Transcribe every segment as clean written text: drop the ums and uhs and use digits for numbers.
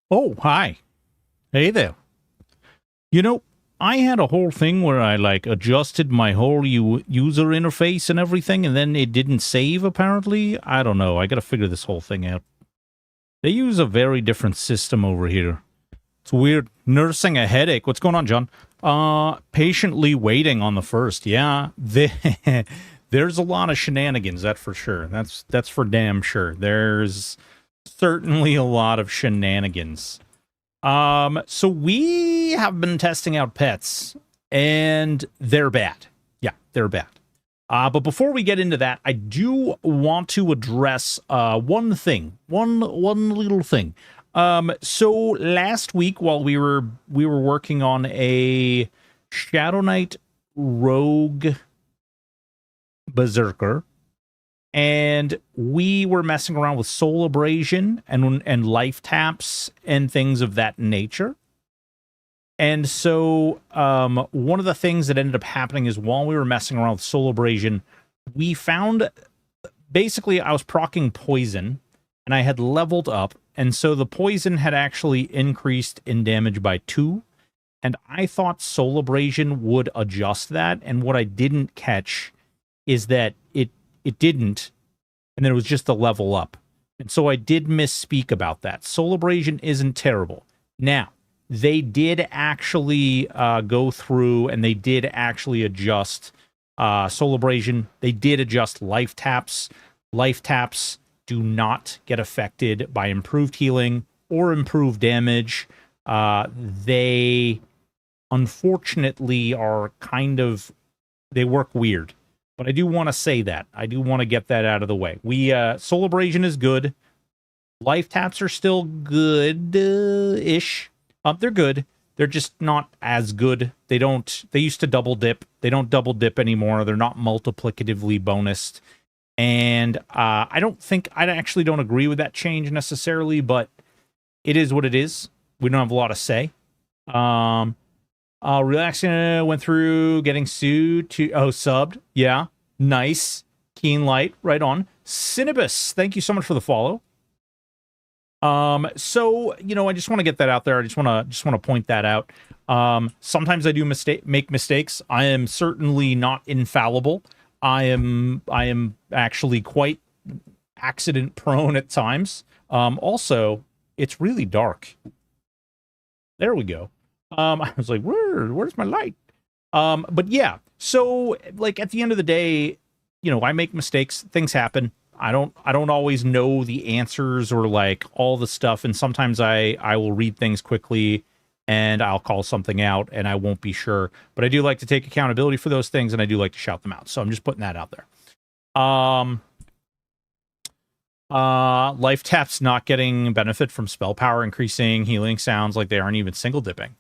Oh, hi. Hey there. You know, I had a whole thing where I, like, adjusted my whole user interface and everything, and then it didn't save, apparently. I don't know. I gotta figure this whole thing out. They use a very different system over here. It's weird. Nursing a headache. What's going on, John? Patiently waiting on the first. Yeah, there's a lot of shenanigans, that's for sure. That's for damn sure. There's certainly a lot of shenanigans. So we have been testing out pets, and they're bad. Yeah, they're bad. But before we get into that, I do want to address one thing, one little thing. So last week, while we were working on a Shadow Knight Rogue Berserker, and we were messing around with soul abrasion and life taps and things of that nature. And so one of the things that ended up happening is while we were messing around with soul abrasion, we found basically I was proccing poison and I had leveled up. And so the poison had actually increased in damage by 2. And I thought soul abrasion would adjust that. And what I didn't catch is that it didn't, and then it was just a level up. And so I did misspeak about that. Soul abrasion isn't terrible. Now, they did actually go through and they did actually adjust soul abrasion. They did adjust life taps. Life taps do not get affected by improved healing or improved damage. They, unfortunately, are kind of, they work weird. But I do want to say that. I do want to get that out of the way. Soul abrasion is good. Life taps are still good-ish. They're good. They're just not as good. They used to double dip. They don't double dip anymore. They're not multiplicatively bonused. And I actually don't agree with that change necessarily, but it is what it is. We don't have a lot to say. Relaxing went through getting sued to subbed. Yeah, nice. Keen Light, right on. Cinnabus, thank you so much for the follow. So I just want to get that out there. I just want to point that out. Sometimes I do make mistakes. I am certainly not infallible. I am actually quite accident prone at times. Also, it's really dark. There we go. I was like, where's my light? But yeah, so like at the end of the day, you know, I make mistakes, things happen. I don't always know the answers or like all the stuff, and sometimes I will read things quickly and I'll call something out and I won't be sure. But I do like to take accountability for those things and I do like to shout them out. So I'm just putting that out there. Life taps not getting benefit from spell power increasing healing sounds like they aren't even single dipping.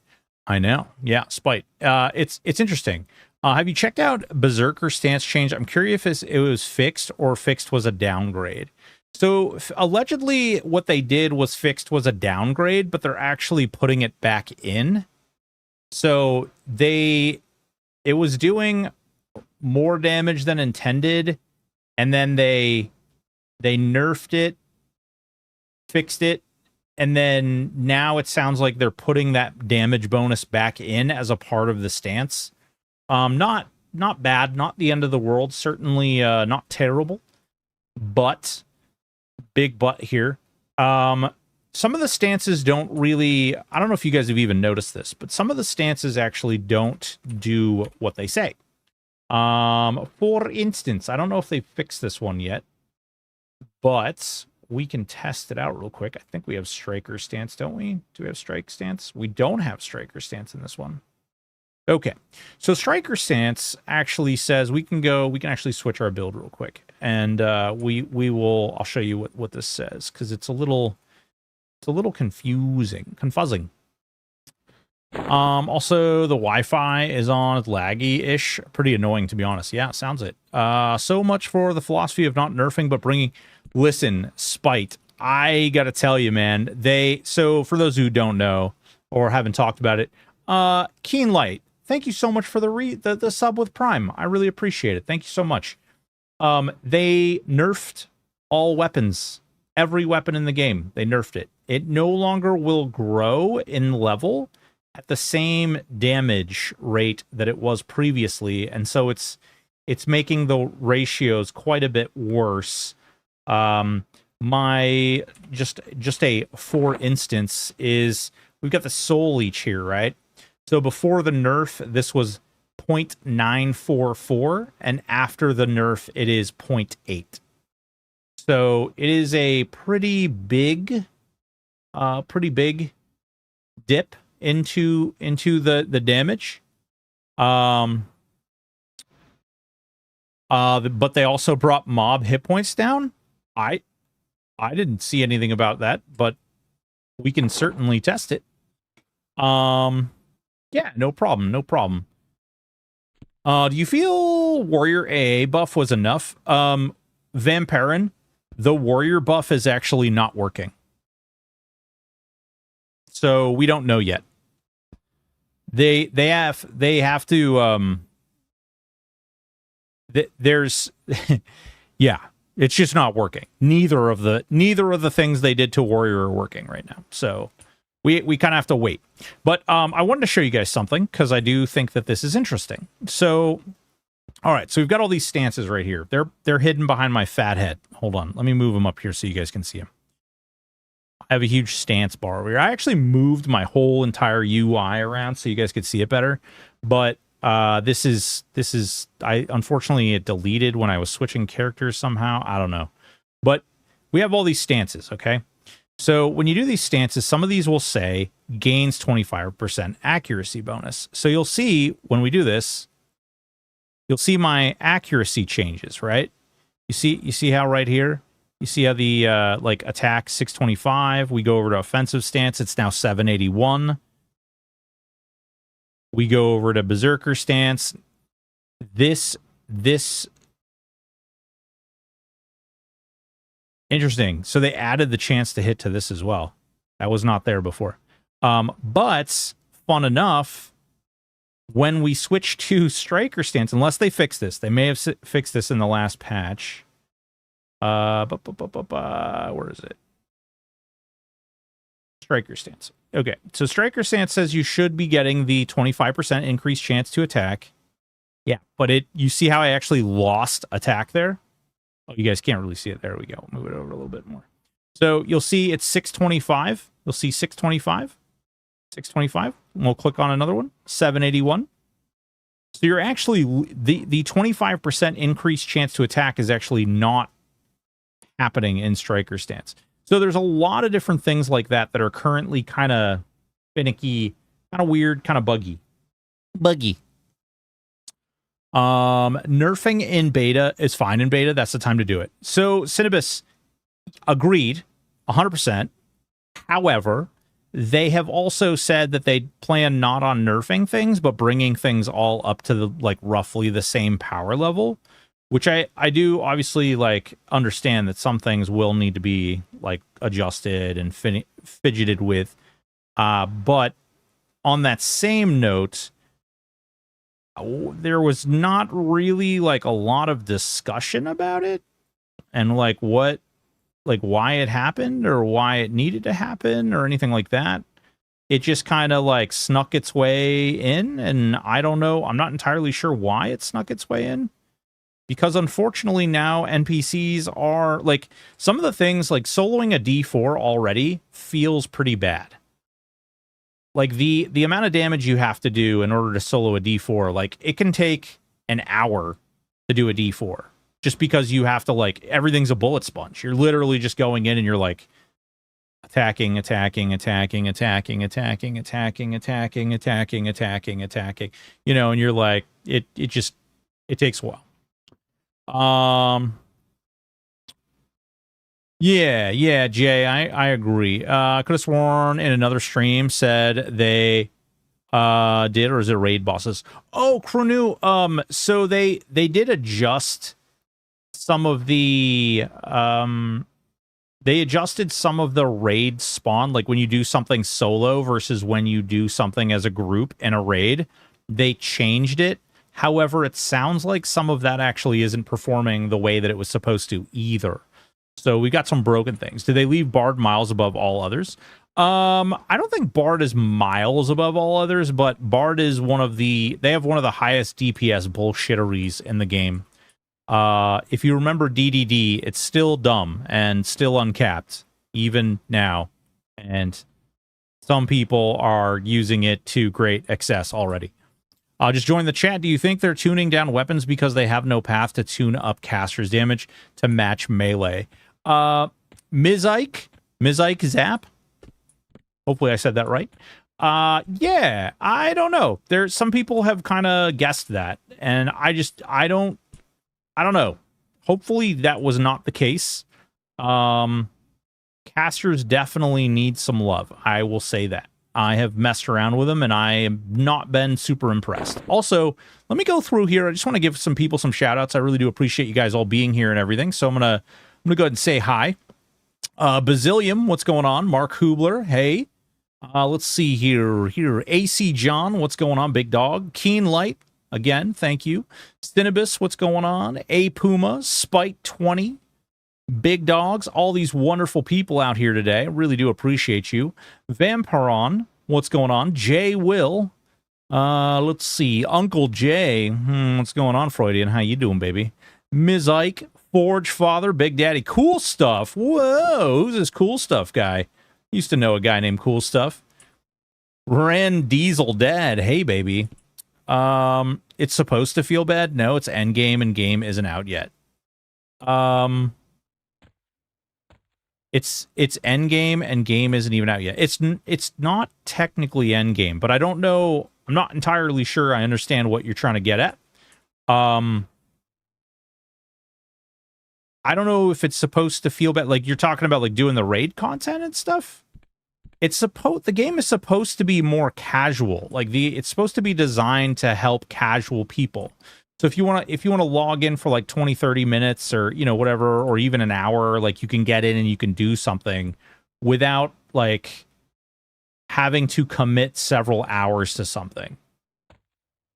I know. Yeah, spite. It's interesting. Have you checked out Berserker stance change? I'm curious if it was fixed or fixed was a downgrade. So allegedly what they did was fixed was a downgrade, but they're actually putting it back in. So it was doing more damage than intended, and then they nerfed it, fixed it, and then now it sounds like they're putting that damage bonus back in as a part of the stance. Not bad, not the end of the world, certainly not terrible, but big but here. Some of the stances don't really, I don't know if you guys have even noticed this, but some of the stances actually don't do what they say. For instance, I don't know if they fixed this one yet, but we can test it out real quick. I think we have Striker stance, don't we? Do we have Strike stance? We don't have Striker stance in this one. Okay, so Striker stance actually says we can actually switch our build real quick, and we will. I'll show you what this says because it's a little confusing. Also the Wi-Fi is on, it's laggy-ish, pretty annoying to be honest. Yeah, sounds it. So much for the philosophy of not nerfing but bringing. Listen, Spite, I gotta tell you, man. So for those who don't know or haven't talked about it, Keen Light, thank you so much for the sub with Prime. I really appreciate it. Thank you so much. They nerfed all weapons, every weapon in the game. They nerfed it. It no longer will grow in level at the same damage rate that it was previously, and so it's making the ratios quite a bit worse. My just a for instance is we've got the soul leech here, right? So before the nerf, this was 0.944, and after the nerf, it is 0.8. So it is a pretty big dip into the damage. But they also brought mob hit points down. I didn't see anything about that, but we can certainly test it. Yeah, no problem. Do you feel warrior AA buff was enough? Vampirin, the warrior buff is actually not working. So we don't know yet. They have to there's yeah, it's just not working. Neither of the things they did to warrior are working right now. So we kind of have to wait. But I wanted to show you guys something because I do think that this is interesting. So all right, so we've got all these stances right here. They're hidden behind my fat head. Hold on, let me move them up here so you guys can see them. I have a huge stance bar over here. I actually moved my whole entire UI around so you guys could see it better. But this is unfortunately it deleted when I was switching characters somehow. I don't know. But we have all these stances, okay? So when you do these stances, some of these will say gains 25% accuracy bonus. So you'll see when we do this, you'll see my accuracy changes, right? You see how right here? You see how the like attack 625, we go over to offensive stance, it's now 781. We go over to berserker stance. This interesting. So they added the chance to hit to this as well. That was not there before. But fun enough, when we switch to striker stance, unless they fix this, they may have fixed this in the last patch. Where is it? Striker stance. Okay, so striker stance says you should be getting the 25% increased chance to attack. Yeah, but you see how I actually lost attack there? Oh, you guys can't really see it. There we go. Move it over a little bit more. So you'll see it's 625. You'll see 625. 625. We'll click on another one. 781. So you're actually, the 25% increased chance to attack is actually not happening in Striker stance. So there's a lot of different things like that that are currently kind of finicky, kind of weird, kind of buggy. Nerfing in beta is fine in beta. That's the time to do it. So Cinnabis agreed 100%. However, they have also said that they plan not on nerfing things, but bringing things all up to the, like, roughly the same power level, which I do obviously, like, understand that some things will need to be, like, adjusted and fidgeted with. But on that same note, there was not really, like, a lot of discussion about it and, like, what, like, why it happened or why it needed to happen or anything like that. It just kind of, like, snuck its way in, and I don't know. I'm not entirely sure why it snuck its way in. Because unfortunately now NPCs are, like, some of the things, like soloing a D4 already feels pretty bad. Like, the amount of damage you have to do in order to solo a D4, like, it can take an hour to do a D4. Just because you have to, like, everything's a bullet sponge. You're literally just going in and you're, like, attacking. You know, and you're like, it takes a while. Yeah, Jay, I agree. Could have sworn in another stream said they did, or is it raid bosses? Oh, Kronu, so they did adjust some of the they adjusted some of the raid spawn, like when you do something solo versus when you do something as a group in a raid, they changed it. However, it sounds like some of that actually isn't performing the way that it was supposed to either. So we got some broken things. Did they leave Bard miles above all others? I don't think Bard is miles above all others, but Bard is they have one of the highest DPS bullshitteries in the game. If you remember DDD, it's still dumb and still uncapped, even now. And some people are using it to great excess already. Just join the chat. Do you think they're tuning down weapons because they have no path to tune up caster's damage to match melee? Ms. Ike Zap? Hopefully I said that right. Yeah, I don't know. Some people have kind of guessed that, and I don't know. Hopefully that was not the case. Casters definitely need some love. I will say that. I have messed around with them, and I have not been super impressed. Also, let me go through here. I just want to give some people some shout-outs. I really do appreciate you guys all being here and everything. So I'm gonna go ahead and say hi. Bazillium, what's going on? Mark Hubler, hey. Let's see here. AC John, what's going on? Big Dog. Keen Light, again, thank you. Stinibus, what's going on? A Puma, Spike 20. Big Dogs, all these wonderful people out here today. I really do appreciate you. Vampiron, what's going on? Jay Will, let's see. Uncle Jay, what's going on, Freudian? How you doing, baby? Ms. Ike, Forge Father, Big Daddy, Cool Stuff. Whoa, who's this Cool Stuff guy? Used to know a guy named Cool Stuff. Ren Diesel Dad, hey, baby. It's supposed to feel bad? No, it's endgame, and game isn't out yet. It's endgame and game isn't even out yet. It's not technically endgame, but I don't know. I'm not entirely sure I understand what you're trying to get at. I don't know if it's supposed to feel bad. Like, you're talking about, like, doing the raid content and stuff. The game is supposed to be more casual. Like, it's supposed to be designed to help casual people. So if you want to log in for like 20, 30 minutes or, you know, whatever, or even an hour, like, you can get in and you can do something without, like, having to commit several hours to something.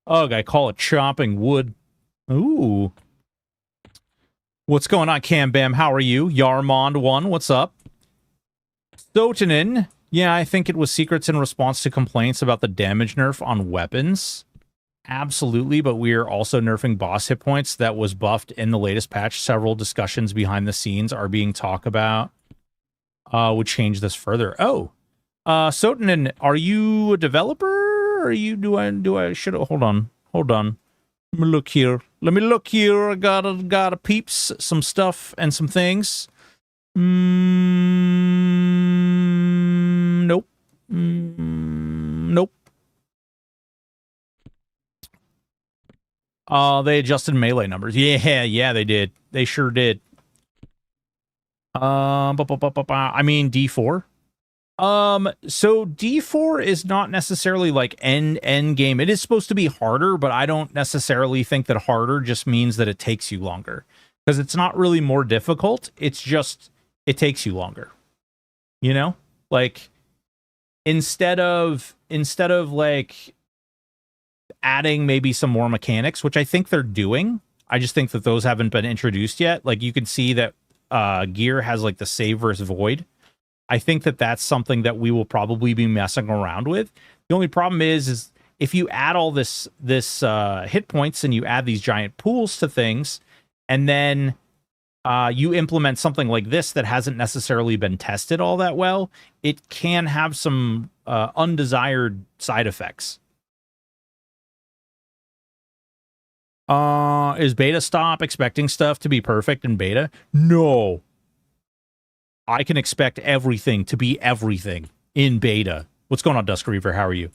Ugh, I call it chopping wood. Ooh. What's going on, Cam Bam? How are you? Yarmond1, what's up? Stotanin. Yeah, I think it was secrets in response to complaints about the damage nerf on weapons. Absolutely, but we are also nerfing boss hit points. That was buffed in the latest patch. Several discussions behind the scenes are being talked about. Would change this further. Oh, Sotanen, are you a developer? Or are you? Do I? Should hold on. Hold on. Let me look here. Let me look here. I gotta peeps some stuff and some things. Nope. Nope. They adjusted melee numbers. Yeah, they did. They sure did. I mean D4. So D4 is not necessarily like end game. It is supposed to be harder, but I don't necessarily think that harder just means that it takes you longer. Because it's not really more difficult. It's just it takes you longer. You know? Like instead of like adding maybe some more mechanics, which I think they're doing. I just think that those haven't been introduced yet. Like you can see that gear has like the save versus void. I think that that's something that we will probably be messing around with. The only problem is if you add all this hit points and you add these giant pools to things, and then you implement something like this that hasn't necessarily been tested all that well, it can have some undesired side effects. Is beta stop expecting stuff to be perfect in beta? No. I can expect everything to be everything in beta. What's going on, Dusk Reaver? How are you?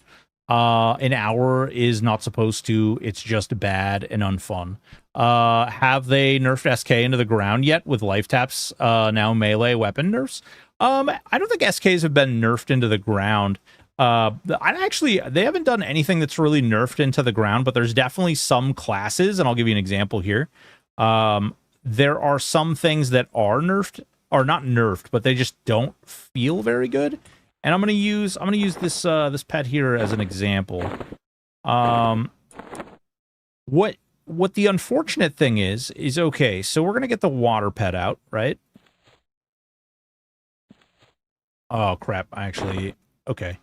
An hour is not supposed to. It's just bad and unfun. Have they nerfed SK into the ground yet with life taps, now melee weapon nerfs? I don't think SKs have been nerfed into the ground. They haven't done anything that's really nerfed into the ground, but there's definitely some classes, and I'll give you an example here. There are some things that are nerfed, or not nerfed, but they just don't feel very good. And I'm gonna use this this pet here as an example. What the unfortunate thing is okay, so we're gonna get the water pet out, right? Oh crap, okay.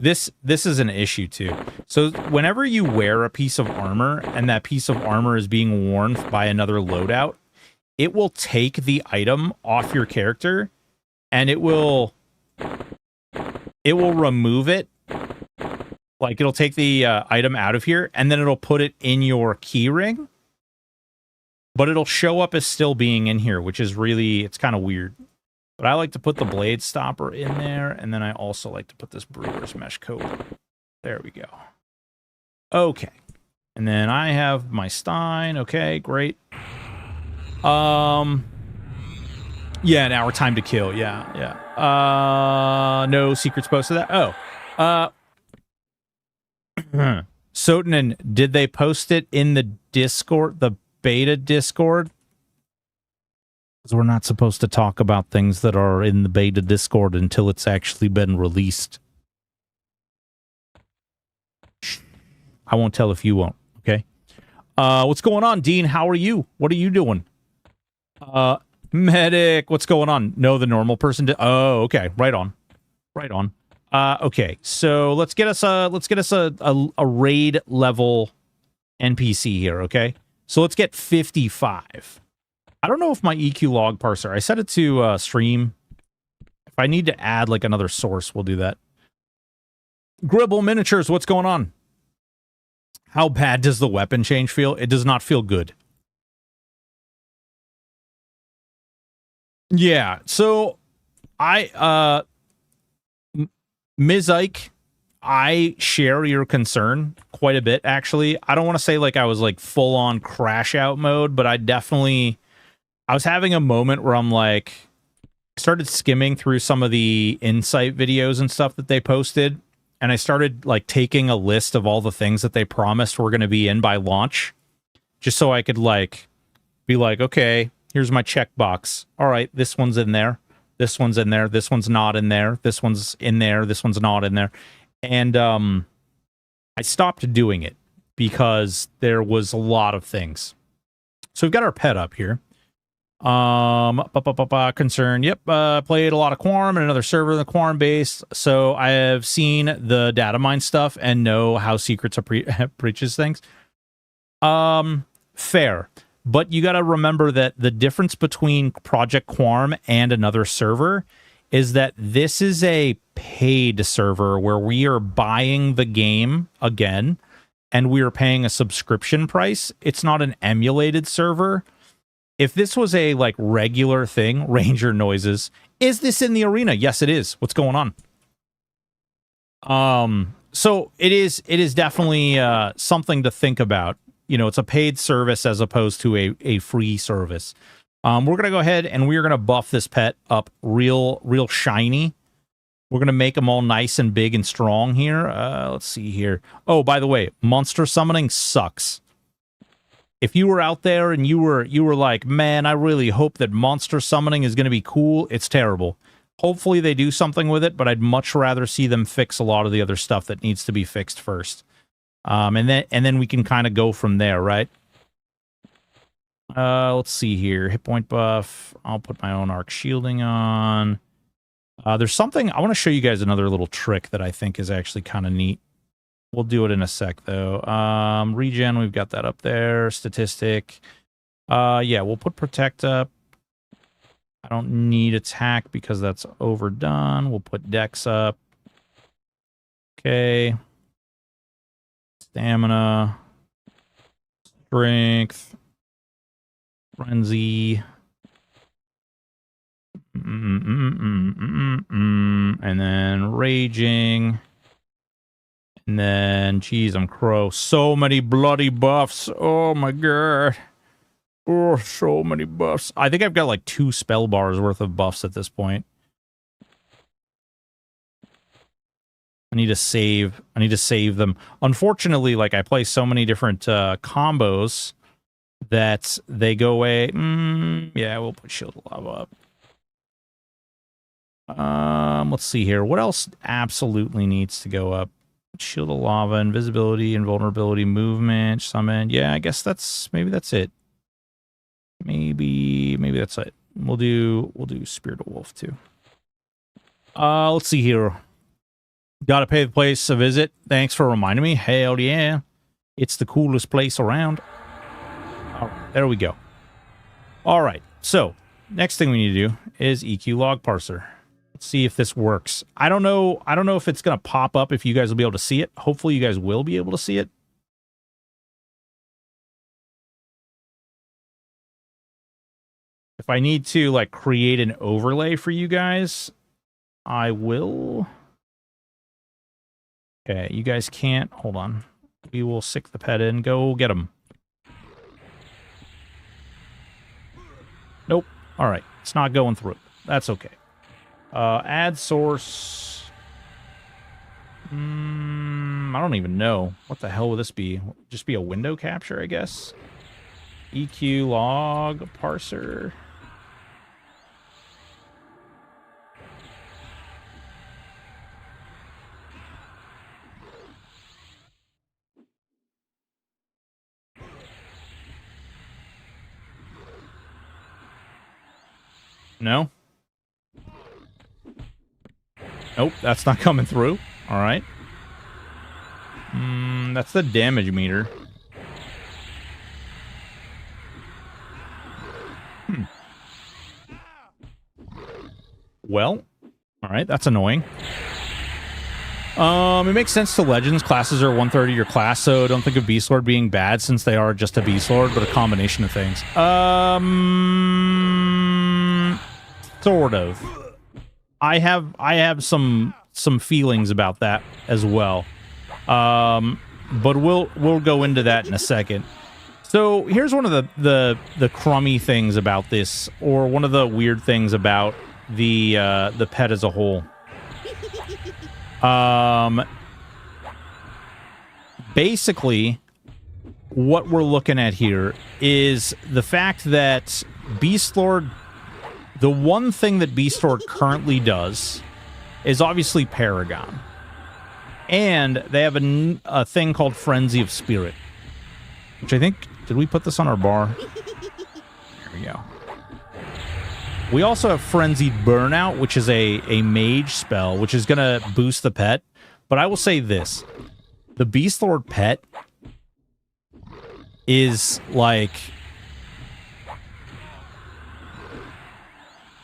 This is an issue too. So whenever you wear a piece of armor and that piece of armor is being worn by another loadout, it will take the item off your character and it will remove it. Like it'll take the item out of here and then it'll put it in your key ring. But it'll show up as still being in here, which is really, it's kind of weird. But I like to put the blade stopper in there, and then I also like to put this brewer's mesh coat. There we go. Okay. And then I have my Stein. Okay, great. Yeah, an hour time to kill. Yeah. No secrets posted that. Oh. Sotanen, did they post it in the Discord, the beta Discord? Because we're not supposed to talk about things that are in the beta Discord until it's actually been released. I won't tell if you won't, okay? What's going on, Dean? How are you? What are you doing? Medic, what's going on? No, the normal person did. Oh, okay. Right on. Okay, so let's get us a raid level NPC here, okay? So let's get 55. I don't know if my EQ log parser, I set it to stream. If I need to add like another source, we'll do that. Gribble Miniatures, what's going on? How bad does the weapon change feel? It does not feel good. Yeah, so Ms. Ike, I share your concern quite a bit, actually. I don't want to say like I was like full on crash out mode, but I was having a moment where I'm like, started skimming through some of the insight videos and stuff that they posted, and I started like taking a list of all the things that they promised were going to be in by launch, just so I could like be like, okay, here's my checkbox. All right, this one's in there. This one's in there. This one's not in there. This one's in there. This one's not in there. And I stopped doing it because there was a lot of things. So we've got our pet up here. Concern. Yep. Played a lot of Quorum and another server in the Quorum base. So I have seen the data mine stuff and know how secrets are breaches things. Fair. But you got to remember that the difference between Project Quorum and another server is that this is a paid server where we are buying the game again and we are paying a subscription price. It's not an emulated server. If this was a like regular thing, Ranger noises, is this in the arena? Yes, it is. What's going on? So it is definitely something to think about. You know, it's a paid service as opposed to a free service. We're going to go ahead and we're going to buff this pet up real shiny. We're going to make them all nice and big and strong here. Let's see here. Oh, by the way, monster summoning sucks. If you were out there and you were like, man, I really hope that monster summoning is going to be cool, it's terrible. Hopefully they do something with it, but I'd much rather see them fix a lot of the other stuff that needs to be fixed first. And then we can kind of go from there, right? Let's see here. Hit point buff. I'll put my own arc shielding on. There's something... I want to show you guys another little trick that I think is actually kind of neat. We'll do it in a sec, though. Regen, we've got that up there. Statistic. Yeah, we'll put protect up. I don't need attack because that's overdone. We'll put dex up. Okay. Stamina. Strength. Frenzy. And then raging. And then, geez, I'm crow. So many bloody buffs. Oh my god. Oh, so many buffs. I think I've got like 2 spell bars worth of buffs at this point. I need to save them. Unfortunately, like I play so many different combos that they go away. Yeah, we'll put shield of lava up. Let's see here. What else absolutely needs to go up? Shield of lava, invisibility, invulnerability, movement, summon. Yeah, I guess maybe that's it. Maybe that's it. We'll do Spirit of Wolf too. Let's see here. Gotta pay the place a visit. Thanks for reminding me. Hell yeah. It's the coolest place around. All right, there we go. All right. So, next thing we need to do is EQ log parser. Let's see if this works. I don't know if it's going to pop up if you guys will be able to see it. Hopefully you guys will be able to see it. If I need to like create an overlay for you guys, I will. Okay, you guys can't. Hold on. We will sick the pet in. Go get him. Nope. All right. It's not going through. That's okay. Add source. I don't even know. What the hell would this be? Just be a window capture, I guess. EQ log parser. No? Nope, that's not coming through. All right. That's the damage meter. Well, all right, that's annoying. It makes sense to Legends. Classes are 1/3 of your class, so don't think of Beast Lord being bad since they are just a Beast Lord, but a combination of things. Sort of. I have some feelings about that as well. But we'll go into that in a second. So here's one of the crummy things about this, or one of the weird things about the pet as a whole. Basically, what we're looking at here is the fact that Beast Lord, the one thing that Beast Lord currently does is obviously Paragon. And they have a thing called Frenzy of Spirit, which I think, did we put this on our bar? There we go. We also have Frenzied Burnout, which is a mage spell, which is going to boost the pet. But I will say this. The Beast Lord pet is like...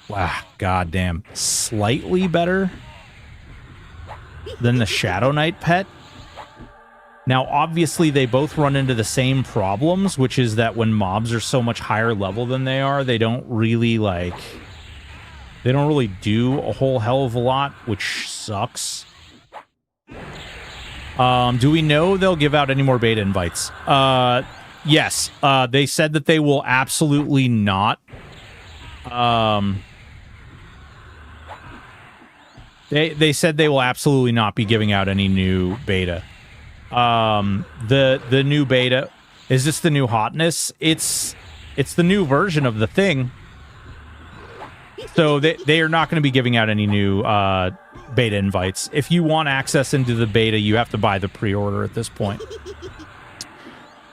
Wow, goddamn. Slightly better than the Shadow Knight pet. Now, obviously, they both run into the same problems, which is that when mobs are so much higher level than they are, they don't really, like... They don't really do a whole hell of a lot, which sucks. Do we know they'll give out any more beta invites? Yes. They said that they will absolutely not. They said they will absolutely not be giving out any new beta. The new beta, is this the new hotness? It's the new version of the thing. So they are not going to be giving out any new beta invites. If you want access into the beta, you have to buy the pre-order at this point.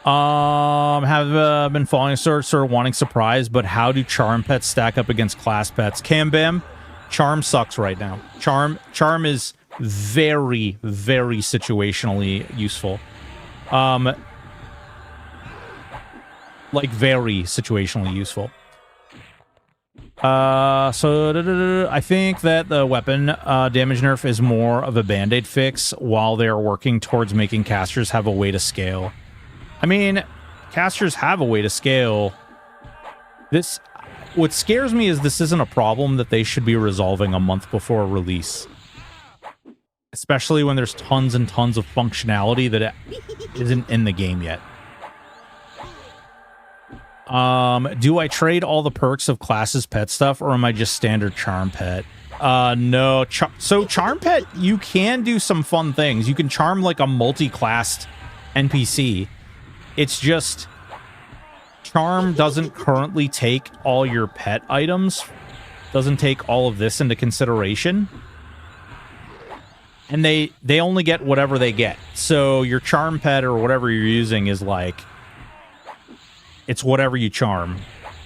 Have been following sort of wanting surprise, but how do charm pets stack up against class pets? Cam Bam, charm sucks right now. Charm is very, very situationally useful. Like very situationally useful. So I think that the weapon damage nerf is more of a band-aid fix while they're working towards making casters have a way to scale. I mean, casters have a way to scale. What scares me is this isn't a problem that they should be resolving a month before release. Especially when there's tons and tons of functionality that isn't in the game yet. Do I trade all the perks of classes pet stuff, or am I just standard charm pet? No. So charm pet, you can do some fun things. You can charm like a multi-classed NPC. It's just charm doesn't currently take all your pet items, doesn't take all of this into consideration. And they only get whatever they get. So your charm pet or whatever you're using is like, it's whatever you charm.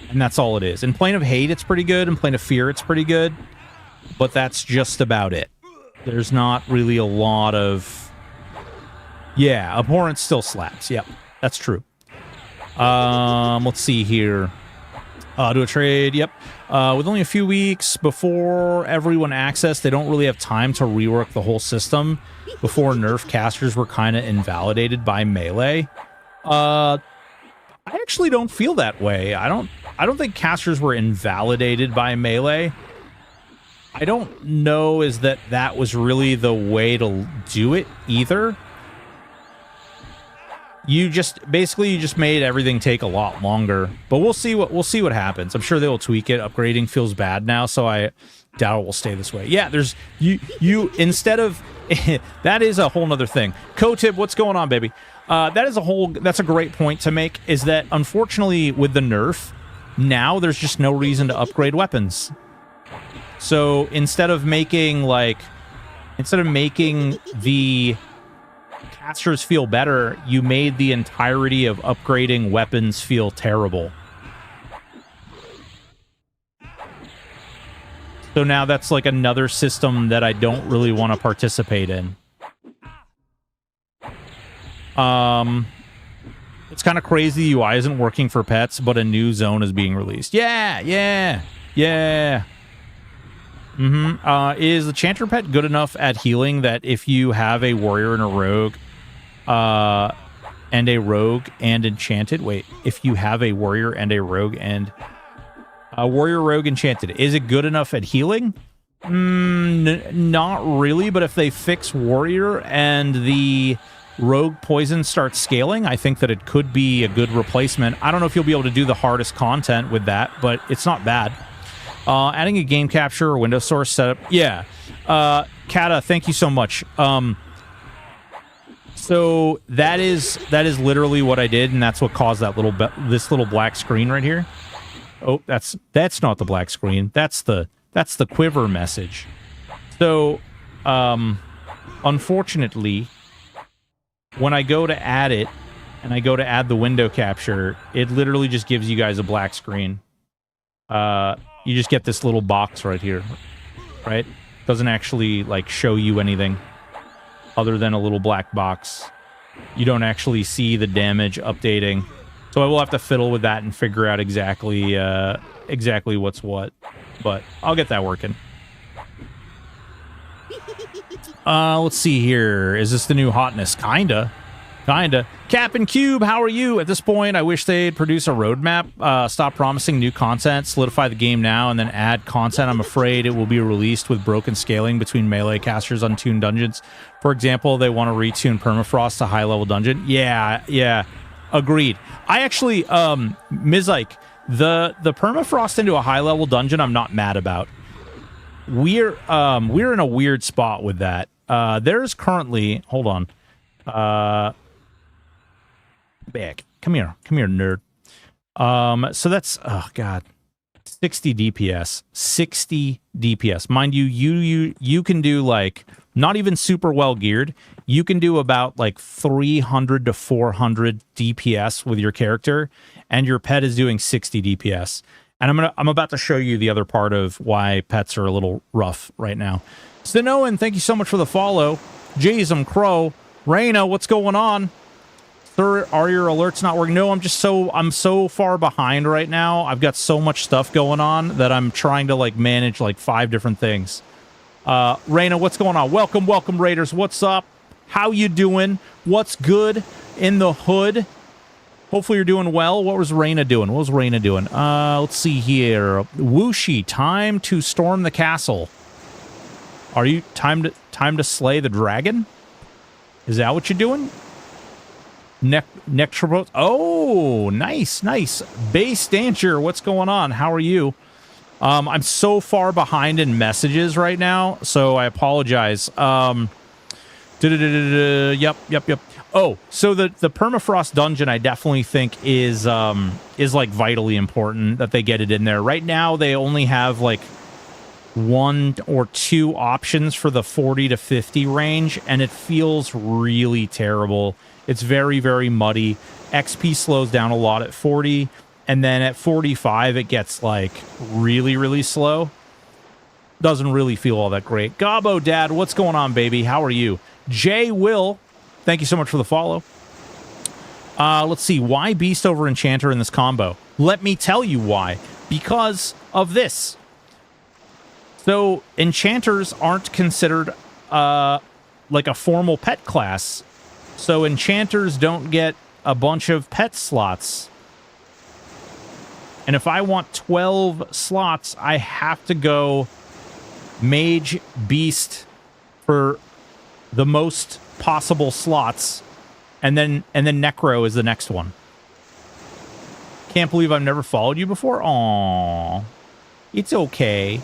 And that's all it is. In Plane of Hate, it's pretty good. In Plane of Fear, it's pretty good. But that's just about it. There's not really a lot of... Yeah, Abhorrent still slaps. Yep, that's true. Let's see here. Do a trade. Yep. With only a few weeks before everyone access, they don't really have time to rework the whole system. Before nerf casters were kind of invalidated by melee. I actually don't feel that way. I don't think casters were invalidated by melee. I don't know is that was really the way to do it either. You just made everything take a lot longer. But we'll see what happens. I'm sure they will tweak it. Upgrading feels bad now, so I doubt it will stay this way. Yeah, there's you instead of that is a whole nother thing. Kotib, what's going on, baby? That's a great point to make, is that unfortunately with the nerf, now there's just no reason to upgrade weapons. So instead of making the casters feel better, you made the entirety of upgrading weapons feel terrible. So now that's like another system that I don't really want to participate in. It's kind of crazy the UI isn't working for pets, but a new zone is being released. Yeah. Is the Chanter pet good enough at healing that if you have a warrior and a rogue, and enchanted... Wait, if you have a warrior and a rogue and... warrior, rogue, enchanted, is it good enough at healing? Not really, but if they fix warrior and the rogue poison starts scaling, I think that it could be a good replacement. I don't know if you'll be able to do the hardest content with that, but it's not bad. Adding a game capture or window source setup. Yeah. Kata, thank you so much. So that is literally what I did, and that's what caused that this little black screen right here. Oh, that's not the black screen. That's the quiver message. So, unfortunately, when I go to add it, and I go to add the window capture, it literally just gives you guys a black screen. Yeah, you just get this little box right here, right? Doesn't actually, like, show you anything other than a little black box. You don't actually see the damage updating. So I will have to fiddle with that and figure out exactly exactly what's what. But I'll get that working. Let's see here. Is this the new hotness? Kinda. Cap and Cube, how are you? At this point, I wish they'd produce a roadmap. Stop promising new content, solidify the game now, and then add content. I'm afraid it will be released with broken scaling between melee casters on tuned dungeons. For example, they want to retune Permafrost to high-level dungeon. Yeah. Agreed. I actually, Mizike, the Permafrost into a high-level dungeon, I'm not mad about. We're in a weird spot with that. There's currently, hold on. Back. Come here, nerd. So that's, oh god, 60 DPS. 60 DPS. Mind you, you can do, like, not even super well geared. You can do about like 300 to 400 DPS with your character, and your pet is doing 60 DPS. And I'm about to show you the other part of why pets are a little rough right now. Stenoan, thank you so much for the follow. Jason Crow, Raina, what's going on? Sir, are your alerts not working? No, I'm so far behind right now. I've got so much stuff going on that I'm trying to, like, manage like 5 different things. Raina, what's going on? Welcome, Raiders. What's up? How you doing? What's good in the hood? Hopefully you're doing well. What was Raina doing? Let's see here. Wooshi, time to storm the castle. Are you time to slay the dragon? Is that what you're doing? Nectropos. Oh, nice. Base Stancher, what's going on? How are you? I'm so far behind in messages right now, so I apologize. Yep. Oh, so the Permafrost dungeon I definitely think is like vitally important that they get it in there. Right now they only have like 1 or 2 options for the 40 to 50 range, and it feels really terrible. It's very, very muddy. XP slows down a lot at 40, and then at 45 it gets like really, really slow. Doesn't really feel all that great. Gobbo Dad, what's going on, baby? How are you? Jay Will, thank you so much for the follow. Let's see. Why Beast over Enchanter in this combo? Let me tell you why. Because of this. So, Enchanters aren't considered like a formal pet class. So, Enchanters don't get a bunch of pet slots. And if I want 12 slots, I have to go Mage, Beast for the most possible slots, and then Necro is the next one. Can't believe I've never followed you before. Aww, it's okay.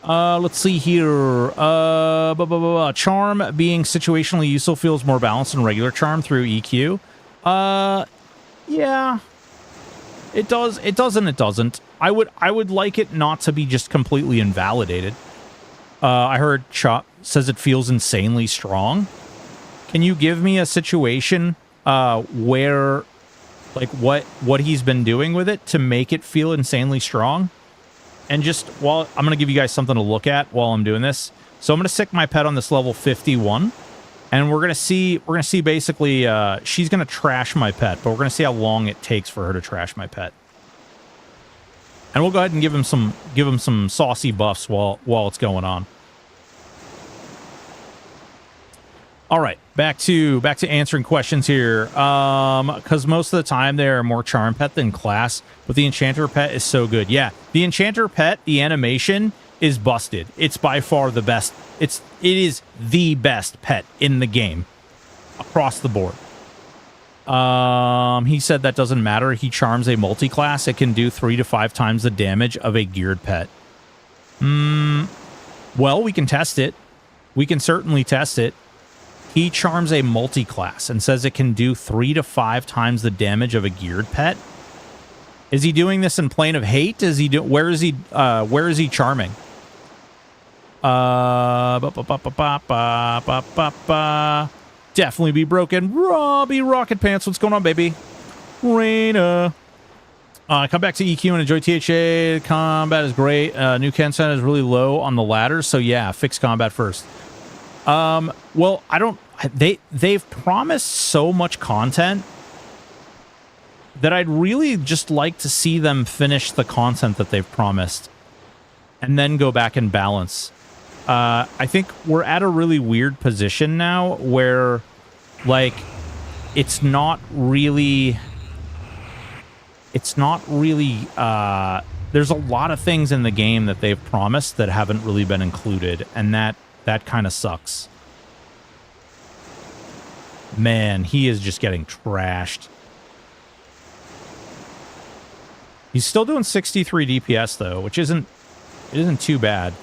Let's see here. Charm being situationally useful feels more balanced than regular charm through EQ. Yeah, it does. It does and it doesn't. I would like it not to be just completely invalidated. I heard Chop says it feels insanely strong. Can you give me a situation where, like, what he's been doing with it to make it feel insanely strong? And just while I'm going to give you guys something to look at while I'm doing this. So I'm going to stick my pet on this level 51, and we're going to see basically she's going to trash my pet, but we're going to see how long it takes for her to trash my pet. And we'll go ahead and give him some saucy buffs while it's going on. All right, back to answering questions here. Because most of the time they are more charm pet than class, but the Enchanter pet is so good. Yeah, the Enchanter pet, the animation is busted. It's by far the best. It is the best pet in the game across the board. He said that doesn't matter. He charms a multi-class. It can do 3 to 5 times the damage of a geared pet. Well, we can test it. We can certainly test it. He charms a multi-class and says it can do 3 to 5 times the damage of a geared pet. Is he doing this in Plane of Hate? Is he where is he charming? Definitely be broken. Robbie Rocket Pants, what's going on, baby? Raina. Come back to EQ and enjoy THA. Combat is great. New consent is really low on the ladder, so yeah, fix combat first. Well, I don't... They've promised so much content that I'd really just like to see them finish the content that they've promised and then go back and balance. I think we're at a really weird position now where, like, it's not really... There's a lot of things in the game that they've promised that haven't really been included, and that kind of sucks. Man, he is just getting trashed. He's still doing 63 DPS though, which isn't too bad.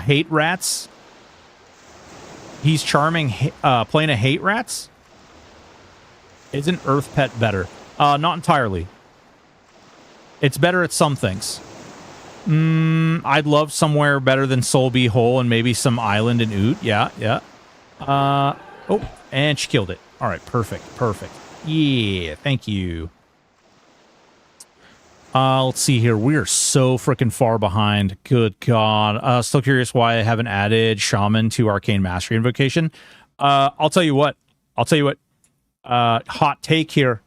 Hate rats. He's charming, playing a hate rats? Isn't Earth Pet better? Not entirely. It's better at some things. I'd love somewhere better than Soul Bee Hole and maybe some island in Oot. Yeah, yeah. Oh, and she killed it. All right, perfect, perfect. Yeah, thank you. Let's see here. We're so freaking far behind. Good God. Still curious why I haven't added Shaman to Arcane Mastery Invocation. I'll tell you what. Hot take here.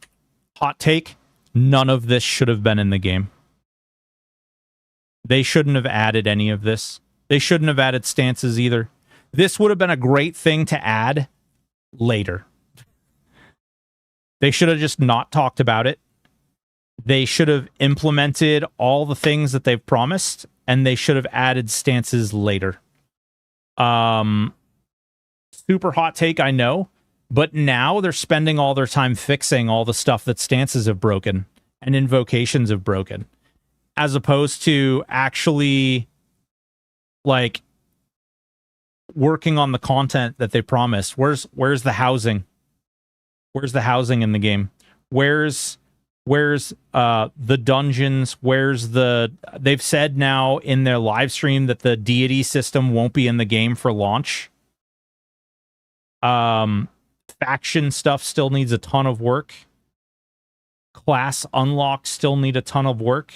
Hot take. None of this should have been in the game. They shouldn't have added any of this. They shouldn't have added stances either. This would have been a great thing to add later. They should have just not talked about it. They should have implemented all the things that they've promised, and they should have added stances later. Super hot take, I know, but now they're spending all their time fixing all the stuff that stances have broken and invocations have broken, as opposed to actually, like, working on the content that they promised. Where's the housing? Where's the housing in the game? Where's the dungeons? They've said now in their live stream that the deity system won't be in the game for launch. Faction stuff still needs a ton of work. Class unlocks still need a ton of work.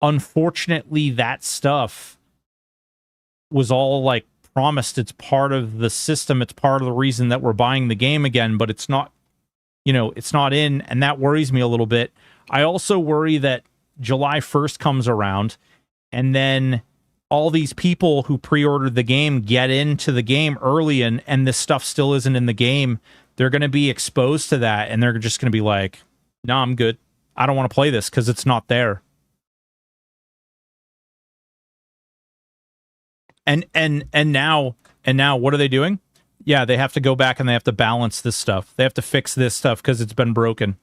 Unfortunately, that stuff was all, like, promised. It's part of the system. It's part of the reason that we're buying the game again, but it's not, you know, it's not in, and that worries me a little bit. I also worry that July 1st comes around, and then all these people who pre-ordered the game get into the game early, and this stuff still isn't in the game. They're going to be exposed to that, and they're just going to be like, no, I'm good. I don't want to play this because it's not there. And now what are they doing? Yeah, they have to go back and they have to balance this stuff. They have to fix this stuff because it's been broken.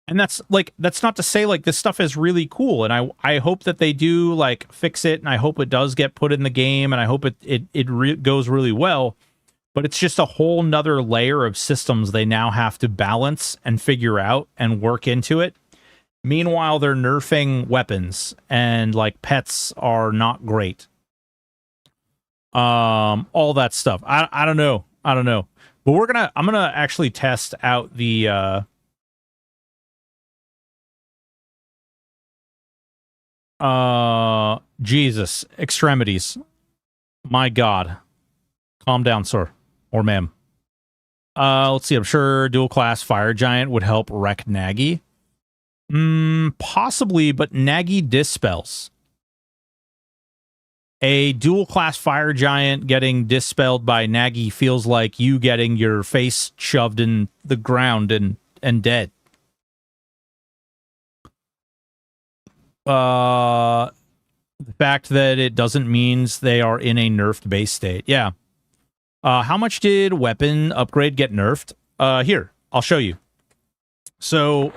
And that's not to say, like, this stuff is really cool, and I hope that they do, like, fix it, and I hope it does get put in the game, and I hope it goes really well. But it's just a whole nother layer of systems they now have to balance and figure out and work into it. Meanwhile, they're nerfing weapons, and, like, pets are not great. All that stuff. I don't know. But I'm gonna actually test out the Jesus, extremities. My God. Calm down, sir. Or ma'am. Let's see, I'm sure dual class Fire Giant would help wreck Nagi. Possibly, but Nagi dispels. A dual-class Fire Giant getting dispelled by Nagi feels like you getting your face shoved in the ground and dead. The fact that it doesn't means they are in a nerfed base state. Yeah. How much did weapon upgrade get nerfed? Here, I'll show you. So,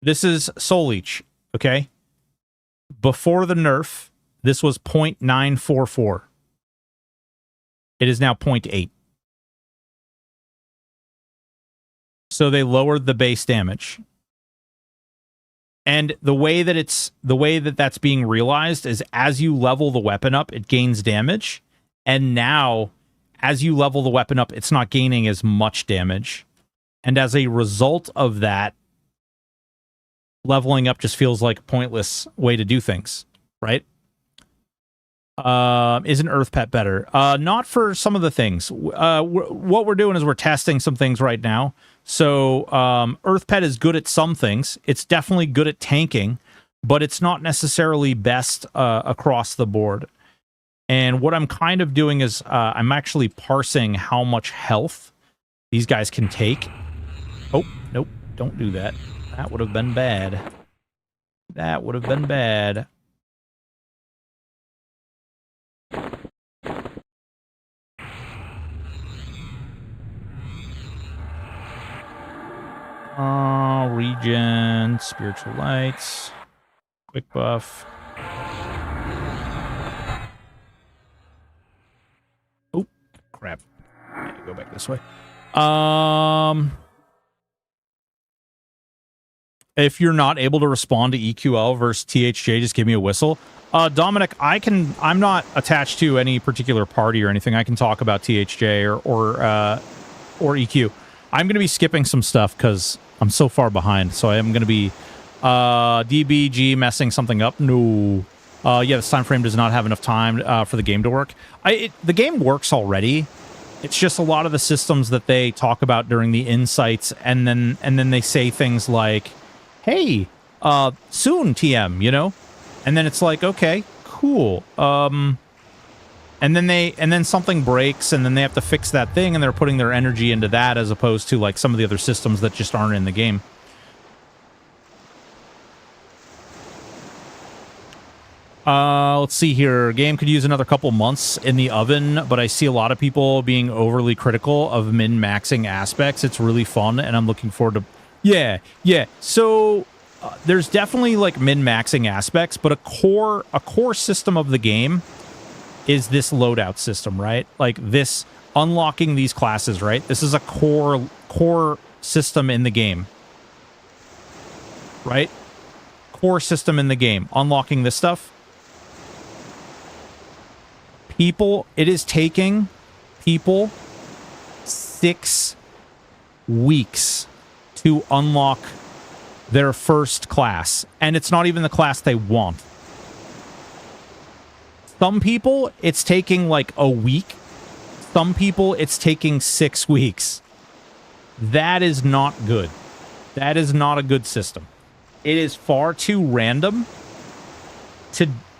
this is Soul Leech, okay? Before the nerf, this was 0.944. It is now 0.8. So they lowered the base damage. And the way that that's being realized is as you level the weapon up, it gains damage. And now, as you level the weapon up, it's not gaining as much damage. And as a result of that, leveling up just feels like a pointless way to do things, right? Isn't Earth Pet better? Not for some of the things. What we're doing is we're testing some things right now. So Earth Pet is good at some things. It's definitely good at tanking, but it's not necessarily best across the board. And what I'm kind of doing is I'm actually parsing how much health these guys can take. Oh, nope, don't do that. That would have been bad. That would have been bad. Regen, spiritual lights, quick buff. Oh, crap. I need to go back this way. If you're not able to respond to EQL versus THJ, just give me a whistle. Dominic, I'm not attached to any particular party or anything. I can talk about THJ or EQ. I'm going to be skipping some stuff because I'm so far behind. So I am going to be DBG messing something up. No. Yeah, this time frame does not have enough time for the game to work. The game works already. It's just a lot of the systems that they talk about during the insights, and then they say things like, "Hey, soon, TM," you know, and then it's like, okay, cool. And then something breaks, and then they have to fix that thing, and they're putting their energy into that as opposed to like some of the other systems that just aren't in the game. Let's see here. Game could use another couple months in the oven, but I see a lot of people being overly critical of min-maxing aspects. It's really fun, and I'm looking forward to... Yeah. So there's definitely like min-maxing aspects, but a core system of the game is this loadout system, right? Like this unlocking these classes, right? This is a core system in the game, right? Core system in the game. Unlocking this stuff. It is taking people 6 weeks to unlock their first class, and it's not even the class they want. Some people, it's taking like a week. Some people, it's taking 6 weeks. That is not good. That is not a good system. It is far too random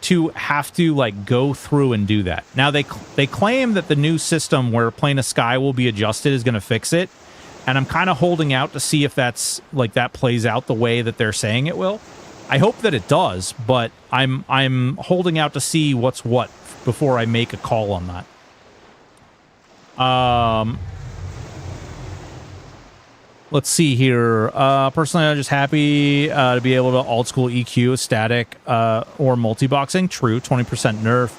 to have to like go through and do that. Now they claim that the new system where Plane of Sky will be adjusted is going to fix it, and I'm kind of holding out to see if that's like that plays out the way that they're saying it will. I hope that it does, but I'm holding out to see what's what before I make a call on that. Let's see here. Personally, I'm just happy to be able to old school EQ, static, or multi-boxing. True, 20% nerf.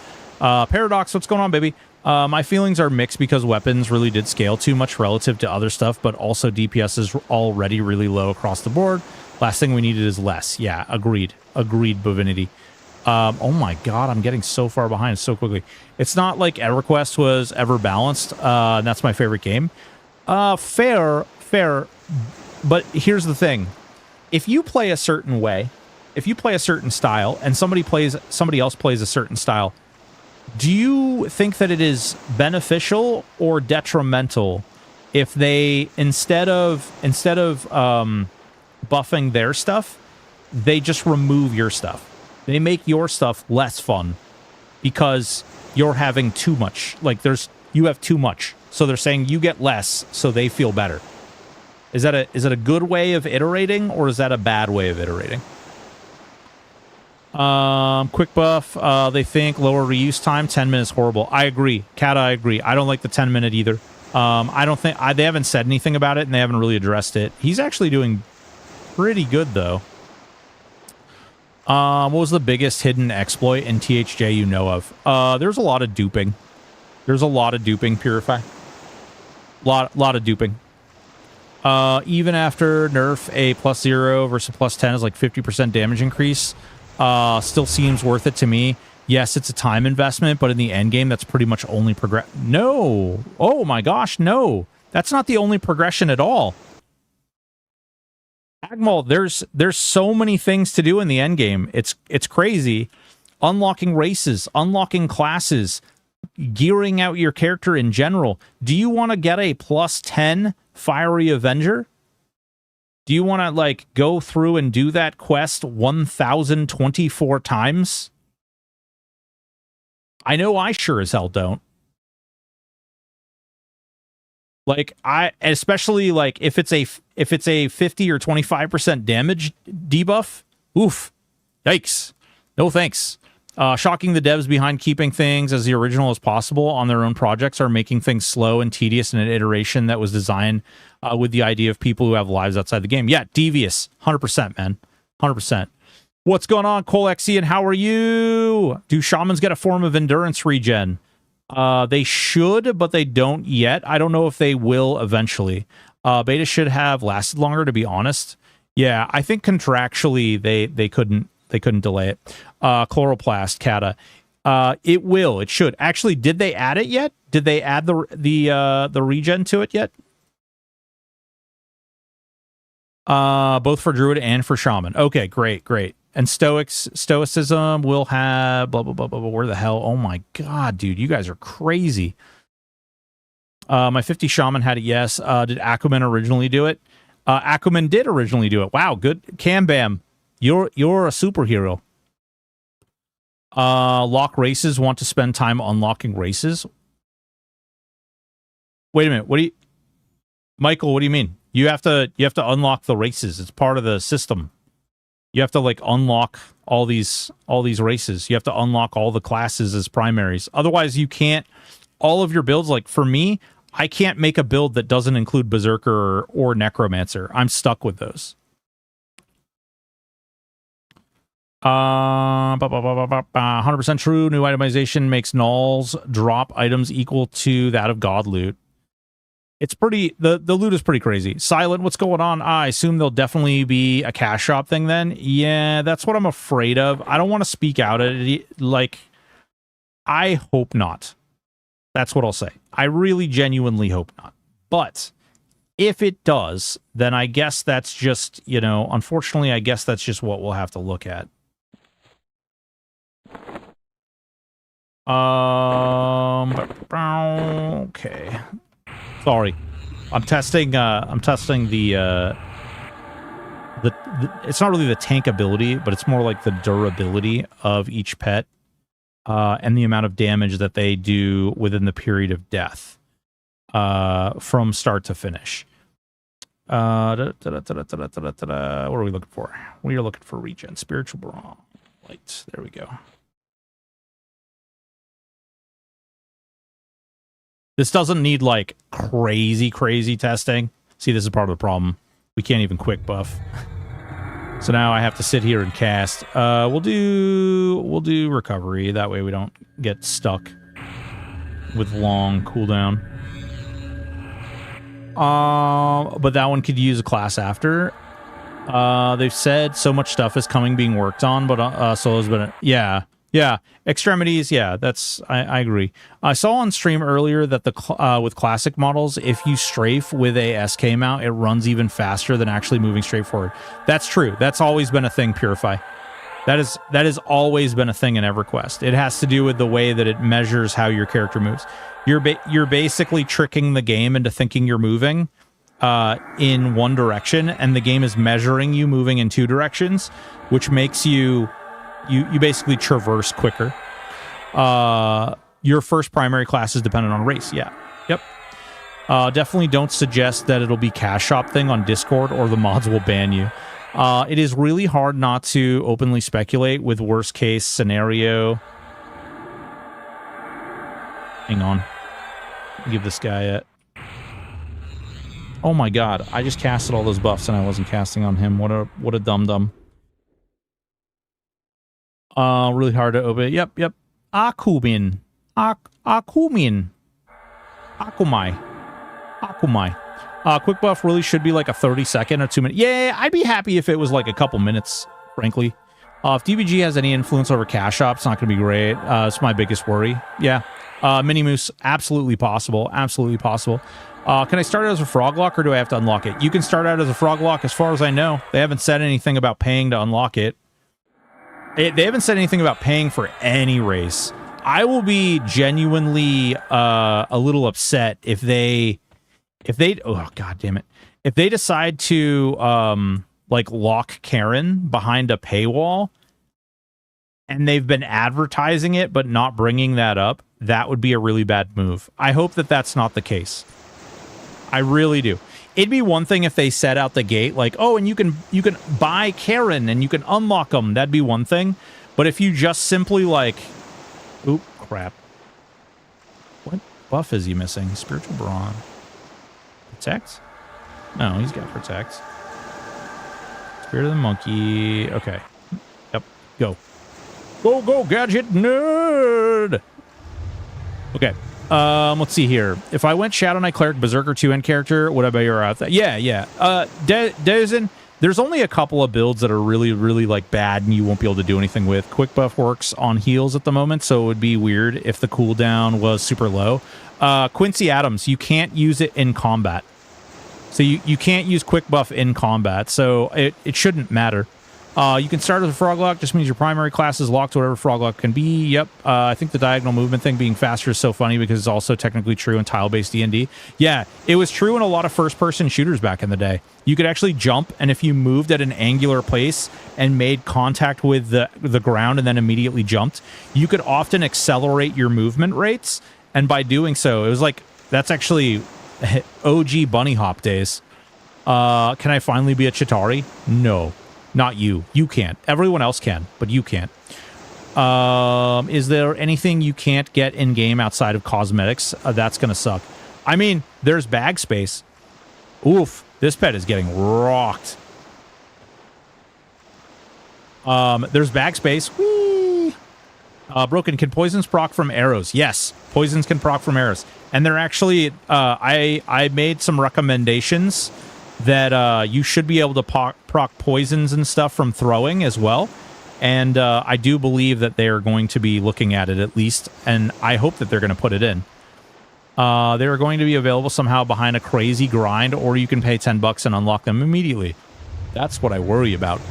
Paradox, what's going on, baby? My feelings are mixed because weapons really did scale too much relative to other stuff, but also DPS is already really low across the board. Last thing we needed is less. Yeah, agreed. Agreed, Bovinity. Oh my god, I'm getting so far behind so quickly. It's not like EverQuest was ever balanced. And that's my favorite game. Fair. But here's the thing. If you play a certain way, if you play a certain style, and somebody else plays a certain style, do you think that it is beneficial or detrimental if they, instead of buffing their stuff, they just remove your stuff? They make your stuff less fun because you're having too much. Like you have too much. So they're saying you get less, so they feel better. Is that a good way of iterating, or is that a bad way of iterating? Quick buff. They think lower reuse time. 10 minutes horrible. I agree. Kata, I agree. I don't like the 10-minute either. I don't think they haven't said anything about it, and they haven't really addressed it. He's actually doing pretty good though. What was the biggest hidden exploit in THJ you know of? There's a lot of duping. There's a lot of duping, Purify. Lot of duping. Even after nerf, a +0 versus +10 is like 50% damage increase. Still seems worth it to me. Yes, it's a time investment, but in the end game, that's pretty much only progress. No. Oh my gosh, no. That's not the only progression at all. Agmal, there's so many things to do in the end game. It's crazy. Unlocking races, unlocking classes, gearing out your character in general. Do you want to get a +10 Fiery Avenger? Do you want to, like, go through and do that quest 1,024 times? I know I sure as hell don't. Like, especially like if it's a 50 or 25% damage debuff, oof, yikes, no thanks. Shocking the devs behind keeping things as the original as possible on their own projects are making things slow and tedious in an iteration that was designed with the idea of people who have lives outside the game. Yeah, devious, 100%, man, 100%. What's going on, Cole XE, and how are you? Do shamans get a form of endurance regen? They should, but they don't yet. I don't know if they will eventually. Beta should have lasted longer, to be honest. Yeah, I think contractually they couldn't delay it. Chloroplast, Kata. It will. It should. Actually, did they add it yet? Did they add the regen to it yet? Both for Druid and for Shaman. Okay, great. And Stoicism will have blah, blah, blah, blah, blah. Where the hell? Oh my God, dude. You guys are crazy. My 50 Shaman had it, yes. Did Aquaman originally do it? Aquaman did originally do it. Wow, good. Cam Bam, you're a superhero. Lock races, want to spend time unlocking races? Wait a minute. Michael, what do you mean? You have to unlock the races. It's part of the system. You have to, like, unlock all these races. You have to unlock all the classes as primaries. Otherwise, you can't. All of your builds, like for me, I can't make a build that doesn't include Berserker or Necromancer. I'm stuck with those. 100% true. New itemization makes nulls drop items equal to that of God loot. It's pretty, the loot is pretty crazy. Silent, what's going on? I assume there'll definitely be a cash shop thing then. Yeah, that's what I'm afraid of. I don't want to speak out at it. Like, I hope not. That's what I'll say. I really genuinely hope not. But if it does, then I guess that's just, you know, unfortunately, I guess that's just what we'll have to look at. Okay. Sorry, I'm testing the it's not really the tank ability, but it's more like the durability of each pet and the amount of damage that they do within the period of death from start to finish. What are we looking for? We are looking for regen, spiritual brawl, light. There we go. This doesn't need, like, crazy testing. See, this is part of the problem. We can't even quick buff. So now I have to sit here and cast. We'll do recovery. That way we don't get stuck with long cooldown. But that one could use a class after. They've said so much stuff is being worked on, but Solo's been... Yeah, extremities. Yeah, that's I agree. I saw on stream earlier that with classic models, if you strafe with a SK mount, it runs even faster than actually moving straight forward. That's true. That's always been a thing. Purify. That has always been a thing in EverQuest. It has to do with the way that it measures how your character moves. You're basically tricking the game into thinking you're moving in one direction, and the game is measuring you moving in two directions, which makes you basically traverse quicker. Your first primary class is dependent on race. Yeah. Yep. Definitely don't suggest that it'll be cash shop thing on Discord or the mods will ban you. It is really hard not to openly speculate with worst case scenario. Hang on. Give this guy a... Oh my god. I just casted all those buffs and I wasn't casting on him. What a dum-dum. Really hard to open. Yep. Akumin. Akumai. Quick buff really should be like a 30-second or 2 minute. Yeah, I'd be happy if it was like a couple minutes, frankly. If DBG has any influence over cash op, it's not going to be great. It's my biggest worry. Yeah. Mini Moose, absolutely possible. Absolutely possible. Can I start out as a frog lock, or do I have to unlock it? You can start out as a frog lock, as far as I know. They haven't said anything about paying to unlock it. They haven't said anything about paying for any race. I will be genuinely a little upset if they oh god damn it, if they decide to like lock Karen behind a paywall and they've been advertising it but not bringing that up. That would be a really bad move. I hope that that's not the case. I really do. It'd be one thing if they set out the gate like, oh, and you can buy Karen and you can unlock them. That'd be one thing. But if you just simply like, oop, crap. What buff is he missing? Spiritual Brawn. Protect? No, he's got Protect. Spirit of the Monkey. Okay. Yep. Go. Go, go, gadget nerd! Okay. Let's see here. If I went Shadow Knight Cleric Berserker 2N character, would I be out there? Yeah, yeah. Dazen, there's only a couple of builds that are really, really like bad and you won't be able to do anything with. Quick Buff works on heals at the moment, so it would be weird if the cooldown was super low. Quincy Adams, you can't use it in combat. So you can't use Quick Buff in combat, so it shouldn't matter. You can start as a Froglock, just means your primary class is locked to whatever Froglock can be. Yep. I think the diagonal movement thing being faster is so funny because it's also technically true in tile-based D&D. Yeah, it was true in a lot of first-person shooters back in the day. You could actually jump, and if you moved at an angular pace and made contact with the ground and then immediately jumped, you could often accelerate your movement rates, and by doing so, it was like, that's actually OG bunny hop days. Can I finally be a Chitauri? No. Not you. You can't. Everyone else can, but you can't. Is there anything you can't get in-game outside of cosmetics? That's going to suck. I mean, there's bag space. Oof. This pet is getting rocked. There's bag space. Whee! Broken, can poisons proc from arrows? Yes. Poisons can proc from arrows. And they're actually... I made some recommendations that you should be able to proc poisons and stuff from throwing as well. And I do believe that they are going to be looking at it at least, and I hope that they're going to put it in. They are going to be available somehow behind a crazy grind, or you can pay $10 and unlock them immediately. That's what I worry about.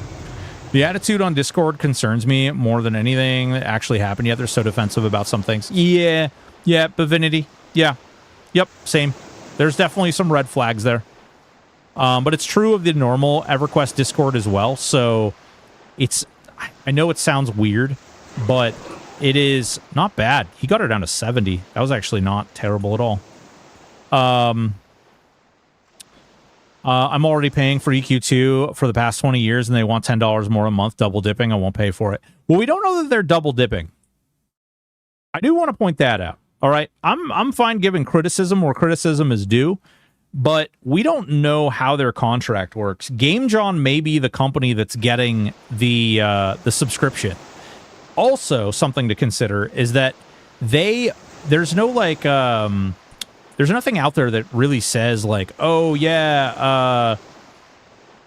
The attitude on Discord concerns me more than anything that actually happened yet. They're so defensive about some things. Yeah, Divinity. Yeah, yep, same. There's definitely some red flags there. But it's true of the normal EverQuest Discord as well, so it's... I know it sounds weird, but it is not bad. He got her down to 70. That was actually not terrible at all. I'm already paying for EQ2 for the past 20 years, and they want $10 more a month, double dipping. I won't pay for it. Well, we don't know that they're double dipping. I do want to point that out, all right? I'm fine giving criticism where criticism is due, but we don't know how their contract works. GameJohn may be the company that's getting the subscription. Also, something to consider is that there's no like there's nothing out there that really says like, oh yeah,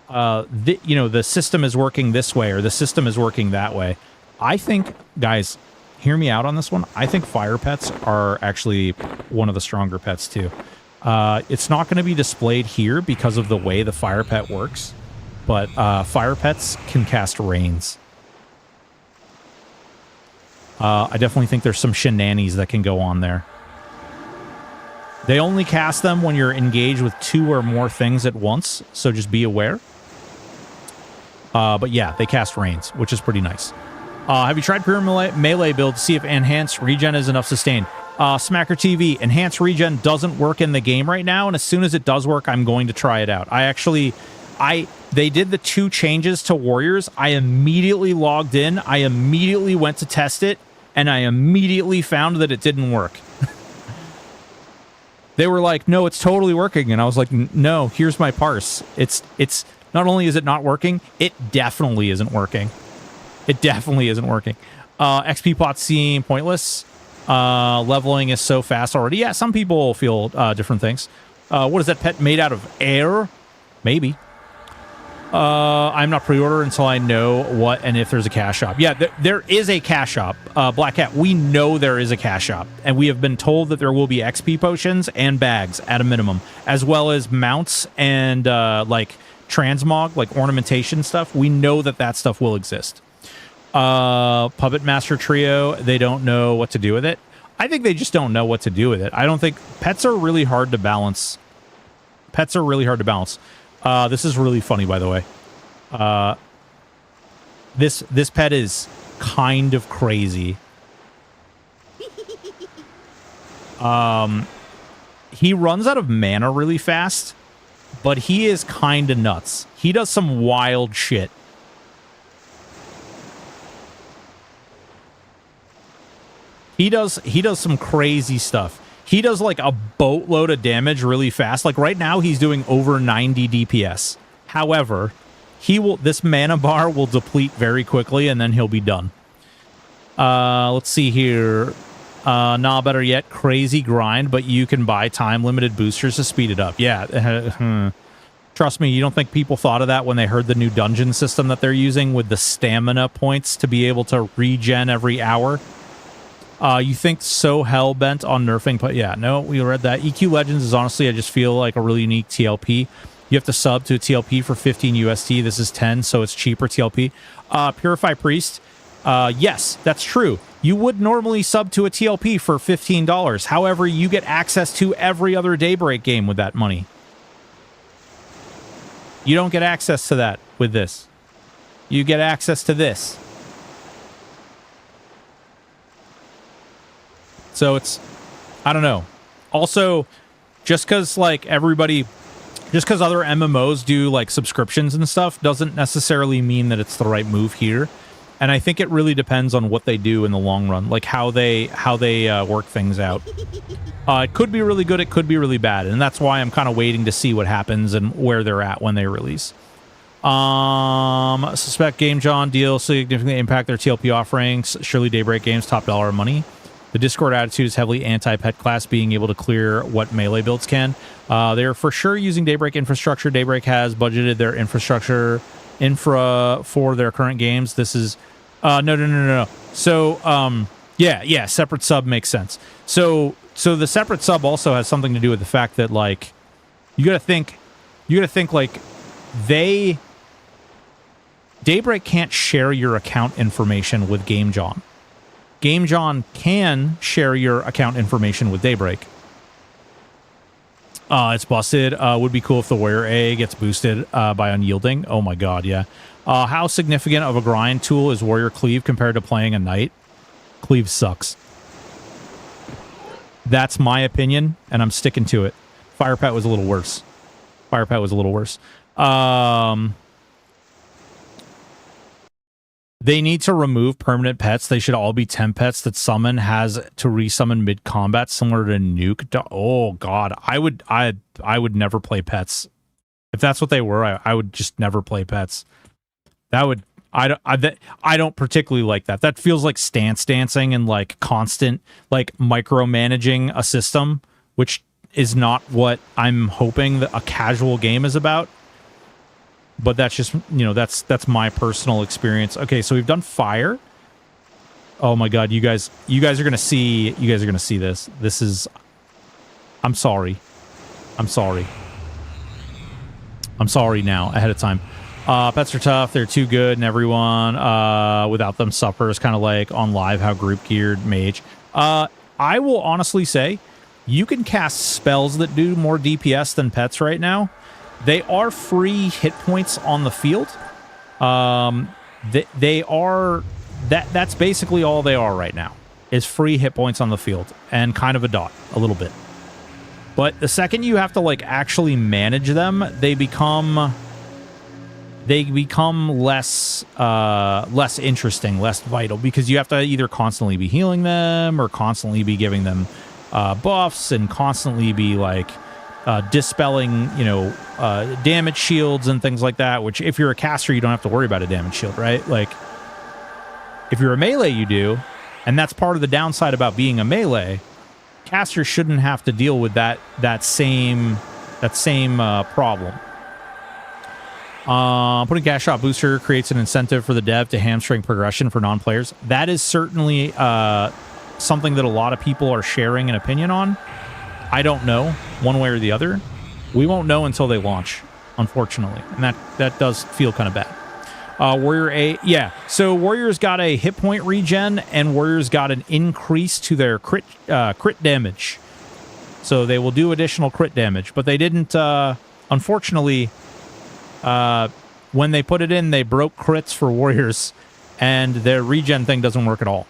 the system is working this way or the system is working that way. I think, guys, hear me out on this one. I think fire pets are actually one of the stronger pets too. It's not going to be displayed here because of the way the fire pet works, but fire pets can cast rains. I definitely think there's some shenanigans that can go on there. They only cast them when you're engaged with 2 or more things at once, so just be aware. But yeah, they cast rains, which is pretty nice. Have you tried pure melee build to see if enhanced regen is enough sustain? Smacker TV, enhanced regen doesn't work in the game right now, and as soon as it does work, I'm going to try it out. They did the 2 changes to Warriors. I immediately logged in, I immediately went to test it, and I immediately found that it didn't work. They were like, no, it's totally working, and I was like, no, here's my parse. It's not only is it not working, it definitely isn't working. It definitely isn't working. XP pots seem pointless. Leveling is so fast already. Yeah, some people feel different things. What is that pet made out of? Air? Maybe. I'm not pre-order until I know what and if there's a cash shop. Yeah, there is a cash shop. Black Cat, we know there is a cash shop, and we have been told that there will be XP potions and bags at a minimum, as well as mounts and like transmog, like ornamentation stuff. We know that stuff will exist. Puppet Master Trio, they don't know what to do with it. I think they just don't know what to do with it. I don't think pets are really hard to balance. Pets are really hard to balance. This is really funny, by the way. This pet is kind of crazy. He runs out of mana really fast, but he is kind of nuts. He does some wild shit. He does some crazy stuff. He does like a boatload of damage really fast. Like right now he's doing over 90 DPS. However, this mana bar will deplete very quickly and then he'll be done. Let's see here. Nah, better yet, crazy grind, but you can buy time limited boosters to speed it up. Yeah. Trust me, you don't think people thought of that when they heard the new dungeon system that they're using with the stamina points to be able to regen every hour? You think so hell-bent on nerfing, but yeah, no, we read that. EQ Legends is honestly, I just feel like a really unique TLP. You have to sub to a TLP for 15 USD. This is 10, so it's cheaper TLP. Purify Priest, yes, that's true. You would normally sub to a TLP for $15. However, you get access to every other Daybreak game with that money. You don't get access to that with this. You get access to this. So it's, I don't know. Also, just because like everybody, just because other MMOs do like subscriptions and stuff doesn't necessarily mean that it's the right move here. And I think it really depends on what they do in the long run, like how they work things out. It could be really good, it could be really bad, and that's why I'm kind of waiting to see what happens and where they're at when they release. Suspect Game John deal significantly impact their TLP offerings. Surely Daybreak Games top dollar money. The Discord attitude is heavily anti-pet class, being able to clear what melee builds can. They're for sure using Daybreak infrastructure. Daybreak has budgeted their infra for their current games. This is no. So yeah, separate sub makes sense. So the separate sub also has something to do with the fact that like you gotta think like Daybreak can't share your account information with Game John. Game John can share your account information with Daybreak. It's busted. Would be cool if the Warrior A gets boosted by Unyielding. Oh my god, yeah. How significant of a grind tool is Warrior Cleave compared to playing a Knight? Cleave sucks. That's my opinion, and I'm sticking to it. Fire Pet was a little worse. They need to remove permanent pets. They should all be temp pets that summon has to resummon mid-combat, similar to Nuke. Oh god, I would never play pets. If that's what they were, I would just never play pets. That would I don't particularly like that. That feels like stance dancing and like constant like micromanaging a system, which is not what I'm hoping that a casual game is about. But that's just, you know, that's my personal experience. Okay, so we've done fire. Oh my god, you guys are gonna see this. This is, I'm sorry now ahead of time. Pets are tough. They're too good, and everyone without them suffers. Kind of like on live how group geared mage. I will honestly say, you can cast spells that do more DPS than pets right now. They are free hit points on the field. They are that's basically all they are right now, is free hit points on the field and kind of a dot a little bit. But the second you have to like actually manage them, they become less interesting, less vital, because you have to either constantly be healing them or constantly be giving them buffs and constantly be like dispelling, you know, damage shields and things like that, which if you're a caster, you don't have to worry about a damage shield, right? Like, if you're a melee, you do, and that's part of the downside about being a melee. Casters shouldn't have to deal with that same problem. Putting Gas Shot Booster creates an incentive for the dev to hamstring progression for non-players. That is certainly something that a lot of people are sharing an opinion on. I don't know, one way or the other. We won't know until they launch, unfortunately. And that does feel kind of bad. Warrior A, yeah. So Warriors got a hit point regen, and Warriors got an increase to their crit damage. So they will do additional crit damage, but they didn't, unfortunately, when they put it in, they broke crits for Warriors, and their regen thing doesn't work at all.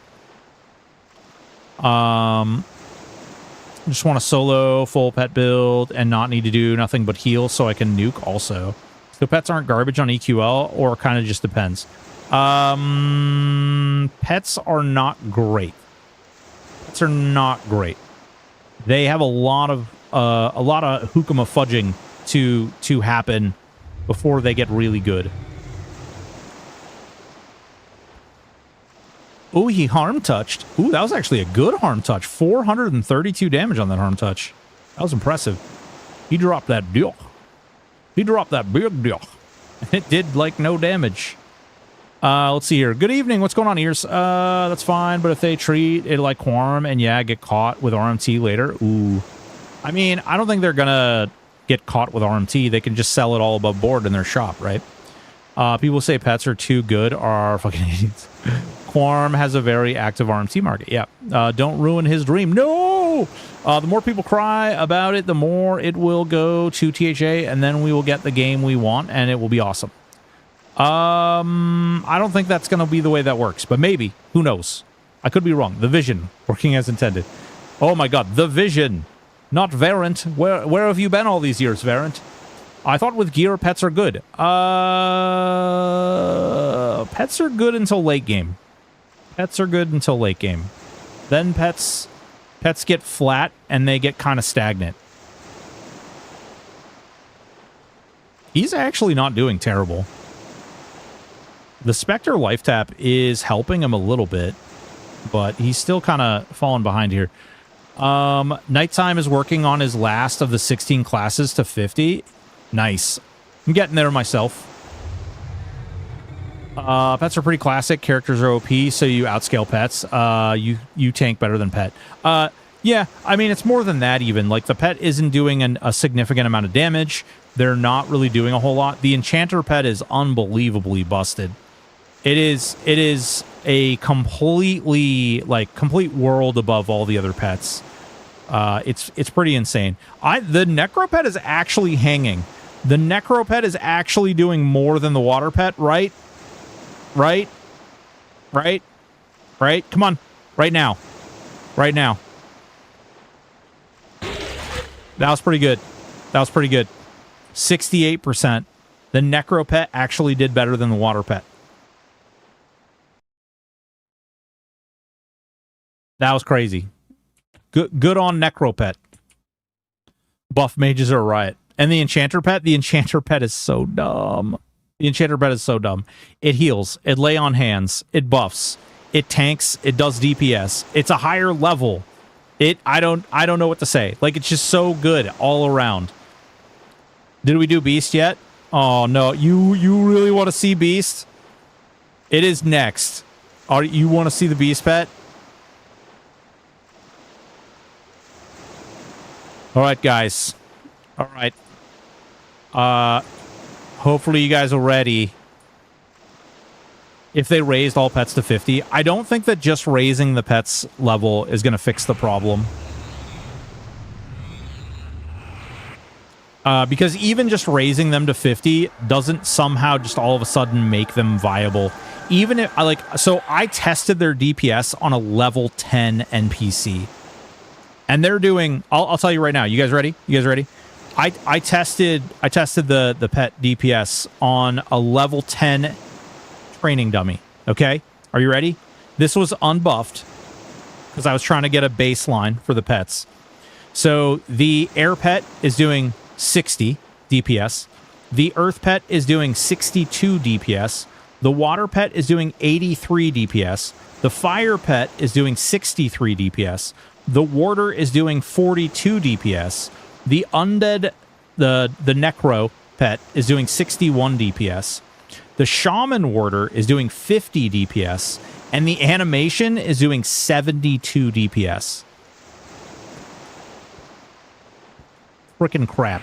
Just want to solo full pet build and not need to do nothing but heal so I can nuke also. So pets aren't garbage on EQL, or kind of just depends. Pets are not great. Pets are not great. They have a lot of hookama fudging to happen before they get really good. Oh, he harm touched. Ooh, that was actually a good harm touch. 432 damage on that harm touch. That was impressive. He dropped that deal. He dropped that big deal. It did, like, no damage. Let's see here. Good evening. What's going on, Ears? That's fine, but if they treat it like Quorum and, yeah, get caught with RMT later, ooh. I mean, I don't think they're gonna get caught with RMT. They can just sell it all above board in their shop, right? People say pets are too good are fucking idiots. Quorum has a very active RMT market. Yeah. Don't ruin his dream. No! The more people cry about it, the more it will go to THA, and then we will get the game we want, and it will be awesome. I don't think that's going to be the way that works, but maybe. Who knows? I could be wrong. The Vision, working as intended. Oh my god, The Vision. Not Variant. Where have you been all these years, Variant? I thought with gear, pets are good. Pets are good until late game. Pets are good until late game. Then pets get flat, and they get kind of stagnant. He's actually not doing terrible. The Spectre life tap is helping him a little bit, but he's still kind of falling behind here. Nighttime is working on his last of the 16 classes to 50. Nice. I'm getting there myself. Pets are pretty classic. Characters are OP, so you outscale pets. You tank better than pet. Yeah, I mean, it's more than that even. Like, the pet isn't doing a significant amount of damage. They're not really doing a whole lot. The Enchanter pet is unbelievably busted. It is a completely, like, complete world above all the other pets. It's pretty insane. The Necro pet is actually hanging. The Necro pet is actually doing more than the Water pet, right? Right? Right? Right? Come on. Right now. Right now. That was pretty good. That was pretty good. 68%. The Necro pet actually did better than the Water pet. That was crazy. Good on Necro pet. Buff mages are a riot. And the Enchanter pet is so dumb. The Enchanter pet is so dumb. It heals. It lay on hands. It buffs. It tanks. It does DPS. It's a higher level. I don't know what to say. Like, it's just so good all around. Did we do Beast yet? Oh no, you really want to see Beast? It is next. You want to see the Beast pet? All right, guys. All right. Hopefully you guys are ready. If they raised all pets to 50, I don't think that just raising the pets level is going to fix the problem. Because even just raising them to 50 doesn't somehow just all of a sudden make them viable. Even if, so I tested their DPS on a level 10 NPC. And they're doing, I'll tell you right now. You guys ready? You guys ready? I tested the pet DPS on a level 10 training dummy. Okay? Are you ready? This was unbuffed because I was trying to get a baseline for the pets. So the air pet is doing 60 DPS. The earth pet is doing 62 DPS. The water pet is doing 83 DPS. The fire pet is doing 63 DPS. The warder is doing 42 DPS. The undead, the necro pet is doing 61 DPS. The Shaman Warder is doing 50 DPS. And the animation is doing 72 DPS. Frickin' crap.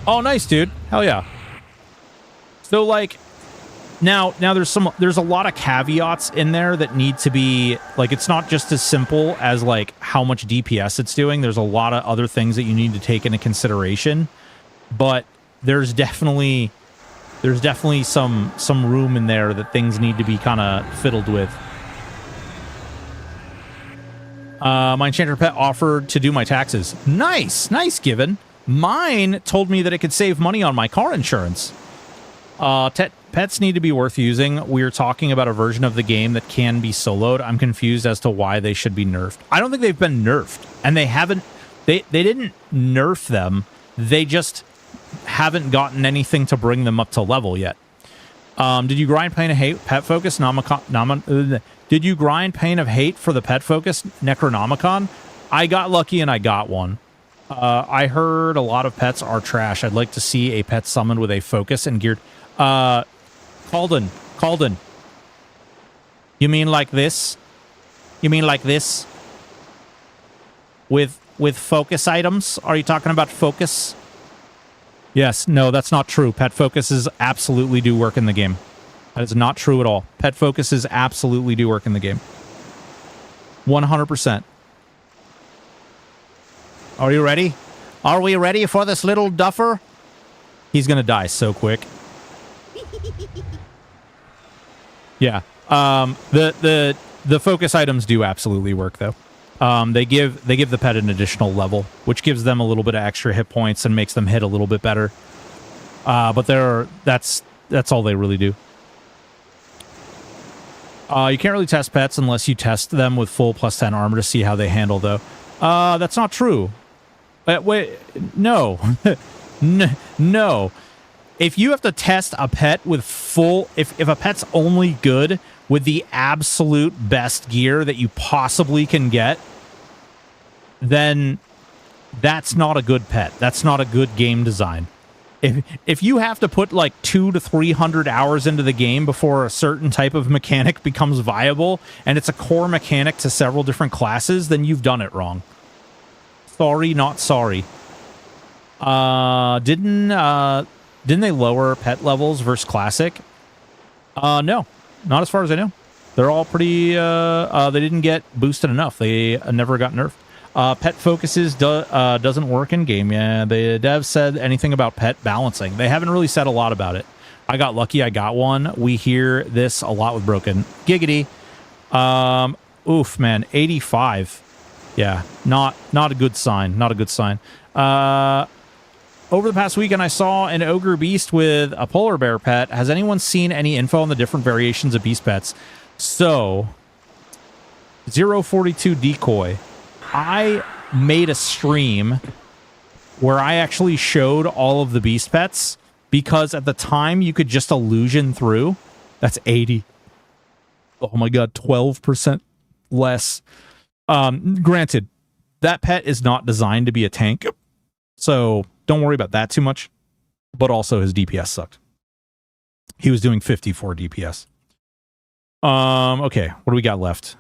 Oh, nice, dude. Hell yeah. So, like, now there's a lot of caveats in there that need to be, like, it's not just as simple as, like, how much DPS it's doing. There's a lot of other things that you need to take into consideration. But there's definitely some room in there that things need to be kind of fiddled with. My enchanter pet offered to do my taxes. Nice given. Mine told me that it could save money on my car insurance. Pets need to be worth using. We're talking about a version of the game that can be soloed. I'm confused as to why they should be nerfed. I don't think they've been nerfed, and they haven't. They didn't nerf them. They just haven't gotten anything to bring them up to level yet. Did you grind Pain of Hate Pet Focus? Did you grind Pain of Hate for the Pet Focus Necronomicon? I got lucky and I got one. I heard a lot of pets are trash. I'd like to see a pet summoned with a focus and geared. Calden. You mean like this? You mean like this? With focus items? Are you talking about focus? Yes, no, that's not true. Pet focuses absolutely do work in the game. That is not true at all. Pet focuses absolutely do work in the game. 100%. Are you ready? Are we ready for this little duffer? He's gonna die so quick. Yeah. The focus items do absolutely work though. They give the pet an additional level, which gives them a little bit of extra hit points and makes them hit a little bit better. But that's all they really do. You can't really test pets unless you test them with full +10 armor to see how they handle though. That's not true. Wait, no. No. If you have to test a pet with full... If a pet's only good with the absolute best gear that you possibly can get, then that's not a good pet. That's not a good game design. If you have to put like 200 to 300 hours into the game before a certain type of mechanic becomes viable, and it's a core mechanic to several different classes, then you've done it wrong. Sorry, not sorry. Didn't they lower pet levels versus classic? No, not as far as I know. They're all pretty, they didn't get boosted enough. They never got nerfed. Pet focuses doesn't work in game. Yeah, the dev said anything about pet balancing. They haven't really said a lot about it. I got lucky. I got one. We hear this a lot with Broken. Giggity. Oof, man. 85. Yeah, not a good sign. Not a good sign. Over the past weekend, I saw an ogre beast with a polar bear pet. Has anyone seen any info on the different variations of beast pets? So, 042 Decoy. I made a stream where I actually showed all of the beast pets because at the time you could just illusion through. That's 80. Oh my god, 12% less. Granted, that pet is not designed to be a tank, so don't worry about that too much. But also his DPS sucked. He was doing 54 DPS. Okay, what do we got left?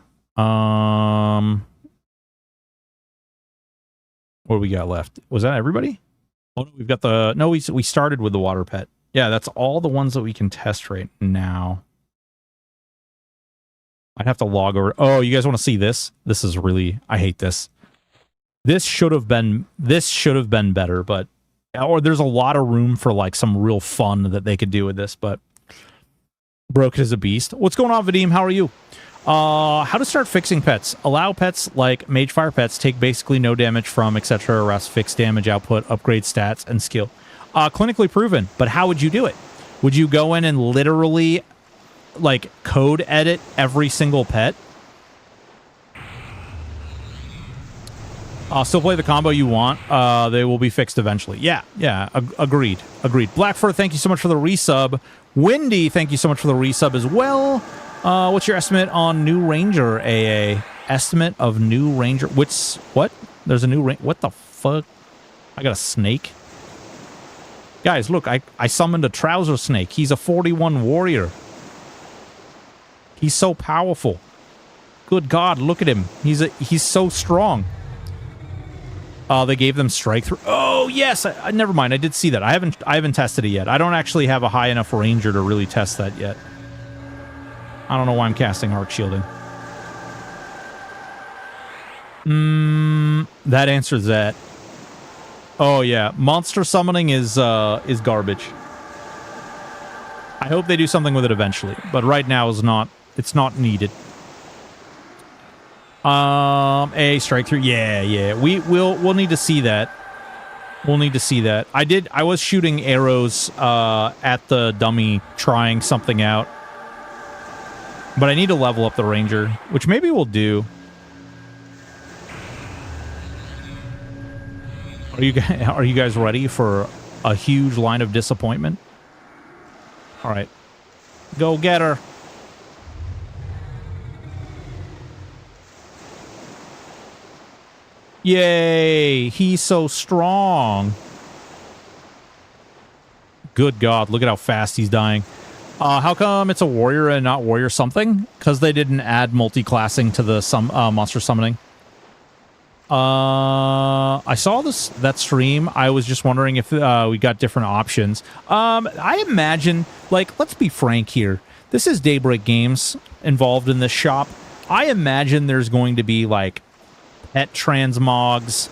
What do we got left? Was that everybody? Oh, no, we've got the... No, we started with the water pet. Yeah, that's all the ones that we can test right now. I'd have to log over... Oh, you guys want to see this? This is really... I hate this. This should have been better, but... Or there's a lot of room for, like, some real fun that they could do with this, but... Broken is a beast. What's going on, Vadim? How are you? How to start fixing pets. Allow pets like Magefire pets take basically no damage from, etc. Arrest, fix damage output, upgrade stats, and skill. Clinically proven, but how would you do it? Would you go in and literally, like, code edit every single pet? Still play the combo you want. They will be fixed eventually. Yeah, agreed. Black Fur, thank you so much for the resub. Windy, thank you so much for the resub as well. What's your estimate on new Ranger AA? Estimate of new Ranger... What? There's a new... What the fuck? I got a snake? Guys, look, I summoned a trouser snake. He's a 41 warrior. He's so powerful. Good God, look at him. He's so strong. They gave them strike through. Oh yes, never mind. I did see that. I haven't tested it yet. I don't actually have a high enough ranger to really test that yet. I don't know why I'm casting arc shielding. That answers that. Oh yeah, monster summoning is garbage. I hope they do something with it eventually, but right now it's not needed. A strike through. Yeah. We'll need to see that. We'll need to see that. I was shooting arrows at the dummy trying something out. But I need to level up the ranger, which maybe we'll do. Are you guys ready for a huge line of disappointment? All right. Go get her. Yay! He's so strong. Good God, look at how fast he's dying. How come it's a warrior and not warrior something? Because they didn't add multi-classing to the monster summoning. I saw that stream. I was just wondering if we got different options. I imagine, like, let's be frank here. This is Daybreak Games involved in this shop. I imagine there's going to be, like, pet transmogs.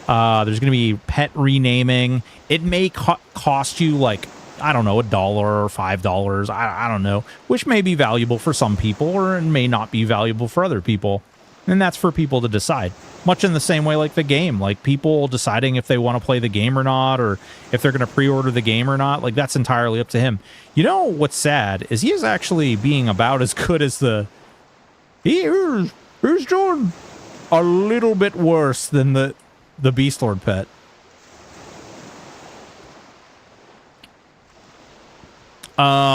There's going to be pet renaming. It may cost you, like, I don't know, $1 or $5. I don't know, which may be valuable for some people or it may not be valuable for other people. And that's for people to decide. Much in the same way like the game. Like, people deciding if they want to play the game or not, or if they're going to pre-order the game or not. Like, that's entirely up to him. You know what's sad is he is actually being about as good as the... Here's Jordan. A little bit worse than the Beastlord pet.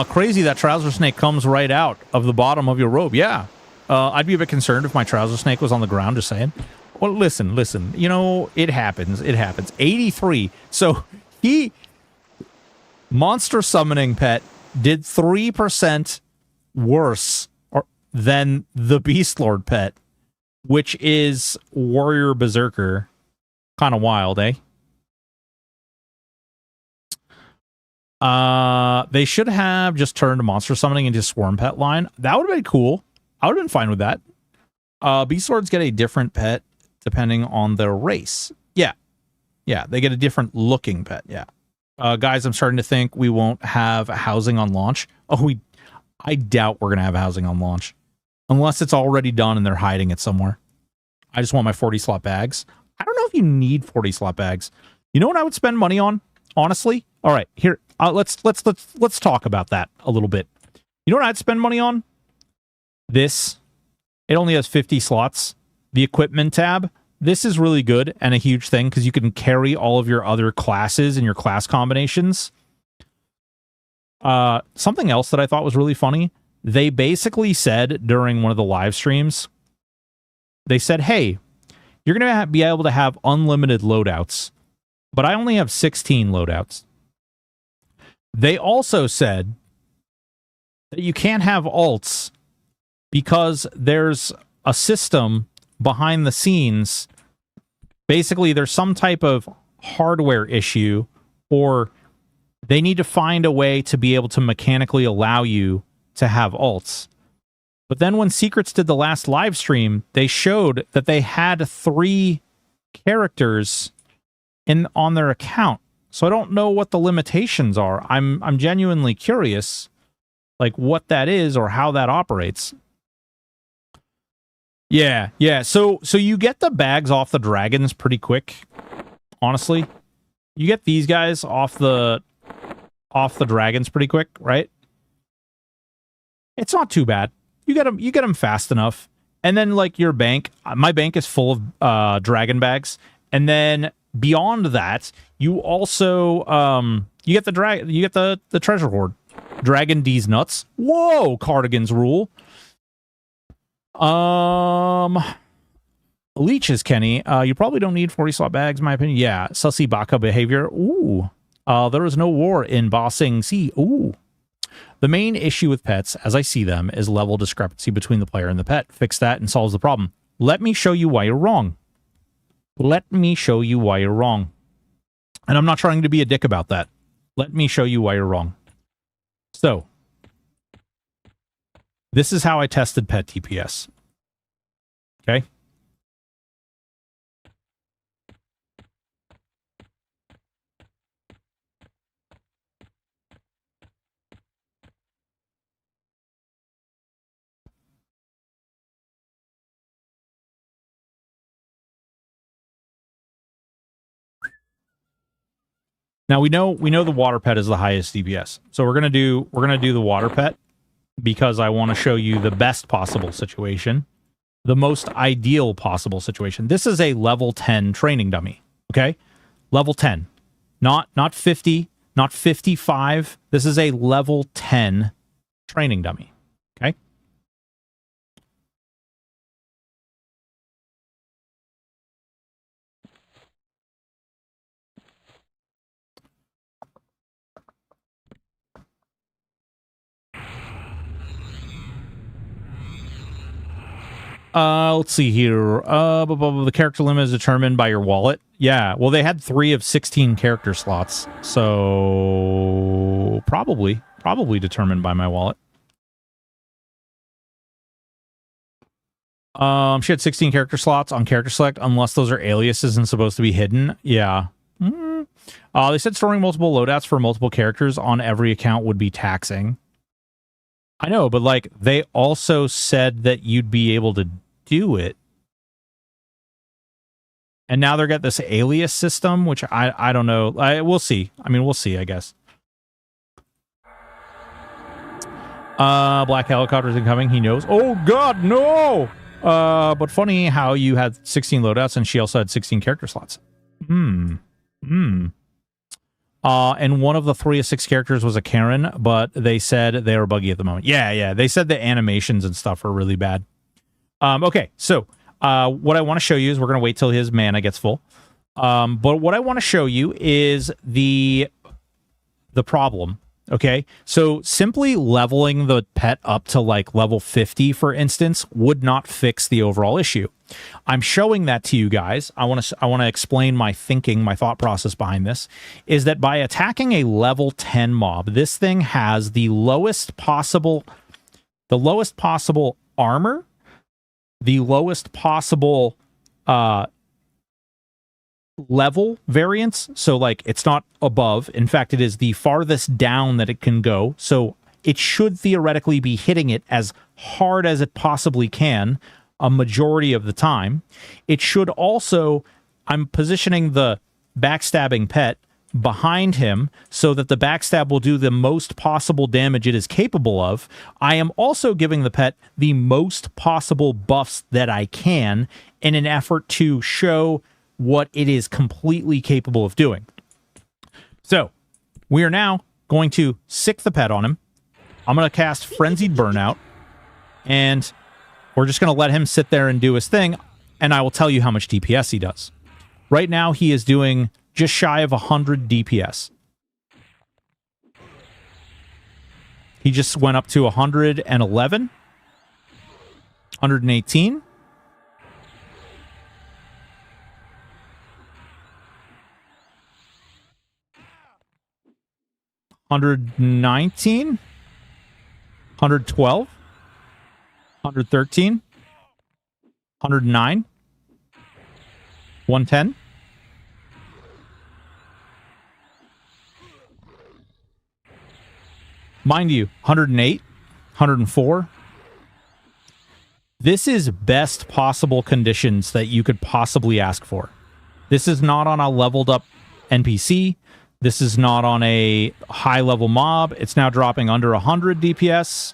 Crazy that trouser snake comes right out of the bottom of your robe. Yeah. I'd be a bit concerned if my trouser snake was on the ground, just saying. Well, listen. You know, it happens. 83. So monster summoning pet did 3% worse than the Beastlord pet, which is Warrior Berserker. Kind of wild, eh? They should have just turned monster summoning into Swarm Pet line. That would have been cool. I would have been fine with that. Beastlords get a different pet depending on their race. Yeah, they get a different looking pet. Yeah. Guys, I'm starting to think we won't have housing on launch. I doubt we're gonna have housing on launch, unless it's already done and they're hiding it somewhere. I just want my 40 slot bags. I don't know if you need 40 slot bags. You know what I would spend money on, honestly? All right, here. Let's talk about that a little bit. You know what I'd spend money on? This. It only has 50 slots. The equipment tab. This is really good and a huge thing because you can carry all of your other classes and your class combinations. Something else that I thought was really funny. They basically said during one of the live streams, they said, hey, you're going to be able to have unlimited loadouts, but I only have 16 loadouts. They also said that you can't have alts because there's a system behind the scenes. Basically, there's some type of hardware issue, or they need to find a way to be able to mechanically allow you to have alts. But then when Secrets did the last live stream, they showed that they had 3 characters on their account. So I don't know what the limitations are. I'm genuinely curious, like, what that is or how that operates. Yeah. So you get the bags off the dragons pretty quick. Honestly, you get these guys off the dragons pretty quick, right? It's not too bad. You get them fast enough, and then like your bank. My bank is full of dragon bags, and then beyond that, you also you get the treasure hoard, Dragon D's nuts. Whoa, cardigans rule. Leeches, Kenny. You probably don't need 40 slot bags, in my opinion. Yeah, sussy baka behavior. Ooh. There is no war in Bossing Sea. Ooh. The main issue with pets, as I see them, is level discrepancy between the player and the pet. Fix that and solves the problem. Let me show you why you're wrong. Let me show you why you're wrong. And I'm not trying to be a dick about that. Let me show you why you're wrong. So, this is how I tested pet TPS. Okay? Now we know the water pet is the highest DPS. So we're gonna do the water pet because I want to show you the best possible situation, the most ideal possible situation. This is a level 10 training dummy, okay? Level 10. Not 50, not 55. This is a level 10 training dummy, okay? Let's see here. The character limit is determined by your wallet. Yeah, well, they had 3 of 16 character slots, so probably determined by my wallet. She had 16 character slots on character select, unless those are aliases and supposed to be hidden. Yeah. They said storing multiple loadouts for multiple characters on every account would be taxing. I know, but like they also said that you'd be able to do it. And now they're got this alias system, which I don't know. We'll see. I mean, we'll see, I guess. Black helicopters incoming. He knows. Oh God, no! But funny how you had 16 loadouts and she also had 16 character slots. And one of the 3 of 6 characters was a Karen, but they said they were buggy at the moment. Yeah. They said the animations and stuff are really bad. Okay, so what I want to show you is we're going to wait till his mana gets full. But what I want to show you is the problem. Okay, so simply leveling the pet up to like level 50, for instance, would not fix the overall issue. I'm showing that to you guys. I want to explain my thinking, my thought process behind this, is that by attacking a level 10 mob, this thing has the lowest possible armor, the lowest possible level variance. So like it's not above. In fact, it is the farthest down that it can go. So it should theoretically be hitting it as hard as it possibly can a majority of the time. It should also, I'm positioning the backstabbing pet behind him so that the backstab will do the most possible damage it is capable of. I am also giving the pet the most possible buffs that I can in an effort to show what it is completely capable of doing. So we are now going to sick the pet on him. I'm going to cast Frenzied Burnout, and we're just going to let him sit there and do his thing, and I will tell you how much DPS he does. Right now, he is doing just shy of 100 DPS. He just went up to 111, 118. 119, 112, 113, 109, 110. Mind you, 108, 104. This is best possible conditions that you could possibly ask for. This is not on a leveled up NPC. This is not on a high-level mob. It's now dropping under 100 DPS.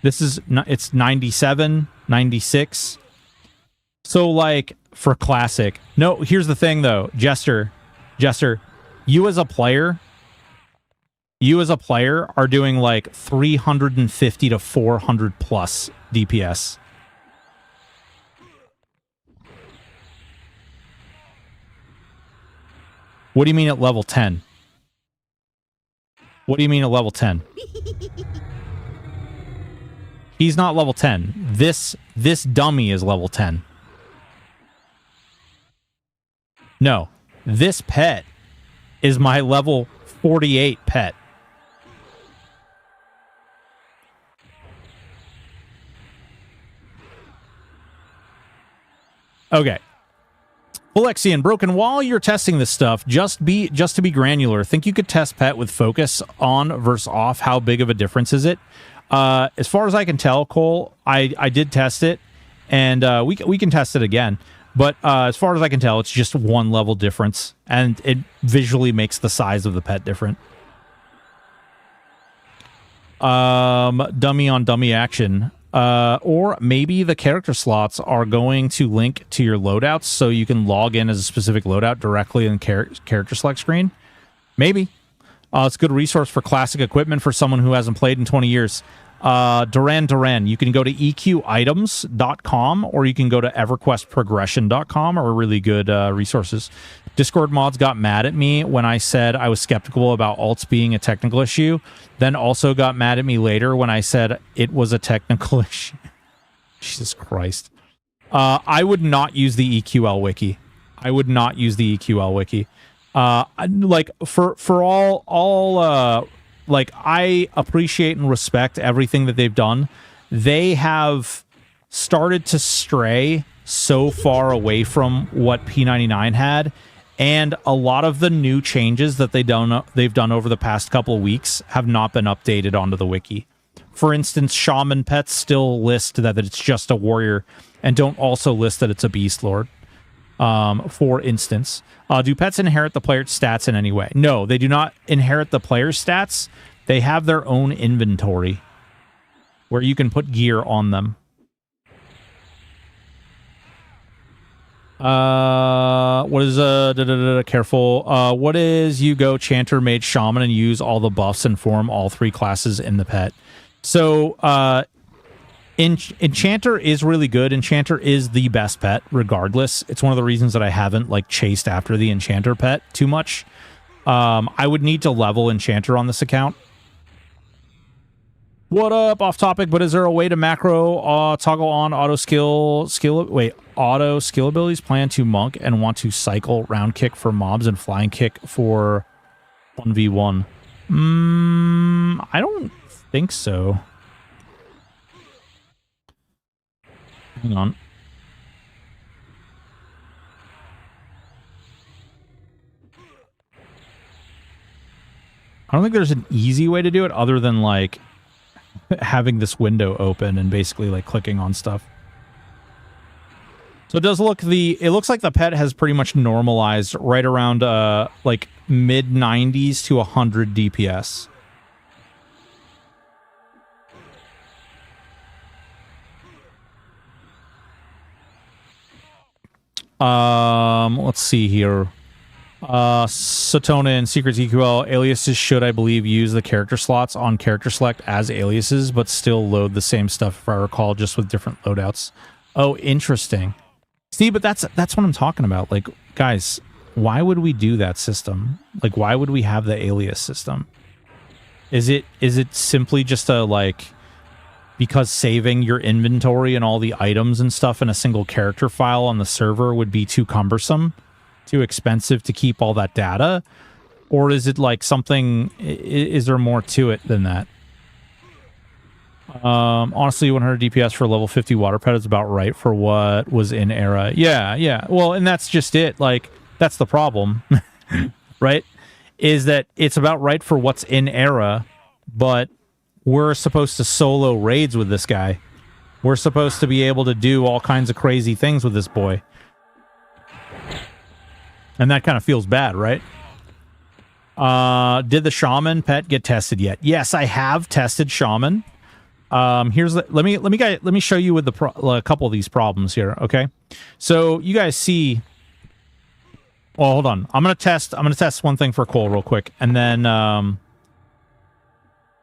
It's 97, 96. So, like, for Classic... No, here's the thing, though. Jester, you as a player are doing, like, 350 to 400 plus DPS. What do you mean at level 10? What do you mean at level 10? He's not level 10. This dummy is level 10. No, this pet is my level 48 pet. Okay. Alexian, Broken, while you're testing this stuff, just to be granular, think you could test pet with focus on versus off? How big of a difference is it? As far as I can tell, Cole, I did test it, and we can test it again. But as far as I can tell, it's just one level difference, and it visually makes the size of the pet different. Dummy on dummy action. Or maybe the character slots are going to link to your loadouts, so you can log in as a specific loadout directly in character select screen. Maybe. It's a good resource for classic equipment for someone who hasn't played in 20 years. Duran, you can go to eqitems.com or you can go to everquestprogression.com, are really good resources. Discord mods got mad at me when I said I was skeptical about alts being a technical issue, then also got mad at me later when I said it was a technical issue. Jesus Christ. I would not use the EQL wiki. I would not use the EQL wiki. Like for all like, I appreciate and respect everything that they've done. They have started to stray so far away from what P99 had, and a lot of the new changes that they've done over the past couple of weeks have not been updated onto the wiki. For instance, shaman pets still list that it's just a warrior and don't also list that it's a beast lord. For instance, do pets inherit the player's stats in any way? No, they do not inherit the player's stats. They have their own inventory where you can put gear on them. What is careful? What is you go chanter, mage, shaman, and use all the buffs and form all three classes in the pet? So, Enchanter is really good. Enchanter is the best pet, regardless. It's one of the reasons that I haven't like chased after the Enchanter pet too much. I would need to level Enchanter on this account. What up? Off topic, but is there a way to macro toggle on auto skill abilities? Plan to monk and want to cycle round kick for mobs and flying kick for 1v1. I don't think so. Hang on. I don't think there's an easy way to do it other than like having this window open and basically like clicking on stuff. So it does look it looks like the pet has pretty much normalized right around like mid 90s to 100 DPS. Let's see here. Satona and Secrets EQL aliases should, I believe, use the character slots on character select as aliases, but still load the same stuff, if I recall, just with different loadouts. Oh, interesting. See, but that's what I'm talking about. Like, guys, why would we do that system? Like, why would we have the alias system? Is it simply just a like because saving your inventory and all the items and stuff in a single character file on the server would be too cumbersome? Too expensive to keep all that data? Or is it like something, is there more to it than that? Honestly, 100 DPS for a level 50 water pet is about right for what was in era. Yeah. Well, and that's just it. Like, that's the problem, right? Is that it's about right for what's in era, but we're supposed to solo raids with this guy. We're supposed to be able to do all kinds of crazy things with this boy. And that kind of feels bad, right? Did the shaman pet get tested yet? Yes, I have tested shaman. Here's let me show you with a couple of these problems here, okay? So you guys see. Well, hold on. I'm gonna test one thing for Cole real quick, and then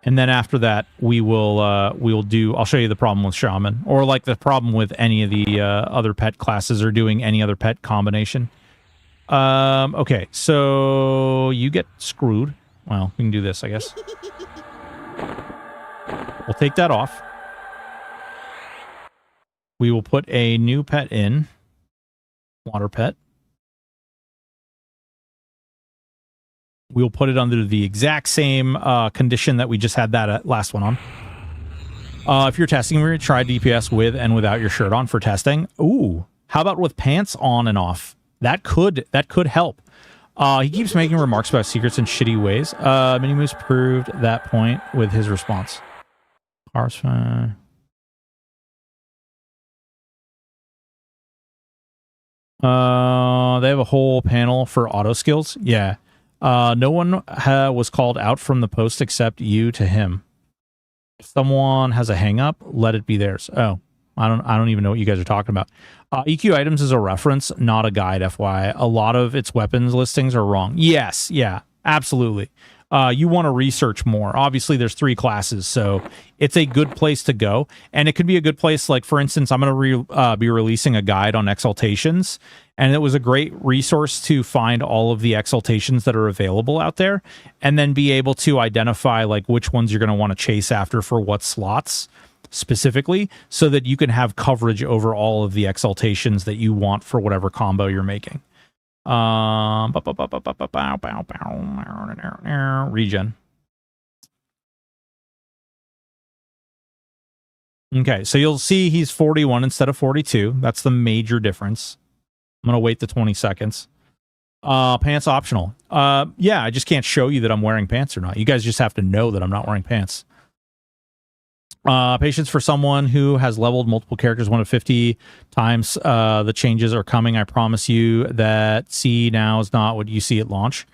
after that I'll show you the problem with shaman, or like the problem with any of the other pet classes or doing any other pet combination. Okay, so you get screwed. Well, we can do this, I guess. We'll take that off. We will put a new pet in. Water pet. We'll put it under the exact same condition that we just had that last one on. If you're testing, we're going to try DPS with and without your shirt on for testing. Ooh, how about with pants on and off? That could help. He keeps making remarks about secrets in shitty ways. Minimus proved that point with his response. Cars fine. They have a whole panel for auto skills. Yeah. No one was called out from the post except you to him. If someone has a hang up, let it be theirs. Oh, I don't even know what you guys are talking about. EQ items is a reference, not a guide, FYI. A lot of its weapons listings are wrong. Yes, yeah, absolutely. You want to research more. Obviously, there's 3 classes, so it's a good place to go. And it could be a good place, like, for instance, I'm going to be releasing a guide on exaltations, and it was a great resource to find all of the exaltations that are available out there, and then be able to identify, like, which ones you're going to want to chase after for what slots specifically, so that you can have coverage over all of the exaltations that you want for whatever combo you're making. Regen. Okay, so you'll see he's 41 instead of 42. That's the major difference. I'm gonna wait the 20 seconds. Pants optional. Yeah, I just can't show you that I'm wearing pants or not. You guys just have to know that I'm not wearing pants. Patience for someone who has leveled multiple characters 1 of 50 times. The changes are coming. I promise you that see now is not what you see at launch.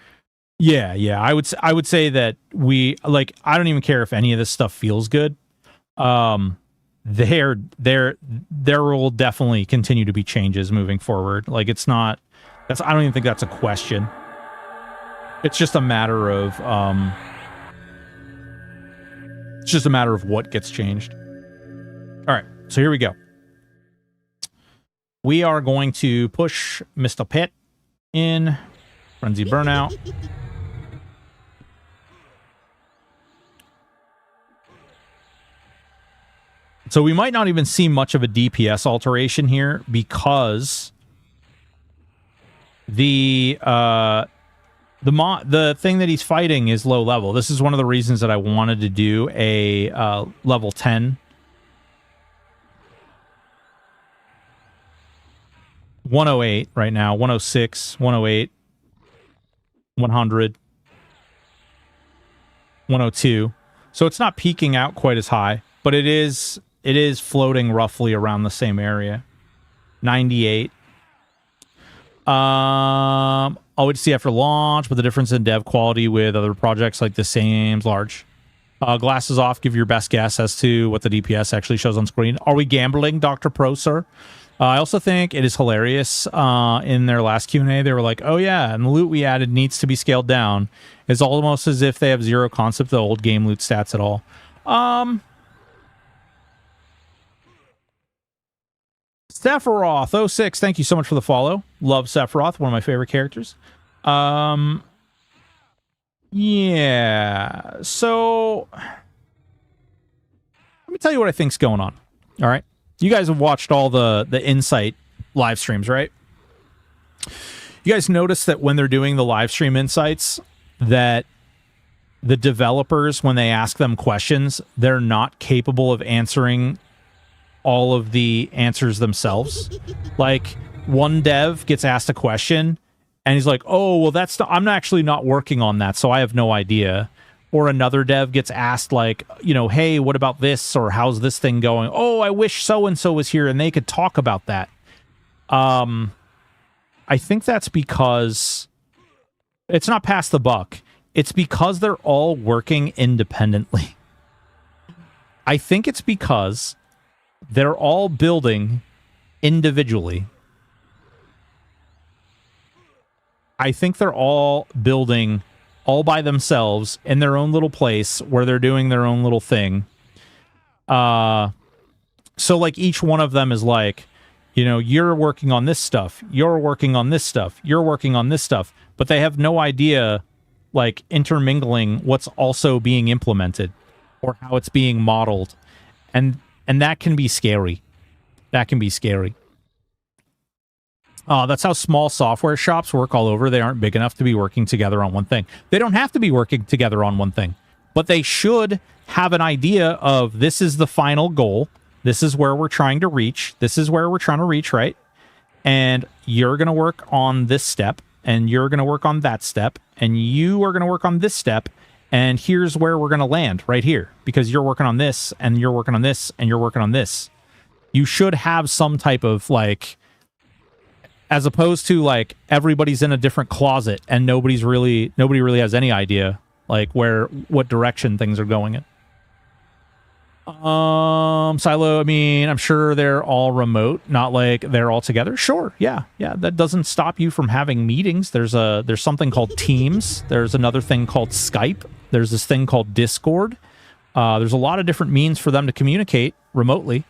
Yeah. I would say that I don't even care if any of this stuff feels good. There will definitely continue to be changes moving forward. Like, I don't even think that's a question. It's just a matter of it's just a matter of what gets changed. All right, so here we go. We are going to push Mr. Pet in. Frenzy Burnout. So we might not even see much of a DPS alteration here because the thing that he's fighting is low level. This is one of the reasons that I wanted to do a level 10. 108 right now, 106, 108, 100, 102. So it's not peaking out quite as high, but it is floating roughly around the same area. 98. I'll wait to see after launch, but the difference in dev quality with other projects like the same is large. Glasses off, give your best guess as to what the DPS actually shows on screen. Are we gambling, Dr. Pro, sir? I also think it is hilarious. In their last Q&A, they were like, oh yeah, and the loot we added needs to be scaled down. It's almost as if they have zero concept of the old game loot stats at all. Sephiroth 06, thank you so much for the follow. Love Sephiroth, one of my favorite characters. Yeah, so let me tell you what I think's going on. All right, you guys have watched all the Insight live streams, right? You guys notice that when they're doing the live stream insights, that the developers, when they ask them questions, they're not capable of answering all of the answers themselves. Like, one dev gets asked a question and he's like, oh, well, I'm actually not working on that, so I have no idea. Or another dev gets asked, like, hey, what about this? Or how's this thing going? Oh, I wish so-and-so was here and they could talk about that. I think that's because it's not past the buck. It's because they're all working independently. I think it's because they're all building individually. I think they're all building all by themselves in their own little place where they're doing their own little thing. So, like, each one of them is like, You know, you're working on this stuff, you're working on this stuff, you're working on this stuff, but they have no idea, like, intermingling what's also being implemented or how it's being modeled. And that can be scary. That can be scary. That's how small software shops work all over. They aren't big enough to be working together on one thing. They don't have to be working together on one thing, but they should have an idea of this is the final goal. This is where we're trying to reach. This is where we're trying to reach, right? And you're going to work on this step, and you're going to work on that step, and you are going to work on this step, and here's where we're going to land, right here, because you're working on this, and you're working on this, and you're working on this. You should have some type of, like, as opposed to, like, everybody's in a different closet, and nobody really has any idea, like, what direction things are going in. Silo, I mean, I'm sure they're all remote, not like they're all together. Sure, yeah. That doesn't stop you from having meetings. There's something called Teams. There's another thing called Skype. There's this thing called Discord. There's a lot of different means for them to communicate remotely.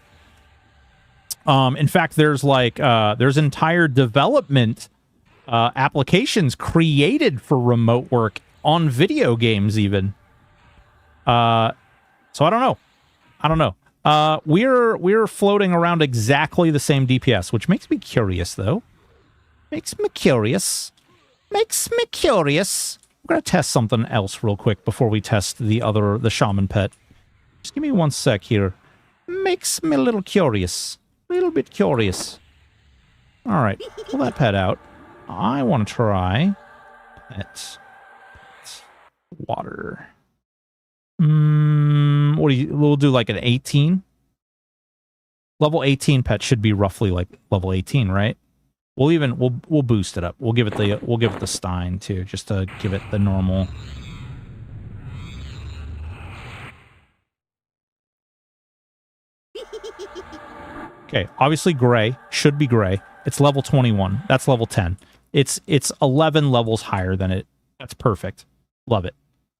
In fact, there's entire development applications created for remote work on video games even. So I don't know. We're floating around exactly the same DPS, which makes me curious, though. Makes me curious. I'm gonna test something else real quick before we test the shaman pet. Just give me 1 sec here. Makes me a little curious. A little bit curious. All right, pull that pet out. I want to try pet water. We'll do like an 18. Level 18 pet should be roughly like level 18, right? We'll boost it up. We'll give it the Stein too, just to give it the normal. Okay, obviously gray should be gray. It's level 21. That's level 10. It's 11 levels higher than it. That's perfect. Love it.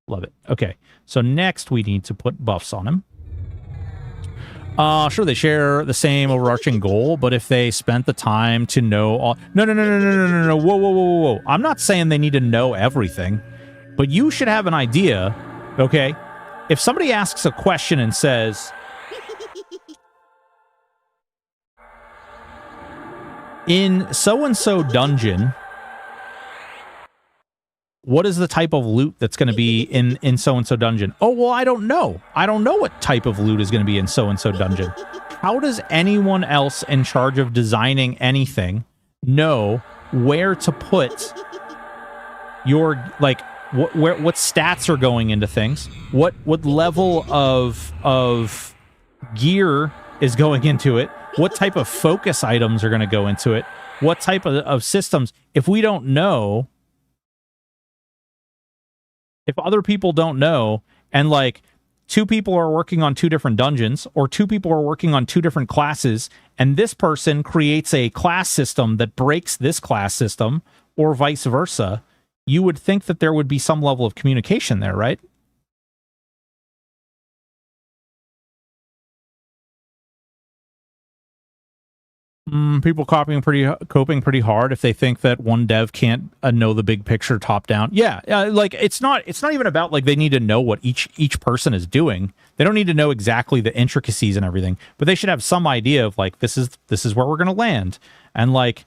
Love it. Okay, so next we need to put buffs on him. Sure, they share the same overarching goal, but if they spent the time to know all... No. Whoa. I'm not saying they need to know everything, but you should have an idea, okay? If somebody asks a question and says... in so-and-so dungeon... what is the type of loot that's going to be in so-and-so dungeon? Oh, well, I don't know. I don't know what type of loot is going to be in so-and-so dungeon. How does anyone else in charge of designing anything know where to put your, like, what stats are going into things? What level of gear is going into it? What type of focus items are going to go into it? What type of systems? If we don't know... if other people don't know, and like 2 people are working on 2 different dungeons, or 2 people are working on 2 different classes, and this person creates a class system that breaks this class system, or vice versa, you would think that there would be some level of communication there, right? People coping pretty hard if they think that one dev can't know the big picture top down. Yeah, like it's not even about like they need to know what each person is doing. They don't need to know exactly the intricacies and everything, but they should have some idea of like this is where we're gonna land. And like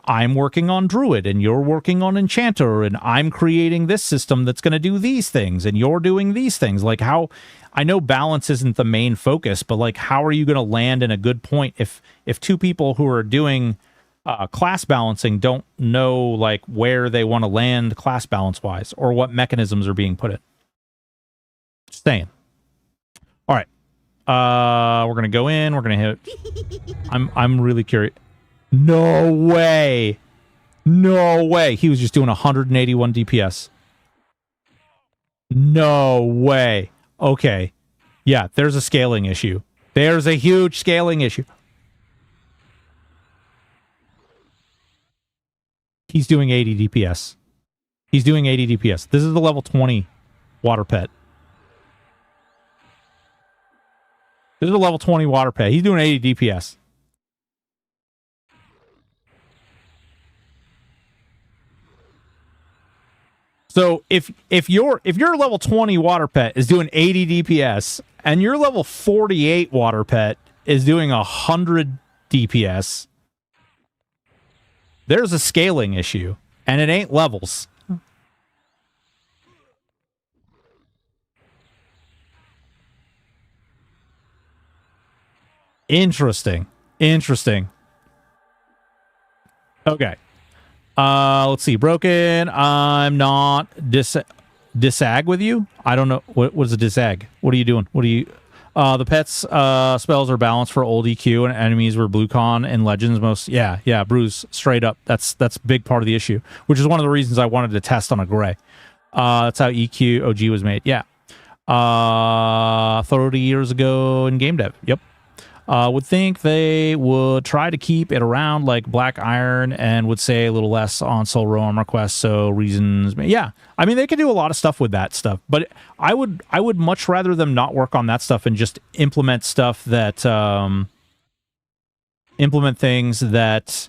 I'm working on Druid and you're working on Enchanter, and I'm creating this system that's gonna do these things and you're doing these things. Like how I know balance isn't the main focus, but like how are you gonna land in a good point if 2 people who are doing class balancing don't know like where they want to land class balance wise or what mechanisms are being put in? Just saying. All right, we're gonna go in. We're gonna hit. I'm really curious. No way. He was just doing 181 DPS. No way. Okay. Yeah, there's a scaling issue. There's a huge scaling issue. He's doing 80 DPS. This is the level 20 water pet. He's doing 80 DPS. So if your level 20 water pet is doing 80 DPS and your level 48 water pet is doing 100 DPS, there's a scaling issue, and it ain't levels. Interesting. Okay. Let's see. Broken. I'm not disag with you. I don't know. What is a disag? What are you doing? The pets spells are balanced for old EQ, and enemies were blue con and legends most. Yeah, Bruce, straight up. That's a big part of the issue, which is one of the reasons I wanted to test on a gray. That's how EQ OG was made. Yeah. 30 years ago in game dev. Yep. Would think they would try to keep it around like Black Iron and would say a little less on Soul Realm requests. So reasons, yeah. I mean, they could do a lot of stuff with that stuff, but I would much rather them not work on that stuff and just implement stuff that implement things that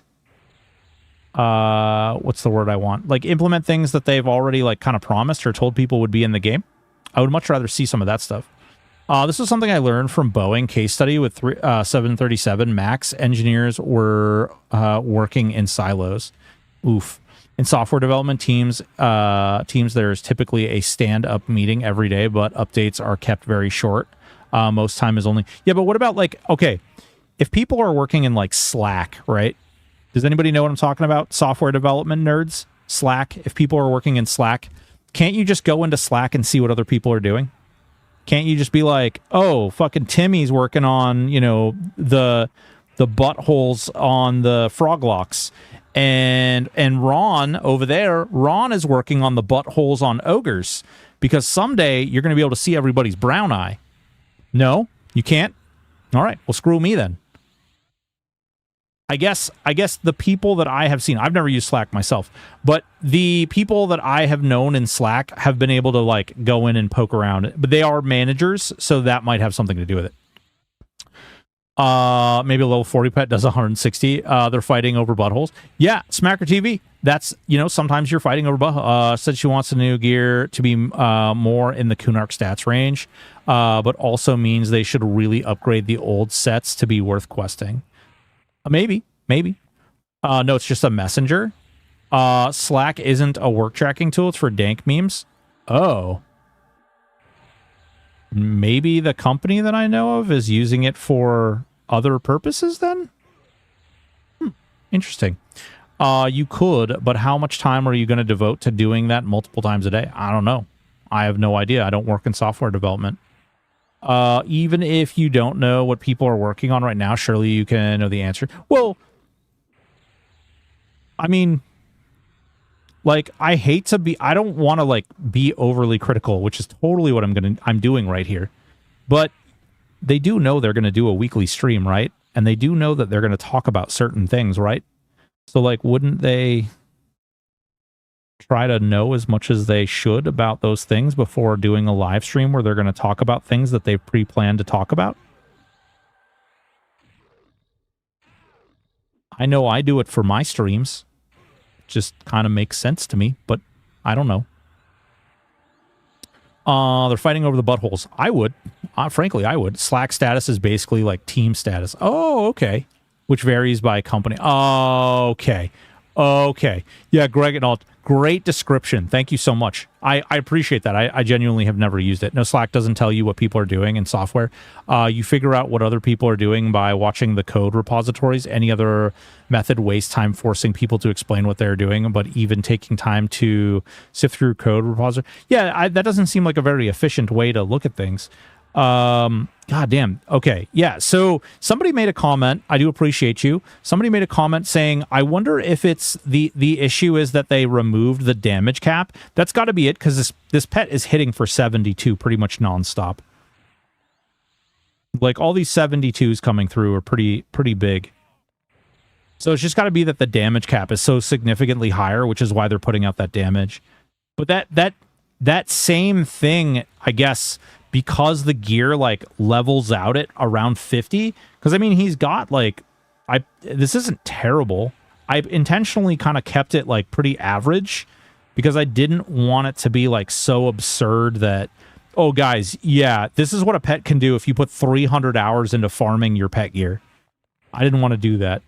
what's the word I want? Like implement things that they've already like kind of promised or told people would be in the game. I would much rather see some of that stuff. This is something I learned from Boeing case study with 737 MAX. Engineers were working in silos. Oof. In software development teams, there's typically a stand-up meeting every day, but updates are kept very short. Most time is only... Yeah, but what about, like, okay, if people are working in, like, Slack, right? Does anybody know what I'm talking about? Software development nerds? Slack. If people are working in Slack, can't you just go into Slack and see what other people are doing? Can't you just be like, oh, fucking Timmy's working on, you know, the buttholes on the frog locks, and Ron over there, Ron is working on the buttholes on ogres, because someday you're going to be able to see everybody's brown eye. No, you can't. All right, well, screw me then. I guess the people that I have seen, I've never used Slack myself, but the people that I have known in Slack have been able to like go in and poke around, but they are managers, so that might have something to do with it. Maybe a level 40 pet does 160. They're fighting over buttholes. Yeah, Smacker TV. That's, you know, sometimes you're fighting over buttholes. Said she wants the new gear to be more in the Kunark stats range, but also means they should really upgrade the old sets to be worth questing. Maybe. No, it's just a messenger. Slack isn't a work tracking tool. It's for dank memes. Oh. Maybe the company that I know of is using it for other purposes then? Interesting. You could, but how much time are you going to devote to doing that multiple times a day? I don't know. I have no idea. I don't work in software development. Even if you don't know what people are working on right now, surely you can know the answer. Well, I mean, like, I don't want to like be overly critical, which is totally what I'm doing right here. But they do know they're going to do a weekly stream, right? And they do know that they're going to talk about certain things, right? So like, wouldn't they try to know as much as they should about those things before doing a live stream where they're going to talk about things that they've pre-planned to talk about? I know I do it for my streams. It just kind of makes sense to me, but I don't know. They're fighting over the buttholes. I would. Frankly, I would. Slack status is basically like team status. Oh, okay. Which varies by company. Okay. Yeah, Greg and all. Great description. Thank you so much. I appreciate that. I genuinely have never used it. No, Slack doesn't tell you what people are doing in software. You figure out what other people are doing by watching the code repositories. Any other method wastes time forcing people to explain what they're doing, but even taking time to sift through code repository. Yeah, that doesn't seem like a very efficient way to look at things. God damn. Okay. Yeah. So somebody made a comment. I do appreciate you. Somebody made a comment saying, I wonder if it's the issue is that they removed the damage cap. That's got to be it, because this pet is hitting for 72 pretty much nonstop. Like, all these 72s coming through are pretty big. So it's just got to be that the damage cap is so significantly higher, which is why they're putting out that damage. But that same thing, I guess, because the gear like levels out at around 50, because I mean, he's got like, this isn't terrible. I intentionally kind of kept it like pretty average, because I didn't want it to be like so absurd that, oh guys, yeah, this is what a pet can do if you put 300 hours into farming your pet gear. I didn't want to do that.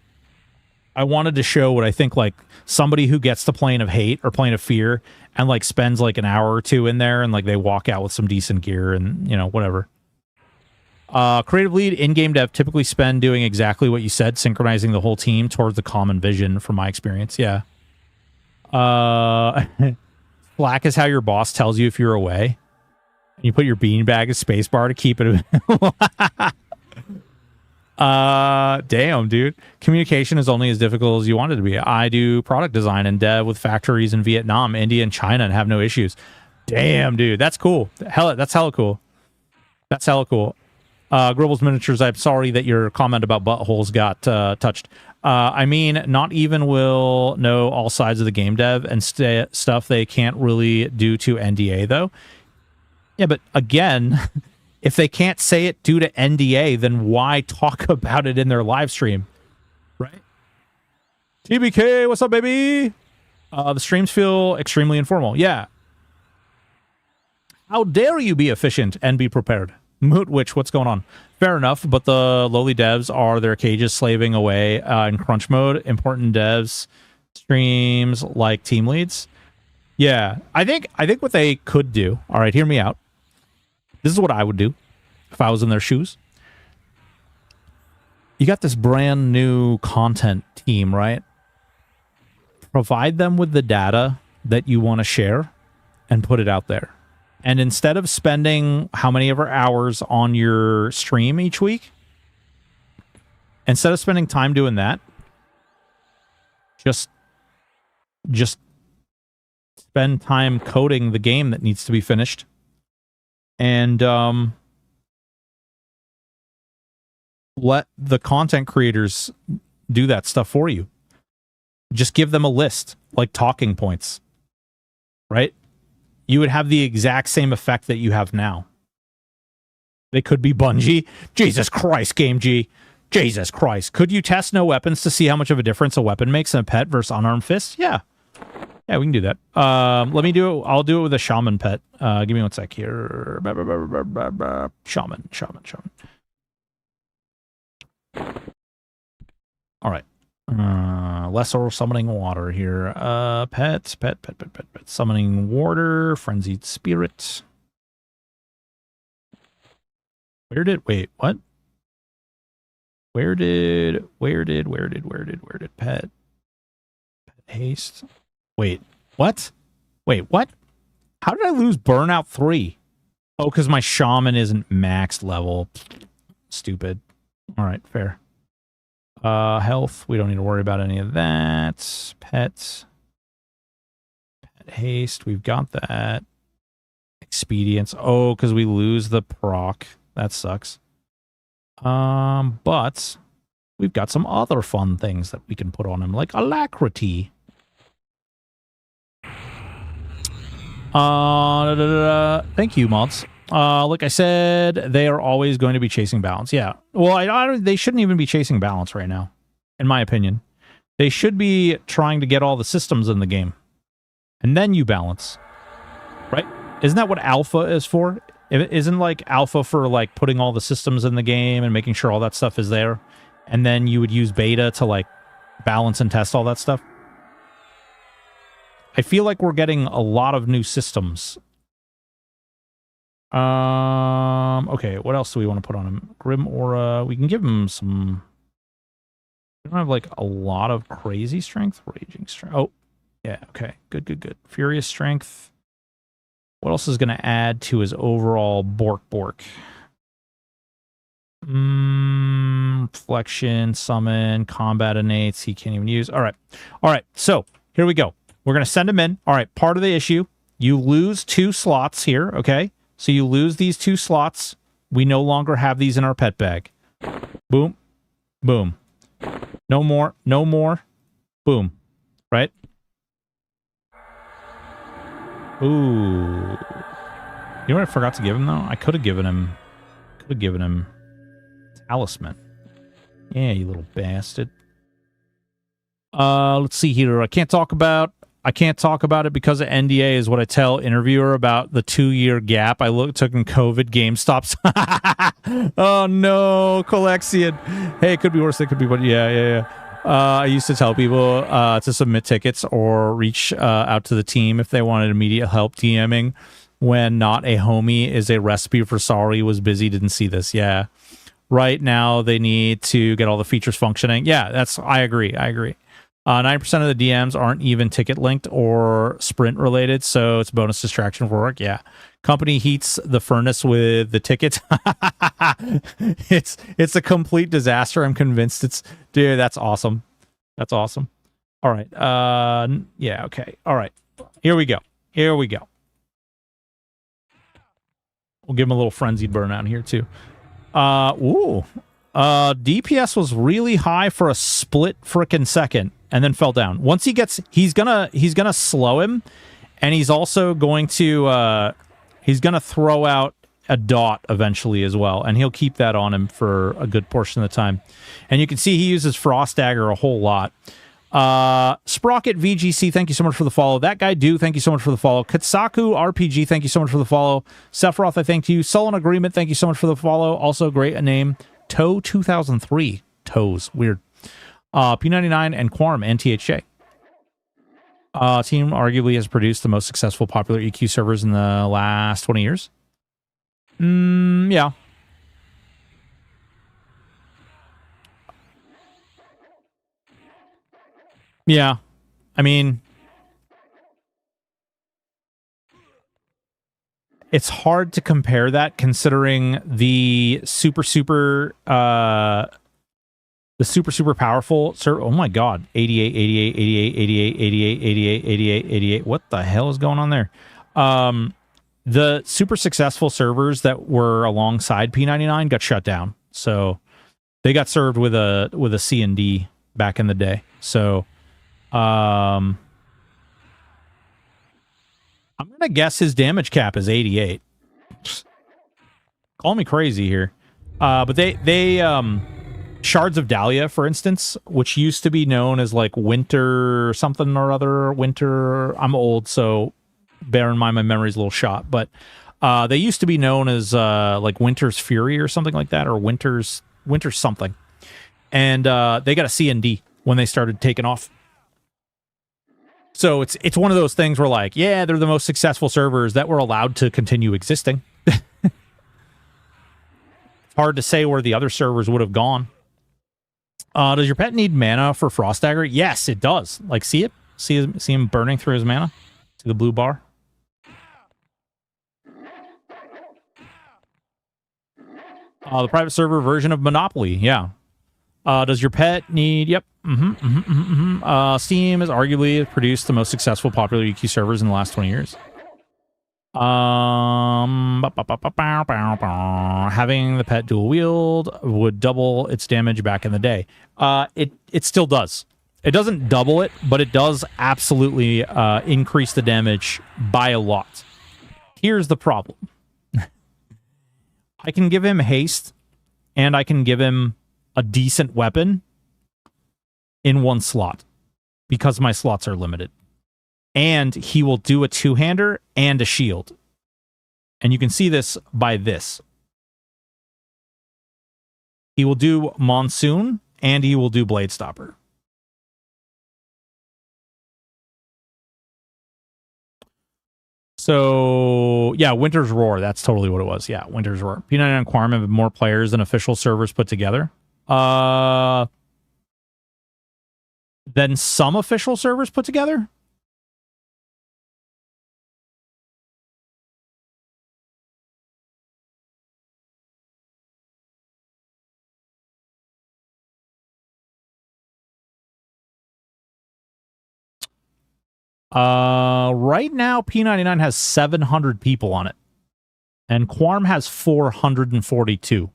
I wanted to show what I think like somebody who gets to Plane of Hate or Plane of Fear and like spends like an hour or two in there and like they walk out with some decent gear and, you know, whatever. Creative lead, in-game dev typically spend doing exactly what you said, synchronizing the whole team towards the common vision from my experience. Yeah. Slack is how your boss tells you if you're away. You put your beanbag as spacebar to keep it. Damn, dude. Communication is only as difficult as you want it to be. I do product design and dev with factories in Vietnam, India, and China and have no issues. Damn, dude. That's cool. That's hella cool. That's hella cool. Gribbles Miniatures, I'm sorry that your comment about buttholes got touched. I mean, not even will know all sides of the game dev and stuff they can't really do to NDA, though. Yeah, but again... If they can't say it due to NDA, then why talk about it in their live stream? Right? TBK, what's up, baby? The streams feel extremely informal. Yeah. How dare you be efficient and be prepared? Mootwitch, what's going on? Fair enough, but the lowly devs are their cages slaving away in crunch mode. Important devs streams like team leads. Yeah, I think what they could do. All right, hear me out. This is what I would do if I was in their shoes. You got this brand new content team, right? Provide them with the data that you want to share and put it out there. And instead of spending how many ever hours on your stream each week, instead of spending time doing that, just spend time coding the game that needs to be finished. And let the content creators do that stuff for you. Just give them a list, like talking points, right? You would have the exact same effect that you have now. They could be Bungie. Jesus Christ, Game G. Jesus Christ. Could you test no weapons to see how much of a difference a weapon makes in a pet versus unarmed fist? Yeah. Yeah, we can do that. Let me do it. I'll do it with a shaman pet. Give me one sec here. Shaman. All right. Lesser summoning water here. Pet. Summoning water. Frenzied spirit. Wait, what? Where did pet haste? Wait, what? How did I lose Burnout 3? Oh, because my shaman isn't maxed level. Stupid. All right, fair. Health, we don't need to worry about any of that. Pet haste, we've got that. Expedience, oh, because we lose the proc. That sucks. But we've got some other fun things that we can put on him, like alacrity. Thank you, mods. Like I said, they are always going to be chasing balance. Yeah. Well, they shouldn't even be chasing balance right now, in my opinion. They should be trying to get all the systems in the game. And then you balance. Right? Isn't that what alpha is for? Isn't like alpha for like putting all the systems in the game and making sure all that stuff is there? And then you would use beta to like balance and test all that stuff? I feel like we're getting a lot of new systems. Okay, what else do we want to put on him? Grim Aura. We can give him some... We don't have like a lot of crazy strength. Raging strength. Oh, yeah, okay. Good. Furious strength. What else is going to add to his overall bork? Flexion, summon, combat innates. He can't even use. All right. So here we go. We're going to send him in. All right, part of the issue, you lose 2 slots here, okay? So you lose these 2 slots. We no longer have these in our pet bag. Boom. Boom. No more. Boom. Right? Ooh. You know what I forgot to give him, though? I could have given him Talisman. Yeah, you little bastard. Let's see here. I can't talk about I can't talk about it because of NDA is what I tell interviewer about the 2-year gap I took in COVID GameStops. Oh no, Colexian. Hey, it could be worse. It could be, but yeah. I used to tell people to submit tickets or reach out to the team if they wanted immediate help DMing when not a homie is a recipe for sorry, was busy, didn't see this. Yeah. Right now they need to get all the features functioning. Yeah, I agree. 9% of the DMs aren't even ticket linked or sprint related, so it's bonus distraction for work. Yeah. Company heats the furnace with the tickets. It's a complete disaster. I'm convinced dude, that's awesome. That's awesome. All right. Yeah, okay. All right. Here we go. We'll give him a little frenzied burnout here too. DPS was really high for a split frickin' second and then fell down. Once he's gonna slow him, and he's also going to he's gonna throw out a dot eventually as well, and he'll keep that on him for a good portion of the time. And you can see he uses Frost Dagger a whole lot. Sprocket VGC, thank you so much for the follow. That guy Do, thank you so much for the follow. Katsaku RPG, thank you so much for the follow. Sephiroth, I thank you. Sullen Agreement, thank you so much for the follow. Also great a name. Toe 2003. Toes. Weird. P99 and Quarm and THJ. Team arguably has produced the most successful popular EQ servers in the last 20 years. Yeah. Yeah. I mean, it's hard to compare that considering the super powerful oh my god, 88. What the hell is going on there? The super successful servers that were alongside P99 got shut down, so they got served with a C&D back in the day. So I'm gonna guess his damage cap is 88. Call me crazy here, but they Shards of Dahlia, for instance, which used to be known as like Winter something or other. I'm old, so bear in mind my memory's a little shot, but they used to be known as like Winter's Fury or something like that, or Winter's something. And they got a C&D when they started taking off. So it's one of those things where, like, yeah, they're the most successful servers that were allowed to continue existing. It's hard to say where the other servers would have gone. Does your pet need mana for Frost Dagger? Yes, it does. Like, see it? See him burning through his mana? See the blue bar? The private server version of Monopoly, yeah. Does your pet need... Yep. Steam has arguably produced the most successful popular EQ servers in the last 20 years. Having the pet dual wield would double its damage back in the day. It still does. It doesn't double it, but it does absolutely increase the damage by a lot. Here's the problem. I can give him haste, and I can give him a decent weapon in one slot because my slots are limited. And he will do a two-hander and a shield. And you can see this by this. He will do Monsoon, and he will do Blade Stopper. So, yeah, Winter's Roar. That's totally what it was. Yeah, Winter's Roar. P99 and Quarm have more players than official servers put together. Than some official servers put together? Right now, P99 has 700 people on it. And Quarm has 442.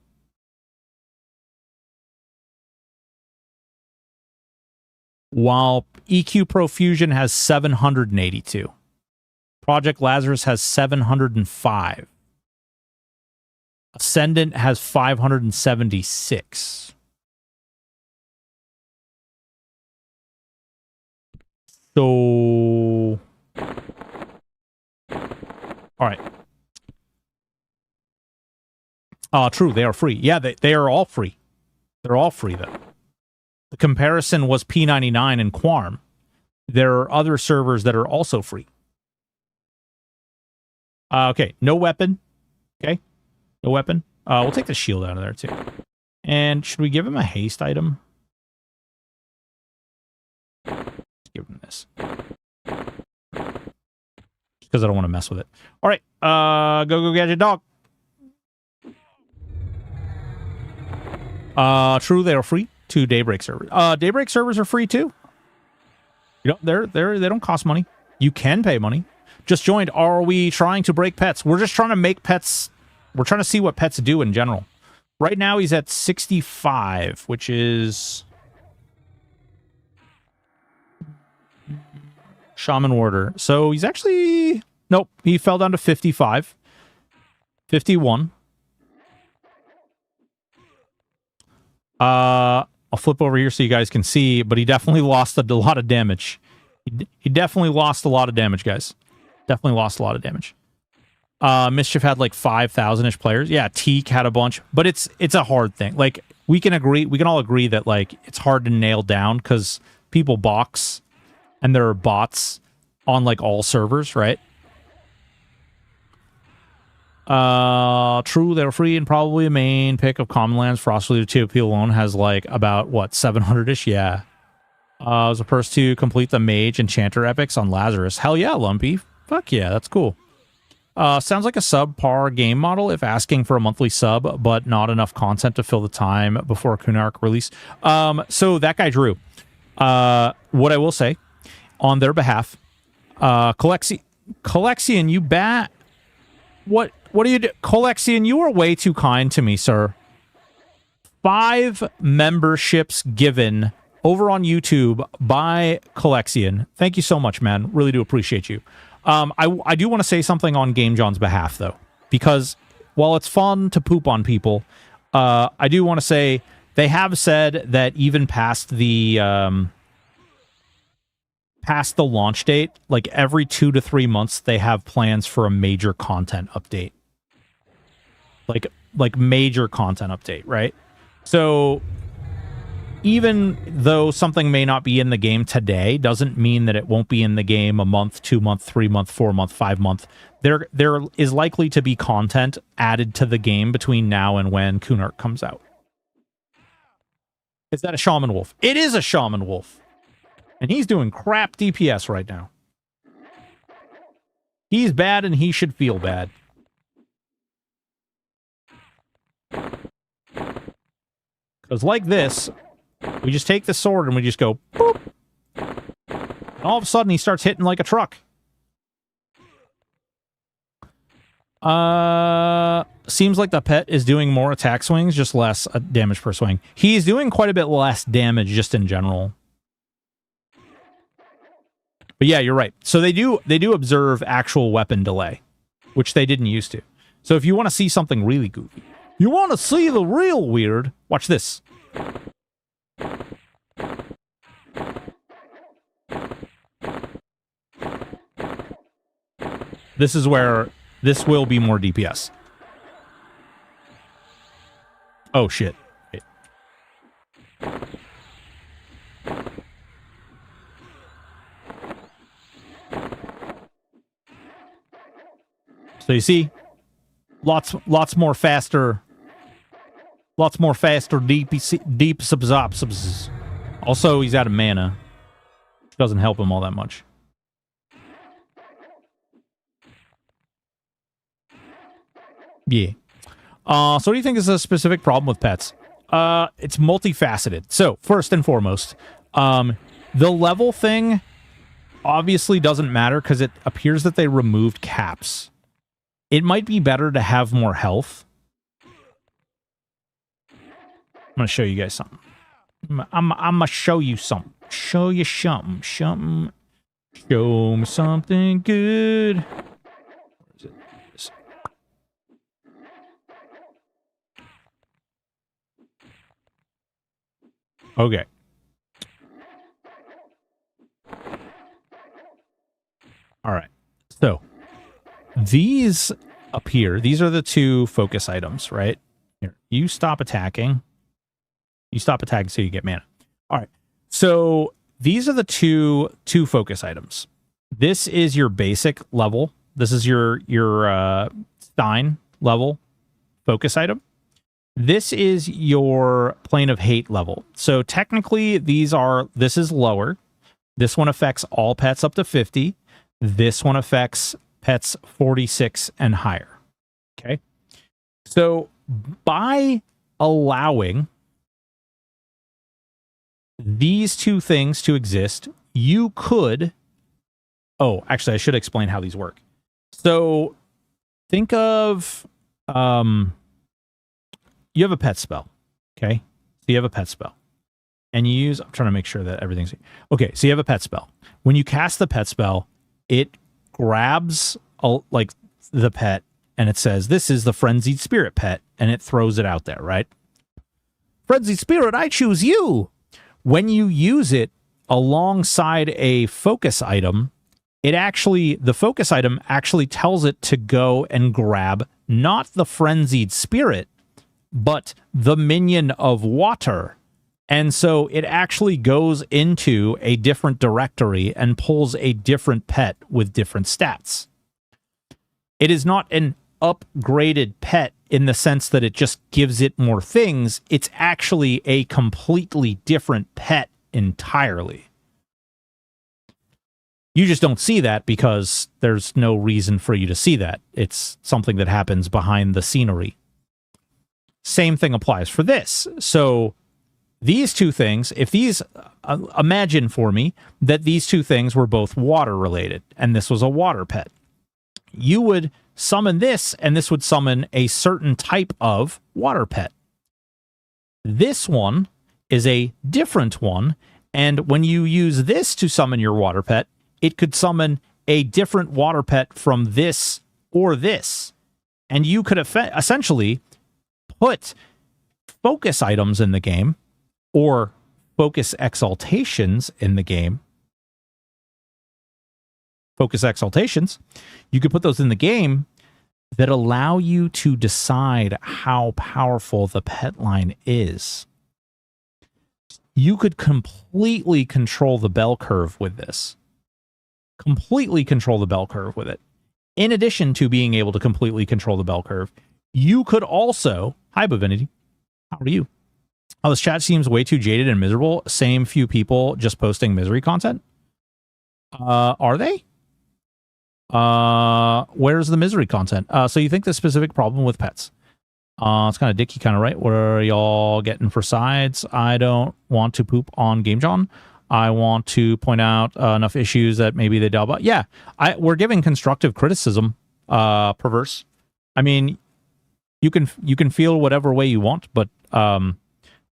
While EQ Profusion has 782. Project Lazarus has 705. Ascendant has 576. So All right. True, they are free. Yeah, they are all free. They're all free, though. The comparison was P99 and Quarm. There are other servers that are also free. Okay, no weapon. Okay, no weapon. We'll take the shield out of there, too. And should we give him a haste item? Let's give him this. Because I don't want to mess with it. All right, go gadget dog. True, they are free to Daybreak servers. Daybreak servers are free too. You know, they don't cost money. You can pay money. Just joined. Are we trying to break pets? We're just trying to make pets. We're trying to see what pets do in general. Right now he's at 65, which is Shaman Warder. So he's actually nope. He fell down to 55, 51. I'll flip over here so you guys can see, but he definitely lost a lot of damage. He definitely lost a lot of damage, guys. Definitely lost a lot of damage. Mischief had like 5,000-ish players. Yeah, Teak had a bunch, but it's a hard thing. Like, we can all agree that like it's hard to nail down because people box and there are bots on like all servers, right? True, they're free and probably a main pick of Common Lands. Frostleader TOP alone has like about what 700-ish. Yeah. I was the first to complete the Mage Enchanter epics on Lazarus. Hell yeah, Lumpy. Fuck yeah, that's cool. Sounds like a subpar game model if asking for a monthly sub, but not enough content to fill the time before Kunark release. So that guy Drew. What I will say on their behalf, Colexian, you bat. What do you do? Colexian, you are way too kind to me, sir. 5 memberships given over on YouTube by Colexian. Thank you so much, man. Really do appreciate you. I do want to say something on Game John's behalf, though, because while it's fun to poop on people, I do want to say they have said that even past the launch date, like every 2 to 3 months, they have plans for a major content update. Like major content update, right? So even though something may not be in the game today, doesn't mean that it won't be in the game a month, 2 month, 3 month, 4 month, 5 month. There is likely to be content added to the game between now and when Kunark comes out. Is that a Shaman Wolf? It is a Shaman Wolf. And he's doing crap DPS right now. He's bad and he should feel bad. Because like this, we just take the sword and we just go boop. And all of a sudden he starts hitting like a truck. Seems like the pet is doing more attack swings, just less damage per swing. He's doing quite a bit less damage just in general. But yeah, you're right. So they do observe actual weapon delay, which they didn't used to. So if you want to see something really goofy, you want to see the real weird, watch this. This is where this will be more DPS. Oh, shit. Wait. So you see, lots more faster deep subs. Also, he's out of mana. Doesn't help him all that much. Yeah. So what do you think is a specific problem with pets? It's multifaceted. So, first and foremost, the level thing obviously doesn't matter because it appears that they removed caps. It might be better to have more health. I'm going to show you guys something. I'm going to show you something. Show you something. Something. Show me something good. Where is it? Okay. All right. So, these up here, these are the two focus items, right? Here, you stop attacking. You stop attacking so you get mana. All right. So these are the two focus items. This is your basic level. This is your Stein level focus item. This is your Plane of Hate level. So technically this is lower. This one affects all pets up to 50. This one affects pets 46 and higher. Okay. So by allowing these two things to exist, you could... Oh, actually, I should explain how these work. So think of... you have a pet spell, okay? So you have a pet spell. And you use... I'm trying to make sure that everything's... Okay, so you have a pet spell. When you cast the pet spell, it grabs like the pet, and it says, this is the Frenzied Spirit pet, and it throws it out there, right? Frenzied Spirit, I choose you! When you use it alongside a focus item, the focus item actually tells it to go and grab not the Frenzied Spirit, but the minion of water. And so it actually goes into a different directory and pulls a different pet with different stats. It is not an upgraded pet in the sense that it just gives it more things. It's actually a completely different pet entirely. You just don't see that because there's no reason for you to see that. It's something that happens behind the scenery. Same thing applies for this. So these two things, if these, imagine for me that these two things were both water related and this was a water pet. You would summon this and this would summon a certain type of water pet. This one is a different one, and when you use this to summon your water pet, it could summon a different water pet from this or this. And you could essentially put focus items in the game or focus exaltations in the game. Focus exaltations. You could put those in the game that allow you to decide how powerful the pet line is. You could completely control the bell curve with this. Completely control the bell curve with it. In addition to being able to completely control the bell curve, you could also... Hi, Bovinity. How are you? Oh, this chat seems way too jaded and miserable. Same few people just posting misery content. Are they? Where's the misery content? So you think the specific problem with pets? It's kind of dicky, kind of right. What are y'all getting for sides? I don't want to poop on Game John. I want to point out enough issues that maybe they delve out. Yeah, we're giving constructive criticism. Perverse. I mean, you can feel whatever way you want, but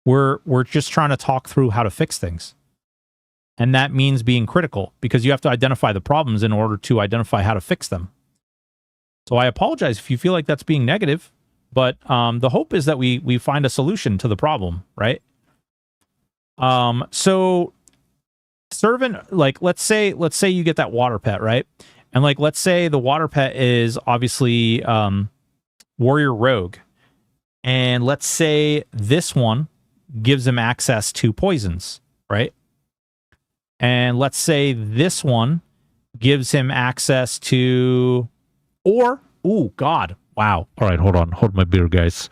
we're just trying to talk through how to fix things. And that means being critical, because you have to identify the problems in order to identify how to fix them. So I apologize if you feel like that's being negative, but the hope is that we find a solution to the problem, right? So servant, like let's say you get that water pet, right? And like let's say the water pet is obviously warrior rogue, and let's say this one gives him access to poisons, right? And let's say this one gives him access to, oh God, wow. All right, hold my beer, guys.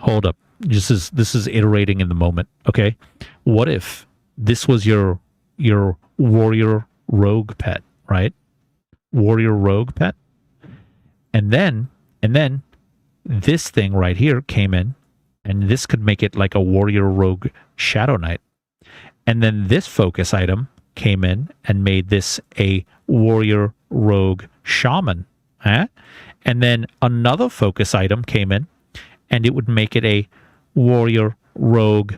Hold up. This is iterating in the moment. Okay, what if this was your warrior rogue pet, right? Warrior rogue pet, and then this thing right here came in, and this could make it like a warrior rogue shadow knight, and then this focus item came in and made this a warrior rogue shaman, and then another focus item came in and it would make it a warrior rogue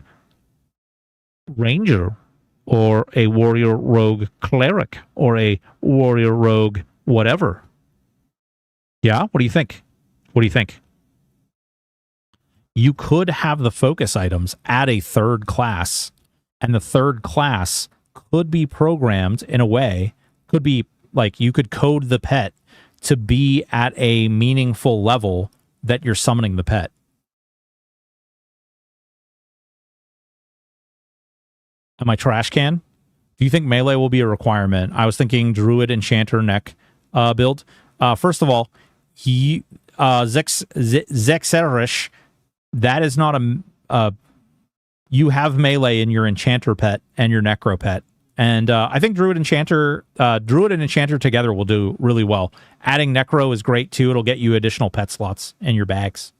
ranger, or a warrior rogue cleric, or a warrior rogue whatever. Yeah, what do you think? You could have the focus items add a third class, and the third class could be programmed in a way, could be like you could code the pet to be at a meaningful level that you're summoning the pet. Am I trash can? Do you think melee will be a requirement? I was thinking druid, enchanter, neck build. First of all, Zexerish, that is not a you have melee in your enchanter pet and your necro pet. And I think druid and enchanter together will do really well. Adding necro is great too. It'll get you additional pet slots in your bags.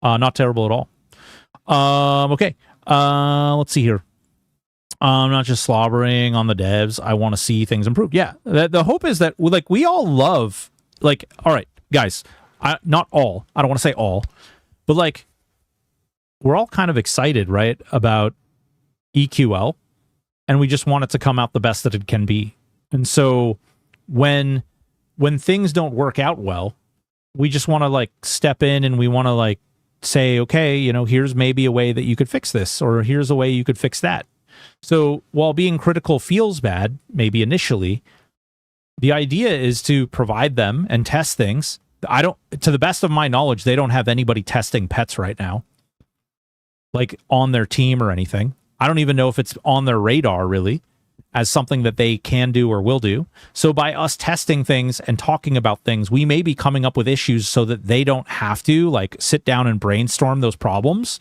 Not terrible at all. Okay. Let's see here. I'm not just slobbering on the devs. I want to see things improve. Yeah. The hope is that like we all love, like, all right, guys, not all, I don't want to say all, but like we're all kind of excited, right, about EQL, and we just want it to come out the best that it can be. And so when things don't work out well, we just want to like step in and we want to like say, okay, you know, here's maybe a way that you could fix this, or here's a way you could fix that. So while being critical feels bad, maybe initially, the idea is to provide them and test things. To the best of my knowledge, they don't have anybody testing pets right now, like on their team or anything. I don't even know if it's on their radar really as something that they can do or will do. So by us testing things and talking about things, we may be coming up with issues so that they don't have to like sit down and brainstorm those problems.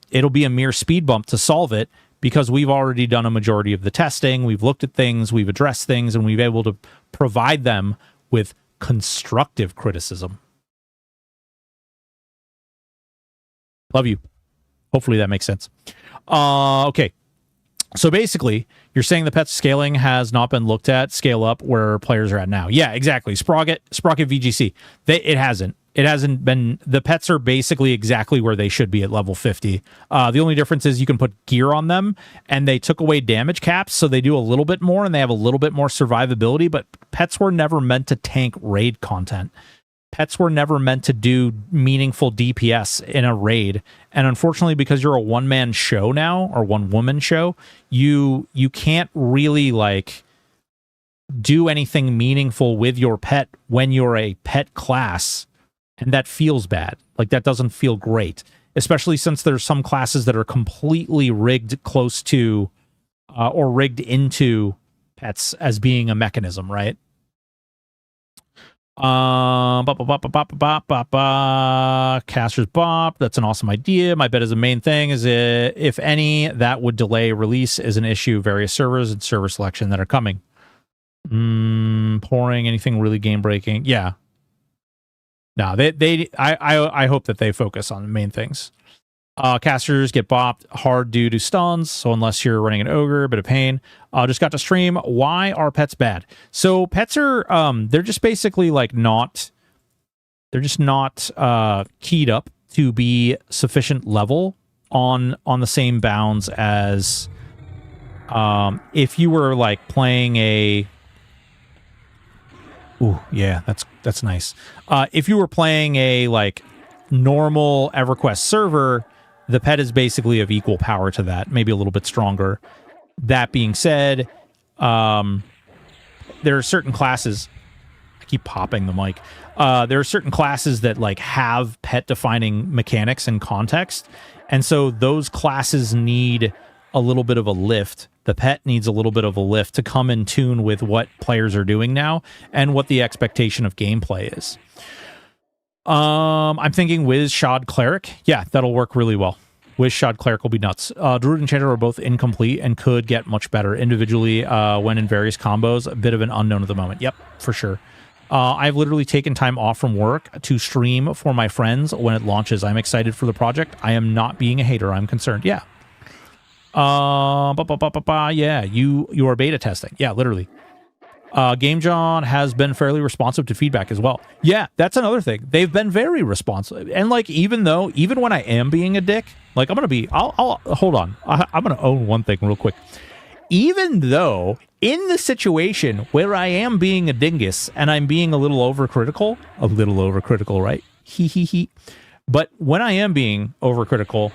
It'll be a mere speed bump to solve it because we've already done a majority of the testing. We've looked at things, we've addressed things, and we've been able to provide them with constructive criticism. Love you. Hopefully that makes sense. Okay. So basically, you're saying the pet scaling has not been looked at, scale up where players are at now. Yeah, exactly. Sprocket VGC. It hasn't. It hasn't been. The pets are basically exactly where they should be at level 50. The only difference is you can put gear on them, and they took away damage caps, so they do a little bit more, and they have a little bit more survivability, but pets were never meant to tank raid content. Pets were never meant to do meaningful DPS in a raid. And unfortunately, because you're a one-man show now, or one-woman show, you can't really, like, do anything meaningful with your pet when you're a pet class. And that feels bad. Like, that doesn't feel great. Especially since there's some classes that are completely rigged close to, or rigged into pets as being a mechanism, right? Caster's Bop. That's an awesome idea. My bet is the main thing is if any, that would delay release is an issue. Various servers and server selection that are coming. Pouring anything really game breaking. Yeah. No, I hope that they focus on the main things. Casters get bopped hard due to stuns, so unless you're running an ogre, a bit of pain. Just got to stream. Why are pets bad? So pets are they're just basically like not, they're just not keyed up to be sufficient level on the same bounds as if you were like playing a yeah, that's nice. If you were playing a like normal EverQuest server, the pet is basically of equal power to that, maybe a little bit stronger. That being said, there are certain classes. I keep popping the mic. There are certain classes that like have pet defining mechanics and context, and so those classes need a little bit of a lift. The pet needs a little bit of a lift to come in tune with what players are doing now and what the expectation of gameplay is. I'm thinking Wiz, Shod, Cleric. Yeah, that'll work really well. Wiz, Shod, Cleric will be nuts. Druid and Enchanter are both incomplete and could get much better individually when in various combos. A bit of an unknown at the moment. Yep, for sure. I've literally taken time off from work to stream for my friends when it launches. I'm excited for the project. I am not being a hater. I'm concerned. Yeah. Yeah, you are beta testing. Yeah, literally. Game John has been fairly responsive to feedback as well. Yeah, that's another thing. They've been very responsive. And like, even when I am being a dick, like I'll hold on. I'm going to own one thing real quick. Even though in the situation where I am being a dingus and I'm being a little overcritical, right? But when I am being overcritical,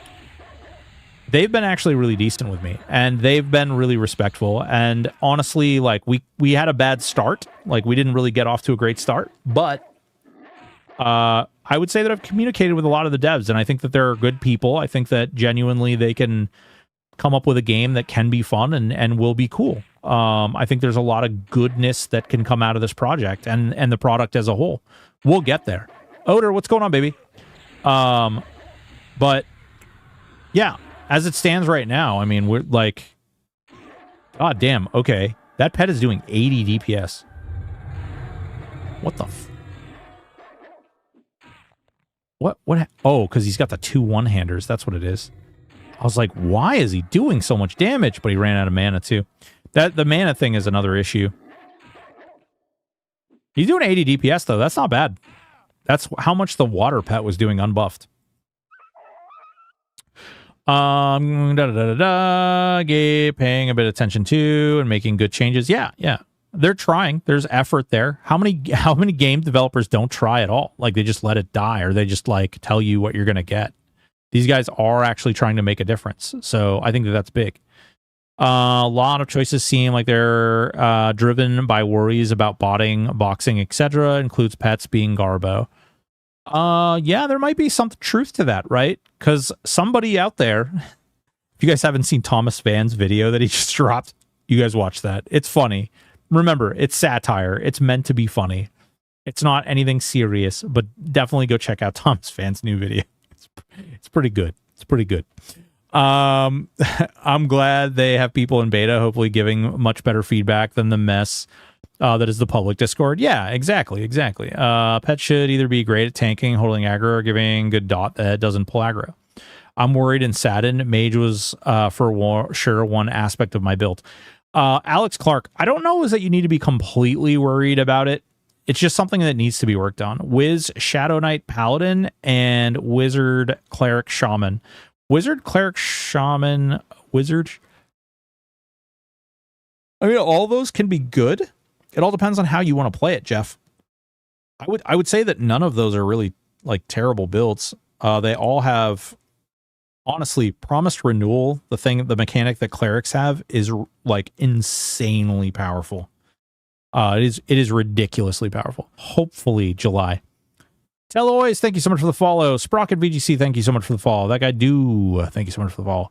they've been actually really decent with me, and they've been really respectful. And honestly, like we had a bad start, like we didn't really get off to a great start, but I would say that I've communicated with a lot of the devs, and I think that they're good people. I think that genuinely they can come up with a game that can be fun and will be cool. I think there's a lot of goodness that can come out of this project and the product as a whole. We'll get there. Oder, what's going on, baby? But yeah, as it stands right now, I mean, we're like, god damn, okay. That pet is doing 80 DPS. What the What? Oh, because he's got the 2 one-handers. That's what it is. I was like, why is he doing so much damage? But he ran out of mana, too. The mana thing is another issue. He's doing 80 DPS, though. That's not bad. That's how much the water pet was doing unbuffed. Paying a bit of attention to and making good changes. Yeah. They're trying. There's effort there. How many game developers don't try at all? Like, they just let it die, or they just like tell you what you're going to get. These guys are actually trying to make a difference. So I think that that's big. A lot of choices seem like they're driven by worries about botting, boxing, etc. Includes pets being Garbo. Yeah, there might be some truth to that, right? Because somebody out there, if you guys haven't seen Thomas Van's video that he just dropped, you guys watch that. It's funny. Remember, it's satire. It's meant to be funny. It's not anything serious, but definitely go check out Thomas Van's new video. It's pretty good. It's pretty good. I'm glad they have people in beta, hopefully giving much better feedback than the mess that is the public Discord. Yeah, exactly. Pet should either be great at tanking, holding aggro, or giving good dot that doesn't pull aggro. I'm worried and saddened. Mage was sure one aspect of my build. Alex Clark, I don't know is that you need to be completely worried about it. It's just something that needs to be worked on. Wiz Shadow Knight Paladin and Wizard Cleric Shaman. Wizard Cleric Shaman Wizard. I mean, all those can be good. It all depends on how you want to play it, Jeff. I would say that none of those are really like terrible builds. They all have, honestly, promised renewal. The mechanic that clerics have is like insanely powerful. It is ridiculously powerful. Hopefully July. Teloise, thank you so much for the follow. Sprocket VGC, thank you so much for the follow. That guy do, thank you so much for the follow.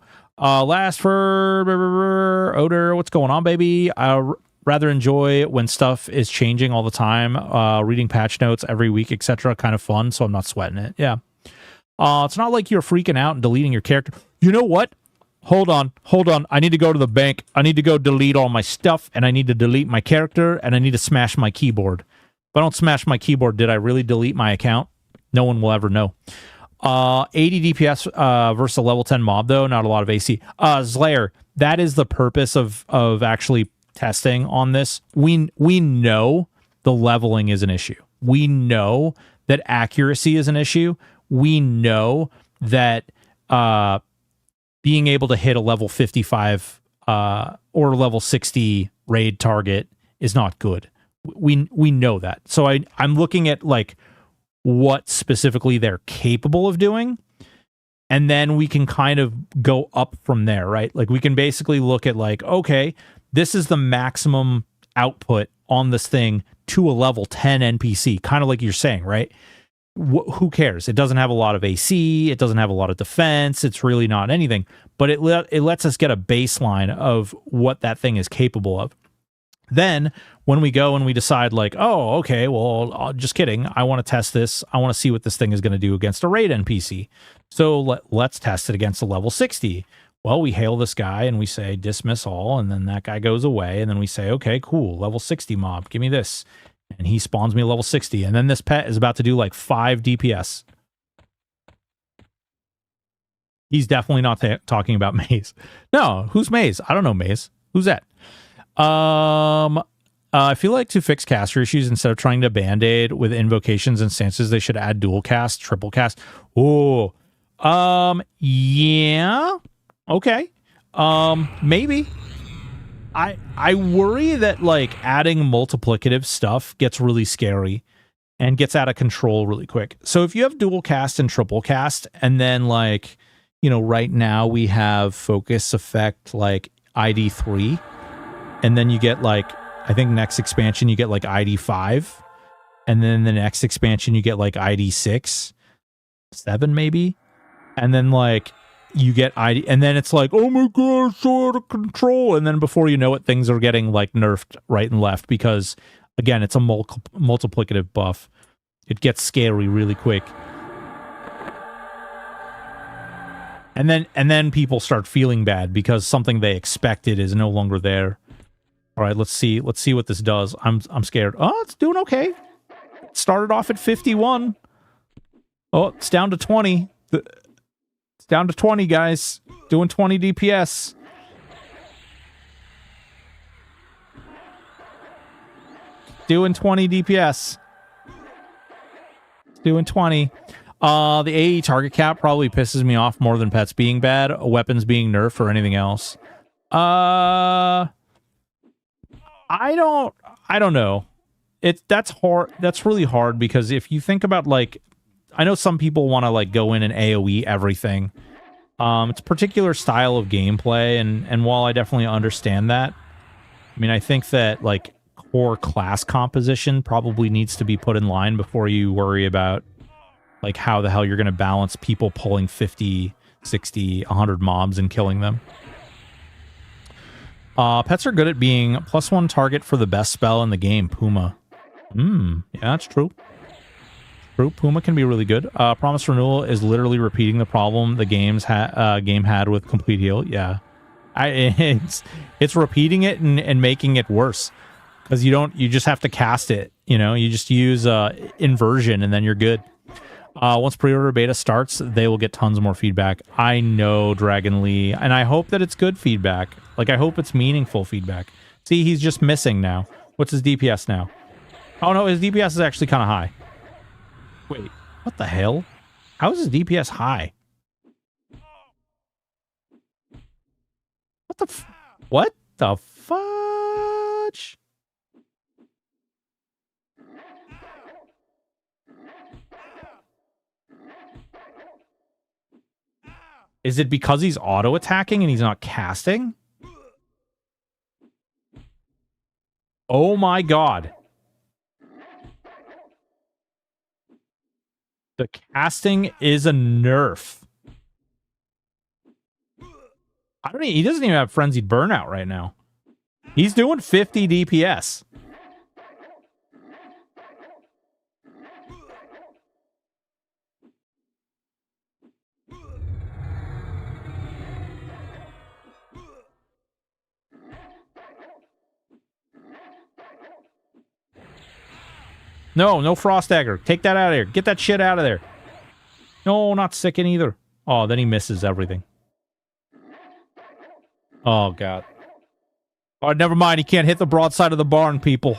Last for Oder, what's going on, baby? I rather enjoy when stuff is changing all the time. Reading patch notes every week, etc. Kind of fun, so I'm not sweating it. Yeah. It's not like you're freaking out and deleting your character. You know what? Hold on. I need to go to the bank. I need to go delete all my stuff, and I need to delete my character, and I need to smash my keyboard. If I don't smash my keyboard, did I really delete my account? No one will ever know. 80 DPS versus a level 10 mob, though. Not a lot of AC. Slayer, that is the purpose of actually testing on this. We know the leveling is an issue. We know that accuracy is an issue. We know that being able to hit a level 55 or level 60 raid target is not good. We know that. So I'm looking at like what specifically they're capable of doing, and then we can kind of go up from there, right? Like we can basically look at like, okay, this is the maximum output on this thing to a level 10 NPC, kind of like you're saying, right? Who cares? It doesn't have a lot of AC. It doesn't have a lot of defense. It's really not anything, but it lets us get a baseline of what that thing is capable of. Then when we go and we decide like, oh, okay, well, just kidding. I want to test this. I want to see what this thing is going to do against a raid NPC. So let's test it against a level 60. Well, we hail this guy and we say dismiss all, and then that guy goes away. And then we say, okay, cool. Level 60 mob. Give me this. And he spawns me a level 60. And then this pet is about to do like 5 DPS. He's definitely not talking about Maze. No, who's Maze? I don't know Maze. Who's that? I feel like to fix caster issues, instead of trying to band-aid with invocations and stances, they should add dual cast, triple cast. Oh, yeah. Okay. Maybe. I worry that like adding multiplicative stuff gets really scary and gets out of control really quick. So if you have dual cast and triple cast, and then like you know, right now we have focus effect like ID3, and then you get like, I think next expansion you get like ID5, and then the next expansion you get like ID6, 7 maybe, and then like you get ID, and then it's like, oh my god, it's so out of control, and then before you know it, things are getting like nerfed right and left because, again, it's a multiplicative buff. It gets scary really quick. And then people start feeling bad because something they expected is no longer there. All right, let's see what this does. I'm scared. Oh, it's doing okay. It started off at 51. Oh, it's down to 20. It's down to 20, guys. Doing 20 DPS. Doing 20 DPS. Doing 20. The AE target cap probably pisses me off more than pets being bad, weapons being nerfed, or anything else. I don't know. That's hard. That's really hard because if you think about, like, I know some people want to like go in and AoE everything. It's a particular style of gameplay, and while I definitely understand that, I mean, I think that like core class composition probably needs to be put in line before you worry about like how the hell you're going to balance people pulling 50, 60, 100 mobs and killing them. Pets are good at being +1 target for the best spell in the game, Puma. Yeah, that's true. True, Puma can be really good. Promise Renewal is literally repeating the problem the game had with Complete Heal. Yeah, it's repeating it and making it worse because you just have to cast it. You know, you just use inversion and then you're good. Once pre-order beta starts, they will get tons more feedback. I know, Dragon Lee, and I hope that it's good feedback. Like, I hope it's meaningful feedback. See, he's just missing now. What's his DPS now? Oh, no, his DPS is actually kind of high. Wait, what the hell? How is his DPS high? What the fudge? Is it because he's auto-attacking and he's not casting? Oh my god. The casting is a nerf. He doesn't even have Frenzied Burnout right now. He's doing 50 DPS. No Frost Dagger. Take that out of there. Get that shit out of there. No, not Sicken either. Oh, then he misses everything. Oh, God. Oh, never mind. He can't hit the broadside of the barn, people.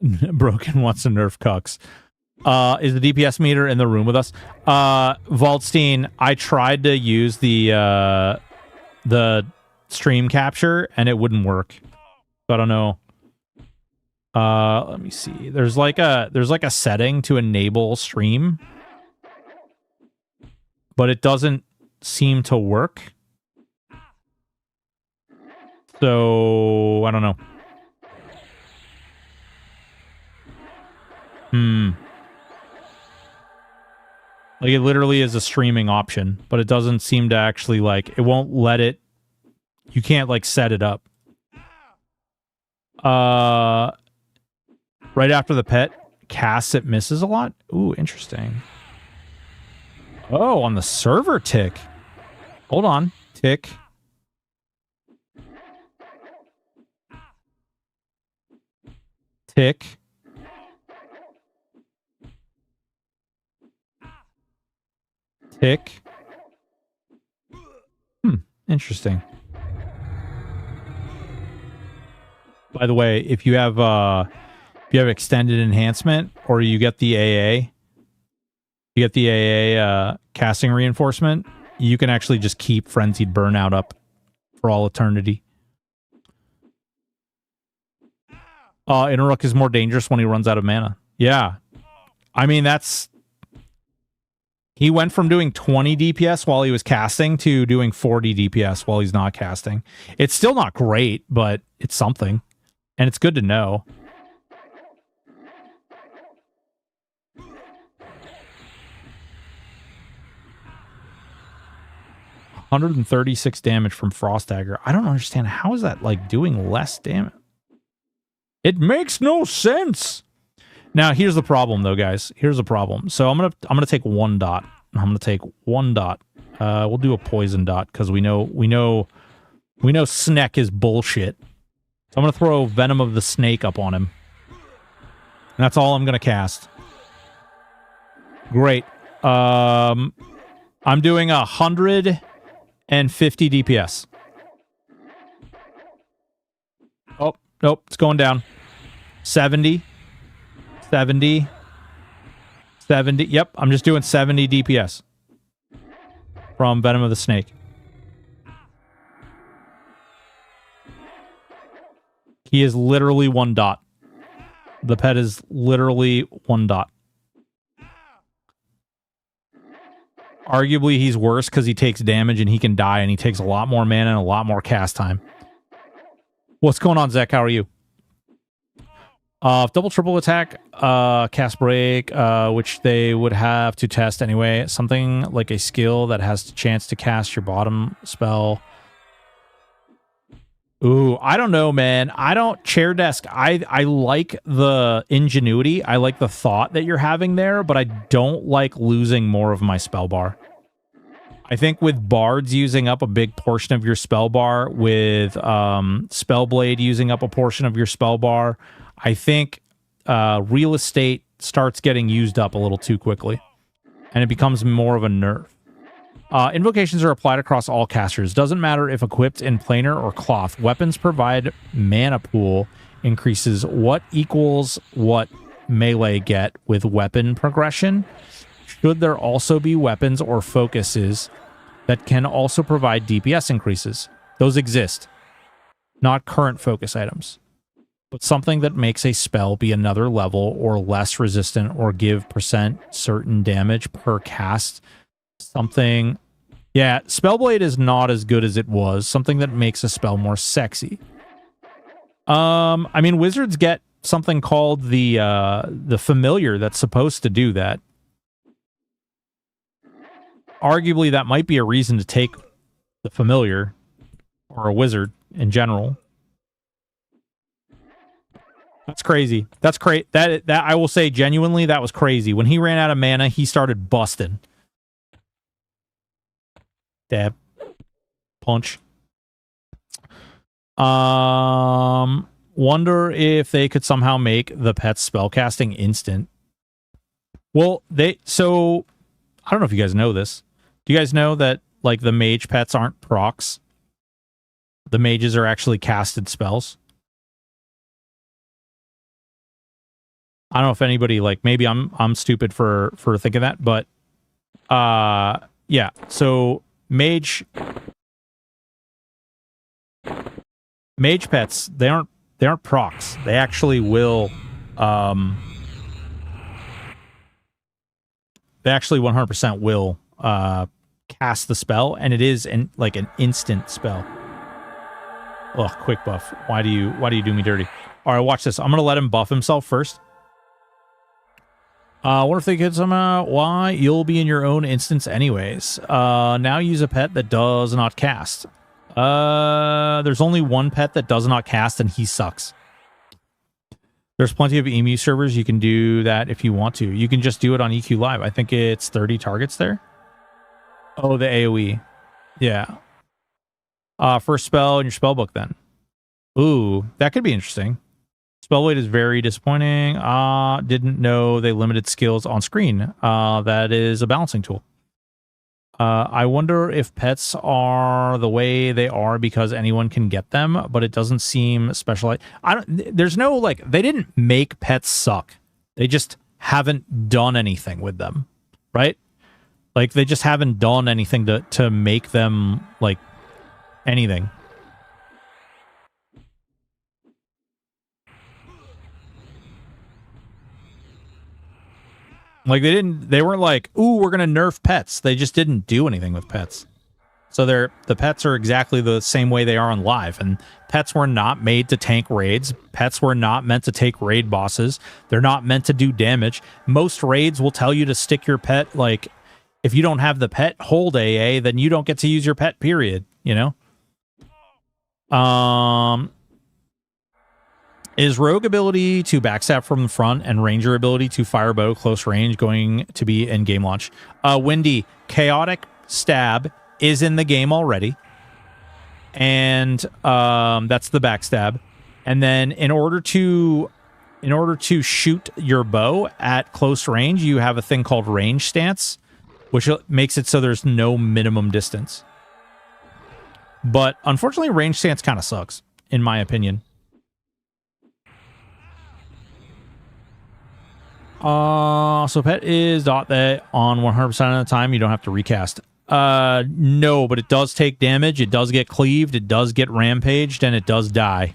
Broken wants to nerf cucks. Is the DPS meter in the room with us? Vaultstein, I tried to use the stream capture and it wouldn't work. So I don't know. Let me see. There's like a setting to enable stream, but it doesn't seem to work. So I don't know. Like, it literally is a streaming option, but it doesn't seem to actually, like, it won't let it. You can't, like, set it up. Right after the pet casts, it misses a lot. Ooh, interesting. Oh, on the server tick. Hold on. Tick. Tick. Tick. Interesting. By the way, if you have extended enhancement or you get the casting reinforcement, you can actually just keep Frenzied Burnout up for all eternity. Innerrook is more dangerous when he runs out of mana. Yeah. I mean, that's... He went from doing 20 DPS while he was casting to doing 40 DPS while he's not casting. It's still not great, but it's something. And it's good to know. $136 damage from Frost Dagger. I don't understand. How is that, like, doing less damage? It makes no sense. Now, here's the problem, though, guys. Here's the problem. So I'm gonna take 1 dot. I'm gonna take 1 dot. We'll do a poison dot because we know Sneck is bullshit. So I'm gonna throw Venom of the Snake up on him. And that's all I'm gonna cast. Great. I'm doing 150 DPS. Oh, nope, it's going down. 70. 70. 70. Yep, I'm just doing 70 DPS. From Venom of the Snake. He is literally 1 dot. The pet is literally 1 dot. Arguably, he's worse because he takes damage and he can die, and he takes a lot more mana and a lot more cast time. What's going on, Zach? How are you? Double triple attack, cast break, which they would have to test anyway. Something like a skill that has the chance to cast your bottom spell. Ooh, I don't know, man. I don't... Chair desk, I like the ingenuity. I like the thought that you're having there, but I don't like losing more of my spell bar. I think with bards using up a big portion of your spell bar, with Spellblade using up a portion of your spell bar, I think real estate starts getting used up a little too quickly, and it becomes more of a nerf. Invocations are applied across all casters. Doesn't matter if equipped in planar or cloth. Weapons provide mana pool increases. What equals what melee get with weapon progression? Should there also be weapons or focuses that can also provide DPS increases? Those exist. Not current focus items. But something that makes a spell be another level or less resistant or give % certain damage per cast. Something... Yeah, Spellblade is not as good as it was. Something that makes a spell more sexy. I mean, wizards get something called the Familiar that's supposed to do that. Arguably, that might be a reason to take the Familiar, or a wizard in general. That's crazy. That's crazy. That I will say genuinely, that was crazy. When he ran out of mana, he started busting. Dab. Punch. Wonder if they could somehow make the pet's spellcasting instant. Well, so I don't know if you guys know this. Do you guys know that, like, the mage pets aren't procs? The mages are actually casted spells. I don't know if anybody, like, maybe I'm stupid for thinking that, but yeah. So mage pets, they aren't procs. They actually will they actually 100% will cast the spell, and it is an instant spell. Oh, quick buff. Why do you do me dirty? All right, watch this. I'm gonna let him buff himself first. What if they get somehow? Why? You'll be in your own instance anyways. Now use a pet that does not cast. There's only one pet that does not cast, and he sucks. There's plenty of EMU servers. You can do that if you want to. You can just do it on EQ Live. I think it's 30 targets there. Oh, the AoE. Yeah. First spell in your spellbook then. Ooh, that could be interesting. Spellblade is very disappointing. Didn't know they limited skills on screen. That is a balancing tool. I wonder if pets are the way they are because anyone can get them, but it doesn't seem specialized. There's no, like, they didn't make pets suck. They just haven't done anything with them, right? Like, they just haven't done anything to make them, like, anything. Like they weren't like, ooh, we're gonna nerf pets. They just didn't do anything with pets. So the pets are exactly the same way they are on live, and pets were not made to tank raids. Pets were not meant to take raid bosses. They're not meant to do damage. Most raids will tell you to stick your pet, like, if you don't have the pet hold AA, then you don't get to use your pet, period, you know? Is rogue ability to backstab from the front and ranger ability to fire bow close range going to be in game launch? Windy, chaotic stab is in the game already, and that's the backstab. And then in order to shoot your bow at close range, you have a thing called range stance, which makes it so there's no minimum distance. But unfortunately, range stance kind of sucks, in my opinion. So pet is dot that on 100% of the time. You don't have to recast. No, but it does take damage. It does get cleaved. It does get rampaged, and it does die.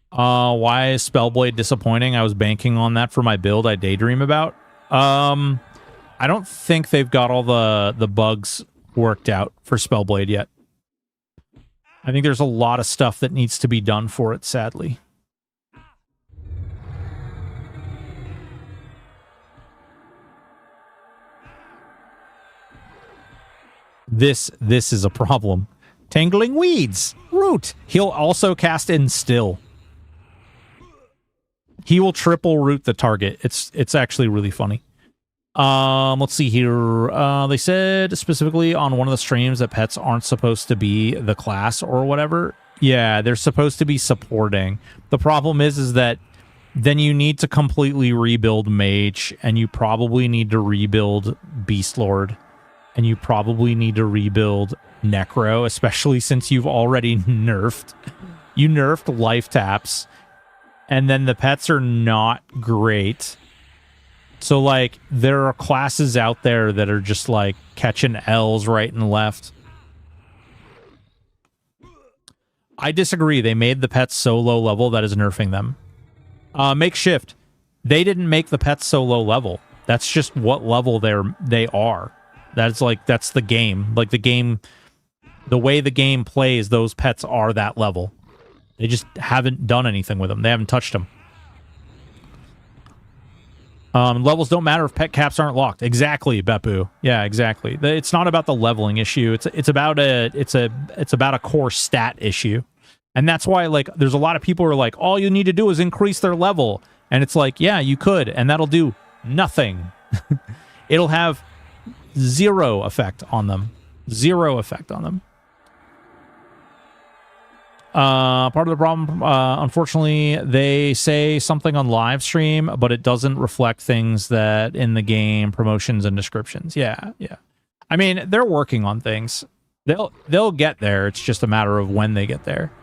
Why is Spellblade disappointing? I was banking on that for my build I daydream about. I don't think they've got all the bugs worked out for Spellblade yet. I think there's a lot of stuff that needs to be done for it, sadly. This is a problem. Tangling weeds. Root. He'll also cast Instill. He will triple root the target. It's actually really funny. Let's see here. They said specifically on one of the streams that pets aren't supposed to be the class or whatever. Yeah, they're supposed to be supporting. The problem is that then you need to completely rebuild Mage, and you probably need to rebuild Beast Lord. And you probably need to rebuild Necro, especially since you've already nerfed. You nerfed life taps, and then the pets are not great. So, like, there are classes out there that are just, like, catching L's right and left. I disagree. They made the pets so low level that is nerfing them. Makeshift. They didn't make the pets so low level. That's just what level they are. That's the game. Like the way the game plays, those pets are that level. They just haven't done anything with them. They haven't touched them. Levels don't matter if pet caps aren't locked. Exactly, Beppu. Yeah, exactly. It's not about the leveling issue. It's about a core stat issue. And that's why, like, there's a lot of people who are like, all you need to do is increase their level. And it's like, yeah, you could, and that'll do nothing. It'll have zero effect on them. Zero effect on them. Part of the problem, unfortunately, they say something on live stream, but it doesn't reflect things that in the game, promotions and descriptions. Yeah. I mean, they're working on things. They'll get there. It's just a matter of when they get there.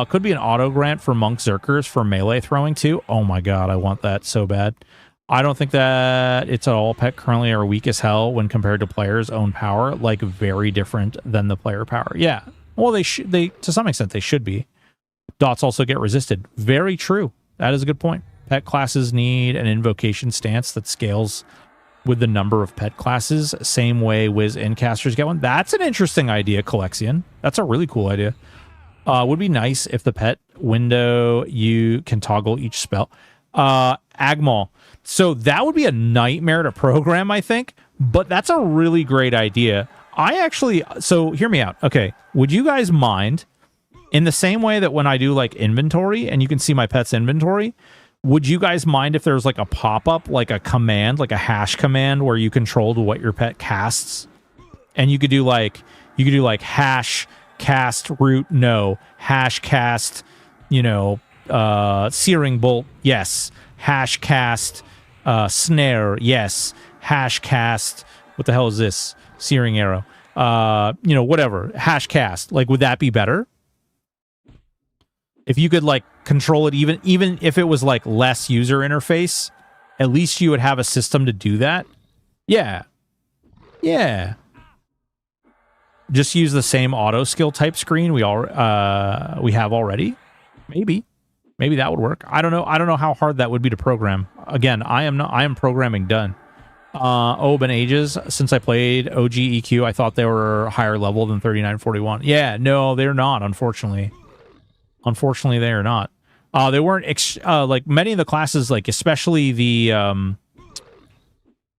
Could be an auto grant for Monk Zerkers for melee throwing too. Oh my god, I want that so bad. I don't think that it's at all pet currently are weak as hell when compared to players' own power, like very different than the player power. Yeah. Well, they to some extent they should be. Dots also get resisted. Very true. That is a good point. Pet classes need an invocation stance that scales with the number of pet classes. Same way Wiz Incasters get one. That's an interesting idea, Collexion. That's a really cool idea. Would be nice if the pet window you can toggle each spell. Agmal. So that would be a nightmare to program, I think, but that's a really great idea. So hear me out. Okay. Would you guys mind, in the same way that when I do like inventory and you can see my pet's inventory, would you guys mind if there's like a pop-up, like a command, like a hash command where you controlled what your pet casts? And you could do like hash cast root, no, hash cast, searing bolt, yes, hash cast snare, yes, hash cast, what the hell is this? Searing arrow, whatever, hash cast. Like, would that be better? If you could like control it, even if it was like less user interface, at least you would have a system to do that. Yeah. Just use the same auto skill type screen we have already. Maybe. Maybe that would work. I don't know. I don't know how hard that would be to program. Again, I am programming done. Been ages since I played OG EQ. I thought they were higher level than 3941. Yeah, no, they're not, unfortunately. Unfortunately, they are not. They weren't like many of the classes, like especially the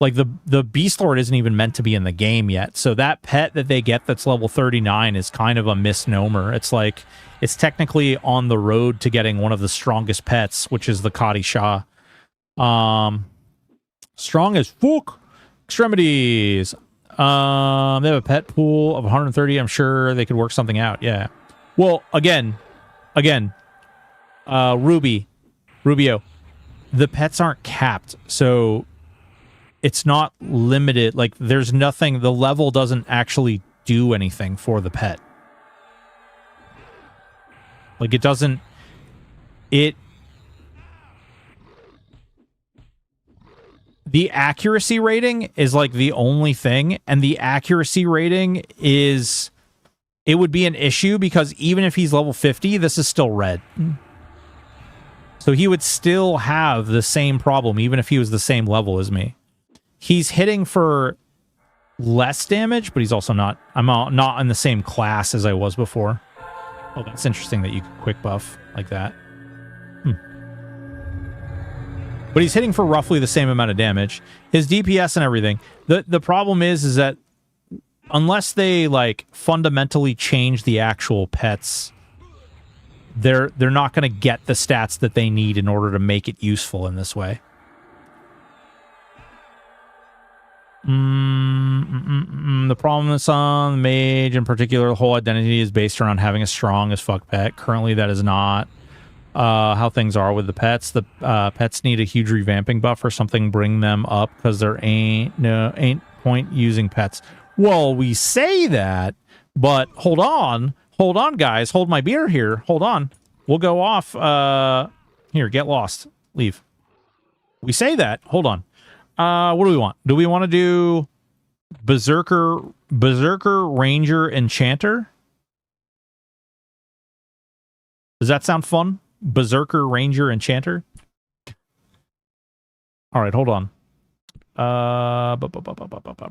like the Beast Lord isn't even meant to be in the game yet. So that pet that they get that's level 39 is kind of a misnomer. It's like it's technically on the road to getting one of the strongest pets, which is the Kadi Shah. Strong as fuck. Extremities. They have a pet pool of 130. I'm sure they could work something out. Yeah. Well, again, Rubio, the pets aren't capped, so it's not limited. Like, there's nothing. The level doesn't actually do anything for the pet. Like, it doesn't. The accuracy rating is like the only thing, and the accuracy rating is, it would be an issue because even if he's level 50, this is still red. So he would still have the same problem even if he was the same level as me. He's hitting for less damage, but he's also not, I'm not in the same class as I was before. Oh, that's interesting that you could quick buff like that. But he's hitting for roughly the same amount of damage. His DPS and everything. The problem is that unless they like fundamentally change the actual pets, they're not going to get the stats that they need in order to make it useful in this way. The problem that's on the mage in particular, the whole identity is based around having a strong as fuck pet. Currently, that is not how things are with the pets. The pets need a huge revamping buff or something. Bring them up because there ain't point using pets. Well, we say that, but hold on, guys. Hold my beer here. Hold on. We'll go off. Here, get lost. Leave. We say that. Hold on. What do we want? Do we want to do Berserker, Ranger, Enchanter? Does that sound fun? Berserker, Ranger, Enchanter? All right, hold on.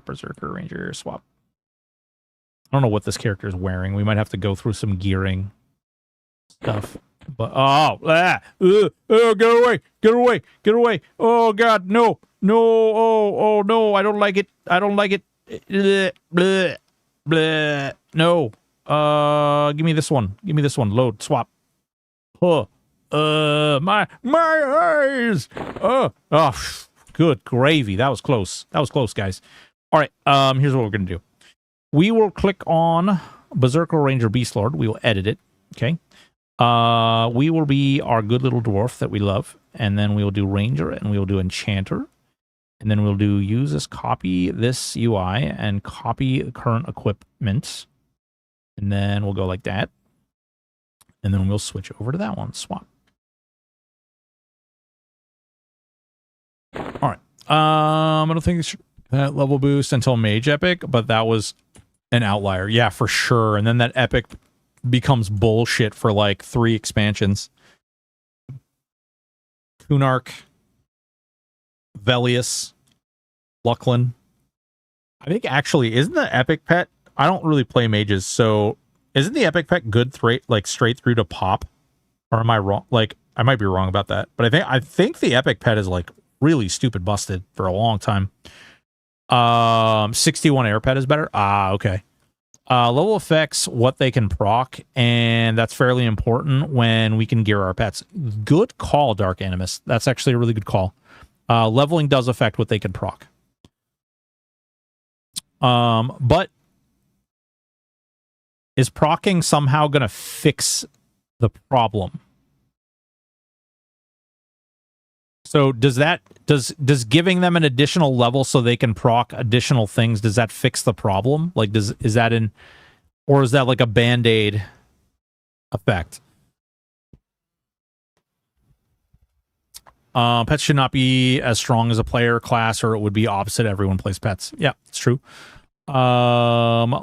Berserker, Ranger, swap. I don't know what this character is wearing. We might have to go through some gearing stuff. But get away! Oh God, no! Oh no! I don't like it. No. Give me this one. Load. Swap. My eyes. Good gravy. That was close. Guys. All right. Here's what we're gonna do. We will click on Berserker Ranger Beast Lord. We will edit it. Okay. We will be our good little dwarf that we love, and then we will do Ranger, and we will do Enchanter, and then we'll do use this, copy this UI, and copy the current equipment, and then we'll go like that, and then we'll switch over to that one. Swap. All right. I don't think it's that level boost until Mage Epic, but that was an outlier. Yeah, for sure. And then that Epic becomes bullshit for like 3 expansions. Kunark, Velius, Lucklin. I think actually, isn't the Epic pet? I don't really play mages, so isn't the Epic pet good straight through to pop? Or am I wrong? Like, I might be wrong about that. But I think the Epic pet is like really stupid busted for a long time. 61 air pet is better. Okay. Level effects, what they can proc, and that's fairly important when we can gear our pets. Good call, Dark Animus. That's actually a really good call. Leveling does affect what they can proc. But is procking somehow going to fix the problem? So does giving them an additional level so they can proc additional things, does that fix the problem? Like, is that like a Band-Aid effect? Pets should not be as strong as a player class, or it would be opposite. Everyone plays pets. Yeah, it's true. Long-term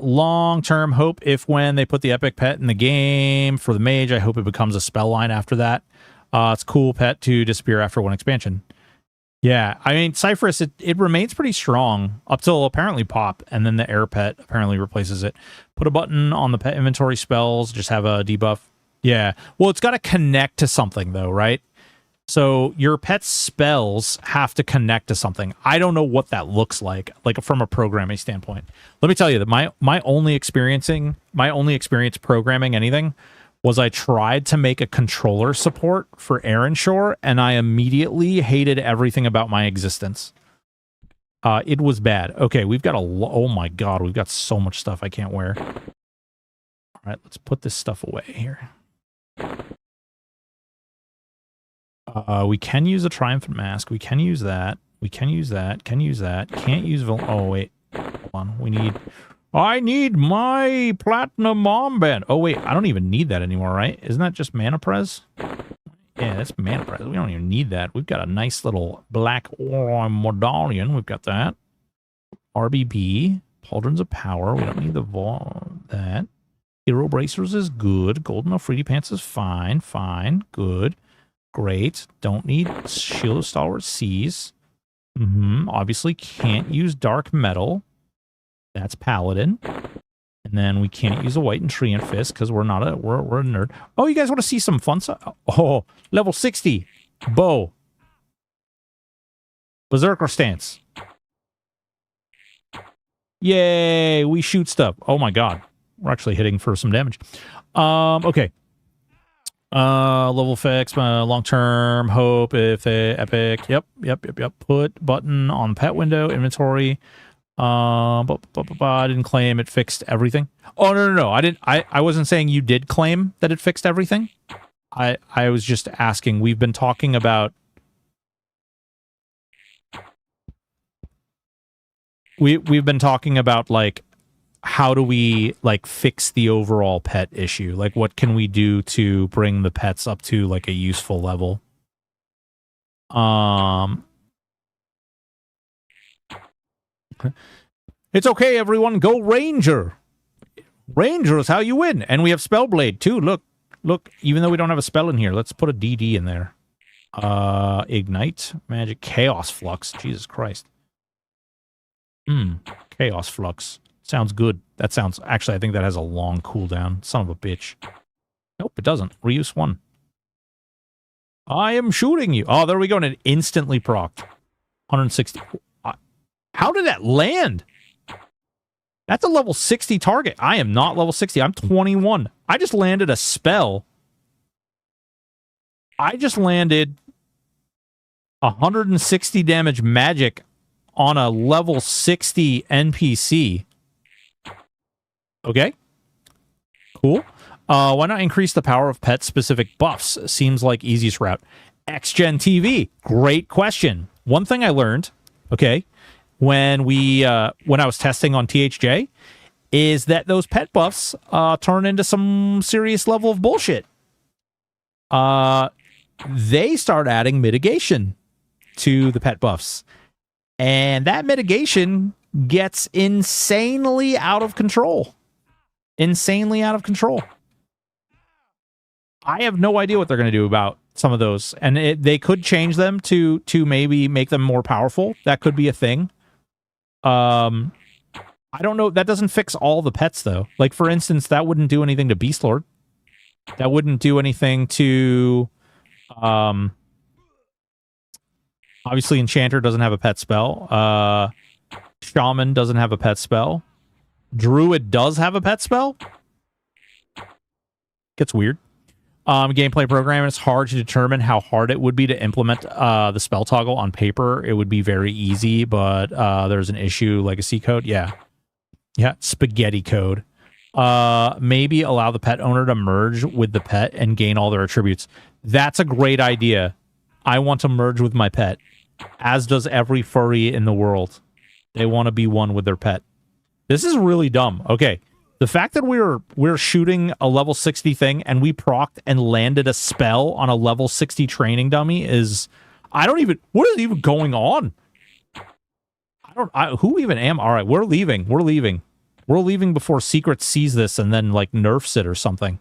hope, if when they put the Epic pet in the game for the mage, I hope it becomes a spell line after that. It's a cool pet to disappear after one expansion. Yeah, I mean, Cypherus, it remains pretty strong up till apparently pop, and then the air pet apparently replaces it. Put a button on the pet inventory spells, just have a debuff. Yeah, well, it's got to connect to something, though, right? So your pet's spells have to connect to something. I don't know what that looks like from a programming standpoint. Let me tell you that my only experience programming anything was I tried to make a controller support for Aaron Shore, and I immediately hated everything about my existence. It was bad. Okay, we've got oh my god, we've got so much stuff I can't wear. All right, let's put this stuff away here. We can use a triumphant mask. We can use that. We can use that. Can use that. Can't use... Oh, wait. Hold on. I need my platinum armband. Oh, wait. I don't even need that anymore, right? Isn't that just mana pres? Yeah, that's mana pres. We don't even need that. We've got a nice little black medallion. We've got that. RBB. Pauldrons of Power. We don't need that. Hero Bracers is good. Golden Afridi Pants is fine. Fine. Good. Great. Don't need Shield of Stalwart Seas. Obviously can't use Dark Metal. That's Paladin. And then we can't use a White and Treant Fist because we're a nerd. Oh, you guys want to see some fun stuff? Oh, level 60. Bow. Berserker Stance. Yay, we shoot stuff. Oh my god. We're actually hitting for some damage. Okay. Level effects, long-term, hope, if epic. Yep. Put button on pet window, inventory. I didn't claim it fixed everything. Oh, no. I wasn't saying you did claim that it fixed everything. I was just asking. We've been talking about... We've been talking about, like, how do we, like, fix the overall pet issue? Like, what can we do to bring the pets up to, like, a useful level? It's okay, everyone. Go Ranger. Ranger is how you win. And we have Spellblade, too. Look. Even though we don't have a spell in here, let's put a DD in there. Ignite. Magic. Chaos Flux. Jesus Christ. Chaos Flux. Sounds good. That sounds... Actually, I think that has a long cooldown. Son of a bitch. Nope, it doesn't. Reuse 1. I am shooting you. Oh, there we go. And it instantly procced. 160. How did that land? That's a level 60 target. I am not level 60. I'm 21. I just landed a spell. I just landed 160 damage magic on a level 60 NPC. Okay. Cool. Why not increase the power of pet-specific buffs? Seems like easiest route. XGen TV. Great question. One thing I learned, okay, when I was testing on THJ, is that those pet buffs turn into some serious level of bullshit. They start adding mitigation to the pet buffs. And that mitigation gets insanely out of control. Insanely out of control. I have no idea what they're going to do about some of those. And they could change them to maybe make them more powerful. That could be a thing. I don't know. That doesn't fix all the pets, though. Like, for instance, that wouldn't do anything to Beastlord. That wouldn't do anything to... Obviously, Enchanter doesn't have a pet spell. Shaman doesn't have a pet spell. Druid does have a pet spell. Gets weird. Gameplay program, it's hard to determine how hard it would be to implement the spell toggle on paper. It would be very easy, but there's an issue. Legacy code. Yeah. Spaghetti code. Maybe allow the pet owner to merge with the pet and gain all their attributes. That's a great idea. I want to merge with my pet, as does every furry in the world. They want to be one with their pet. This is really dumb. Okay. The fact that we're shooting a level 60 thing and we procced and landed a spell on a level 60 training dummy is... what is even going on? Who even am... All right, we're leaving. We're leaving before Secret sees this and then, like, nerfs it or something.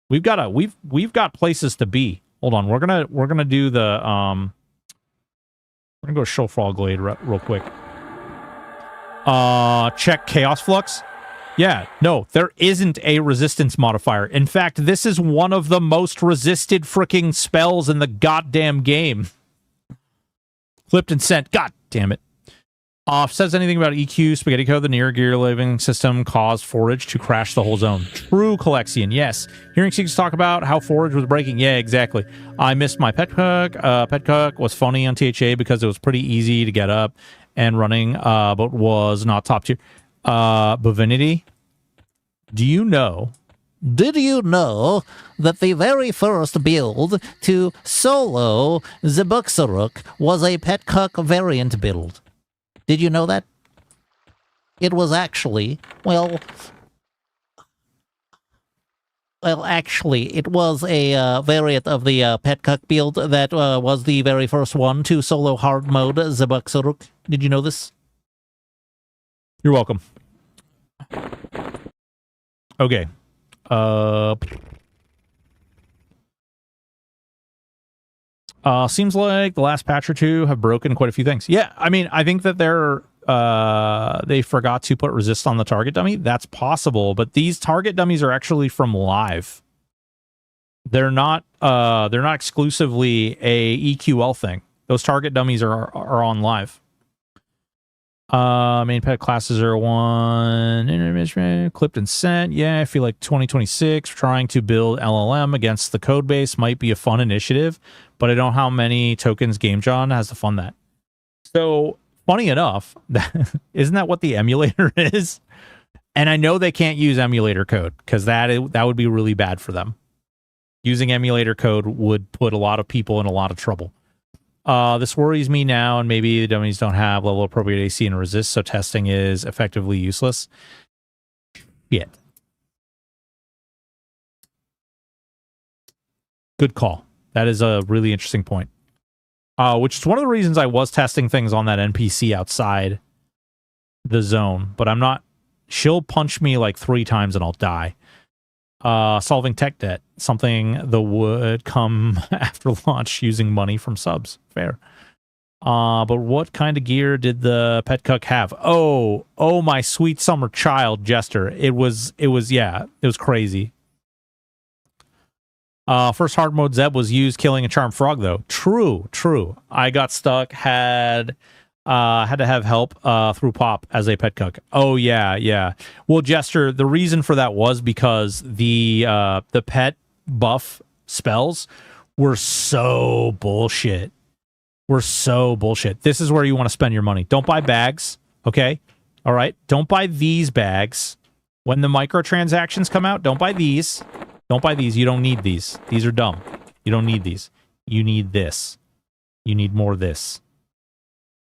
We've got places to be. Hold on. We're gonna do the we're gonna go Show Frog Glade real quick. Check Chaos Flux. Yeah, no, there isn't a resistance modifier. In fact, this is one of the most resisted freaking spells in the goddamn game. Clipped and sent. God damn it. Says anything about EQ, Spaghetti Code, the near gear living system caused Forage to crash the whole zone. True, Calexian, yes. Hearing Seeks talk about how Forage was breaking. Yeah, exactly. I missed my Pet Cook. Pet Cook was funny on THA because it was pretty easy to get up and running, but was not top tier. Bovinity, did you know that the very first build to solo Zebuxaruk was a Pet Cook variant build? Did you know that? It was actually, actually, it was a variant of the Pet Cook build that was the very first one to solo hard mode Zebuxaruk. Did you know this? You're welcome. Okay. Seems like the last patch or two have broken quite a few things. Yeah, I mean, I think that they forgot to put resist on the target dummy. That's possible, but these target dummies are actually from live. They're not exclusively a EQL thing. Those target dummies are on live. Main pet classes are 1 intermission, clipped and sent. Yeah, I feel like 2026 trying to build LLM against the code base might be a fun initiative, but I don't know how many tokens Game John has to fund that. So funny enough, isn't that what the emulator is? And I know they can't use emulator code because that would be really bad for them. Using emulator code would put a lot of people in a lot of trouble. This worries me now, and maybe the dummies don't have level appropriate AC and resist, so testing is effectively useless. Shit. Good call. That is a really interesting point. Which is one of the reasons I was testing things on that NPC outside the zone, but I'm not... She'll punch me like 3 times and I'll die. Solving tech debt, something that would come after launch using money from subs. Fair. But what kind of gear did the Pet Cook have? Oh, my sweet summer child, Jester. It was crazy. First hard mode Zeb was used killing a charmed frog, though. True. I got stuck, had to have help through Pop as a Pet Cook. Oh, yeah. Well, Jester, the reason for that was because the pet buff spells were so bullshit. This is where you want to spend your money. Don't buy bags, okay? All right? Don't buy these bags. When the microtransactions come out, don't buy these. You don't need these. These are dumb. You don't need these. You need this. You need more of this.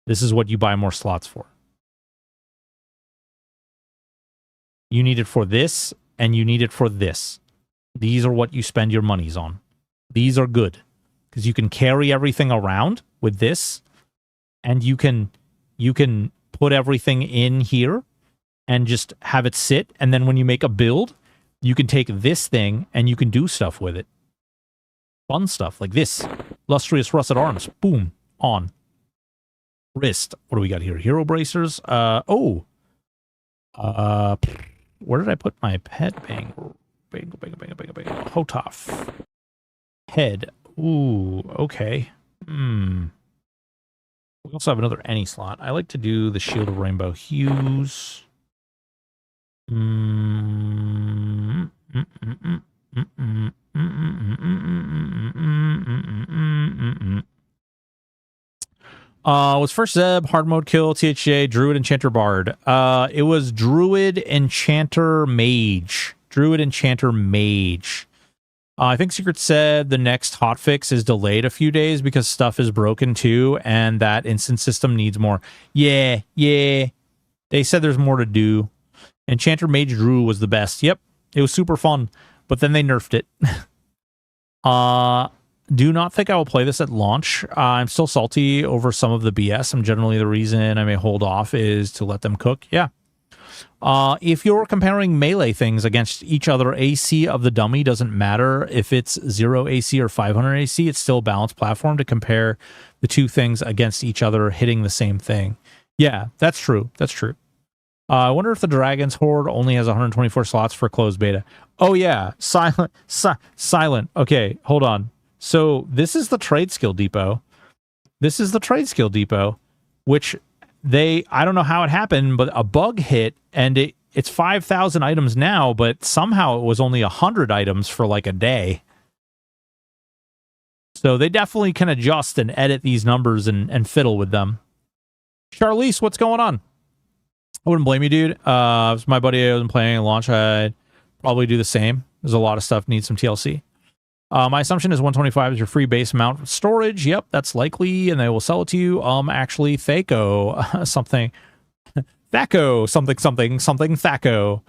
This is what you buy more slots for. You need it for this, and you need it for this. These are what you spend your monies on. These are good, because you can carry everything around with this, and you can put everything in here and just have it sit, and then when you make a build, you can take this thing and you can do stuff with it. Fun stuff, like this. Lustrous Russet Arms. Boom. On. Wrist. What do we got here? Hero bracers. Where did I put my pet? Bang. Hotaf. Head. Ooh, okay. We also have another any slot. I like to do the Shield of Rainbow Hues. Was first Zeb, hard mode kill, THA, Druid, Enchanter, Bard. It was Druid, Enchanter, Mage. I think Secret said the next hotfix is delayed a few days because stuff is broken too, and that instant system needs more. Yeah. They said there's more to do. Enchanter, Mage, Druid was the best. Yep, it was super fun, but then they nerfed it. Do not think I will play this at launch. I'm still salty over some of the BS. Generally the reason I may hold off is to let them cook. Yeah. If you're comparing melee things against each other, AC of the dummy doesn't matter. If it's 0 AC or 500 AC, it's still a balanced platform to compare the two things against each other hitting the same thing. Yeah, that's true. That's true. I wonder if the Dragon's Horde only has 124 slots for closed beta. Oh, yeah. Silent. Okay, hold on. So this is the Trade Skill Depot. This is the Trade Skill Depot, which I don't know how it happened, but a bug hit, and it's 5,000 items now, but somehow it was only 100 items for like a day. So they definitely can adjust and edit these numbers and fiddle with them. Charlize, what's going on? I wouldn't blame you, dude. If it was my buddy I wasn't playing at launch, I'd probably do the same. There's a lot of stuff needs some TLC. My assumption is 125 is your free base amount for storage. Yep, that's likely, and they will sell it to you. Actually, Thaco, something. Thaco, something, Thaco.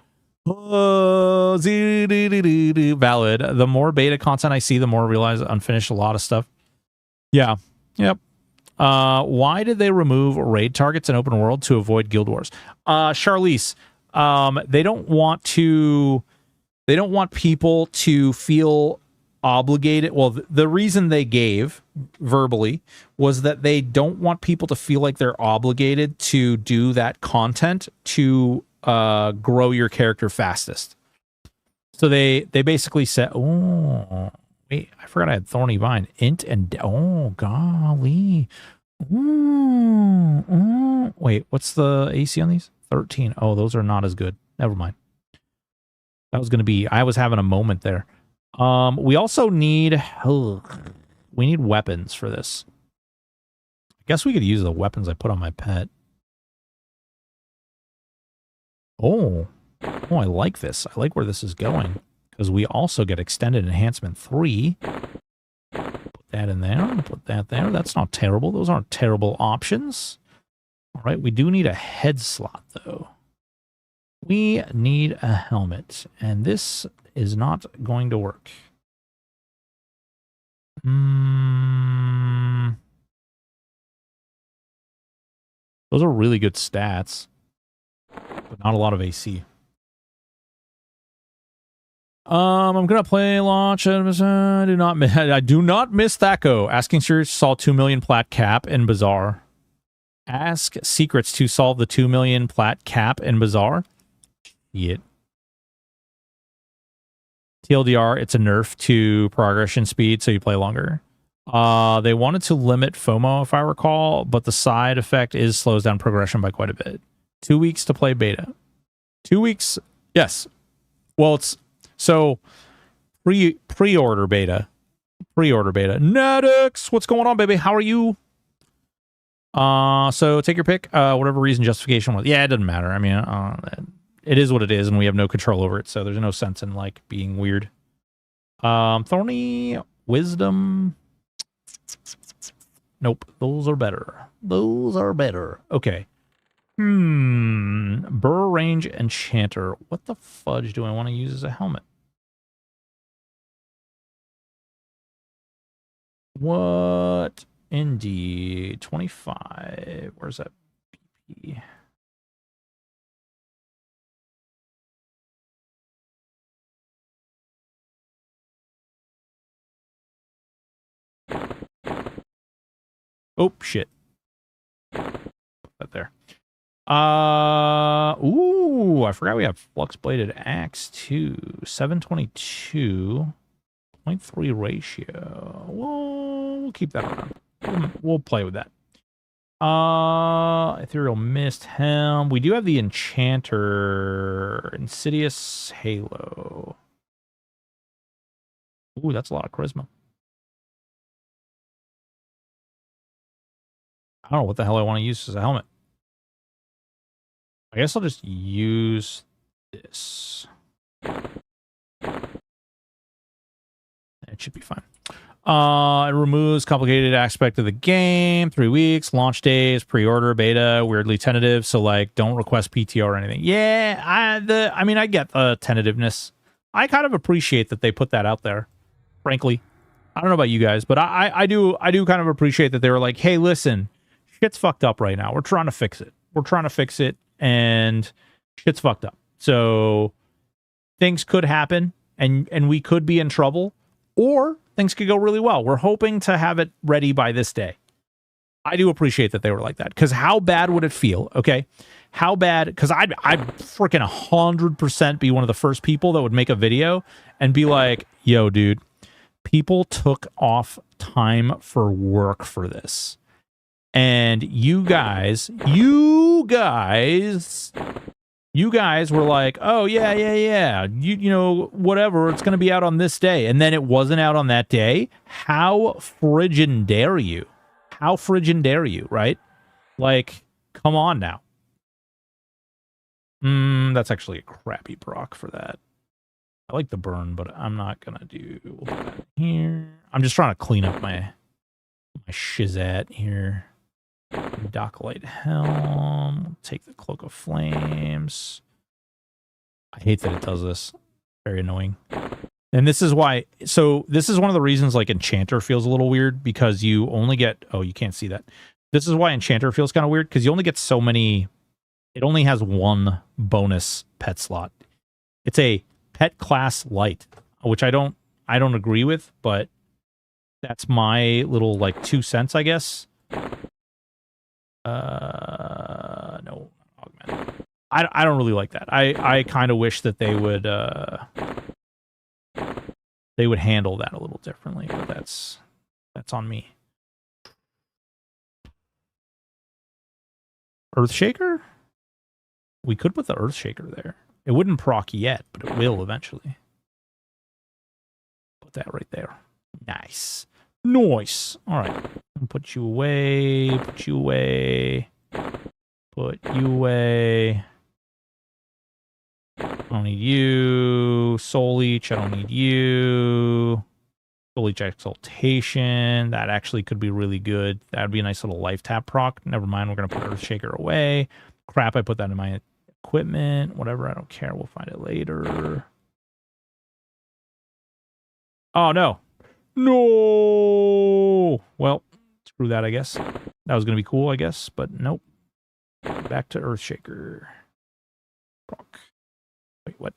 Valid. The more beta content I see, the more I realize unfinished a lot of stuff. Yeah, yep. Why did they remove raid targets in open world to avoid guild wars? Charlize, they don't want people to feel obligated. Well, the reason they gave verbally was that they don't want people to feel like they're obligated to do that content to grow your character fastest. So they basically said, oh, wait, I forgot I had Thorny Vine. Int and, oh, golly. Wait, what's the AC on these? 13. Oh, those are not as good. Never mind. That was going to be, I was having a moment there. We also need, we need weapons for this. I guess we could use the weapons I put on my pet. Oh, I like this. I like where this is going. Because we also get extended enhancement 3. Put that in there. Put that there. That's not terrible. Those aren't terrible options. All right, we do need a head slot, though. We need a helmet. And this is not going to work. Those are really good stats. But not a lot of AC. I'm gonna play launch. I do not miss Thaco. Asking Serious saw 2 million plat cap in Bazaar. Ask Secrets to solve the 2 million plat cap in Bazaar. Yet. TLDR, it's a nerf to progression speed, so you play longer. They wanted to limit FOMO, if I recall, but the side effect is slows down progression by quite a bit. 2 weeks to play beta. 2 weeks, yes. Well, it's so pre-order beta. Pre-order beta. Nadix, what's going on, baby? How are you? So take your pick. Whatever reason, justification was. Yeah, it doesn't matter. I mean, it is what it is, and we have no control over it, so there's no sense in like being weird. Thorny, Wisdom. Nope, those are better. Those are better. Okay. Burr Range Enchanter. What the fudge do I want to use as a helmet? What? Indeed. 25. Where's that BP? Oh, shit. Put that there. Ooh, I forgot we have Flux Bladed Axe too. 722.3 ratio. We'll keep that around. We'll play with that. Ethereal Mist Helm. We do have the Enchanter. Insidious Halo. Ooh, that's a lot of charisma. I don't know what the hell I want to use as a helmet. I guess I'll just use this. It should be fine. It removes complicated aspect of the game. 3 weeks, launch days, pre-order, beta, weirdly tentative. So like, don't request PTO or anything. Yeah, I mean, I get the tentativeness. I kind of appreciate that they put that out there. Frankly, I don't know about you guys, but I do kind of appreciate that they were like, hey, listen, shit's fucked up right now. We're trying to fix it. And shit's fucked up. So things could happen and we could be in trouble, or things could go really well. We're hoping to have it ready by this day. I do appreciate that they were like that, because how bad would it feel? Okay. How bad? Because I'd freaking 100% be one of the first people that would make a video and be like, yo, dude, people took off time for work for this. And you guys were like, oh, yeah. You know, whatever, it's going to be out on this day. And then it wasn't out on that day. How friggin' dare you? How friggin' dare you, right? Like, come on now. That's actually a crappy proc for that. I like the burn, but I'm not going to do that here. I'm just trying to clean up my shizat here. Docklight Helm. Take the Cloak of Flames. I hate that it does this. Very annoying. And this is why... So this is one of the reasons like Enchanter feels a little weird, because you only get... Oh, you can't see that. This is why Enchanter feels kind of weird, because you only get so many... It only has one bonus pet slot. It's a pet class light, which I don't agree with, but that's my little like 2 cents, I guess. No, augment. I don't really like that. I kind of wish that they would handle that a little differently, but that's on me. Earthshaker? We could put the Earthshaker there. It wouldn't proc yet, but it will eventually. Put that right there. Nice. Nice. All right. Put you away. Put you away. Put you away. I don't need you. Soul Leech. I don't need you. Soul Leech Exaltation. That actually could be really good. That would be a nice little life tap proc. Never mind. We're going to put Earthshaker away. Crap, I put that in my equipment. Whatever. I don't care. We'll find it later. Oh, no. No. Well, screw that, I guess. That was going to be cool, I guess, but nope. Back to Earthshaker. Proc. Wait, what?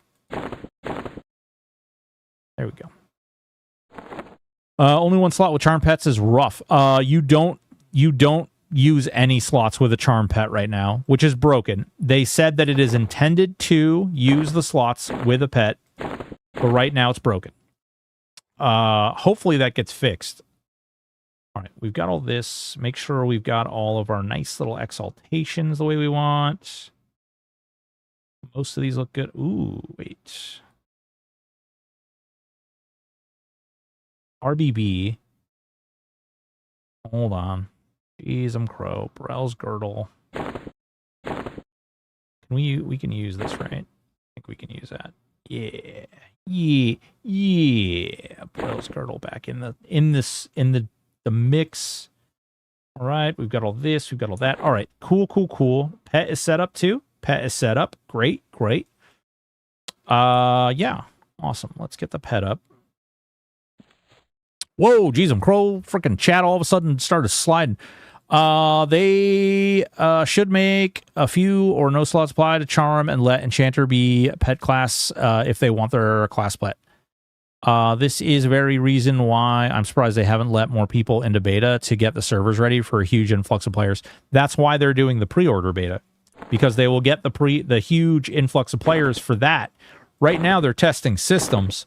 There we go. Only one slot with charm pets is rough. You don't use any slots with a charm pet right now, which is broken. They said that it is intended to use the slots with a pet, but right now it's broken. Hopefully that gets fixed. All right, we've got all this. Make sure we've got all of our nice little exaltations the way we want. Most of these look good. Ooh, wait. RBB. Hold on. Jeez, I'm crow. Brel's girdle. We can use this, right? I think we can use that. Yeah. Brel's girdle back in the mix. All right, we've got all this, we've got all that. All right, cool. Pet is set up too. Pet is set up. Great. Yeah, awesome. Let's get the pet up. Whoa, geez, I'm crow. Freaking chat all of a sudden started sliding. They should make a few or no slots apply to charm and let Enchanter be pet class if they want their class pet. This is very reason why I'm surprised they haven't let more people into beta to get the servers ready for a huge influx of players. That's why they're doing the pre-order beta, because they will get the huge influx of players for that. Right now they're testing systems.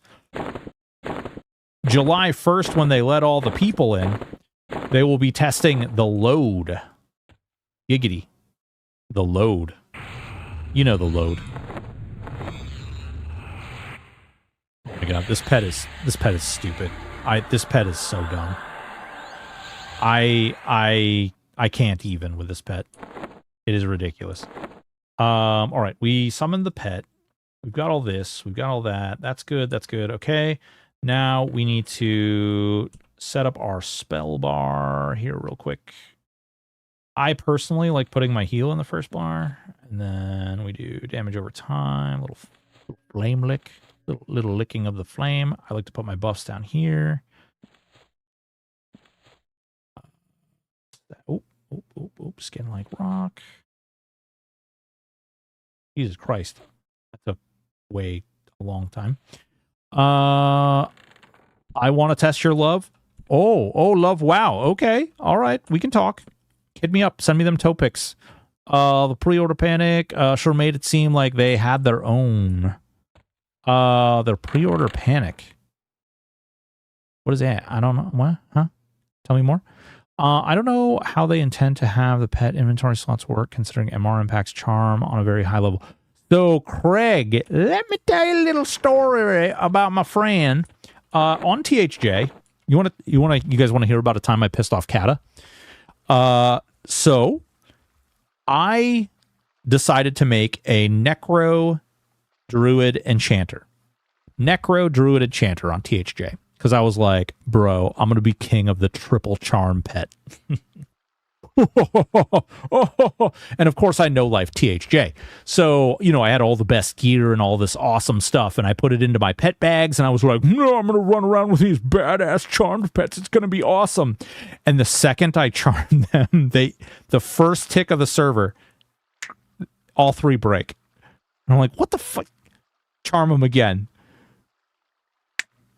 July 1st, when they let all the people in, they will be testing the load. Giggity. The load. You know the load. Oh my god, this pet is stupid. This pet is so dumb. I can't even with this pet. It is ridiculous. All right, we summoned the pet. We've got all this. We've got all that. That's good. Okay. Now we need to set up our spell bar here real quick. I personally like putting my heal in the first bar, and then we do damage over time, little flame lick, little licking of the flame. I like to put my buffs down here. Oh, skin like rock. Jesus Christ. That took way a long time. I want to test your love. Oh, love. Wow. Okay. All right. We can talk. Hit me up. Send me them toe pics. The pre-order panic sure made it seem like they had their own. Their pre-order panic. What is that? I don't know. What? Huh? Tell me more. I don't know how they intend to have the pet inventory slots work, considering MR impacts charm on a very high level. So, Craig, let me tell you a little story about my friend on THJ. You guys want to hear about a time I pissed off Kata? So I decided to make a Necro Druid Enchanter. Necro Druid Enchanter on THJ. Because I was like, bro, I'm going to be king of the triple charm pet. And of course, I know life THJ. So, I had all the best gear and all this awesome stuff. And I put it into my pet bags. And I was like, no, I'm going to run around with these badass charmed pets. It's going to be awesome. And the second I charmed them, the first tick of the server, all three break. And I'm like, what the fuck? Charm them again.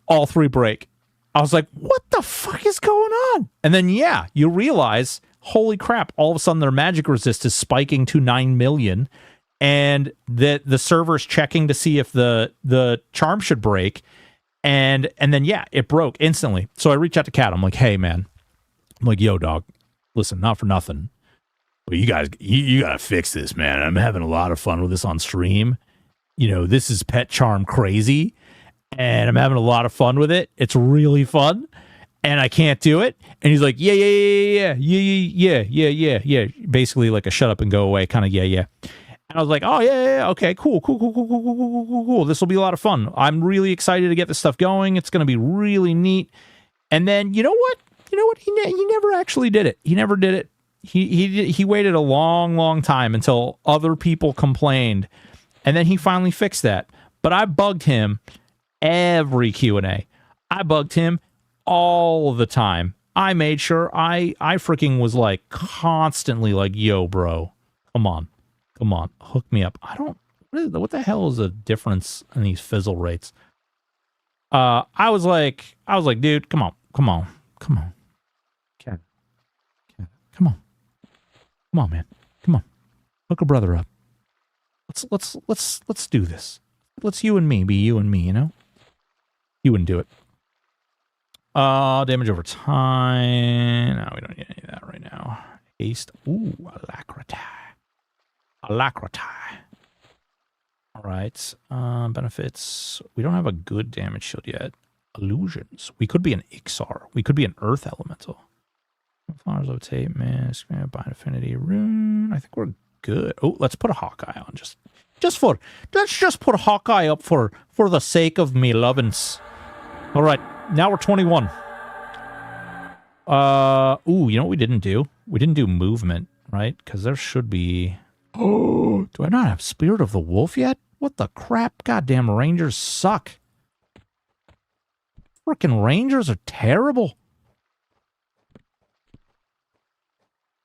All three break. I was like, what the fuck is going on? And then, yeah, you realize, holy crap, all of a sudden their magic resist is spiking to 9 million. And the server's checking to see if the charm should break. And then, yeah, it broke instantly. So I reach out to Kat. I'm like, hey, man. I'm like, yo, dog, listen, not for nothing, but you guys, you got to fix this, man. I'm having a lot of fun with this on stream. This is pet charm crazy. And I'm having a lot of fun with it. It's really fun. And I can't do it. And he's like, yeah. Basically like a shut up and go away kind of yeah. And I was like, oh, yeah. Okay, cool. This will be a lot of fun. I'm really excited to get this stuff going. It's going to be really neat. And then, you know what? He never actually did it. He never did it. He waited a long time until other people complained. And then he finally fixed that. But I bugged him every Q&A. I bugged him all the time. I made sure I freaking was like constantly like, yo, bro, come on, hook me up. What the hell is the difference in these fizzle rates? I was like, dude, come on. Cat. Come on, man. Come on. Hook a brother up. Let's do this. Let's you and me be you and me, You wouldn't do it. Damage over time. No, we don't need any of that right now. Haste. Ooh, Alacrity. All right. Benefits. We don't have a good damage shield yet. Illusions. We could be an Ixar. We could be an Earth Elemental. Flowers rotate, mask, bind affinity, rune. I think we're good. Oh, let's put a Hawkeye on. Let's just put Hawkeye up for the sake of me lovin's. All right, now we're 21. Ooh, you know what we didn't do? We didn't do movement, right? Because there should be. Oh, do I not have Spirit of the Wolf yet? What the crap? Goddamn Rangers suck. Frickin' Rangers are terrible.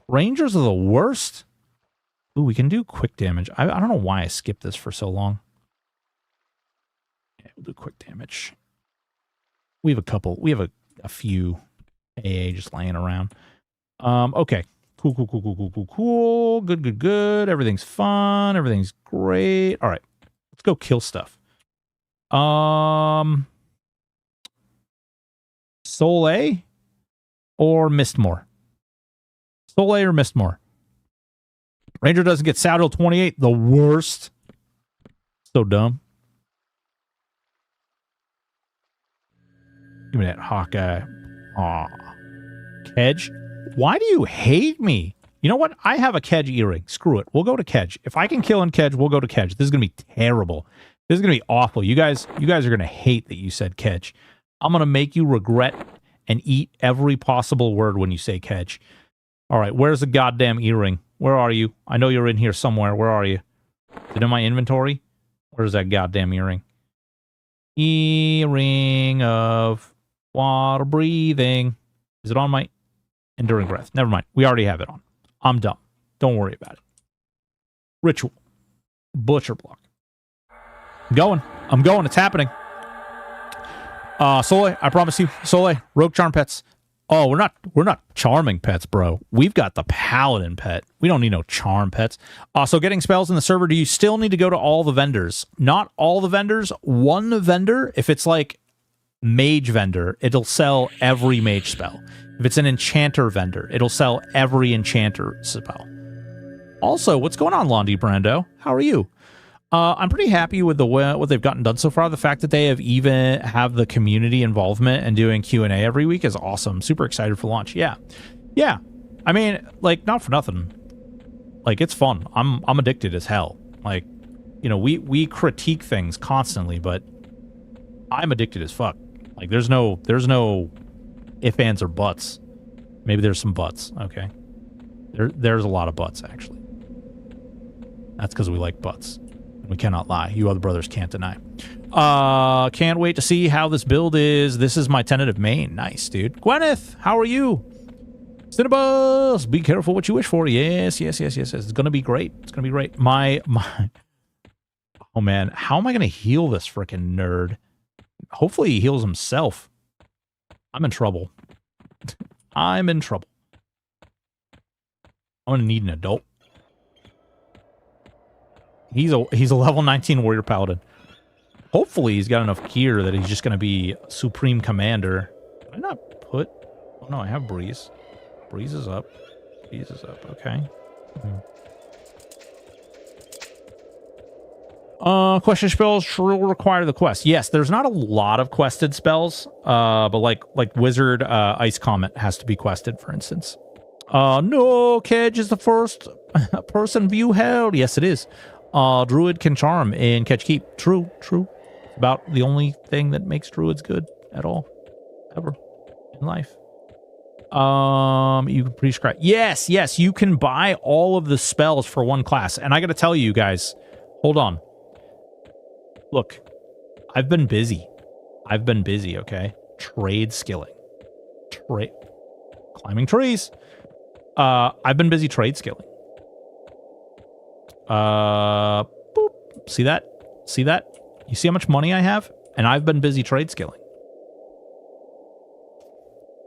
Rangers are the worst. Ooh, we can do quick damage. I don't know why I skipped this for so long. Yeah, we'll do quick damage. We have a few AA just laying around. Okay. Cool. Good. Everything's fun. Everything's great. All right. Let's go kill stuff. Soul A or Mistmore? Soul A or Mistmore? Ranger doesn't get saddle 28. The worst. So dumb. Give me that Hawkeye. Aw. Kedge? Why do you hate me? You know what? I have a Kedge earring. Screw it. We'll go to Kedge. If I can kill in Kedge, we'll go to Kedge. This is going to be terrible. This is going to be awful. You guys are going to hate that you said Kedge. I'm going to make you regret and eat every possible word when you say Kedge. All right. Where's the goddamn earring? Where are you? I know you're in here somewhere. Where are you? Is it in my inventory? Where's that goddamn earring? Earring of water breathing. Is it on my enduring breath? Never mind. We already have it on. I'm dumb. Don't worry about it. Ritual. Butcher block. I'm going. It's happening. Soleil, I promise you. Soleil, rogue charm pets. Oh, we're not charming pets, bro. We've got the paladin pet. We don't need no charm pets. So getting spells in the server, do you still need to go to all the vendors? Not all the vendors. One vendor, if it's like mage vendor, it'll sell every mage spell. If it's an enchanter vendor, it'll sell every enchanter spell. Also, what's going on, Londi Brando? How are you? I'm pretty happy with what they've gotten done so far. The fact that they have the community involvement and doing Q&A every week is awesome. Super excited for launch. Yeah. I mean, like, not for nothing. Like, it's fun. I'm addicted as hell. Like, you know, we critique things constantly, but I'm addicted as fuck. Like, there's no ifs, ands, or buts. Maybe there's some buts. Okay. There's a lot of buts, actually. That's because we like butts. We cannot lie. You other brothers can't deny. Can't wait to see how this build is. This is my tentative main. Nice, dude. Gwyneth, how are you? Cinnabus, be careful what you wish for. Yes. It's gonna be great. It's gonna be great. My. Oh man, how am I gonna heal this freaking nerd? Hopefully he heals himself. I'm in trouble. I'm in trouble. I'm gonna need an adult. He's a level 19 warrior paladin. Hopefully he's got enough gear that he's just going to be supreme commander. Did I not put... Oh no, I have Breeze. Breeze is up. Breeze is up, okay. Question spells will require the quest. Yes, there's not a lot of quested spells, but like Wizard Ice Comet has to be quested, for instance. No, Kedge is the first person view held. Yes, it is. Druid can charm in Catch Keep. True. About the only thing that makes druids good at all. Ever. In life. You can prescribe. Yes, you can buy all of the spells for one class. And I gotta tell you guys, hold on. Look, I've been busy, okay? Trade skilling. Climbing trees. I've been busy trade skilling. Boop. See that? You see how much money I have? And I've been busy trade skilling.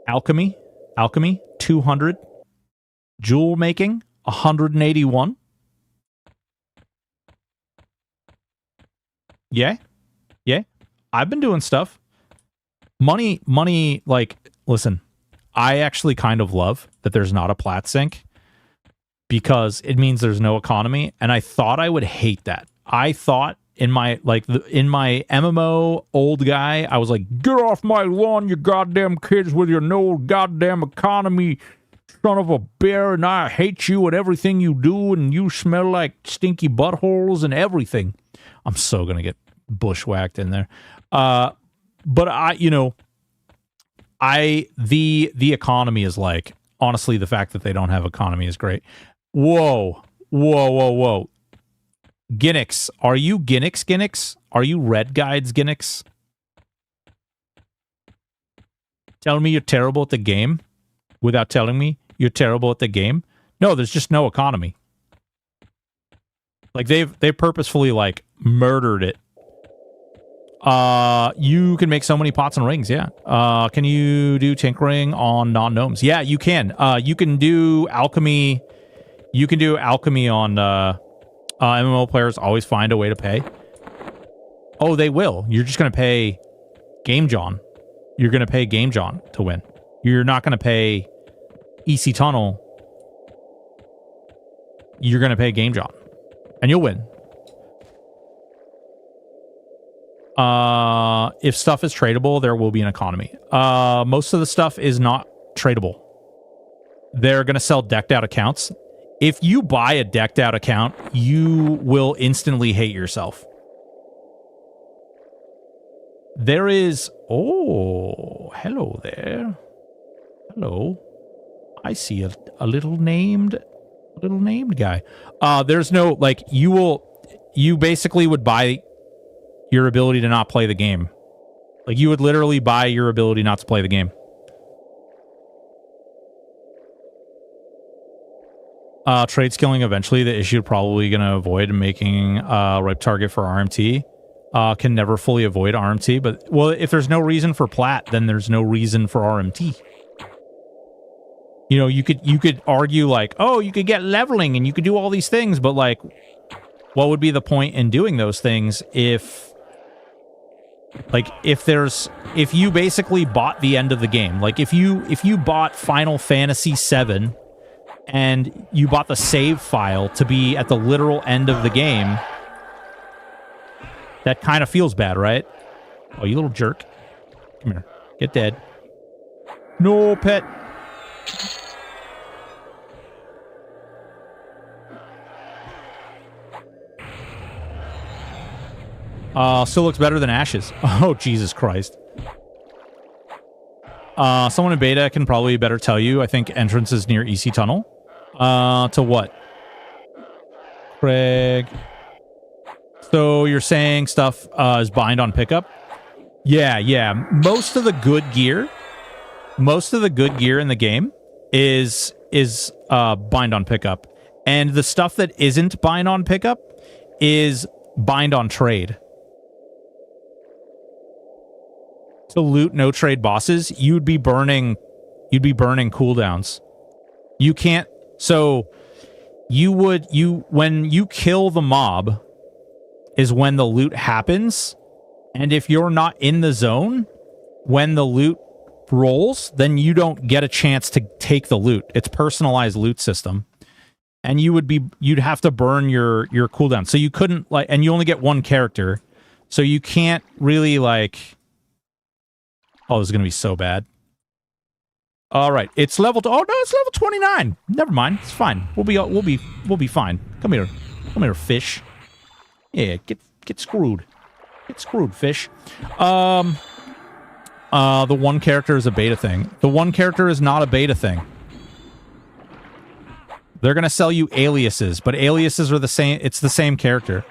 Alchemy, 200. Jewel making, 181. Yeah. I've been doing stuff. Money, like, listen, I actually kind of love that there's not a plat sync because it means there's no economy, and I thought I would hate that. I thought in my MMO old guy, I was like, get off my lawn, you goddamn kids with your no goddamn economy, son of a bear, and I hate you and everything you do, and you smell like stinky buttholes and everything. I'm so gonna get bushwhacked in there. But the economy is like, honestly, the fact that they don't have economy is great. Whoa. Ginnix, are you Ginnix? Are you Red Guides Ginnix? Telling me you're terrible at the game without telling me you're terrible at the game? No, there's just no economy. Like they purposefully like murdered it. You can make so many pots and rings, yeah. Can you do tinkering on non-gnomes? Yeah, you can. You can do alchemy. You can do alchemy on MMO players always find a way to pay. Oh, they will. You're just going to pay Game John. You're going to pay Game John to win. You're not going to pay EC Tunnel. You're going to pay Game John. And you'll win. If stuff is tradable, there will be an economy. Most of the stuff is not tradable. They're going to sell decked out accounts. If you buy a decked out account, you will instantly hate yourself. There is... Oh, hello there. Hello. I see a little named guy. There's no, like, you basically would buy your ability to not play the game. Like, you would literally buy your ability not to play the game. Trade skilling eventually, the issue probably going to avoid making ripe target for RMT. Can never fully avoid RMT, but well, if there's no reason for plat, then there's no reason for RMT. You know, you could argue like, oh, you could get leveling and you could do all these things, but like, what would be the point in doing those things if you basically bought the end of the game? Like if you bought Final Fantasy VII and you bought the save file to be at the literal end of the game, that kind of feels bad, right? Oh, you little jerk. Come here. Get dead. No, pet. Still looks better than Ashes. Oh, Jesus Christ. Someone in beta can probably better tell you. I think entrance is near EC Tunnel. To what? Craig. So you're saying stuff is bind on pickup? Yeah. Most of the good gear in the game is bind on pickup. And the stuff that isn't bind on pickup is bind on trade. To loot no trade bosses, you'd be burning cooldowns. You can't, so when you kill the mob is when the loot happens, and if you're not in the zone when the loot rolls, then you don't get a chance to take the loot. It's personalized loot system. And you'd have to burn your cooldown. So you couldn't and you only get one character. So you can't really oh, this is going to be so bad. All right, it's level. Oh no, it's level 29. Never mind, it's fine. We'll be fine. Come here, fish. Yeah, get screwed. Get screwed, fish. The one character is a beta thing. The one character is not a beta thing. They're going to sell you aliases, but aliases are the same. It's the same character.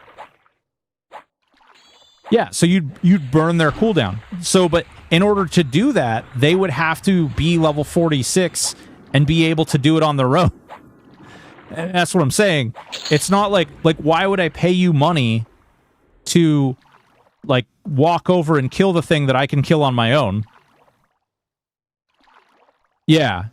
Yeah, so you'd burn their cooldown. So, but in order to do that, they would have to be level 46 and be able to do it on their own. And that's what I'm saying. It's not like why would I pay you money to walk over and kill the thing that I can kill on my own? Yeah.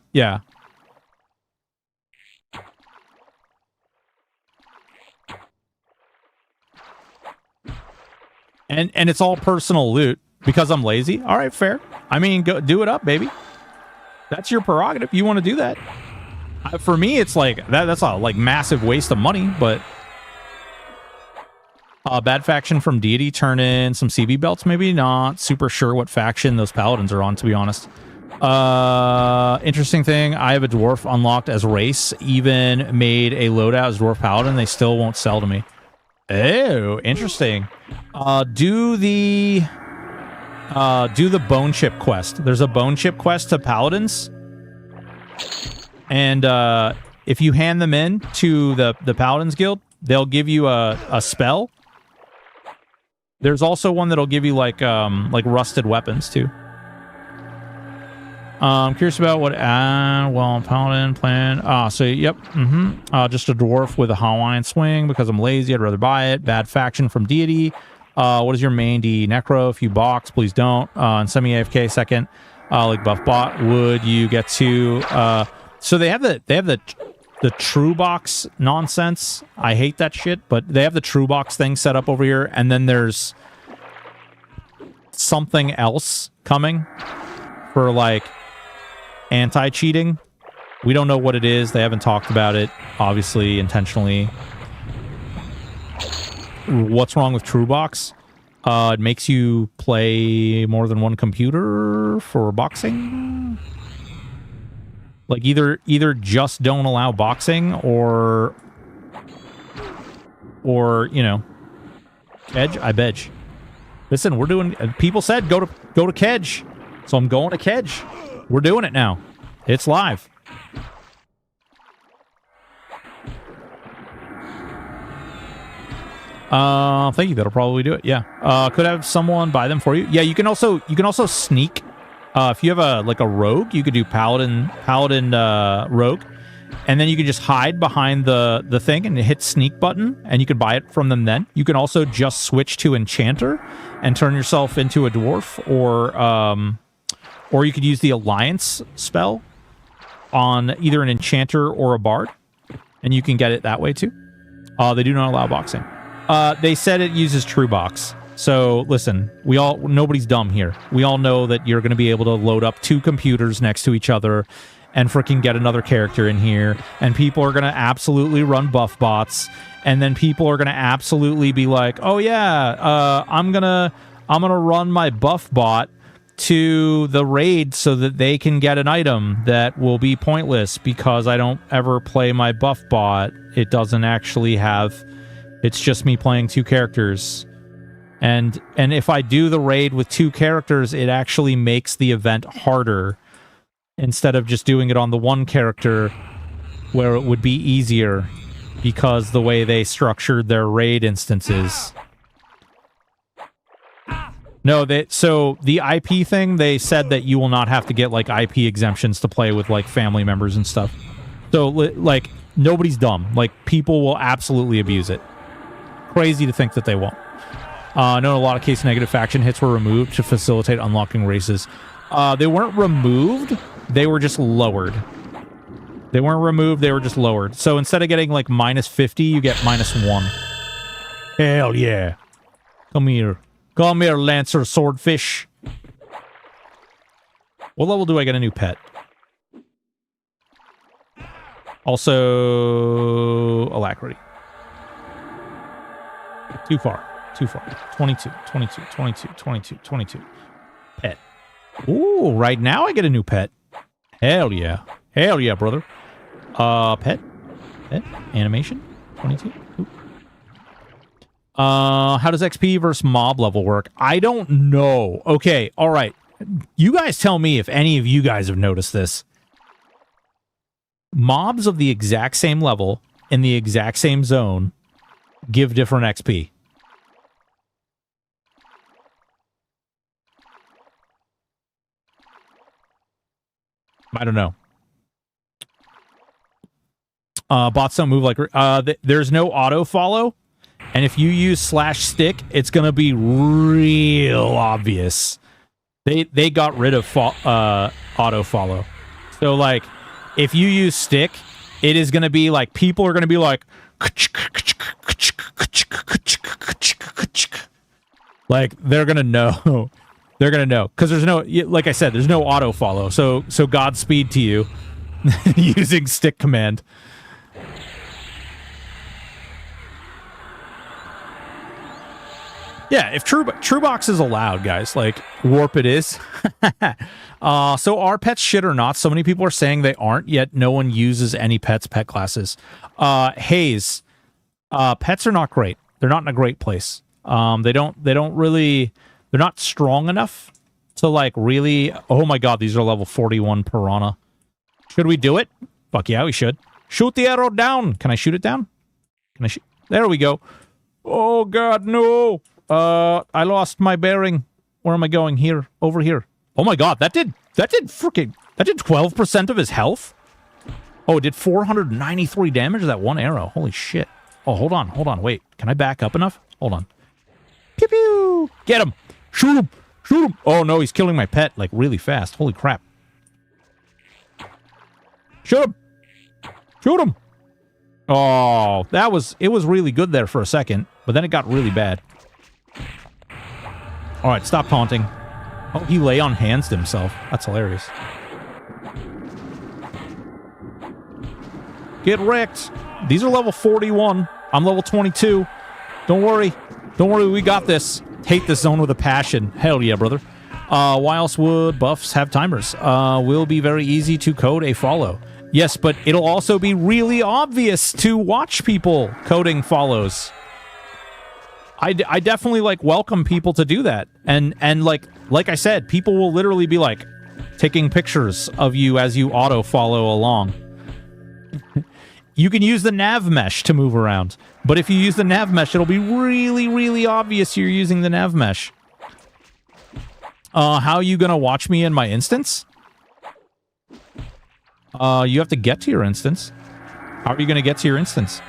And it's all personal loot because I'm lazy. All right, fair. I mean, go do it up, baby. That's your prerogative. You want to do that? For me, it's like that's a massive waste of money. But bad faction from Deity, turn in some CB belts. Maybe not super sure what faction those paladins are on, to be honest. Interesting thing. I have a dwarf unlocked as race. Even made a loadout as dwarf paladin. They still won't sell to me. Oh, interesting. Do the bone chip quest. There's a bone chip quest to paladins, and if you hand them in to the paladins guild, they'll give you a spell. There's also one that'll give you like rusted weapons too. I'm curious about what paladin plan. So yep, just a dwarf with a Hawaiian swing because I'm lazy. I'd rather buy it. Bad faction from Deity. What is your main D? Necro. If you box, please don't. And semi AFK second. Buff bot. Would you get to? So they have the true box nonsense. I hate that shit, but they have the true box thing set up over here, and then there's something else coming for anti-cheating. We don't know what it is. They haven't talked about it, obviously, intentionally. What's wrong with TrueBox? It makes you play more than one computer for boxing. Either just don't allow boxing or Kedge. I bet. Listen, we're doing. People said go to Kedge, so I'm going to Kedge. We're doing it now. It's live. Thank you. That'll probably do it. Yeah. Could have someone buy them for you. Yeah. You can also sneak. If you have a rogue, you could do paladin rogue, and then you can just hide behind the thing and hit sneak button, and you can buy it from them then. You can also just switch to enchanter and turn yourself into a dwarf, or you could use the alliance spell on either an enchanter or a bard, and you can get it that way too. They do not allow boxing. They said it uses true box. So listen, nobody's dumb here. We all know that you're going to be able to load up 2 computers next to each other and freaking get another character in here, and people are going to absolutely run buff bots, and then people are going to absolutely be like, oh yeah, I'm gonna run my buff bot to the raid so that they can get an item that will be pointless because I don't ever play my buff bot. It doesn't actually have, it's just me playing 2 characters. And if I do the raid with 2 characters, it actually makes the event harder instead of just doing it on the 1 character where it would be easier because the way they structured their raid instances. No, so the IP thing, they said that you will not have to get like IP exemptions to play with like family members and stuff. So like nobody's dumb. Like people will absolutely abuse it. Crazy to think that they won't. I know in a lot of cases negative faction hits were removed to facilitate unlocking races. They weren't removed, they were just lowered. They weren't removed, they were just lowered. So instead of getting like -50, you get -1. Hell yeah. Come here. Come here, Lancer Swordfish. What level do I get a new pet? Also, Alacrity. Too far. 22, 22, 22, 22, 22. Pet. Ooh, right now I get a new pet. Hell yeah. Hell yeah, brother. Pet. Animation. 22. Ooh. How does XP versus mob level work? I don't know. Okay, all right. You guys tell me if any of you guys have noticed this. Mobs of the exact same level in the exact same zone give different XP. I don't know. Bots don't move like... there's no auto-follow. And if you use /stick, it's going to be real obvious. They got rid of auto-follow. So, like, if you use stick, it is going to be like... People are going to be like... Like, they're going to know... They're going to know. Because there's no... Like I said, there's no auto-follow. So Godspeed to you. Using stick command. Yeah, if True Box is allowed, guys, like, warp it is. So are pets shit or not? So many people are saying they aren't, yet no one uses any pet classes. Haze, pets are not great. They're not in a great place. They don't really... They're not strong enough to, like, really... Oh my god, these are level 41 Piranha. Should we do it? Fuck yeah, we should. Shoot the arrow down! Can I shoot it down? Can I shoot... There we go. Oh god, no! I lost my bearing. Where am I going? Here. Over here. Oh my god, that did 12% of his health? Oh, it did 493 damage to that one arrow. Holy shit. Oh, hold on, wait. Can I back up enough? Hold on. Pew pew! Get him! Shoot him! Shoot him! Oh no, he's killing my pet, like, really fast. Holy crap. Shoot him! Shoot him! Oh, it was really good there for a second, but then it got really bad. Alright, stop taunting. Oh, he lay on hands to himself. That's hilarious. Get wrecked! These are level 41. I'm level 22. Don't worry. Don't worry, we got this. Hate this zone with a passion. Hell yeah, brother. Why else would buffs have timers? Will be very easy to code a follow. Yes, but it'll also be really obvious to watch people coding follows. I definitely, like, welcome people to do that. And like I said, people will literally be, like, taking pictures of you as you auto-follow along. You can use the nav mesh to move around. But if you use the nav mesh, it'll be really, really obvious you're using the nav mesh. How are you going to watch me in my instance? You have to get to your instance. How are you going to get to your instance?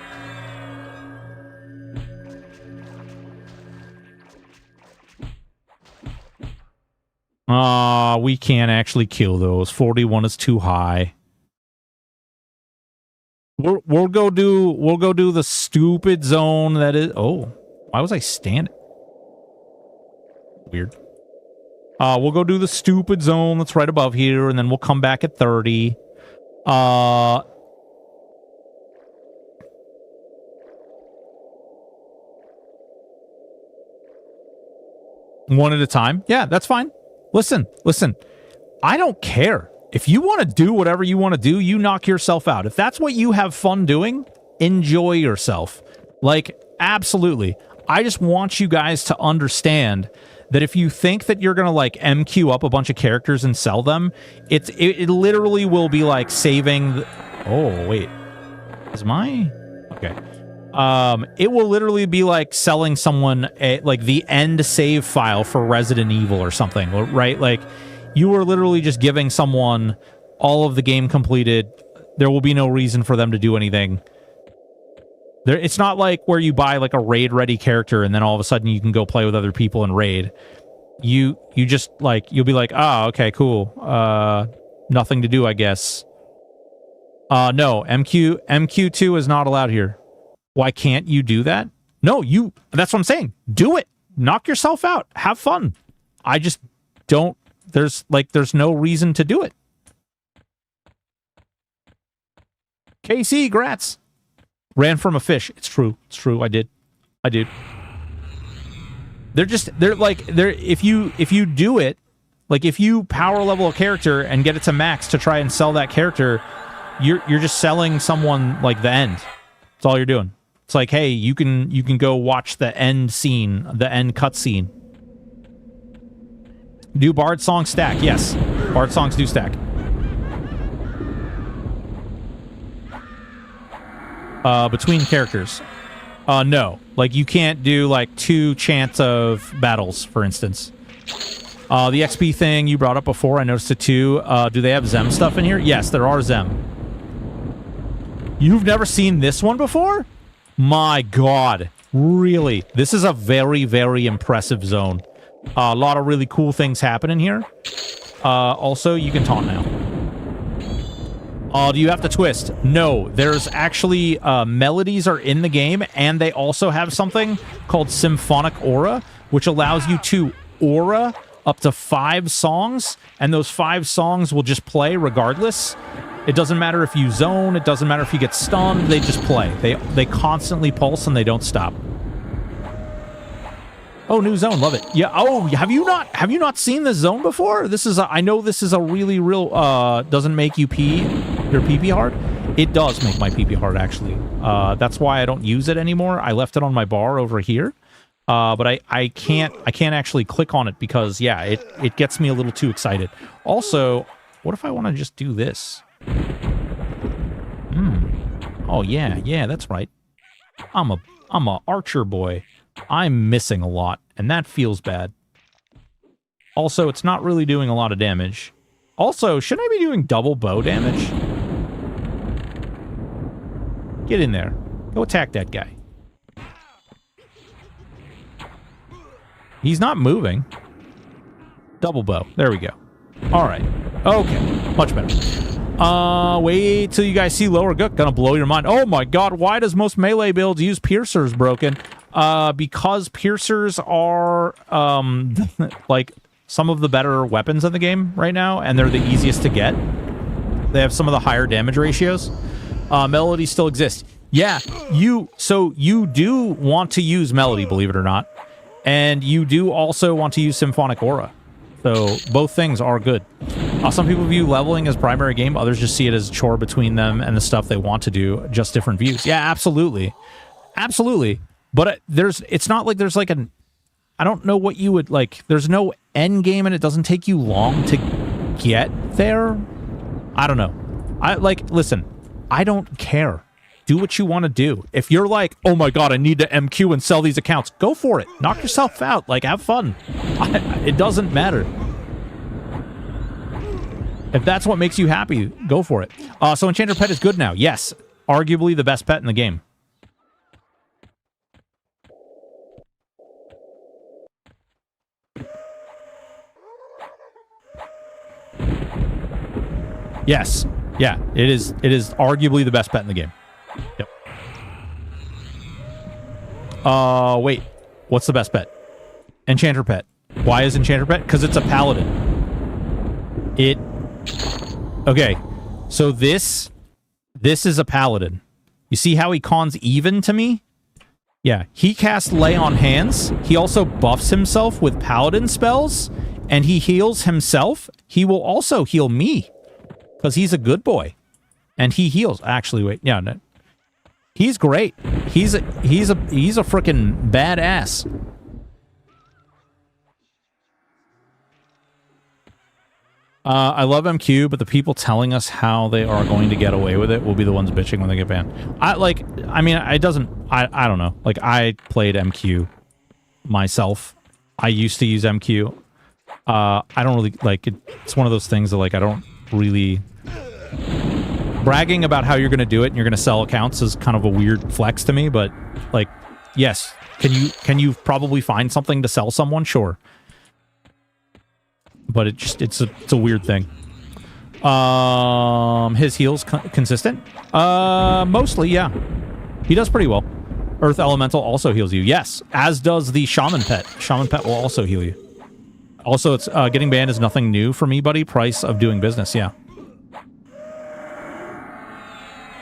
We can't actually kill those. 41 is too high. We'll go do the stupid zone that is. Oh, why was I standing? Weird. We'll go do the stupid zone that's right above here, and then we'll come back at 30. One at a time. Yeah, that's fine. Listen. I don't care. If you want to do whatever you want to do, you knock yourself out. If that's what you have fun doing, enjoy yourself. Like, absolutely. I just want you guys to understand that if you think that you're going to, like, MQ up a bunch of characters and sell them, it literally will be like saving... Oh, wait. Is my... Okay. It will literally be like selling someone like the end save file for Resident Evil or something, right? Like, you are literally just giving someone all of the game completed. There will be no reason for them to do anything. It's not like where you buy like a raid-ready character and then all of a sudden you can go play with other people in raid. You just like, you'll be like, okay, cool. Nothing to do, I guess. No, MQ2 is not allowed here. Why can't you do that? No, that's what I'm saying. Do it. Knock yourself out. Have fun. I just don't, there's no reason to do it. KC, grats. Ran from a fish. It's true. I did. If you do it, like if you power level a character and get it to max to try and sell that character, you're just selling someone like the end. That's all you're doing. It's like, hey, you can go watch the end scene, the end cutscene. Do Bard songs stack? Yes. Bard songs do stack. Between characters. No. Like, you can't do, like, 2 chants of battles, for instance. The XP thing you brought up before, I noticed it too. Do they have Zem stuff in here? Yes, there are Zem. You've never seen this one before? My God. Really? This is a very, very impressive zone. A lot of really cool things happen in here. Also, you can taunt now. Do you have to twist? No. There's actually melodies are in the game, and they also have something called Symphonic Aura, which allows you to aura up to 5 songs, and those 5 songs will just play regardless. It doesn't matter if you zone, it doesn't matter if you get stunned, they just play. They constantly pulse and they don't stop. Oh, new zone, love it. Yeah. Oh, have you not seen this zone before? This is I know this is a really real doesn't make you pee your pee hard. It does make my pee hard actually. That's why I don't use it anymore. I left it on my bar over here. But I can't actually click on it because yeah, it gets me a little too excited. Also, what if I want to just do this? Oh yeah, that's right. I'm a archer boy. I'm missing a lot, and that feels bad. Also, it's not really doing a lot of damage. Also, shouldn't I be doing double bow damage? Get in there. Go attack that guy. He's not moving. Double bow. There we go. Alright. Okay. Much better. Wait till you guys see lower gut. Gonna blow your mind. Oh my God, why does most melee builds use piercers broken? Because piercers are, like, some of the better weapons in the game right now, and they're the easiest to get. They have some of the higher damage ratios. Melody still exists. Yeah, so you do want to use Melody, believe it or not. And you do also want to use Symphonic Aura. So both things are good. Some people view leveling as primary game. Others just see it as a chore between them and the stuff they want to do. Just different views. Yeah, absolutely. Absolutely. But it's not like there's like an... I don't know what you would like... There's no end game and it doesn't take you long to get there. I don't know. Listen, I don't care. Do what you want to do. If you're like, oh my God, I need to MQ and sell these accounts, go for it. Knock yourself out. Like, have fun. It doesn't matter. If that's what makes you happy, go for it. So Enchanter Pet is good now. Yes. arguably the best pet in the game. Yes. Yeah, it is arguably the best pet in the game. Yep. Wait. What's the best pet? Enchanter pet. Why is Enchanter pet? Because it's a paladin. Okay. So this is a paladin. You see how he cons even to me? Yeah. He casts Lay on Hands. He also buffs himself with paladin spells, and he heals himself. He will also heal me. Because he's a good boy. And he heals. Actually, wait. Yeah, no. He's great. He's a freaking badass. I love MQ, but the people telling us how they are going to get away with it will be the ones bitching when they get banned. I don't know. Like, I played MQ myself. I used to use MQ. I don't really, like, it's one of those things that, like, I don't really... Bragging about how you're going to do it and you're going to sell accounts is kind of a weird flex to me, but, like, yes. Can you probably find something to sell someone? Sure. But it's a weird thing. His heal's consistent? Mostly, yeah. He does pretty well. Earth Elemental also heals you. Yes, as does the Shaman Pet. Shaman Pet will also heal you. Also, it's getting banned is nothing new for me, buddy. Price of doing business, yeah.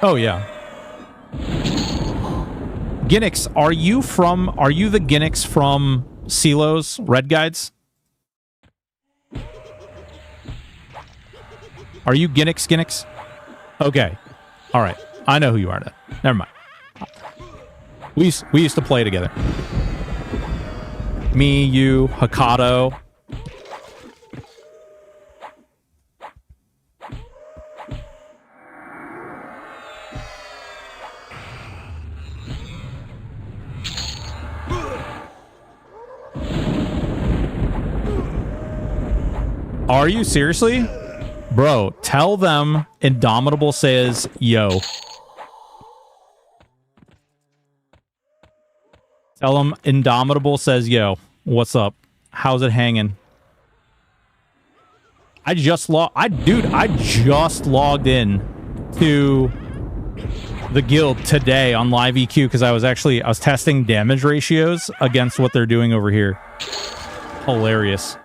Oh, yeah. Ginnix, are you the Ginnix from Silo's Red Guides? Are you Ginnix? Okay. All right. I know who you are now. Never mind. We used to play together. Me, you, Hakato. Are you seriously? Bro, tell them Indomitable says, yo. Tell them Indomitable says, yo. What's up? How's it hanging? I just logged in to the guild today on Live EQ because I was testing damage ratios against what they're doing over here. Hilarious.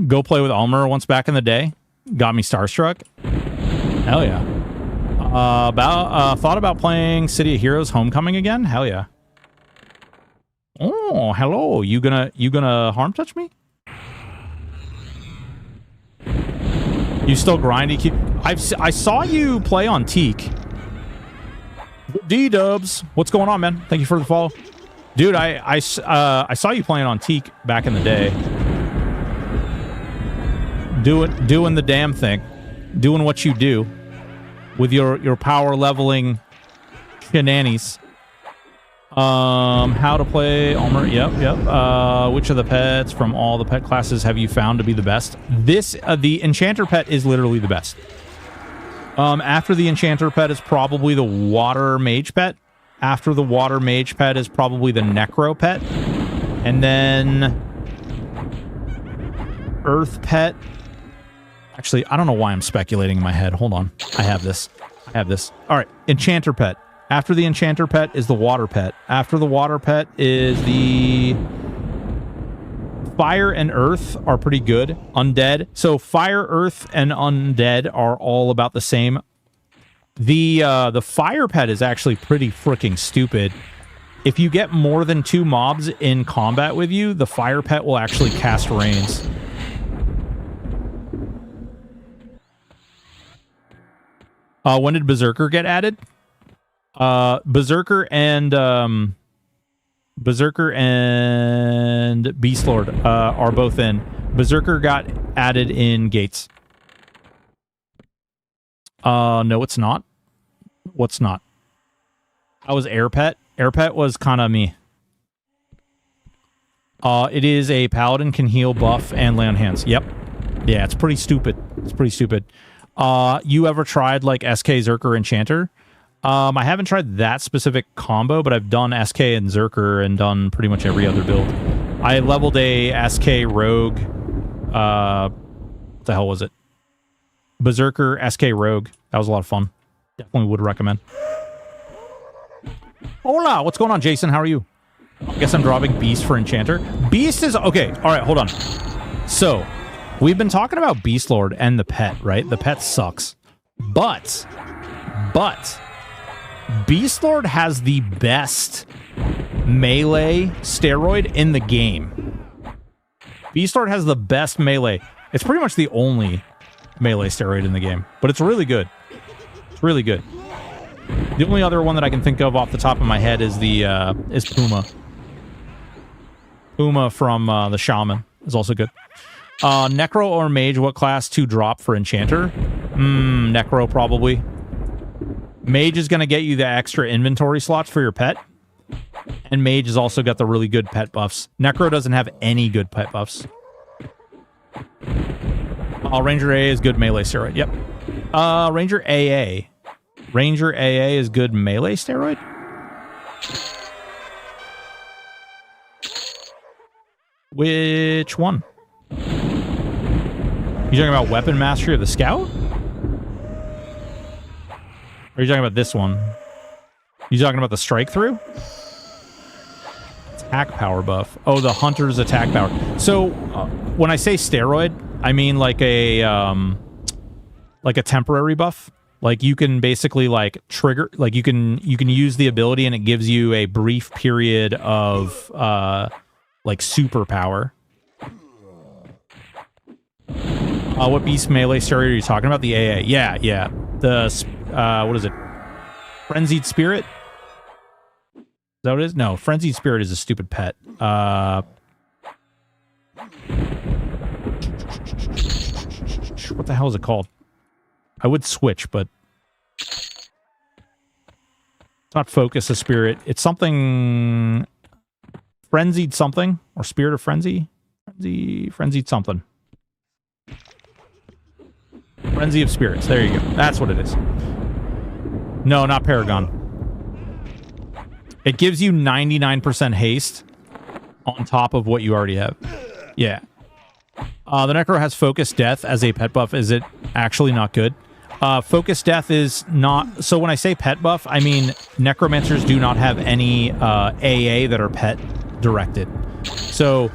Go play with Almer once back in the day. Got me starstruck. Hell yeah. Thought about playing City of Heroes Homecoming again? Hell yeah. Oh, hello. You gonna harm touch me? You still grind EQ? I saw you play on Teak. D-dubs. What's going on, man? Thank you for the follow. Dude, I saw you playing on Teak back in the day. Doing the damn thing. Doing what you do. With your power leveling shenanigans. How to play Almer. Yep. Which of the pets from all the pet classes have you found to be the best? The Enchanter pet is literally the best. After the Enchanter pet is probably the Water Mage pet. After the Water Mage pet is probably the Necro pet. And then Earth pet. Actually, I don't know why I'm speculating in my head. Hold on. I have this. All right. Enchanter pet. After the Enchanter pet is the Water pet. After the Water pet is the... Fire and Earth are pretty good. Undead. So Fire, Earth, and Undead are all about the same. The Fire pet is actually pretty freaking stupid. If you get more than 2 mobs in combat with you, the Fire pet will actually cast Rains. When did Berserker get added? Berserker and Beastlord are both in. Berserker got added in Gates. No, it's not. What's not? How was Air Pet? Air Pet was kind of me. It is a paladin, can heal, buff, and lay on hands. Yep. Yeah, it's pretty stupid. You ever tried like SK Zerker Enchanter? I haven't tried that specific combo, but I've done SK and Zerker and done pretty much every other build. I leveled a SK Rogue. What the hell was it? Berserker SK Rogue. That was a lot of fun. Definitely would recommend. Hola, what's going on, Jason? How are you? I guess I'm dropping Beast for Enchanter. Beast is... Okay, all right, hold on. So, we've been talking about Beast Lord and the pet, right? The pet sucks. But... Beast Lord has the best melee steroid in the game. Beast Lord has the best melee. It's pretty much the only melee steroid in the game, but it's really good. It's really good. The only other one that I can think of off the top of my head is the is Puma. Puma from the Shaman is also good. Necro or Mage, what class to drop for Enchanter? Necro probably. Mage is going to get you the extra inventory slots for your pet. And Mage has also got the really good pet buffs. Necro doesn't have any good pet buffs. Ranger AA is good melee steroid. Yep. Ranger AA. Ranger AA is good melee steroid? Which one? You talking about weapon mastery of the scout? Or are you talking about this one? You talking about the strike through? Attack power buff. Oh, the hunter's attack power. So when I say steroid, I mean like a temporary buff. Like you can basically like trigger, like you can use the ability and it gives you a brief period of like superpower. What beast melee steroid are you talking about? The AA. Yeah. The what is it? Frenzied Spirit? Is that what it is? No, Frenzied Spirit is a stupid pet. What the hell is it called? I would switch, but it's not Focus a Spirit. It's something Frenzied something, or Spirit of Frenzy? Frenzied something. Frenzy of Spirits. There you go. That's what it is. No, not Paragon. It gives you 99% haste on top of what you already have. Yeah. The Necro has Focus Death as a pet buff. Is it actually not good? Focus Death is not... So when I say pet buff, I mean Necromancers do not have any AA that are pet directed. So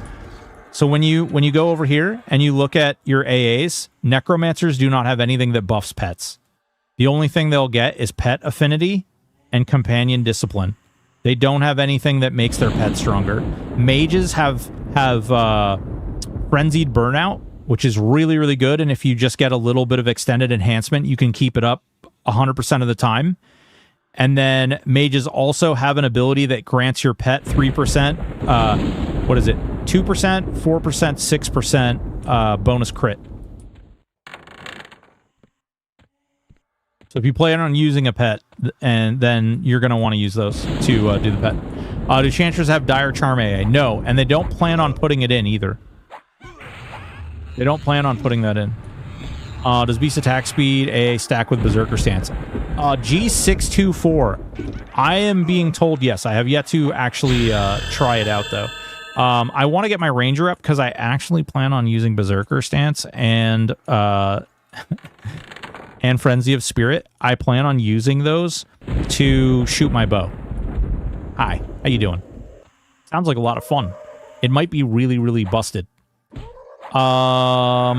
when you go over here and you look at your AAs, Necromancers do not have anything that buffs pets. The only thing they'll get is pet affinity and companion discipline. They don't have anything that makes their pet stronger. Mages have Frenzied Burnout, which is really, really good. And if you just get a little bit of extended enhancement, you can keep it up 100% of the time. And then mages also have an ability that grants your pet 3%. What is it? 2%, 4%, 6% bonus crit. So if you plan on using a pet, and then you're going to want to use those to do the pet. Do Chanters have Dire Charm AA? No, and they don't plan on putting it in either. They don't plan on putting that in. Does Beast Attack Speed AA stack with Berserker Stance? G624. I am being told yes. I have yet to actually try it out, though. I want to get my Ranger up because I actually plan on using Berserker Stance and and Frenzy of Spirit. I plan on using those to shoot my bow. Hi, how you doing? Sounds like a lot of fun. It might be really, really busted. As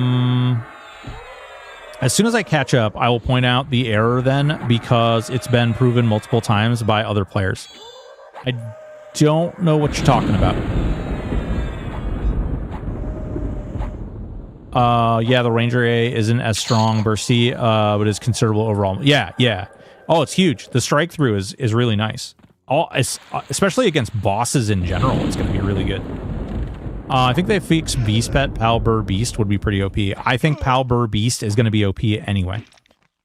soon as I catch up, I will point out the error then, because it's been proven multiple times by other players. I don't know what you're talking about. Yeah, the Ranger A isn't as strong, bursty, but is considerable overall. Yeah. Oh, it's huge. The strike through is really nice. Especially against bosses in general, it's going to be really good. I think they fix Beast Pet. Pal Burr Beast would be pretty OP. I think Pal Burr Beast is going to be OP anyway.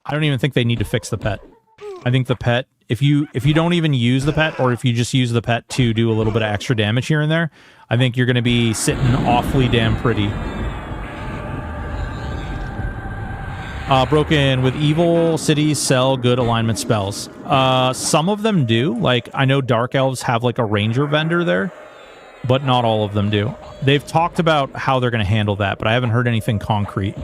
I don't even think they need to fix the pet. I think the pet, if you don't even use the pet, or if you just use the pet to do a little bit of extra damage here and there, I think you're going to be sitting awfully damn pretty. Broken with evil cities sell good alignment spells. Some of them do. Like, I know Dark Elves have like a ranger vendor there, but not all of them do. They've talked about how they're going to handle that, but I haven't heard anything concrete.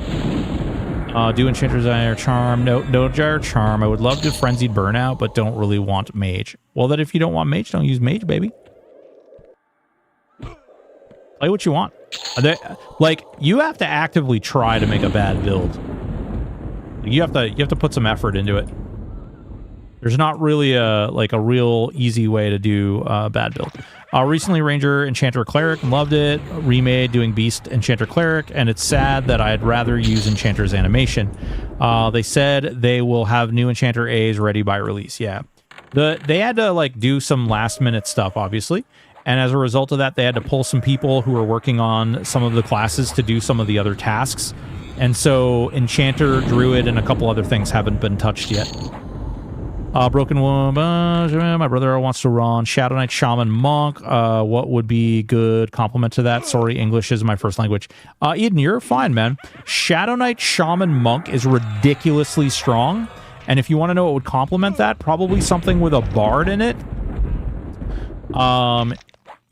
Do Enchanter's Gyre Charm. No Gyre Charm. I would love to Frenzied Burnout, but don't really want Mage. Well, then if you don't want Mage, don't use Mage, baby. Play what you want. Like, you have to actively try to make a bad build. You have to put some effort into it. There's not really a real easy way to do a bad build. Recently, Ranger, Enchanter, Cleric, loved it. Remade doing Beast, Enchanter, Cleric, and it's sad that I'd rather use Enchanter's animation. They said they will have new Enchanter A's ready by release. Yeah, they had to like do some last minute stuff, obviously, and as a result of that, they had to pull some people who were working on some of the classes to do some of the other tasks. And so Enchanter, Druid, and a couple other things haven't been touched yet. Broken Woman, my brother wants to run Shadow Knight, Shaman, Monk. What would be good complement to that? Sorry, English is my first language. Eden, you're fine, man. Shadow Knight, Shaman, Monk is ridiculously strong. And if you want to know what would complement that, probably something with a Bard in it.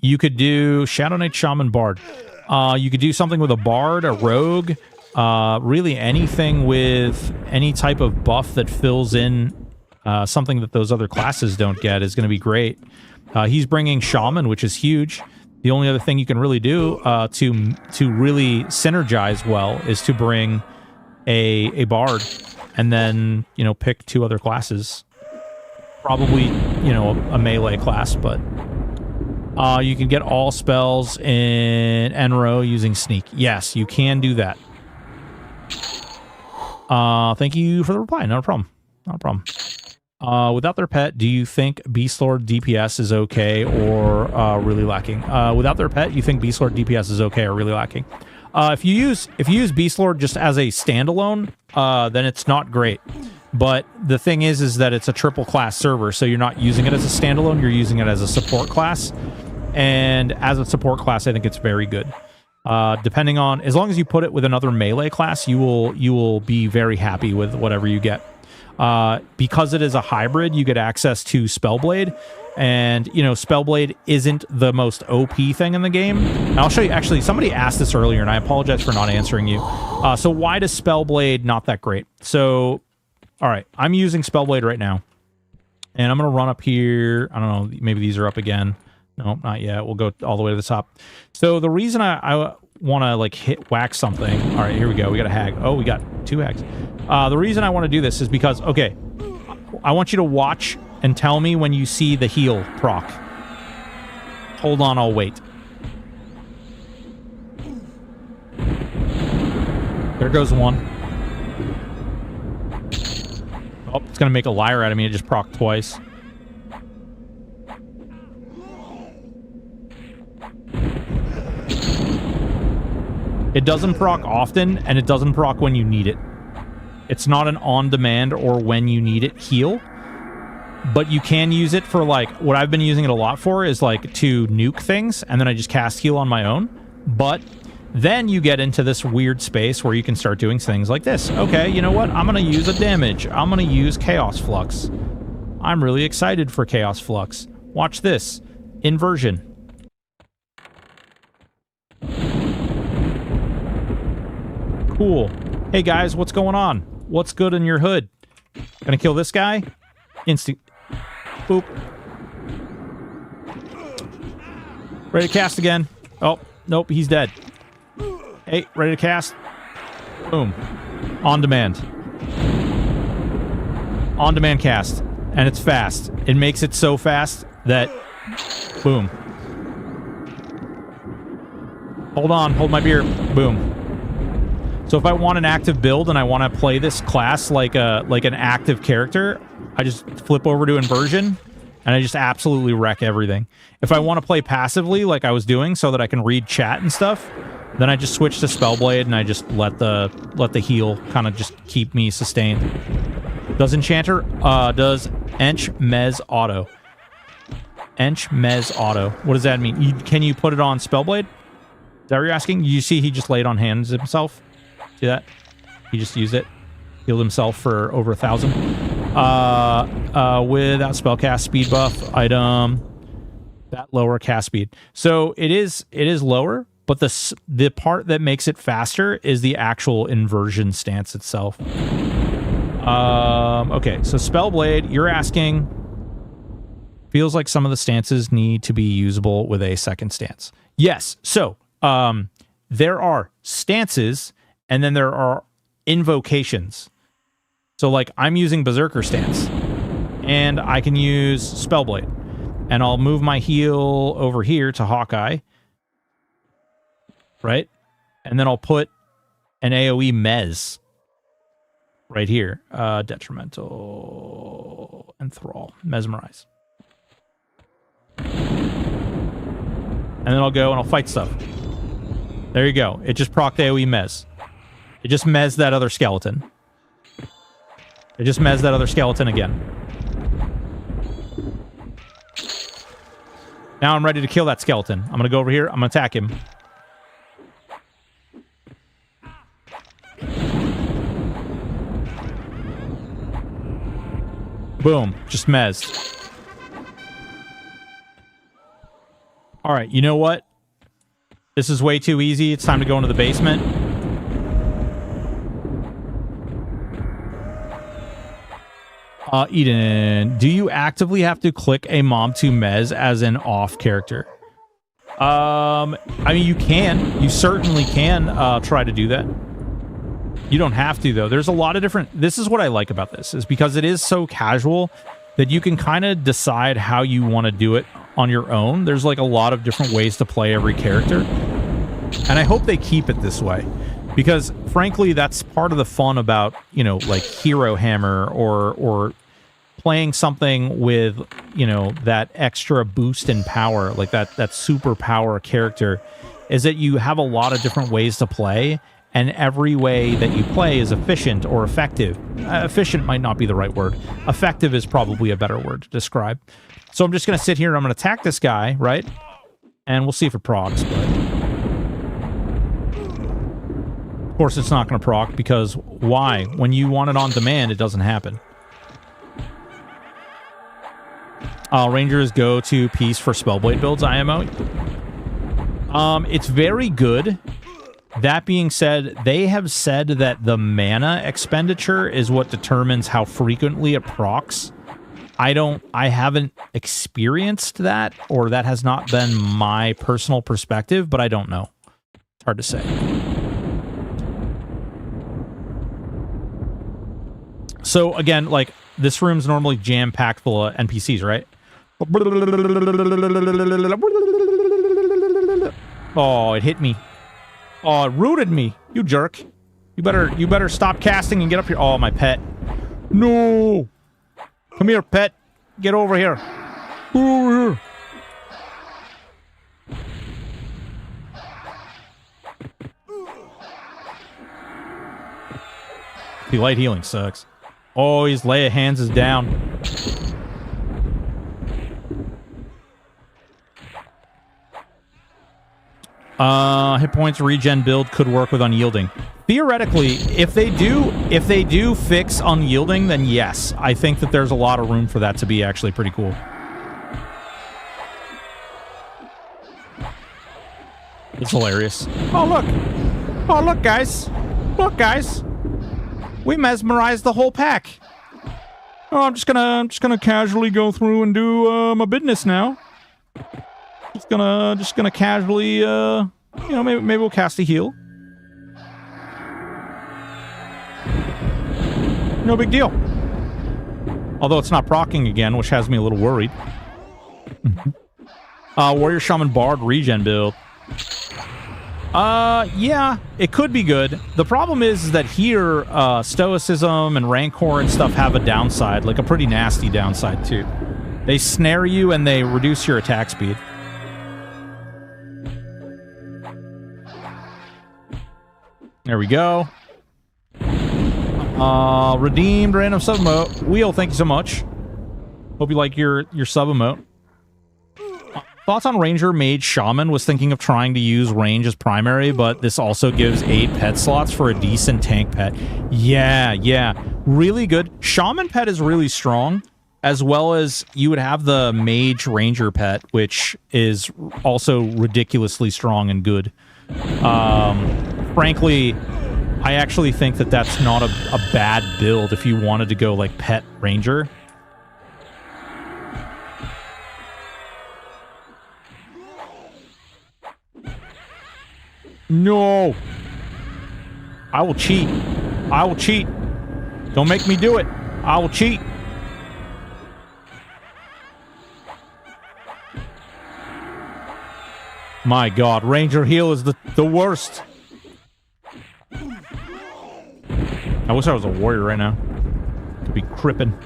You could do Shadow Knight, Shaman, Bard. You could do something with a Bard, a Rogue. Really anything with any type of buff that fills in something that those other classes don't get is going to be great. He's bringing Shaman, which is huge. The only other thing you can really do to really synergize well is to bring a Bard and then, you know, pick two other classes. Probably, you know, a melee class, but you can get all spells in Enro using Sneak. Yes, you can do that. Thank you for the reply. Not a problem. Not a problem. Without their pet, do you think Beastlord DPS is okay or really lacking? Without their pet, you think Beastlord DPS is okay or really lacking? If you use Beastlord just as a standalone, then it's not great. But the thing is that it's a triple class server, so you're not using it as a standalone, you're using it as a support class. And as a support class, I think it's very good. Depending on, as long as you put it with another melee class, you will be very happy with whatever you get. Because it is a hybrid, you get access to Spellblade, and you know Spellblade isn't the most OP thing in the game. And I'll show you. Actually, somebody asked this earlier, and I apologize for not answering you. So why does Spellblade not that great? So, all right, I'm using Spellblade right now, and I'm gonna run up here. I don't know, maybe these are up again. No, not yet. We'll go all the way to the top. So the reason I want to like whack something. All right, here we go. We got a hag. Oh, we got 2 hags. The reason I want to do this is because, okay, I want you to watch and tell me when you see the heal proc. Hold on, I'll wait. There goes one. Oh, it's going to make a liar out of me. It just proc twice. It doesn't proc often, and it doesn't proc when you need it. It's not an on-demand or when you need it heal, but you can use it for, like, what I've been using it a lot for is, like, to nuke things, and then I just cast heal on my own. But then you get into this weird space where you can start doing things like this. Okay, you know what? I'm going to use a damage. I'm going to use Chaos Flux. I'm really excited for Chaos Flux. Watch this. Inversion. Cool. Hey guys, what's going on? What's good in your hood? Gonna kill this guy? Instinct. Boop. Ready to cast again. Oh, nope, he's dead. Hey, ready to cast? Boom. On demand. On demand cast. And it's fast. It makes it so fast that... Boom. Hold on, hold my beer. Boom. So if I want an active build and I want to play this class like an active character, I just flip over to inversion and I just absolutely wreck everything. If I want to play passively like I was doing so that I can read chat and stuff, then I just switch to Spellblade and I just let the heal kind of just keep me sustained. Does Enchanter does Ench Mez Auto. Ench Mez Auto. What does that mean? Can you put it on Spellblade? Is that what you're asking? You see he just laid on hands himself? See that? He just used it. Healed himself for over 1,000. Without spellcast speed buff item, that lower cast speed. So it is lower, but the part that makes it faster is the actual inversion stance itself. Okay, so Spellblade, you're asking, feels like some of the stances need to be usable with a second stance. Yes, so there are stances, and then there are invocations. So like I'm using Berserker stance, and I can use Spellblade, and I'll move my heal over here to Hawkeye, right? And then I'll put an AoE Mez right here. Detrimental, Enthrall, Mesmerize. And then I'll go and I'll fight stuff. There you go. It just procced AoE Mez. It just Mez that other skeleton. It just Mez that other skeleton again. Now I'm ready to kill that skeleton. I'm going to go over here. I'm going to attack him. Boom. Just Mez. All right, you know what? This is way too easy. It's time to go into the basement. Eden, do you actively have to click a mob to Mez as an off character? I mean, you can. You certainly can try to do that. You don't have to, though. There's a lot of different... This is what I like about this, is because it is so casual that you can kind of decide how you want to do it on your own. There's like a lot of different ways to play every character. And I hope they keep it this way. Because, frankly, that's part of the fun about, you know, like Hero Hammer or playing something with, you know, that extra boost in power, like that super power character, is that you have a lot of different ways to play, and every way that you play is efficient or effective. Efficient might not be the right word. Effective is probably a better word to describe. So I'm just going to sit here, I'm going to attack this guy, right? And we'll see if it procs, but... Of course it's not going to proc, because why? When you want it on demand, it doesn't happen. Rangers go to Peace for Spellblade builds, IMO. It's very good. That being said, they have said that the mana expenditure is what determines how frequently it procs. I haven't experienced that, or that has not been my personal perspective, but I don't know. It's hard to say. So again, like, this room's normally jam-packed full of NPCs, right? Oh, it hit me. Oh, it rooted me. You jerk. You better stop casting and get up here. Oh, my pet. No. Come here, pet. Get over here. Over here. The light healing sucks. Oh, his lay of hands is down. Hit points regen build could work with unyielding. Theoretically, if they do fix unyielding, then yes, I think that there's a lot of room for that to be actually pretty cool. It's hilarious. Oh look! Oh look, guys! Look, guys! We mesmerized the whole pack. Oh, I'm just gonna casually go through and do my business now. Just gonna casually, you know, maybe we'll cast a heal. No big deal. Although it's not proccing again, which has me a little worried. Warrior Shaman Bard regen build. Yeah, it could be good. The problem is that here, Stoicism and Rancor and stuff have a downside, like a pretty nasty downside too. They snare you and they reduce your attack speed. There we go. Redeemed random sub emote. Wheel, thank you so much. Hope you like your sub emote. Thoughts on Ranger, Mage, Shaman? Was thinking of trying to use range as primary, but this also gives 8 pet slots for a decent tank pet. Yeah. Really good. Shaman pet is really strong, as well as you would have the Mage Ranger pet, which is also ridiculously strong and good. Frankly, I actually think that that's not a bad build if you wanted to go like pet Ranger. No! I will cheat. I will cheat. Don't make me do it. I will cheat. My God, Ranger heal is the worst. I wish I was a warrior right now. Could be crippin'.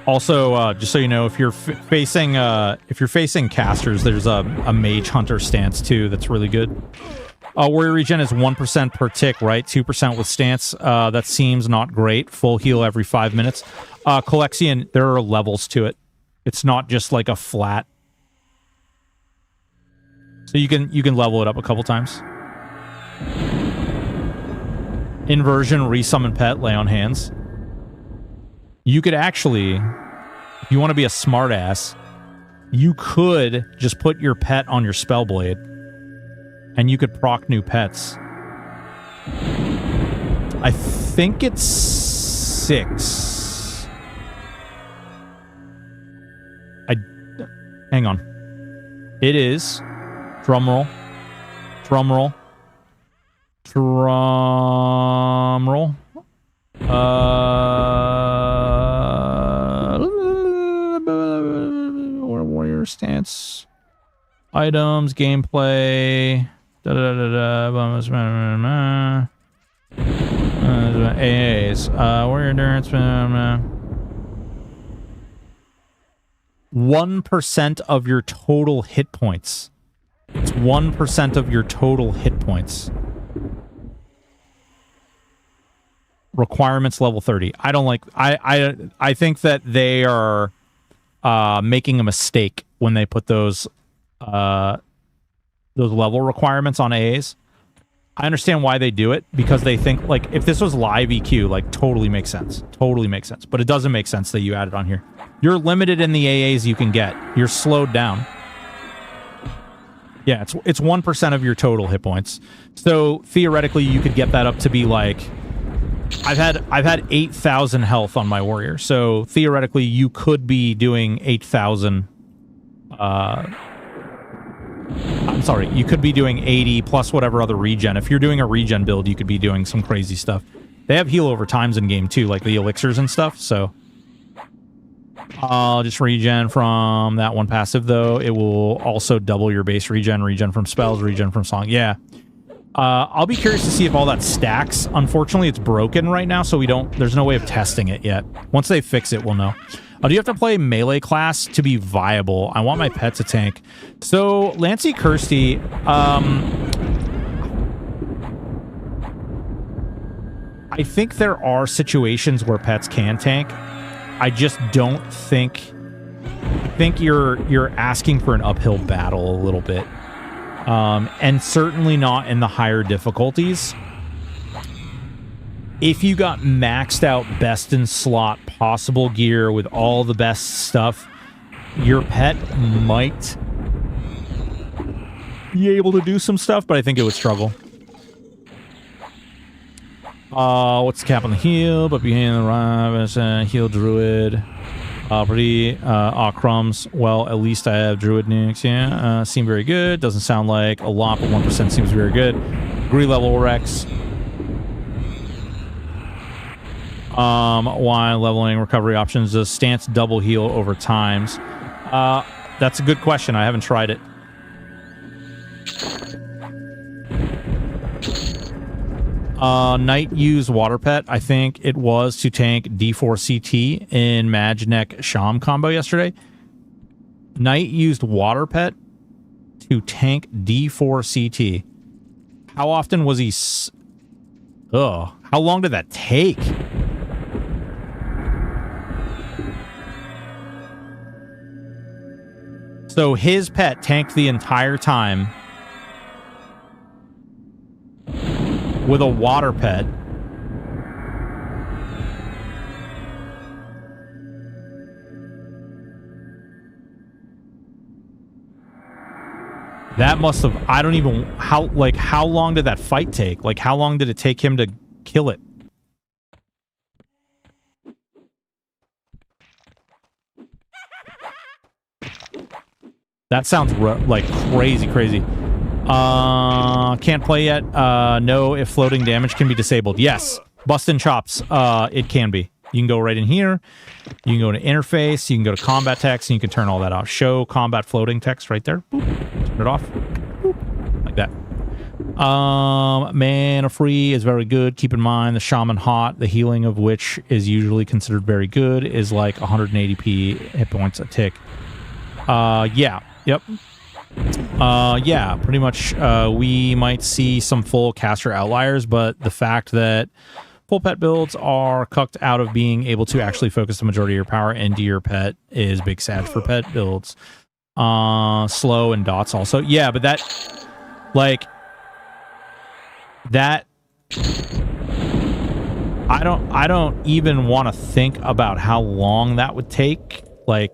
Also, just so you know, if you're facing casters, there's a mage hunter stance too that's really good. Warrior regen is 1% per tick, right? 2% with stance. That seems not great. Full heal every 5 minutes. Colexian, there are levels to it. It's not just like a flat. So you can level it up a couple times. Inversion, resummon pet, lay on hands. You could actually, if you want to be a smartass, you could just put your pet on your Spellblade, and you could proc new pets. I think it's 6. Hang on. It is. Drumroll. Drumroll. Drumroll. Warrior stance. Items. Gameplay. AAs. Warrior endurance. 1% of your total hit points. It's 1% of your total hit points. Requirements level 30. I don't like... I think that they are making a mistake when they put those level requirements on AAs. I understand why they do it, because they think, like, if this was live EQ, like, totally makes sense. Totally makes sense. But it doesn't make sense that you add it on here. You're limited in the AAs you can get. You're slowed down. Yeah, it's 1% of your total hit points. So theoretically, you could get that up to be like, I've had 8,000 health on my warrior. So theoretically, you could be doing 8,000. I'm sorry, you could be doing 80 plus whatever other regen. If you're doing a regen build, you could be doing some crazy stuff. They have heal over times in game too, like the elixirs and stuff. So I'll just regen from that one passive, though. It will also double your base regen from spells, regen from song. Yeah. I'll be curious to see if all that stacks. Unfortunately, it's broken right now, so there's no way of testing it yet. Once they fix it, we'll know. Do you have to play melee class to be viable? I want my pet to tank. So, Lancey Kirsty, I think there are situations where pets can tank. I just don't think... I think you're asking for an uphill battle a little bit. And certainly not in the higher difficulties. If you got maxed out best in slot possible gear with all the best stuff, your pet might be able to do some stuff, but I think it would struggle. What's the cap on the heal? But behind the rhyme, heal druid. Property, crumbs. Well, at least I have druid nukes, yeah. Seem very good. Doesn't sound like a lot, but 1% seems very good. Agree level Rex. Why leveling recovery options? Does stance double heal over times? That's a good question. I haven't tried it. Knight used water pet. I think it was to tank D4 CT in Magnek Sham combo yesterday. Knight used water pet to tank D4 CT. How often was he... How long did that take? So his pet tanked the entire time with a water pet. That must have, I don't even, how long did that fight take? Like, how long did it take him to kill it? That sounds like crazy. Can't play yet. No, if floating damage can be disabled. Yes, bustin' chops. It can be. You can go right in here. You can go to interface. You can go to combat text, and you can turn all that off. Show combat floating text right there. Boop. Turn it off. Boop. Like that. Mana free is very good. Keep in mind the shaman hot, the healing of which is usually considered very good, is like 180p hit points a tick. Yeah. Yep. Yeah, pretty much. We might see some full caster outliers, but the fact that full pet builds are cucked out of being able to actually focus the majority of your power into your pet is big sad for pet builds. Slow and dots also. Yeah, but that, like, that, I don't even want to think about how long that would take. Like,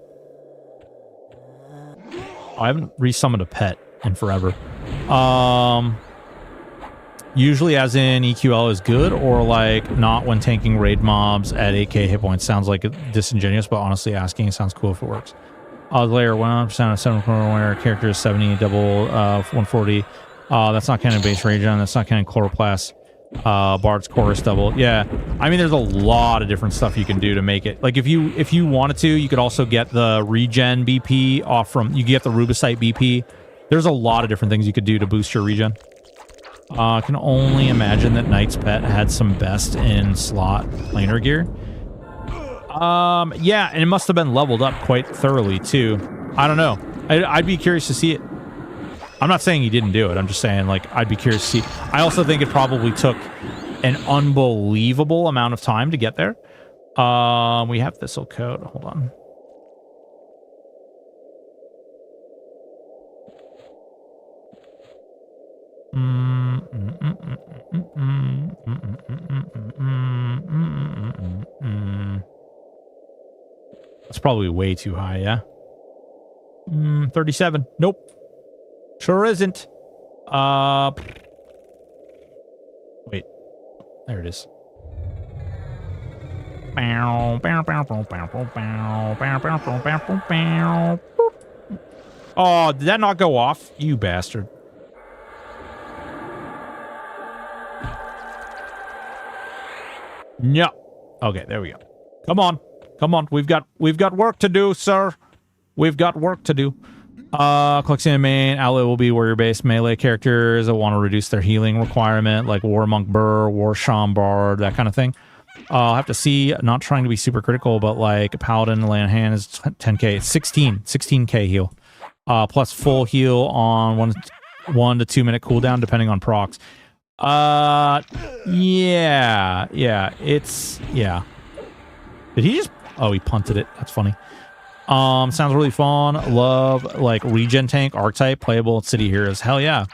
I haven't resummoned a pet in forever. Usually as in EQL is good, or like not when tanking raid mobs at 8k hit points. Sounds like disingenuous, but honestly asking, it sounds cool if it works. Layer 100% of 7 where character is 70, double 140. That's not kind of base regen. That's not kind of chloroplast. Bard's chorus double. Yeah, I mean, there's a lot of different stuff you can do to make it. Like, if you wanted to, you could also get the regen BP off from, you get the Rubicite BP. There's a lot of different things you could do to boost your regen. I can only imagine that Knight's pet had some best in slot planar gear. Yeah, and it must have been leveled up quite thoroughly too. I don't know. I'd be curious to see it. I'm not saying he didn't do it. I'm just saying, like, I'd be curious to see. I also think it probably took an unbelievable amount of time to get there. We have thistle coat. Hold on. That's probably way too high, yeah? 37. Nope. Sure isn't. Wait. There it is. Oh, did that not go off? You bastard. No. Okay, there we go. Come on. Come on. We've got work to do, sir. We've got work to do. Clicks in main outlet will be warrior based melee characters that want to reduce their healing requirement, like War Monk Burr, War Sham Bard, that kind of thing. I'll have to see, not trying to be super critical, but like Paladin land hand is 10k, 16k heal. Plus full heal on 1 to 2 minute cooldown depending on procs. Yeah, it's, yeah. Did he just, oh, he punted it. That's funny. Sounds really fun. Love, like, regen tank, archetype, playable at City Heroes. Hell yeah.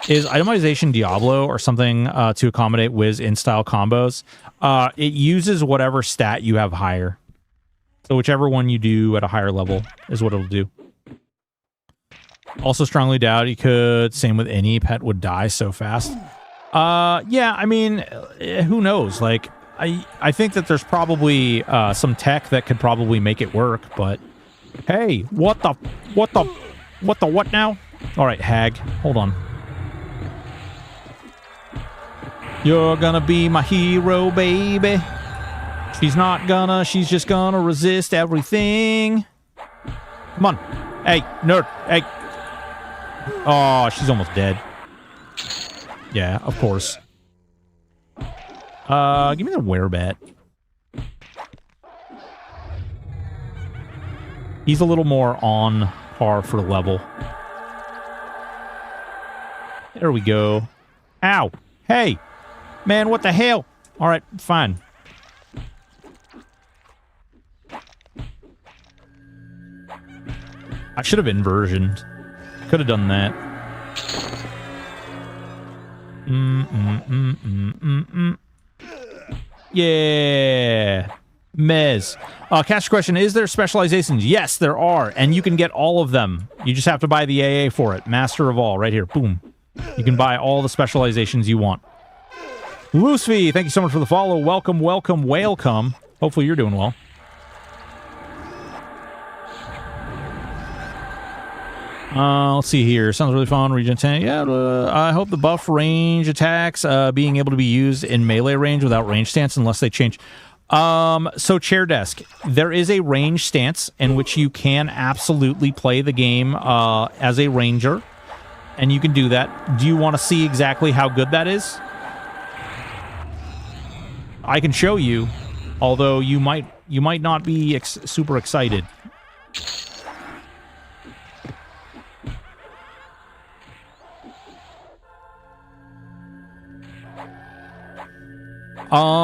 Is itemization Diablo or something to accommodate Wiz in-style combos? It uses whatever stat you have higher. So whichever one you do at a higher level is what it'll do. Also strongly doubt you could. Same with any pet would die so fast. Yeah, I mean, who knows? Like, I think that there's probably some tech that could probably make it work, but hey, what now? All right, Hag, hold on. You're gonna be my hero, baby. She's not gonna, she's just gonna resist everything. Come on. Hey, nerd, hey. Oh, she's almost dead. Yeah, of course. Give me the werebat. He's a little more on par for level. There we go. Ow. Hey. Man, what the hell? All right, fine. I should have inversioned. Could have done that. Yeah. Mez. Cash question, is there specializations? Yes, there are, and you can get all of them. You just have to buy the AA for it. Master of all, right here. Boom. You can buy all the specializations you want. Lucy, thank you so much for the follow. Welcome, welcome, welcome. Hopefully you're doing well. Let's see here. Sounds really fun. Region 10. Yeah, I hope the buff range attacks being able to be used in melee range without range stance unless they change. So Chair Desk, there is a range stance in which you can absolutely play the game as a ranger, and you can do that. Do you want to see exactly how good that is? I can show you, although you might not be super excited.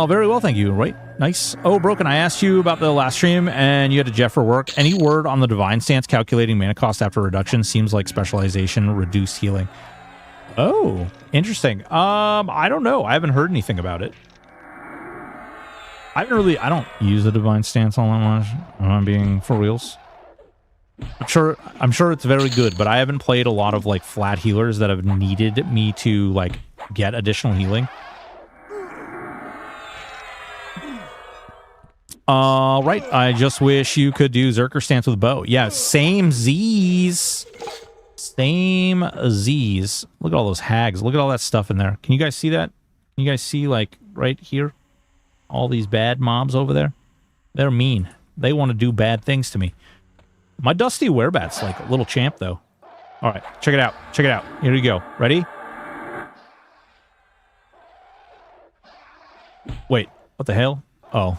Very well, thank you. Right, nice. Oh, Broken, I asked you about the last stream, and you had a Jeff for work. Any word on the Divine Stance calculating mana cost after reduction? Seems like specialization, reduced healing. Oh, interesting. I don't know. I haven't heard anything about it. I don't use the Divine Stance all that much. I'm being for reals. I'm sure it's very good, but I haven't played a lot of like flat healers that have needed me to like get additional healing. Right. I just wish you could do Zerker Stance with bow. Yeah, same Z's. Same Z's. Look at all those hags. Look at all that stuff in there. Can you guys see that? Can you guys see, like, right here? All these bad mobs over there? They're mean. They want to do bad things to me. My Dusty Werebat's like a little champ, though. All right, check it out. Check it out. Here we go. Ready? Wait, what the hell? Oh.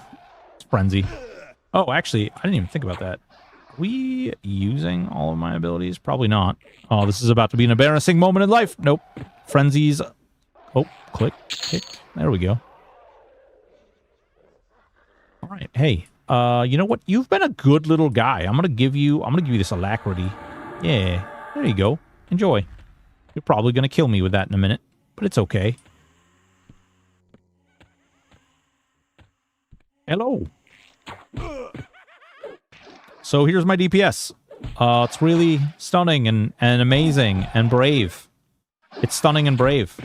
Frenzy. Oh, actually, I didn't even think about that. Are we using all of my abilities? Probably not. Oh, this is about to be an embarrassing moment in life. Nope. Frenzies. Oh, click. Kick. There we go. All right. Hey, you know what? You've been a good little guy. I'm gonna give you this alacrity. Yeah. There you go. Enjoy. You're probably gonna kill me with that in a minute, but it's okay. Hello. So here's my DPS. It's really stunning and amazing and brave. It's stunning and brave.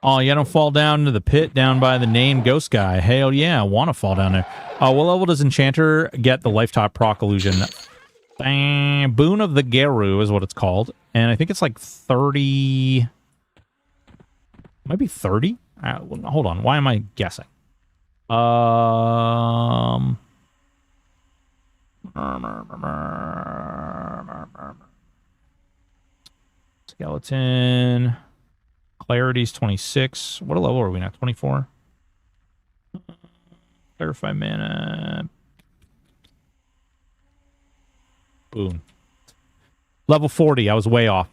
Oh, you don't fall down into the pit down by the named ghost guy. Hell yeah, I want to fall down there. What level does Enchanter get the lifetime proc illusion? Boon of the Geru is what it's called. And I think it's like 30... Might be 30? Hold on. Why am I guessing? Skeleton. Clarity's 26. What level are we now? 24? Clarify mana. Boom. Level 40. I was way off.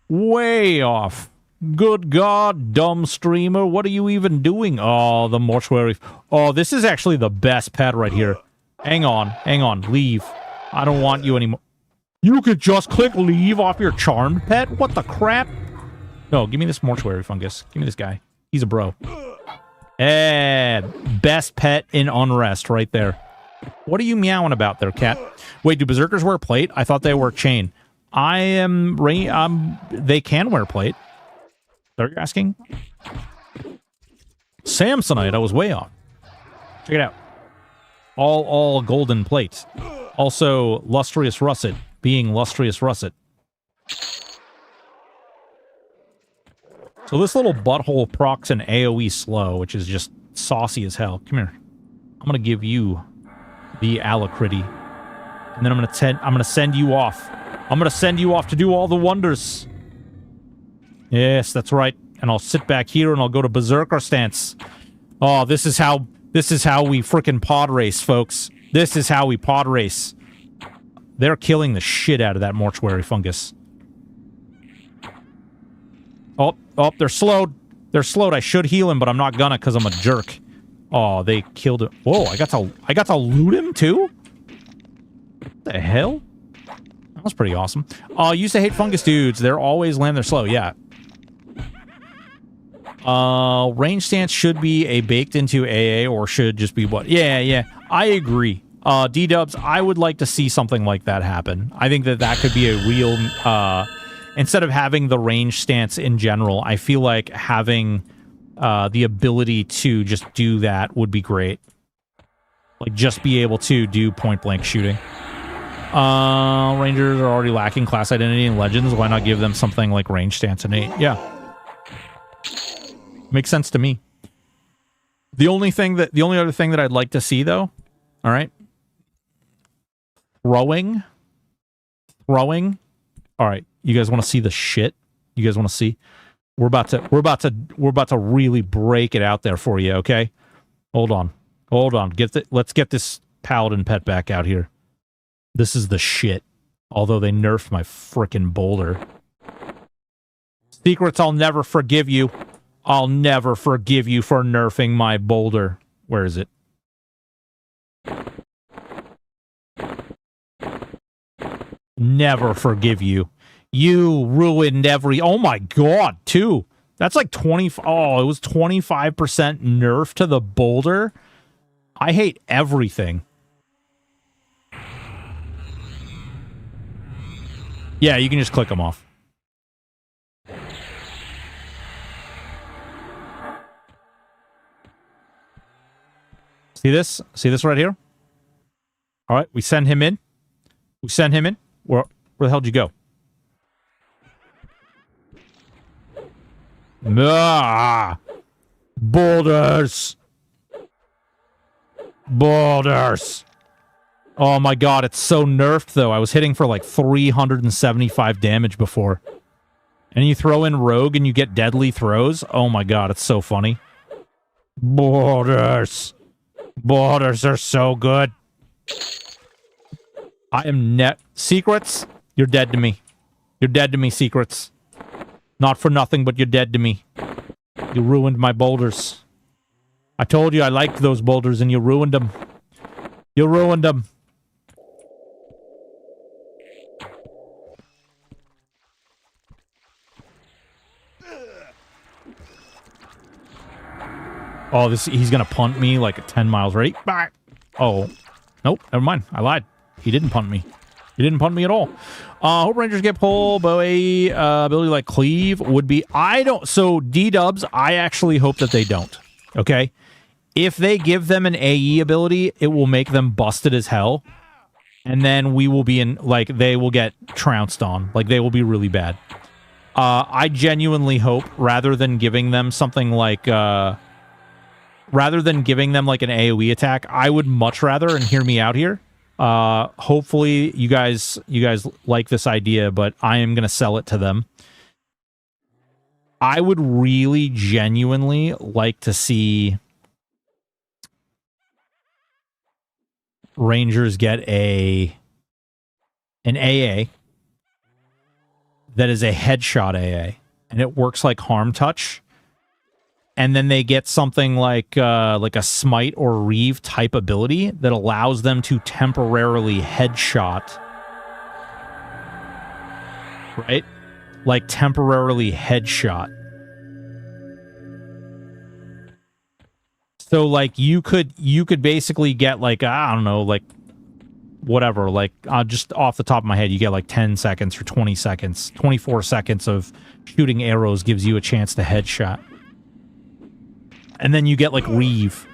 Way off. Good God, dumb streamer. What are you even doing? Oh, the mortuary. Oh, this is actually the best pet right here. Hang on. Hang on. Leave. I don't want you anymore. You could just click leave off your charmed pet? What the crap? No, give me this mortuary fungus. Give me this guy. He's a bro. Best pet in Unrest right there. What are you meowing about there, cat? Wait, do berserkers wear plate? I thought they wore chain. They can wear plate. Are you asking? Samsonite, I was way off. Check it out. All golden plate. Also, Lustrous Russet, being Lustrous Russet. So this little butthole procs an AoE slow, which is just saucy as hell. Come here. I'm gonna give you the alacrity. And then I'm gonna send you off. I'm gonna send you off to do all the wonders. Yes, that's right. And I'll sit back here and I'll go to Berserker stance. Oh, this is how we frickin' pod race, folks. This is how we pod race. They're killing the shit out of that mortuary fungus. Oh, they're slowed. They're slowed. I should heal him, but I'm not gonna because I'm a jerk. Oh, they killed him. Whoa, I got to loot him too? What the hell? That was pretty awesome. Used to hate fungus dudes. They're always land they're slow. Yeah. Range stance should be a baked into AA or should just be what? Yeah. I agree. D-dubs, I would like to see something like that happen. I think that could be a real, instead of having the range stance in general, I feel like having the ability to just do that would be great. Like, just be able to do point-blank shooting. Rangers are already lacking class identity in Legends. Why not give them something like range stance innate? Yeah. Makes sense to me. The only other thing that I'd like to see, though, all right, throwing. All right, you guys want to see the shit? You guys want to see? We're about to really break it out there for you. Okay, hold on. Let's get this paladin pet back out here. This is the shit. Although they nerfed my frickin' boulder. Secrets, I'll never forgive you. I'll never forgive you for nerfing my boulder. Where is it? Never forgive you. You ruined every... Oh my god, too. That's like 20... Oh, it was 25% nerf to the boulder? I hate everything. Yeah, you can just click them off. See this? See this right here? All right, we send him in. Where the hell did you go? Ah! Boulders! Oh my god, it's so nerfed, though. I was hitting for like 375 damage before. And you throw in Rogue and you get deadly throws? Oh my god, it's so funny. Boulders are so good. I am net... Secrets, you're dead to me. You're dead to me, Secrets. Not for nothing, but you're dead to me. You ruined my boulders. I told you I liked those boulders and you ruined them. You ruined them. Oh, he's gonna punt me like at 10 miles. Ready? Bye. Oh. Nope, never mind. I lied. He didn't punt me. He didn't punt me at all. Hope Rangers get pull, Bowie, ability like Cleave would be... So, D-dubs, I actually hope that they don't. Okay? If they give them an AE ability, it will make them busted as hell. And then we will be in... Like, they will get trounced on. Like, they will be really bad. I genuinely hope, rather than giving them something like... rather than giving them like an AoE attack, I would much rather, and hear me out here, hopefully you guys like this idea, but I am going to sell it to them. I would really genuinely like to see Rangers get an AA that is a headshot AA, and it works like harm touch. And then they get something like a smite or reave type ability that allows them to temporarily headshot. Right? Like temporarily headshot. So like you could basically get like, I don't know, like whatever, like just off the top of my head, you get like 10 seconds or 20 seconds, 24 seconds of shooting arrows gives you a chance to headshot. And then you get like Reeve,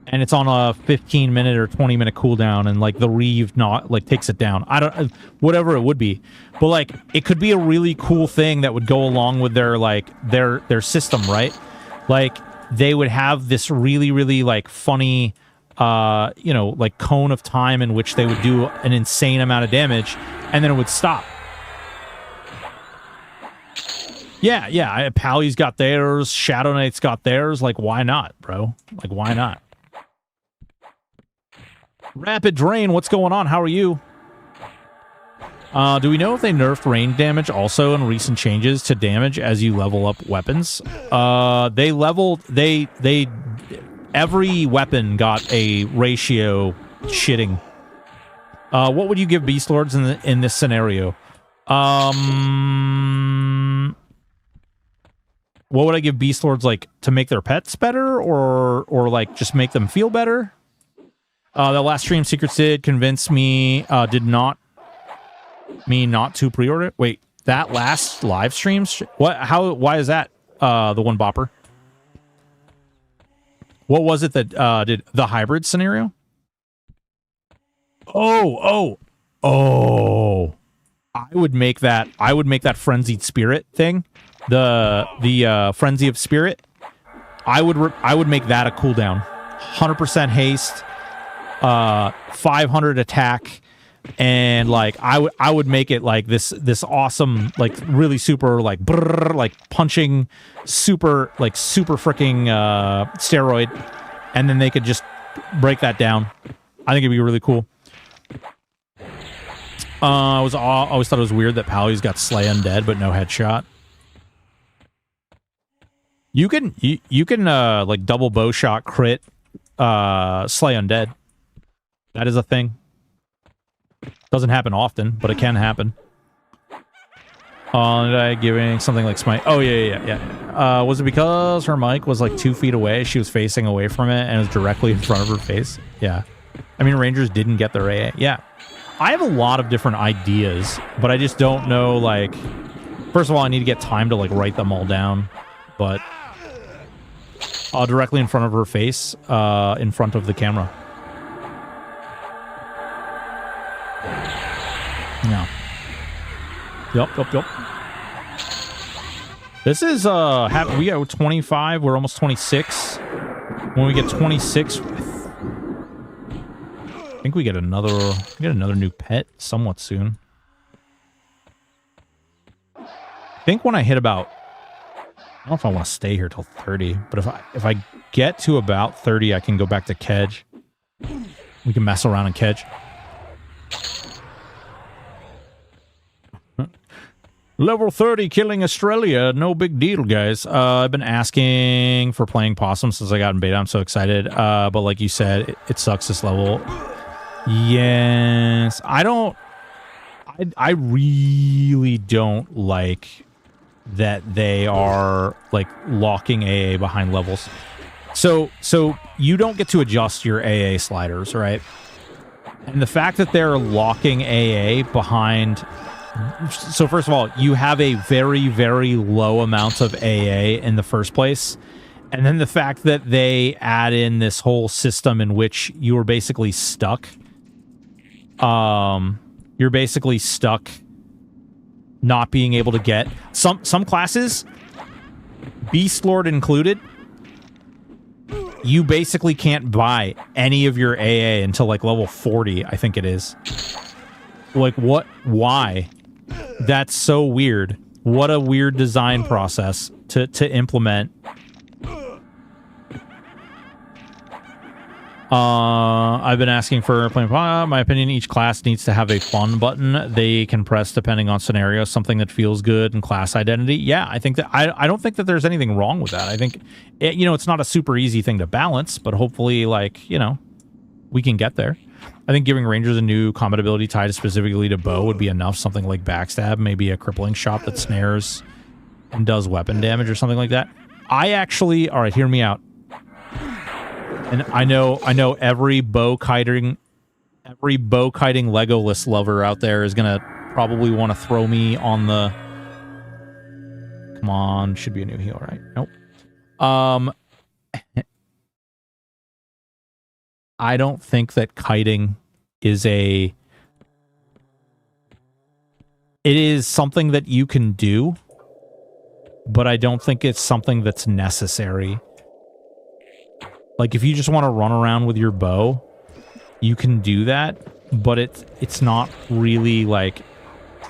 and it's on a 15-minute or 20-minute cooldown, and like the Reeve not like takes it down. Whatever it would be, but like it could be a really cool thing that would go along with their like their system, right? Like they would have this really like funny, you know, like cone of time in which they would do an insane amount of damage, and then it would stop. Yeah, Pally's got theirs, Shadow Knight's got theirs, like, why not, bro? Like, why not? Rapid Drain, what's going on? How are you? Do we know if they nerfed range damage also in recent changes to damage as you level up weapons? They leveled every weapon got a ratio shitting. What would you give Beast Lords in this scenario? What would I give Beast Lords, like, to make their pets better, or like just make them feel better? The last stream Secrets did convince me, did not to pre-order. Wait, that last live stream? Why is that the one bopper? What was it that did the hybrid scenario? Oh. I would make that frenzied spirit thing. The frenzy of spirit. I would make that a cooldown. 100% haste, 500 attack. And like I would make it like this awesome, like really super, like brrr, like punching super freaking steroid, and then they could just break that down. I think it'd be really cool. I always thought it was weird that Pally's got Slay Undead but no headshot. You can like double bow shot crit Slay Undead. That is a thing. Doesn't happen often, but it can happen. Did I giving something like smite? Oh, yeah. Was it because her mic was like 2 feet away? She was facing away from it and it was directly in front of her face? Yeah. I mean, Rangers didn't get their AA. Yeah. I have a lot of different ideas, but I just don't know, like... First of all, I need to get time to, like, write them all down. But... directly in front of her face, in front of the camera. Yeah. Yup. This is, we got 25, we're almost 26. When we get 26, I think we get another new pet somewhat soon. I think when I hit about, I don't know if I want to stay here till 30, but if I get to about 30, I can go back to Kedge. We can mess around in Kedge. Level 30 killing Australia, no big deal, guys. I've been asking for playing Possum since I got in beta. I'm so excited. But like you said, it sucks this level. Yes. I really don't like that they are like locking AA behind levels. So you don't get to adjust your AA sliders, right? And the fact that they're locking AA behind... So first of all, you have a very, very low amount of AA in the first place. And then the fact that they add in this whole system in which you are basically stuck. You're basically stuck not being able to get... Some classes, Beast Lord included, you basically can't buy any of your AA until like level 40, I think it is. Like, what? Why? That's so weird. What a weird design process to implement. I've been asking for playing. My opinion, each class needs to have a fun button they can press depending on scenario, something that feels good and class identity. Yeah, I think that I don't think that there's anything wrong with that. I think it's not a super easy thing to balance, but hopefully, like, we can get there. I think giving Rangers a new combat ability tied specifically to bow would be enough. Something like Backstab, maybe a crippling shot that snares and does weapon damage or something like that. All right, hear me out. And I know every bow kiting Legolas lover out there is gonna probably want to throw me on the... Come on, should be a new heal, right? Nope. I don't think that kiting is it is something that you can do, but I don't think it's something that's necessary. Like, if you just want to run around with your bow, you can do that, but it's not really like...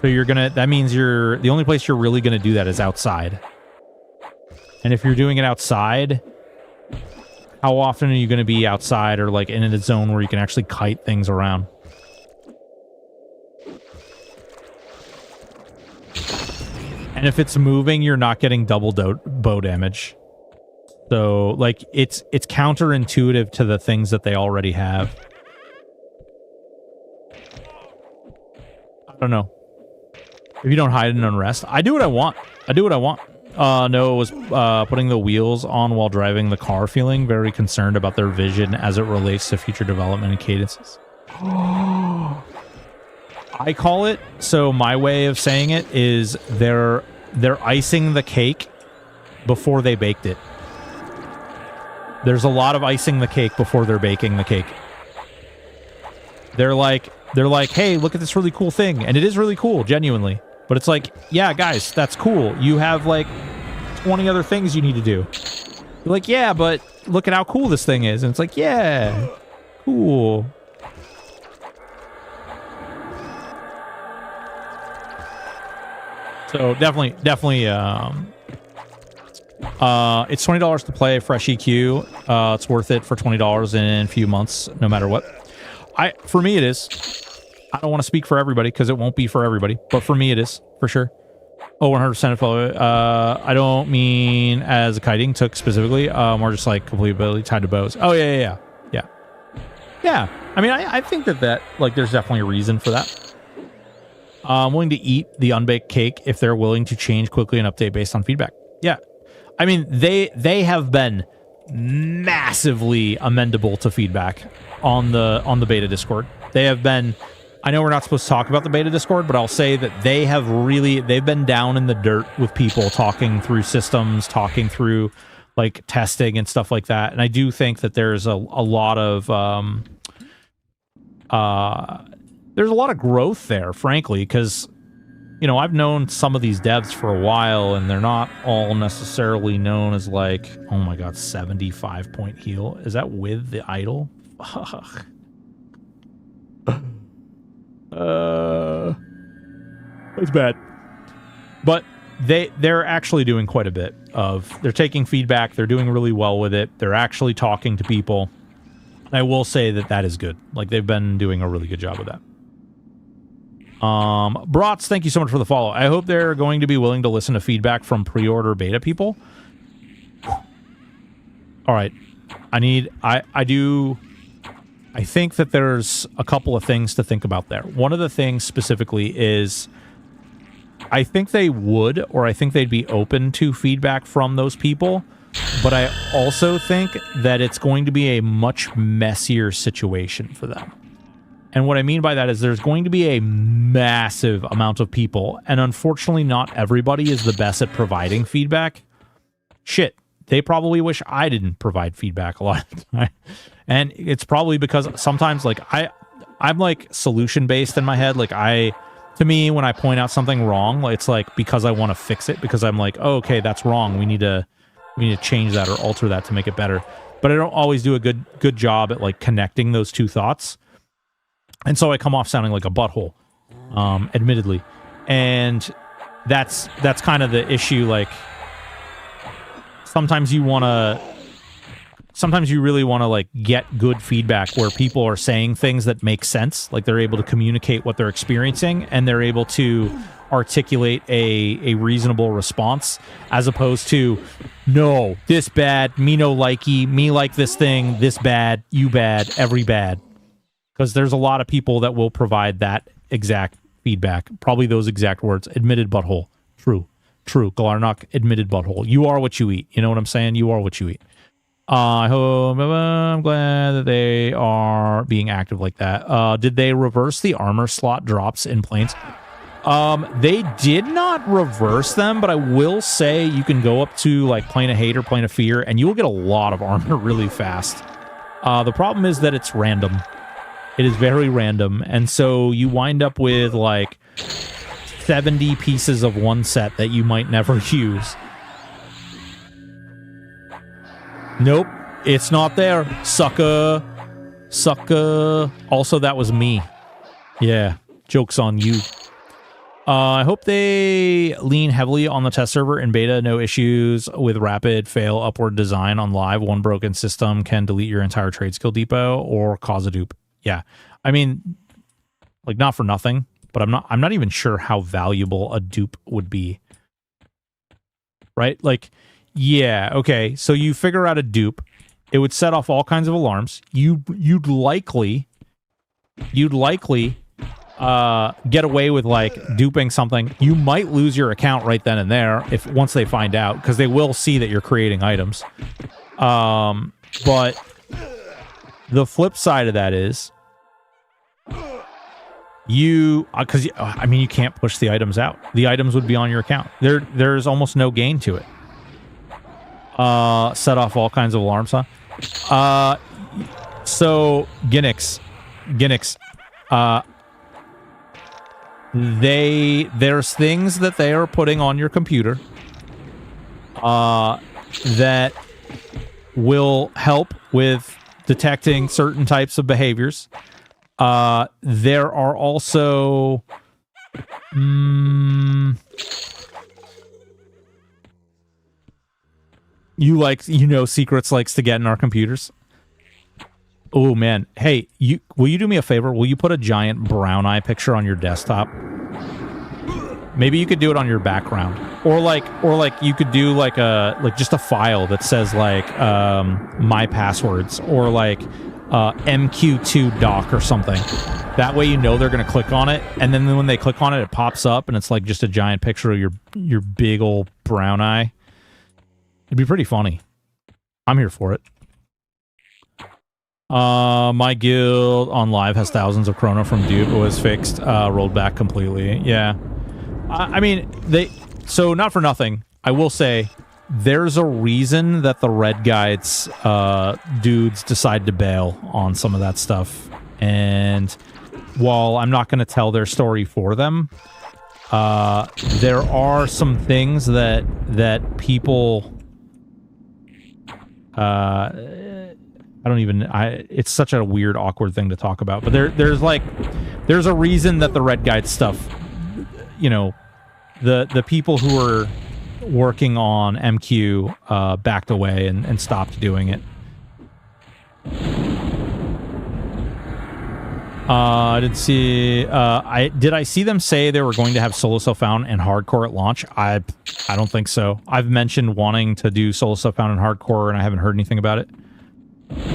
So that means the only place you're really gonna do that is outside. And if you're doing it outside... How often are you going to be outside or like in a zone where you can actually kite things around? And if it's moving, you're not getting double bow damage. So, like, it's counterintuitive to the things that they already have. I don't know. If you don't hide in unrest, I do what I want. I do what I want. Noah was putting the wheels on while driving the car, feeling very concerned about their vision as it relates to future development and cadences. I call it, so my way of saying it is they're icing the cake before they baked it. There's a lot of icing the cake before they're baking the cake. They're like, hey, look at this really cool thing. And it is really cool, genuinely. But it's like, yeah, guys, that's cool. You have like 20 other things you need to do. You're like, yeah, but look at how cool this thing is. And it's like, yeah, cool. So definitely, it's $20 to play fresh EQ. It's worth it for $20 in a few months, no matter what. For me, it is. I don't want to speak for everybody because it won't be for everybody, but for me, it is for sure. Oh, 100% follow. I don't mean as a kiting took specifically, or just like complete ability tied to bows. Oh yeah. I mean, I think that like there's definitely a reason for that. I'm willing to eat the unbaked cake if they're willing to change quickly and update based on feedback. Yeah. I mean, they have been massively amendable to feedback on the beta Discord. They have been, I know we're not supposed to talk about the beta Discord, but I'll say that they've been down in the dirt with people talking through systems, talking through like testing and stuff like that. And I do think that there's a lot of growth there, frankly, because, you know, I've known some of these devs for a while, and they're not all necessarily known as like, oh my god, 75-point heal. Is that with the idol? Fuck. It's bad. But they're actually doing quite a bit of, they're taking feedback, they're doing really well with it, they're actually talking to people. I will say that is good. Like, they've been doing a really good job with that. Brats, thank you so much for the follow. I hope they're going to be willing to listen to feedback from pre-order beta people. All right. I think that there's a couple of things to think about there. One of the things specifically is I think they would, or I think they'd be open to feedback from those people, but I also think that it's going to be a much messier situation for them. And what I mean by that is there's going to be a massive amount of people, and unfortunately not everybody is the best at providing feedback. Shit, they probably wish I didn't provide feedback a lot of the time. And it's probably because sometimes, like, I'm like solution-based in my head. Like, to me, when I point out something wrong, it's like because I want to fix it, because I'm like, oh, okay, that's wrong. We need to change that or alter that to make it better. But I don't always do a good job at like connecting those two thoughts. And so I come off sounding like a butthole, admittedly. And that's kind of the issue. Like, sometimes you really want to like get good feedback where people are saying things that make sense. Like, they're able to communicate what they're experiencing, and they're able to articulate a reasonable response, as opposed to, no, this bad, me no likey, me like this thing, this bad, you bad, every bad. Because there's a lot of people that will provide that exact feedback. Probably those exact words. Admitted butthole. True. Galarnock, admitted butthole. You are what you eat. You know what I'm saying? You are what you eat. I'm glad that they are being active like that. Did they reverse the armor slot drops in planes? They did not reverse them, but I will say you can go up to like Plane of Hate or Plane of Fear, and you'll get a lot of armor really fast. The problem is that it's random. It is very random, and so you wind up with like 70 pieces of one set that you might never use. Nope, it's not there. Sucker. Also, that was me. Yeah, joke's on you. I hope they lean heavily on the test server in beta. No issues with rapid fail upward design on live. One broken system can delete your entire trade skill depot or cause a dupe. Yeah, I mean, like, not for nothing, but I'm not even sure how valuable a dupe would be. right? Like, yeah, okay. So you figure out a dupe. It would set off all kinds of alarms. You'd likely get away with like duping something. You might lose your account right then and there if once they find out, because they will see that you're creating items. But the flip side of that is you can't push the items out. The items would be on your account. There's almost no gain to it. Set off all kinds of alarms, huh? So Ginnix, there's things that they are putting on your computer that will help with detecting certain types of behaviors. There are also Secrets likes to get in our computers. Oh man, hey, will you do me a favor? Will you put a giant brown eye picture on your desktop? Maybe you could do it on your background, or like you could do like just a file that says like my passwords or like MQ2 doc or something. That way you know they're gonna click on it, and then when they click on it, it pops up and it's like just a giant picture of your big old brown eye. It'd be pretty funny. I'm here for it. My guild on live has thousands of chrono from dupe. It was fixed, rolled back completely. Yeah. I mean, so not for nothing, I will say there's a reason that the Red Guides dudes decide to bail on some of that stuff. And while I'm not going to tell their story for them, there are some things that people it's such a weird, awkward thing to talk about, but there's a reason that the Red Guide stuff, the people who were working on MQ backed away and stopped doing it. I did see. Did I see them say they were going to have solo self-found and hardcore at launch? I don't think so. I've mentioned wanting to do solo self-found and hardcore, and I haven't heard anything about it.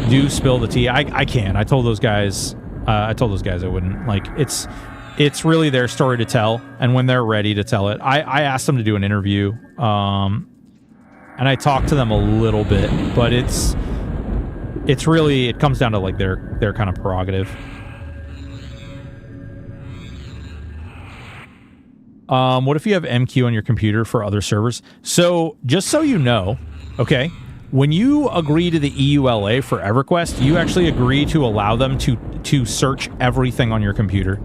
Do spill the tea. I can. I told those guys. I wouldn't. Like, it's really their story to tell, and when they're ready to tell it, I asked them to do an interview, and I talked to them a little bit, but it's really, it comes down to like their kind of prerogative. What if you have MQ on your computer for other servers? So just so you know, okay, when you agree to the EULA for EverQuest, you actually agree to allow them to search everything on your computer.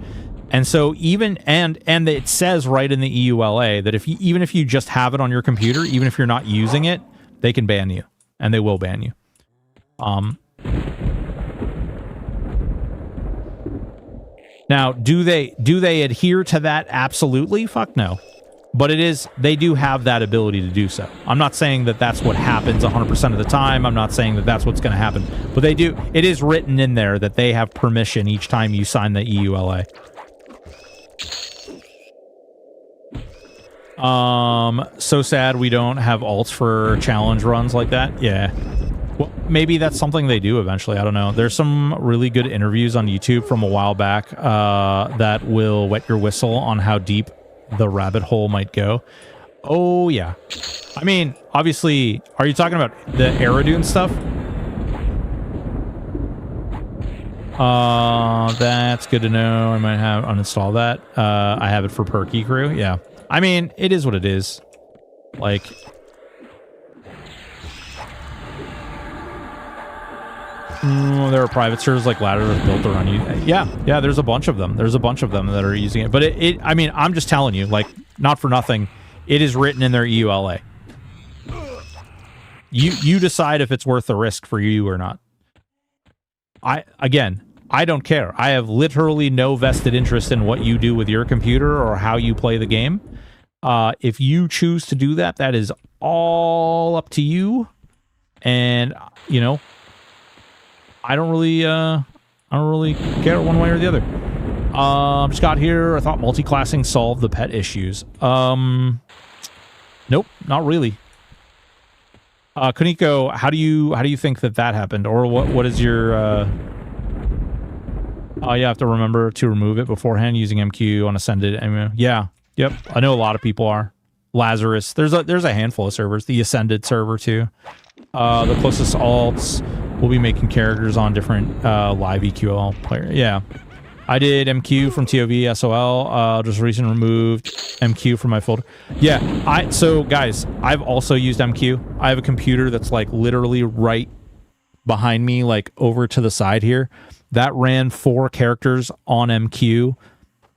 And so and it says right in the EULA that even if you just have it on your computer, even if you're not using it, they can ban you, and they will ban you. Now, do they adhere to that? Absolutely, fuck no. But they do have that ability to do so. I'm not saying that that's what happens 100% of the time. I'm not saying that that's what's going to happen. But they do. It is written in there that they have permission each time you sign the EULA. So sad we don't have alts for challenge runs like that. Yeah. Well, maybe that's something they do eventually. I don't know. There's some really good interviews on YouTube from a while back that will wet your whistle on how deep the rabbit hole might go. Oh, yeah. I mean, obviously, are you talking about the Aerodune stuff? That's good to know. I might have uninstalled that. I have it for Perky Crew. Yeah. I mean, it is what it is. Like, there are private servers like Ladder that's built around you. Yeah, there's a bunch of them. There's a bunch of them that are using it. But I mean, I'm just telling you, like, not for nothing, it is written in their EULA. You decide if it's worth the risk for you or not. I don't care. I have literally no vested interest in what you do with your computer or how you play the game. If you choose to do that, that is all up to you. And, I don't really care one way or the other. Just got here. I thought multi-classing solved the pet issues. Nope, not really. Kuniko, how do you think that happened, or what is your? You have to remember to remove it beforehand using MQ on Ascended. Yeah, yep. I know a lot of people are. Lazarus. There's a handful of servers. The Ascended server too. The closest alts will be making characters on different live EQL player. Yeah. I did MQ from TOV SOL. Just recently removed MQ from my folder. Yeah. So guys, I've also used MQ. I have a computer that's like literally right behind me, like over to the side here. That ran 4 characters on MQ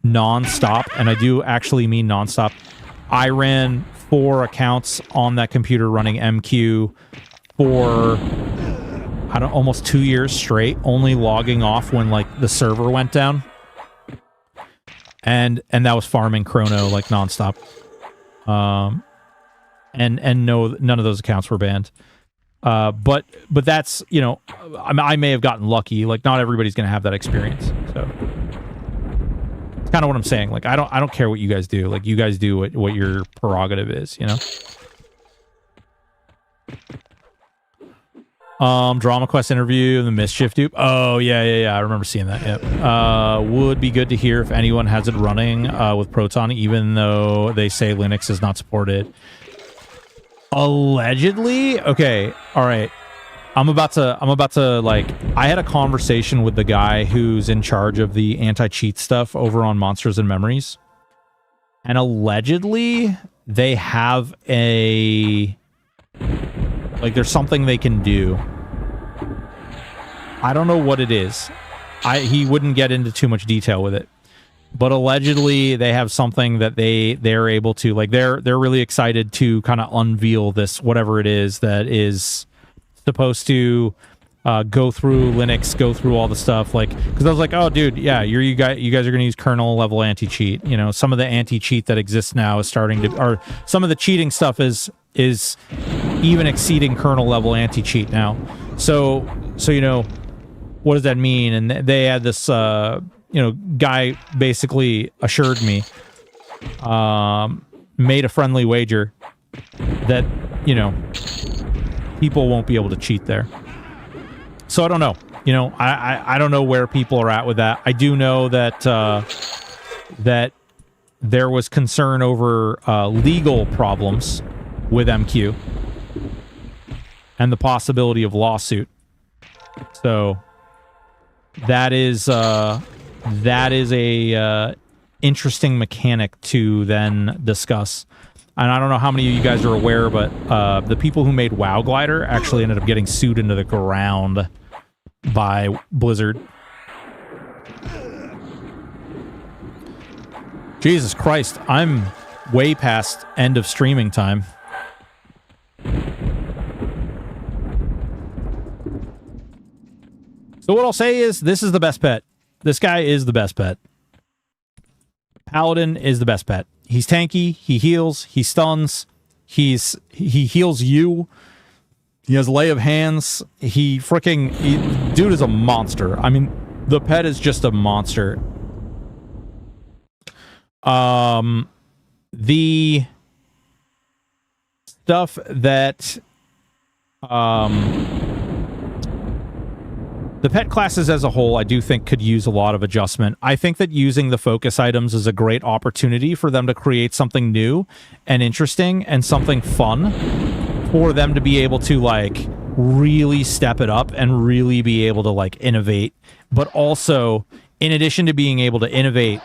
non-stop, and I do actually mean non-stop. I ran 4 accounts on that computer running MQ for almost 2 years straight, only logging off when like the server went down. And that was farming chrono like non-stop. And no, none of those accounts were banned. But that's, you know, I may have gotten lucky. Like, not everybody's going to have that experience. So it's kind of what I'm saying. Like, I don't care what you guys do. Like, you guys do what your prerogative is, you know? Drama Quest interview, the Mischief dupe. Oh, yeah. I remember seeing that. Yep. Would be good to hear if anyone has it running with Proton, even though they say Linux is not supported. Allegedly? Okay. All right. I'm about to like, I had a conversation with the guy who's in charge of the anti-cheat stuff over on Monsters and Memories. And allegedly they have there's something they can do. I don't know what it is. He wouldn't get into too much detail with it. But allegedly they have something that they're able to, like, they're really excited to kind of unveil this, whatever it is that is supposed to go through Linux, go through all the stuff, like, because I was like, oh dude, yeah, you guys are gonna use kernel level anti-cheat. You know, some of the anti-cheat that exists now is starting to, or some of the cheating stuff is even exceeding kernel level anti-cheat now. So you know, what does that mean? And they had this guy basically assured me, made a friendly wager that, you know, people won't be able to cheat there. So I don't know. You know, I don't know where people are at with that. I do know that that there was concern over legal problems with MQ and the possibility of lawsuit. So that is a interesting mechanic to then discuss. And I don't know how many of you guys are aware, but the people who made WoW Glider actually ended up getting sued into the ground by Blizzard. Jesus Christ, I'm way past end of streaming time. So what I'll say is, this is the best pet. This guy is the best pet. Paladin is the best pet. He's tanky, he heals, he stuns, he heals you. He has lay of hands. Dude is a monster. I mean, the pet is just a monster. The stuff that the pet classes as a whole, I do think could use a lot of adjustment. I think that using the focus items is a great opportunity for them to create something new and interesting and something fun for them to be able to, like, really step it up and really be able to, like, innovate. But also, in addition to being able to innovate,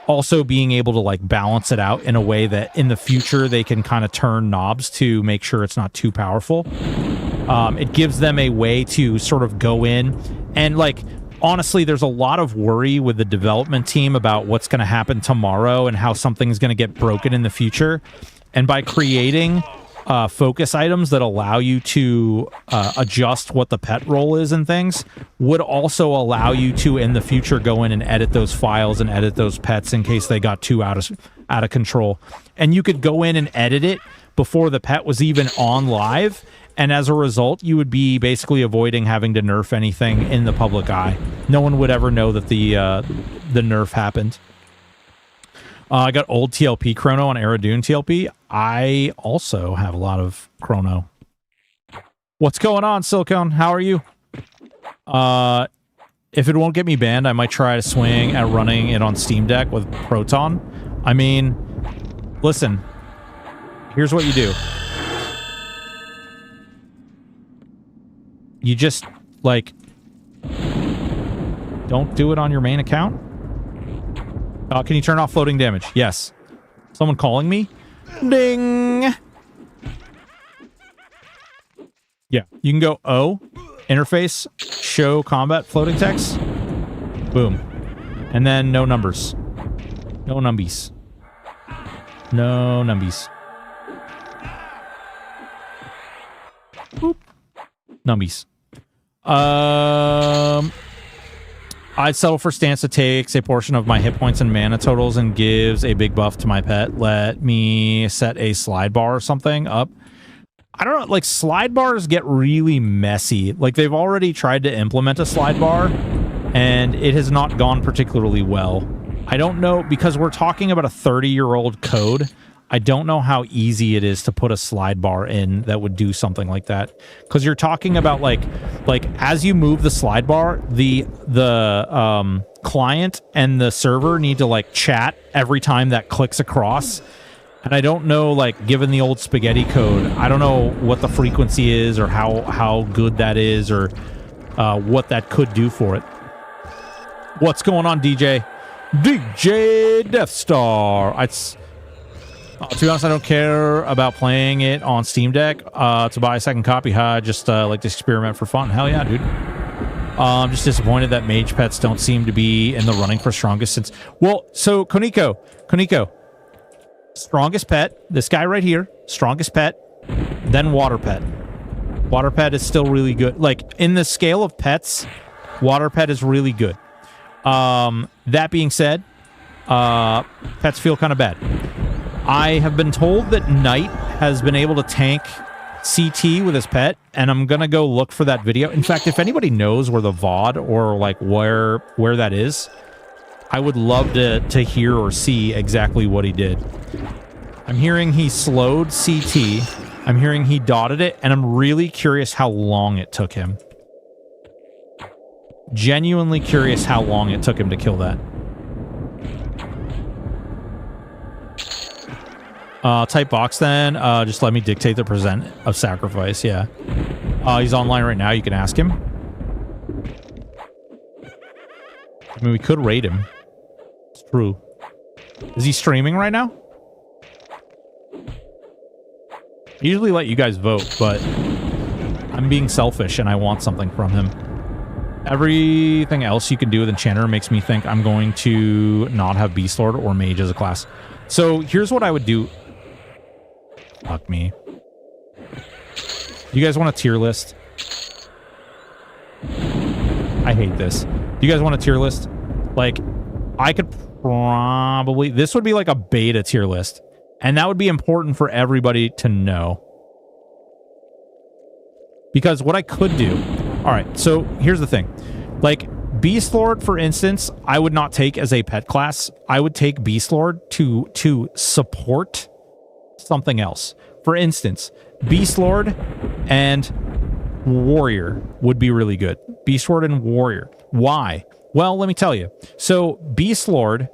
also being able to, like, balance it out in a way that in the future they can kind of turn knobs to make sure it's not too powerful. It gives them a way to sort of go in and, like, honestly, there's a lot of worry with the development team about what's going to happen tomorrow and how something's going to get broken in the future. And by creating focus items that allow you to adjust what the pet role is and things, would also allow you to, in the future, go in and edit those files and edit those pets in case they got too out of control. And you could go in and edit it before the pet was even on live, and as a result, you would be basically avoiding having to nerf anything in the public eye. No one would ever know that the nerf happened. I got old TLP chrono on Era Dune TLP. I also have a lot of chrono. What's going on, Silicone? How are you? If it won't get me banned, I might try to swing at running it on Steam Deck with Proton. I mean, listen, here's what you do. You just, like, don't do it on your main account. Can you turn off floating damage? Yes. Someone calling me? Ding! Yeah, you can go O, interface, show combat floating text. Boom. And then no numbers. No numbies. No numbies. Boop. Numbies. I'd settle for stance that takes a portion of my hit points and mana totals and gives a big buff to my pet. Let me set a slide bar or something up. I don't know, like, slide bars get really messy. Like, they've already tried to implement a slide bar, and it has not gone particularly well. I don't know, because we're talking about a 30-year-old code, I don't know how easy it is to put a slide bar in that would do something like that. Because you're talking about, like as you move the slide bar, the client and the server need to, like, chat every time that clicks across. And I don't know, like, given the old spaghetti code, I don't know what the frequency is or how good that is or what that could do for it. What's going on, DJ? DJ Death Star. To be honest, I don't care about playing it on Steam Deck. To buy a second copy, I just like to experiment for fun. Hell yeah, dude. I'm just disappointed that mage pets don't seem to be in the running for strongest since... Well, so, Koniko. Strongest pet, this guy right here, strongest pet, then water pet. Water pet is still really good. Like, in the scale of pets, water pet is really good. That being said, pets feel kind of bad. I have been told that Knight has been able to tank CT with his pet, and I'm gonna go look for that video. In fact, if anybody knows where the VOD or, like, where that is, I would love to hear or see exactly what he did. I'm hearing he slowed CT. I'm hearing he dotted it, and I'm really curious how long it took him. Genuinely curious how long it took him to kill that. Type box then. Just let me dictate the percent of sacrifice, yeah. He's online right now, you can ask him. I mean, we could raid him. It's true. Is he streaming right now? I usually let you guys vote, but I'm being selfish and I want something from him. Everything else you can do with Enchanter makes me think I'm going to not have Beast Lord or Mage as a class. So here's what I would do. Fuck me. You guys want a tier list? I hate this. You guys want a tier list? Like, I could probably... This would be like a beta tier list. And that would be important for everybody to know. Because what I could do... Alright, so here's the thing. Like, Beast Lord, for instance, I would not take as a pet class. I would take Beast Lord to support something else. For instance, Beast Lord and Warrior would be really good. Beast Lord and Warrior. Why? Well, let me tell you. So, Beast Lord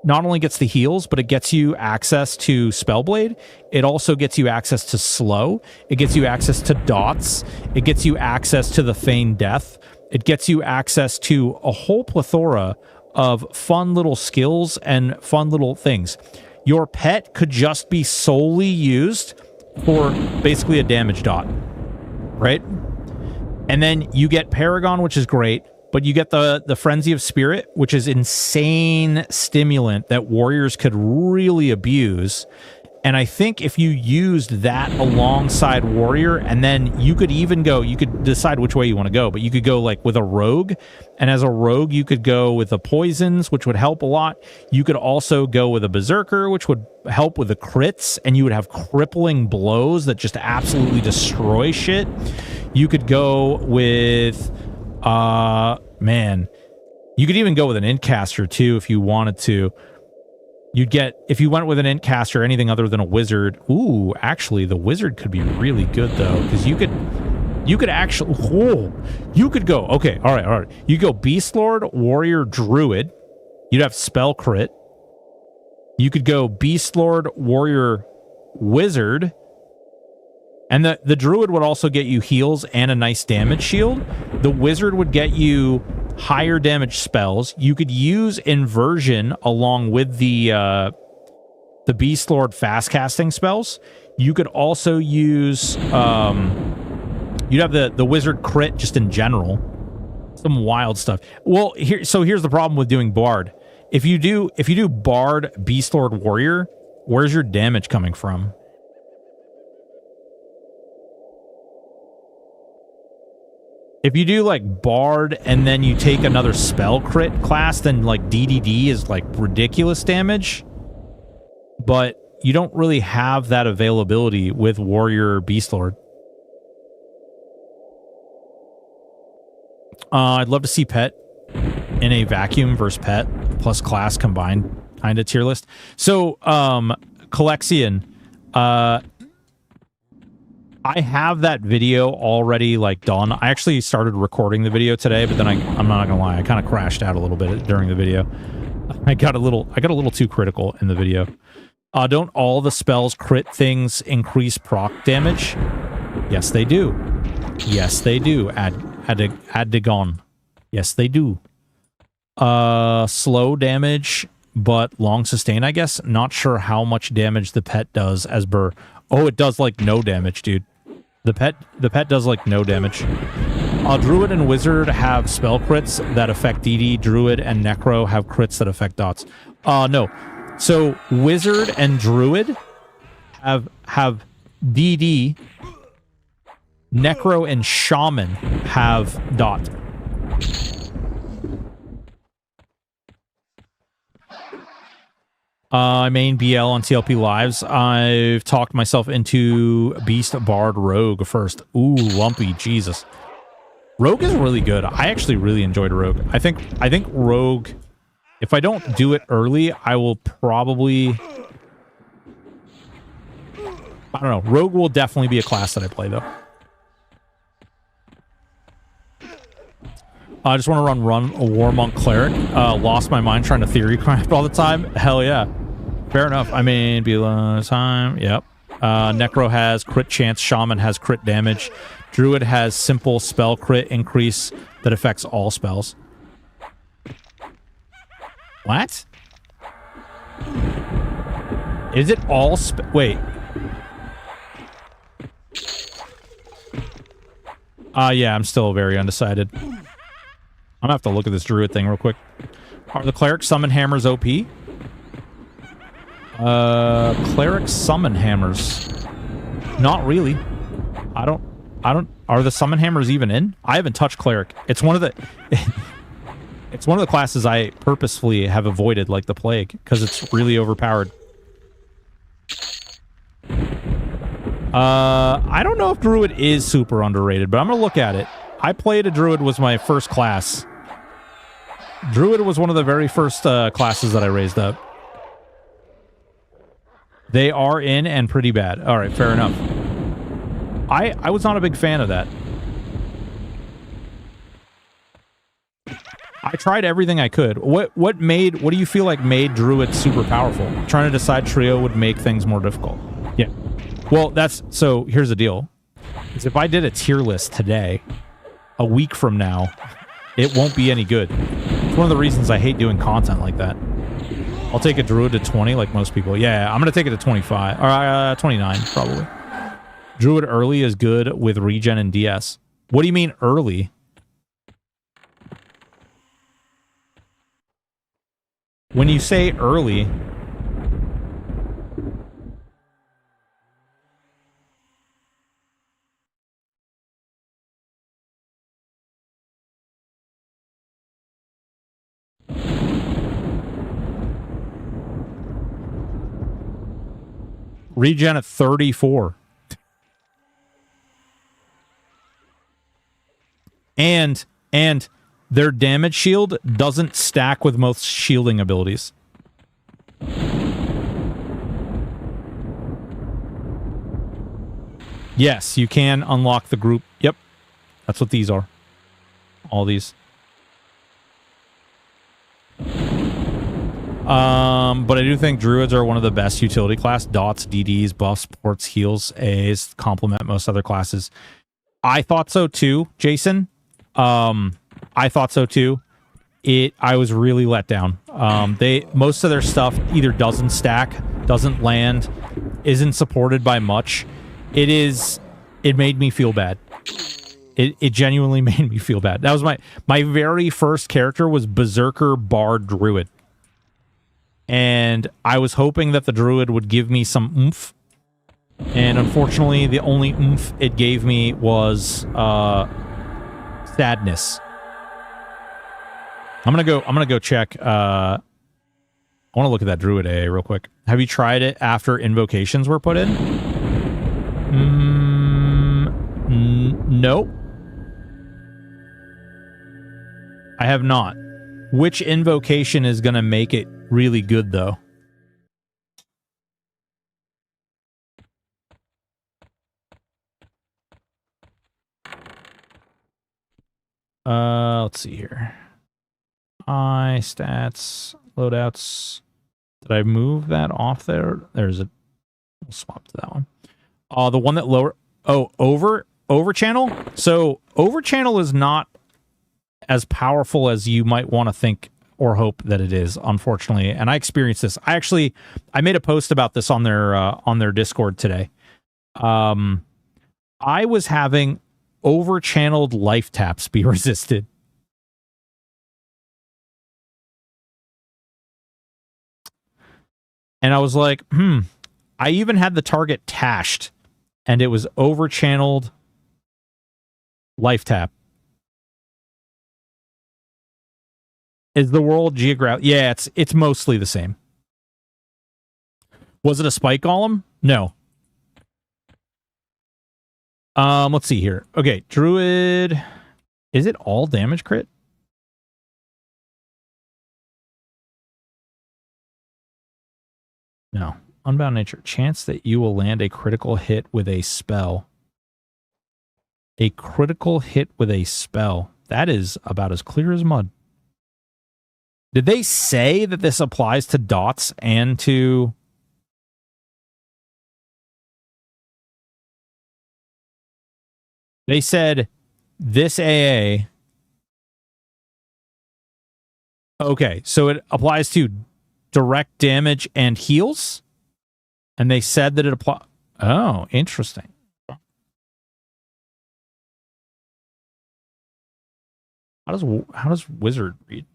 not only gets the heals, but it gets you access to Spellblade. It also gets you access to Slow. It gets you access to Dots. It gets you access to the Feigned Death. It gets you access to a whole plethora of fun little skills and fun little things. Your pet could just be solely used for basically a damage dot, right? And then you get Paragon, which is great, but you get the Frenzy of Spirit, which is insane stimulant that warriors could really abuse. And I think if you used that alongside Warrior, and then you could even go, you could decide which way you want to go, but you could go like with a Rogue, and as a Rogue, you could go with the Poisons, which would help a lot. You could also go with a Berserker, which would help with the crits, and you would have crippling blows that just absolutely destroy shit. You could go with, man, you could even go with an Incaster too if you wanted to. You'd get, if you went with an int caster or anything other than a wizard. Ooh, actually, the wizard could be really good, though, because you could actually, you could go, okay, all right. You go Beast Lord, Warrior, Druid. You'd have spell crit. You could go Beast Lord, Warrior, Wizard. And the Druid would also get you heals and a nice damage shield. The Wizard would get you higher damage spells. You could use Inversion along with the Beast Lord fast casting spells. You could also use you'd have the Wizard crit just in general. Some wild stuff. Well, here's the problem with doing Bard. If you do Bard, Beast Lord, Warrior, where's your damage coming from? If you do like Bard and then you take another spell crit class, then like DDD is like ridiculous damage. But you don't really have that availability with Warrior Beast Lord. I'd love to see Pet in a vacuum versus Pet plus class combined kind of tier list. So, Calexian, I have that video already like done. I actually started recording the video today, but then I'm not gonna lie, I kind of crashed out a little bit during the video. I got a little too critical in the video. Don't all the spells crit things increase proc damage? Yes, they do. Yes, they do. Addigon. Yes, they do. Slow damage, but long sustain, I guess. Not sure how much damage the pet does as Burr. Oh, it does like no damage, dude. The pet does like no damage. Druid and Wizard have spell crits that affect DD. Druid and Necro have crits that affect dots. No. So Wizard and Druid have DD. Necro and Shaman have dot. I main BL on TLP Lives. I've talked myself into Beast, Bard, Rogue first. Ooh, Lumpy, Jesus. Rogue is really good. I actually really enjoyed Rogue. I think Rogue, if I don't do it early, I will probably... I don't know. Rogue will definitely be a class that I play, though. I just want to run a War Monk Cleric. Lost my mind trying to theory craft all the time. Hell yeah. Fair enough. I mean, be a long time. Yep. Necro has crit chance. Shaman has crit damage. Druid has simple spell crit increase that affects all spells. What? Is it all wait. Yeah, I'm still very undecided. I'm gonna have to look at this Druid thing real quick. Are the Cleric Summon Hammers OP? Cleric Summon Hammers. Not really. I don't... Are the Summon Hammers even in? I haven't touched Cleric. It's one of the... it's one of the classes I purposefully have avoided like the plague, because it's really overpowered. I don't know if Druid is super underrated, but I'm gonna look at it. I played a Druid, was my first class. Druid was one of the very first classes that I raised up. They are in and pretty bad. All right, fair enough. I was not a big fan of that. I tried everything I could. What do you feel like made Druid super powerful? Trying to decide trio would make things more difficult. Yeah. Well, so here's the deal. Is if I did a tier list today, a week from now, it won't be any good. It's one of the reasons I hate doing content like that. I'll take a Druid to 20 like most people. Yeah, I'm going to take it to 25. Or 29, probably. Druid early is good with regen and DS. What do you mean early? When you say early... Regen at 34. And their damage shield doesn't stack with most shielding abilities. Yes, you can unlock the group. Yep. That's what these are. All these. But I do think druids are one of the best utility class. Dots, DDs, buffs, ports, heals, A's complement most other classes. I thought so too, Jason. I thought so too. I was really let down. Most of their stuff either doesn't stack, doesn't land, isn't supported by much. It made me feel bad. It genuinely made me feel bad. That was my very first character was Berserker Bard Druid. And I was hoping that the Druid would give me some oomph. And unfortunately, the only oomph it gave me was sadness. I'm gonna go check. I want to look at that Druid AA real quick. Have you tried it after invocations were put in? Nope. I have not. Which invocation is gonna make it really good, though? Let's see here. Stats, loadouts. Did I move that off there? There's a... We'll swap to that one. The one that lower... Oh, over channel? So, over channel is not as powerful as you might want to think or hope that it is, unfortunately. And I experienced this. I made a post about this on their Discord today. I was having over-channeled life taps be resisted. And I was like, I even had the target tashed, and it was over-channeled life tap. Is the world geographic? Yeah, it's mostly the same. Was it a spike golem? No. Let's see here. Okay, Druid. Is it all damage crit? No. Unbound nature. Chance that you will land a critical hit with a spell. A critical hit with a spell. That is about as clear as mud. Did they say that this applies to dots and to... They said this AA... Okay, so it applies to direct damage and heals? And they said that it applies... Oh, interesting. How does Wizard read?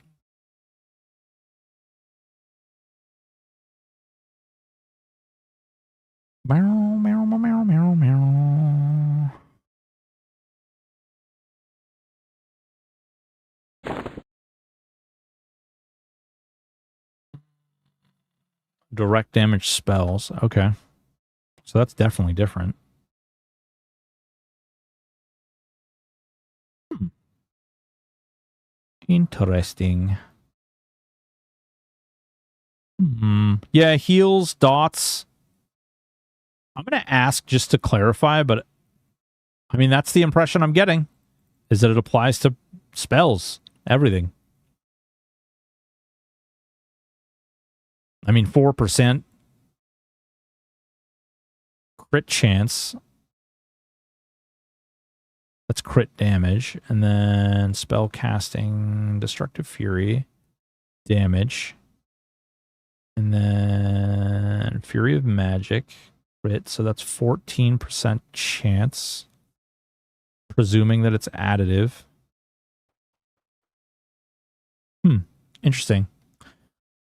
Meow, meow, meow, meow, meow. Direct damage spells. Okay. So that's definitely different. Interesting. Yeah, heals, dots. I'm going to ask just to clarify, but I mean, that's the impression I'm getting, is that it applies to spells, everything. I mean, 4% crit chance. That's crit damage. And then spell casting, destructive fury, damage. And then fury of magic, crit. So that's 14% chance, presuming that it's additive. Interesting.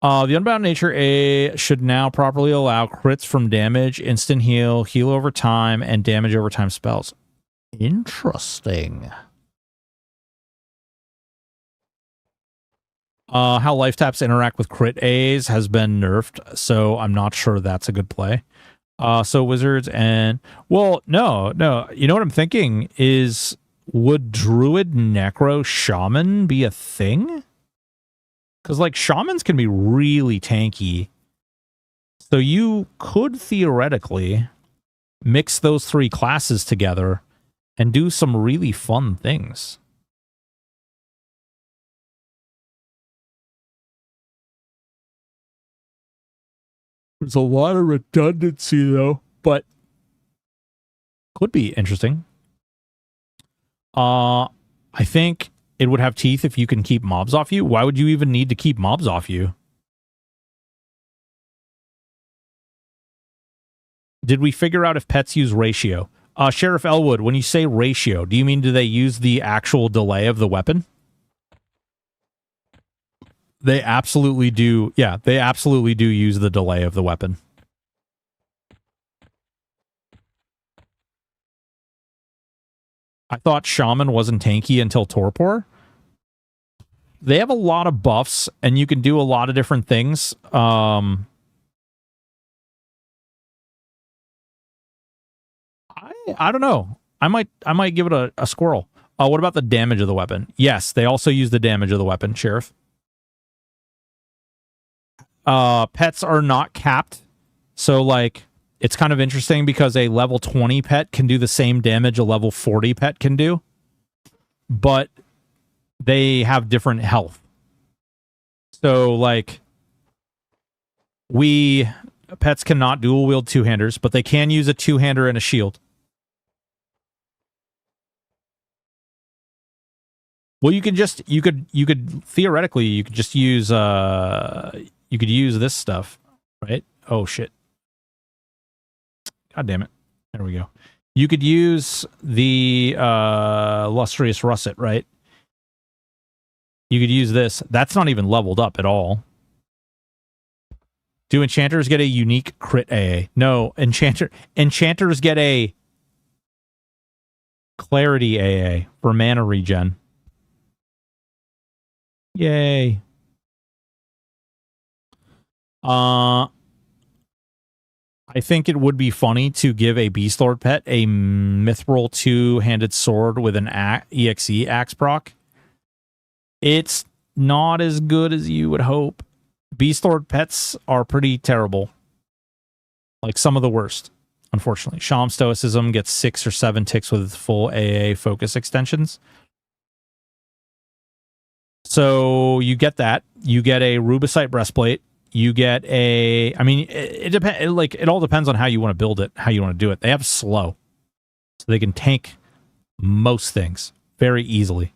The Unbound Nature A should now properly allow crits from damage, instant heal, heal over time, and damage over time spells. Interesting. How life taps interact with crit A's has been nerfed, so I'm not sure that's a good play. So wizards and... Well, no. You know what I'm thinking is, would Druid, Necro, Shaman be a thing? Because, like, Shamans can be really tanky. So you could theoretically mix those 3 classes together, and do some really fun things. There's a lot of redundancy, though, but could be interesting. I think it would have teeth if you can keep mobs off you. Why would you even need to keep mobs off you? Did we figure out if pets use ratio? Sheriff Elwood, when you say ratio, do you mean do they use the actual delay of the weapon? They absolutely do. Yeah, they absolutely do use the delay of the weapon. I thought Shaman wasn't tanky until Torpor. They have a lot of buffs, and you can do a lot of different things. I don't know. I might give it a squirrel. What about the damage of the weapon? Yes, they also use the damage of the weapon, Sheriff. Pets are not capped. So, like, it's kind of interesting because a level 20 pet can do the same damage a level 40 pet can do. But they have different health. So, like, pets cannot dual wield 2-handers, but they can use a 2-hander and a shield. Well, you could theoretically, you could just use, you could use this stuff, right? Oh, shit. God damn it. There we go. You could use the Lustrous Russet, right? You could use this. That's not even leveled up at all. Do enchanters get a unique crit AA? No, enchanters get a clarity AA for mana regen. Yay. I think it would be funny to give a Beast Lord pet a Mithril 2-handed sword with an EXE axe proc. It's not as good as you would hope. Beast Lord pets are pretty terrible. Like some of the worst, unfortunately. Sham Stoicism gets 6 or 7 ticks with full AA focus extensions. So you get that. You get a Rubicite breastplate. You get a... I mean, it depends. Like, it all depends on how you want to build it, how you want to do it. They have slow. So they can tank most things very easily.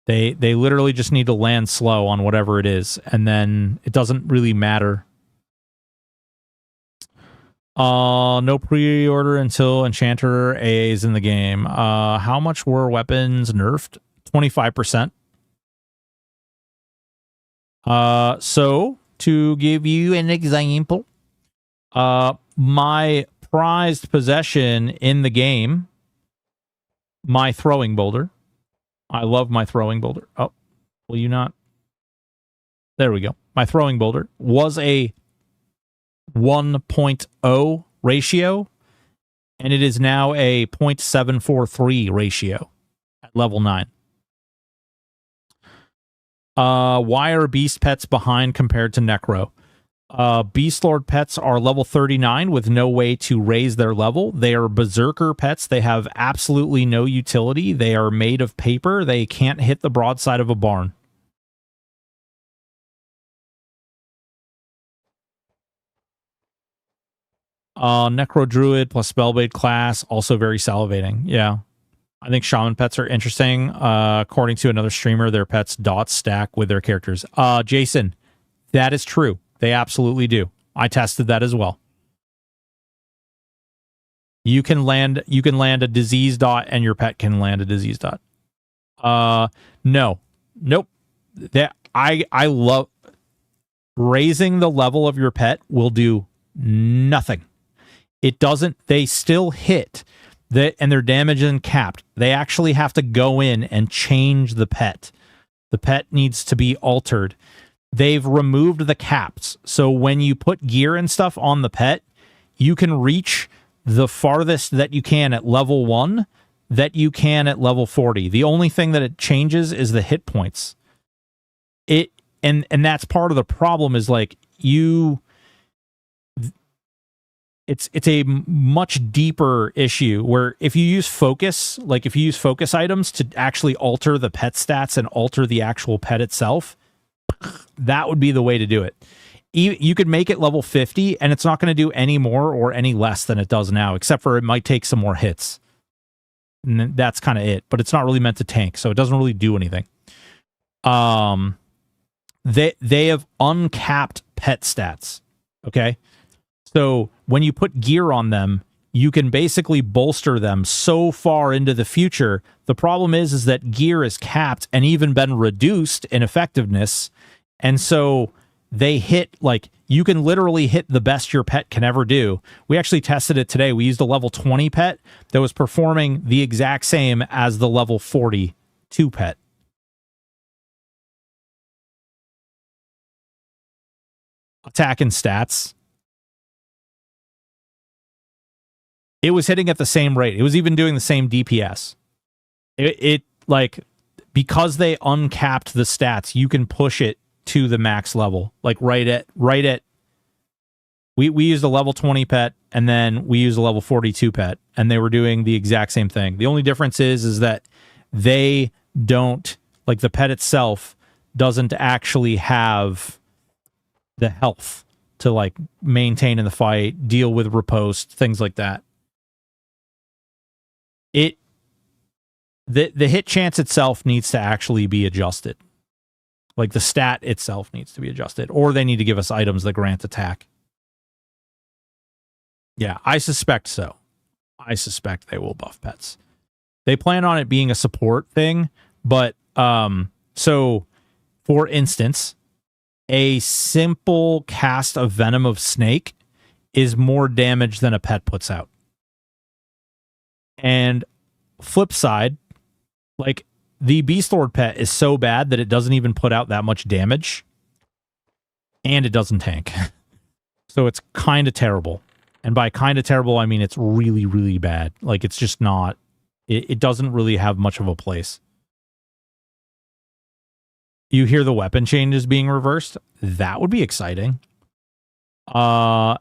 They literally just need to land slow on whatever it is, and then it doesn't really matter. No pre-order until Enchanter AA is in the game. How much were weapons nerfed? 25%. So, to give you an example, my prized possession in the game, my throwing boulder. I love my throwing boulder. Oh, will you not? There we go. My throwing boulder was a 1.0 ratio, and it is now a 0.743 ratio at level 9. Why are beast pets behind compared to Necro? Beast Lord pets are level 39 with no way to raise their level. They are berserker pets. They have absolutely no utility. They are made of paper. They can't hit the broadside of a barn. Necro Druid plus Spellblade class, also very salivating. Yeah. I think Shaman pets are interesting. According to another streamer, their pets dot stack with their characters. Jason, that is true. They absolutely do. I tested that as well. You can land a disease dot and your pet can land a disease dot. No. Nope. That I love raising the level of your pet will do nothing. It doesn't, they still hit. And their damage isn't capped. They actually have to go in and change the pet. The pet needs to be altered. They've removed the caps. So when you put gear and stuff on the pet, you can reach the farthest that you can at level 1 that you can at level 40. The only thing that it changes is the hit points. And that's part of the problem is like it's a much deeper issue where if you use focus, like if you use focus items to actually alter the pet stats and alter the actual pet itself, that would be the way to do it. You could make it level 50 and it's not going to do any more or any less than it does now, except for it might take some more hits. And that's kind of it, but it's not really meant to tank, so it doesn't really do anything. They have uncapped pet stats. Okay. So when you put gear on them, you can basically bolster them so far into the future. The problem is that gear is capped and even been reduced in effectiveness. And so they hit, like, you can literally hit the best your pet can ever do. We actually tested it today. We used a level 20 pet that was performing the exact same as the level 42 pet. Attack and stats. It was hitting at the same rate. It was even doing the same DPS. It like, because they uncapped the stats, you can push it to the max level. Like right at we used a level 20 pet and then we used a level 42 pet and they were doing the exact same thing. The only difference is that they don't, like, the pet itself doesn't actually have the health to like maintain in the fight, deal with riposte, things like that. The hit chance itself needs to actually be adjusted. Like the stat itself needs to be adjusted, or they need to give us items that grant attack. Yeah, I suspect so. I suspect they will buff pets. They plan on it being a support thing, but so for instance, a simple cast of Venom of Snake is more damage than a pet puts out. And flip side, like, the Beast Lord pet is so bad that it doesn't even put out that much damage, and it doesn't tank. So it's kind of terrible. And by kind of terrible, I mean it's really, really bad. Like, it's just not, it doesn't really have much of a place. You hear the weapon changes being reversed? That would be exciting. So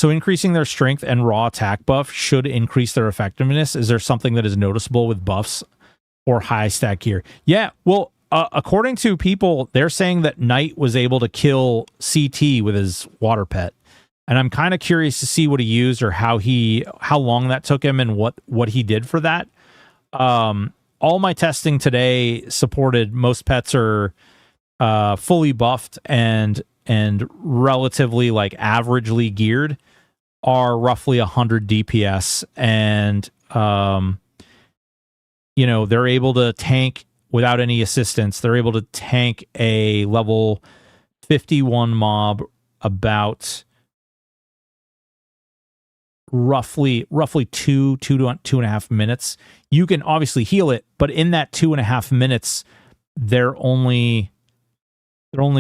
increasing their strength and raw attack buff should increase their effectiveness. Is there something that is noticeable with buffs or high stat gear? Yeah, well, according to people, they're saying that Knight was able to kill CT with his water pet. And I'm kind of curious to see what he used or how long that took him and what he did for that. All my testing today supported most pets are fully buffed and relatively, like, averagely geared, are roughly 100 DPS, and they're able to tank without any assistance. They're able to tank a level 51 mob about roughly 2.5 minutes. You can obviously heal it, but in that 2.5 minutes, they're only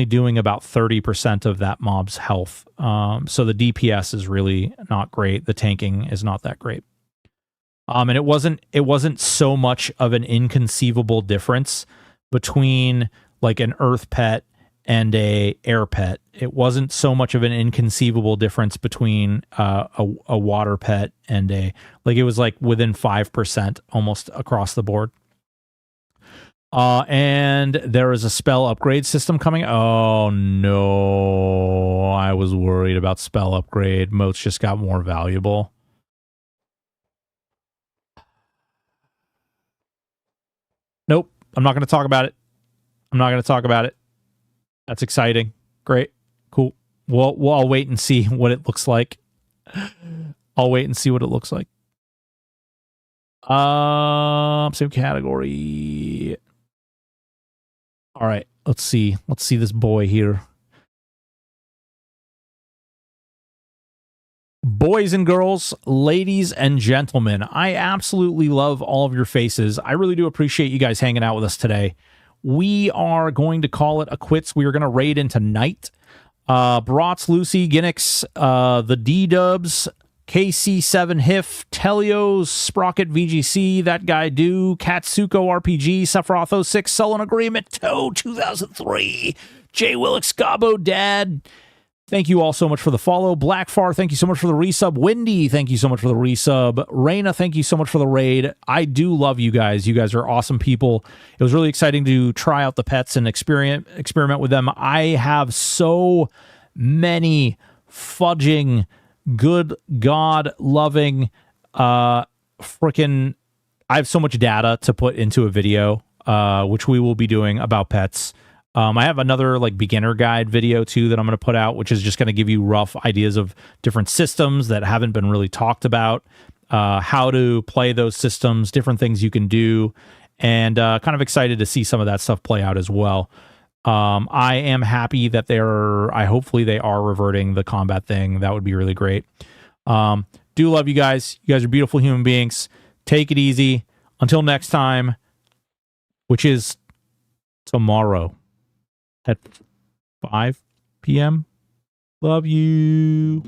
doing about 30% of that mob's health. So the DPS is really not great. The tanking is not that great. And it wasn't so much of an inconceivable difference between, like, an earth pet and a air pet. It wasn't so much of an inconceivable difference between a water pet and it was like within 5% almost across the board. And there is a spell upgrade system coming. Oh no, I was worried about spell upgrade. Moats just got more valuable. Nope, I'm not going to talk about it. That's exciting. Great. Cool. Well, I'll wait and see what it looks like. Same category. All right, let's see this boy here. Boys and girls, ladies and gentlemen, I absolutely love all of your faces. I really do appreciate you guys hanging out with us today. We are going to call it a quits. We are going to raid into Night. Brats, Lucy, Ginnix, the D-Dubs, KC7 Hif, Telios, Sprocket VGC, That Guy Do, Katsuko RPG, Sephiroth 06, Sullen Agreement, Toe 2003, J. Willix, Gabo Dad, Thank you all so much for the follow. Blackfar, thank you so much for the resub. Windy, thank you so much for the resub. Raina, thank you so much for the raid. I do love you guys. You guys are awesome people. It was really exciting to try out the pets and experiment with them. I have so many fudging, good God loving, freaking. I have so much data to put into a video, which we will be doing about pets. I have another like beginner guide video too that I'm going to put out, which is just going to give you rough ideas of different systems that haven't been really talked about, how to play those systems, different things you can do, and kind of excited to see some of that stuff play out as well. I am happy that hopefully they are reverting the combat thing. That would be really great. Do love you guys. You guys are beautiful human beings. Take it easy. Until next time, which is tomorrow at 5 p.m. Love you.